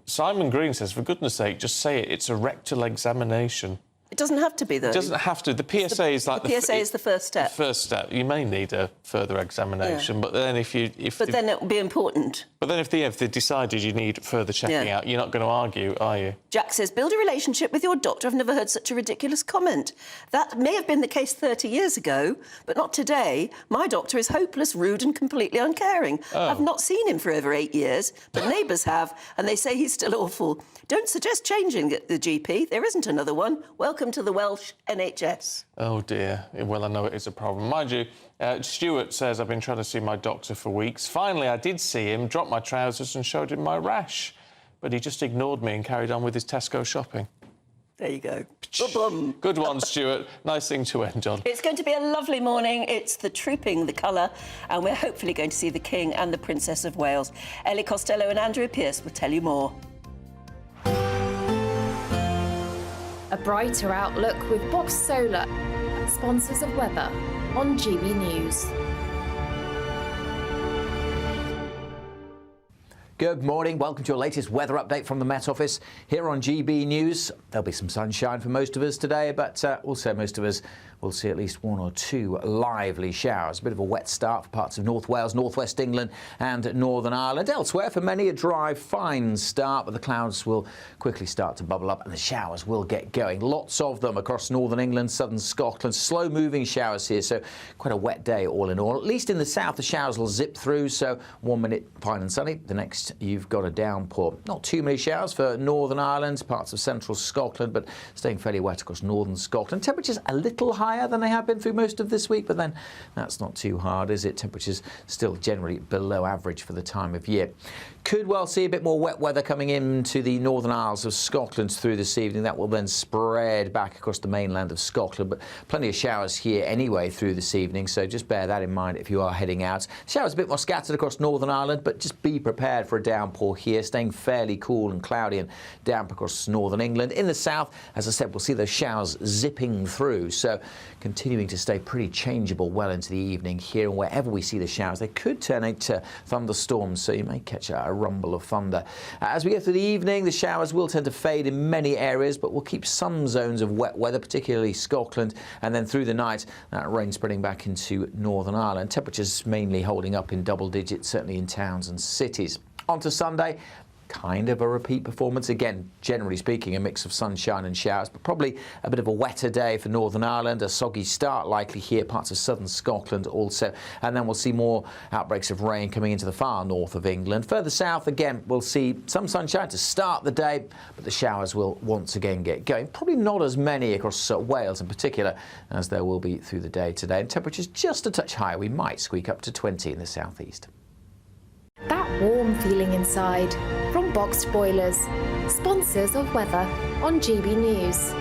Simon Green says, for goodness sake, just say it. It's a rectal examination. It doesn't have to be, though. It doesn't have to. The PSA is like the PSA is the first step. The first step. You may need a further examination, but then then it will be important. But then if they decided you need further checking out, you're not going to argue, are you? Jack says, build a relationship with your doctor. I've never heard such a ridiculous comment. That may have been the case 30 years ago, but not today. My doctor is hopeless, rude and completely uncaring. I've not seen him for over 8 years, but neighbours have, and they say he's still awful. Don't suggest changing the GP. There isn't another one. Welcome to the Welsh NHS. Oh, dear. Well, I know it is a problem. Mind you, Stuart says, I've been trying to see my doctor for weeks. Finally, I did see him, dropped my trousers and showed him my rash. But he just ignored me and carried on with his Tesco shopping. There you go. Good one, Stuart. Nice thing to end on. It's going to be a lovely morning. It's the Trooping the Colour, and we're hopefully going to see the King and the Princess of Wales. Ellie Costello and Andrea Pearce will tell you more. A brighter outlook with Box Solar, sponsors of weather on GB News. Good morning. Welcome to your latest weather update from the Met Office here on GB News. There'll be some sunshine for most of us today, but also most of us will see at least 1 or 2 lively showers. A bit of a wet start for parts of North Wales, North West England and Northern Ireland. Elsewhere, for many, a dry, fine start, but the clouds will quickly start to bubble up and the showers will get going. Lots of them across Northern England, Southern Scotland. Slow-moving showers here, so quite a wet day all in all. At least in the south, the showers will zip through, so 1 minute fine and sunny. The next, you've got a downpour. Not too many showers for Northern Ireland, parts of central Scotland, but staying fairly wet across northern Scotland. Temperatures a little higher than they have been through most of this week, but then that's not too hard, is it? Temperatures still generally below average for the time of year. Could well see a bit more wet weather coming into the Northern Isles of Scotland through this evening. That will then spread back across the mainland of Scotland, but plenty of showers here anyway through this evening, so just bear that in mind if you are heading out. Showers a bit more scattered across Northern Ireland, but just be prepared for a downpour here, staying fairly cool and cloudy and damp across Northern England. In the south, as I said, we'll see those showers zipping through, so continuing to stay pretty changeable well into the evening here, and wherever we see the showers, they could turn into thunderstorms, so you may catch a rumble of thunder. As we go through the evening, the showers will tend to fade in many areas, but we'll keep some zones of wet weather, particularly Scotland, and then through the night, that rain spreading back into Northern Ireland. Temperatures mainly holding up in double digits, certainly in towns and cities. On to Sunday. Kind of a repeat performance. Again, generally speaking, a mix of sunshine and showers, but probably a bit of a wetter day for Northern Ireland. A soggy start likely here, parts of southern Scotland also. And then we'll see more outbreaks of rain coming into the far north of England. Further south, again, we'll see some sunshine to start the day, but the showers will once again get going. Probably not as many across Wales in particular as there will be through the day today. And temperatures just a touch higher. We might squeak up to 20 in the southeast. That warm feeling inside from Boxed Boilers, sponsors of weather on GB News.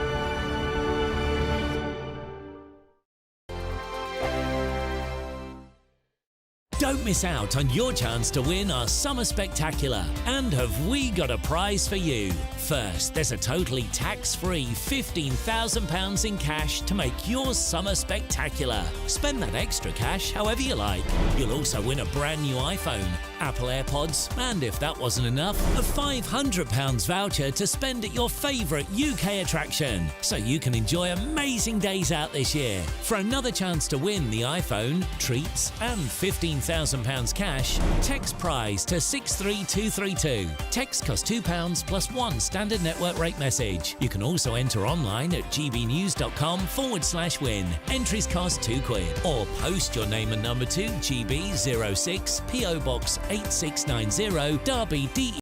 Don't miss out on your chance to win our Summer Spectacular. And have we got a prize for you? First, there's a totally tax-free £15,000 in cash to make your summer spectacular. Spend that extra cash however you like. You'll also win a brand new iPhone, Apple AirPods, and if that wasn't enough, a £500 voucher to spend at your favourite UK attraction, so you can enjoy amazing days out this year. For another chance to win the iPhone, treats and £15,000 cash, text prize to 63232. Text costs £2 plus one standard network rate message. You can also enter online at gbnews.com/win. Entries cost £2, or post your name and number to GB06 PO Box 8690 Derby DE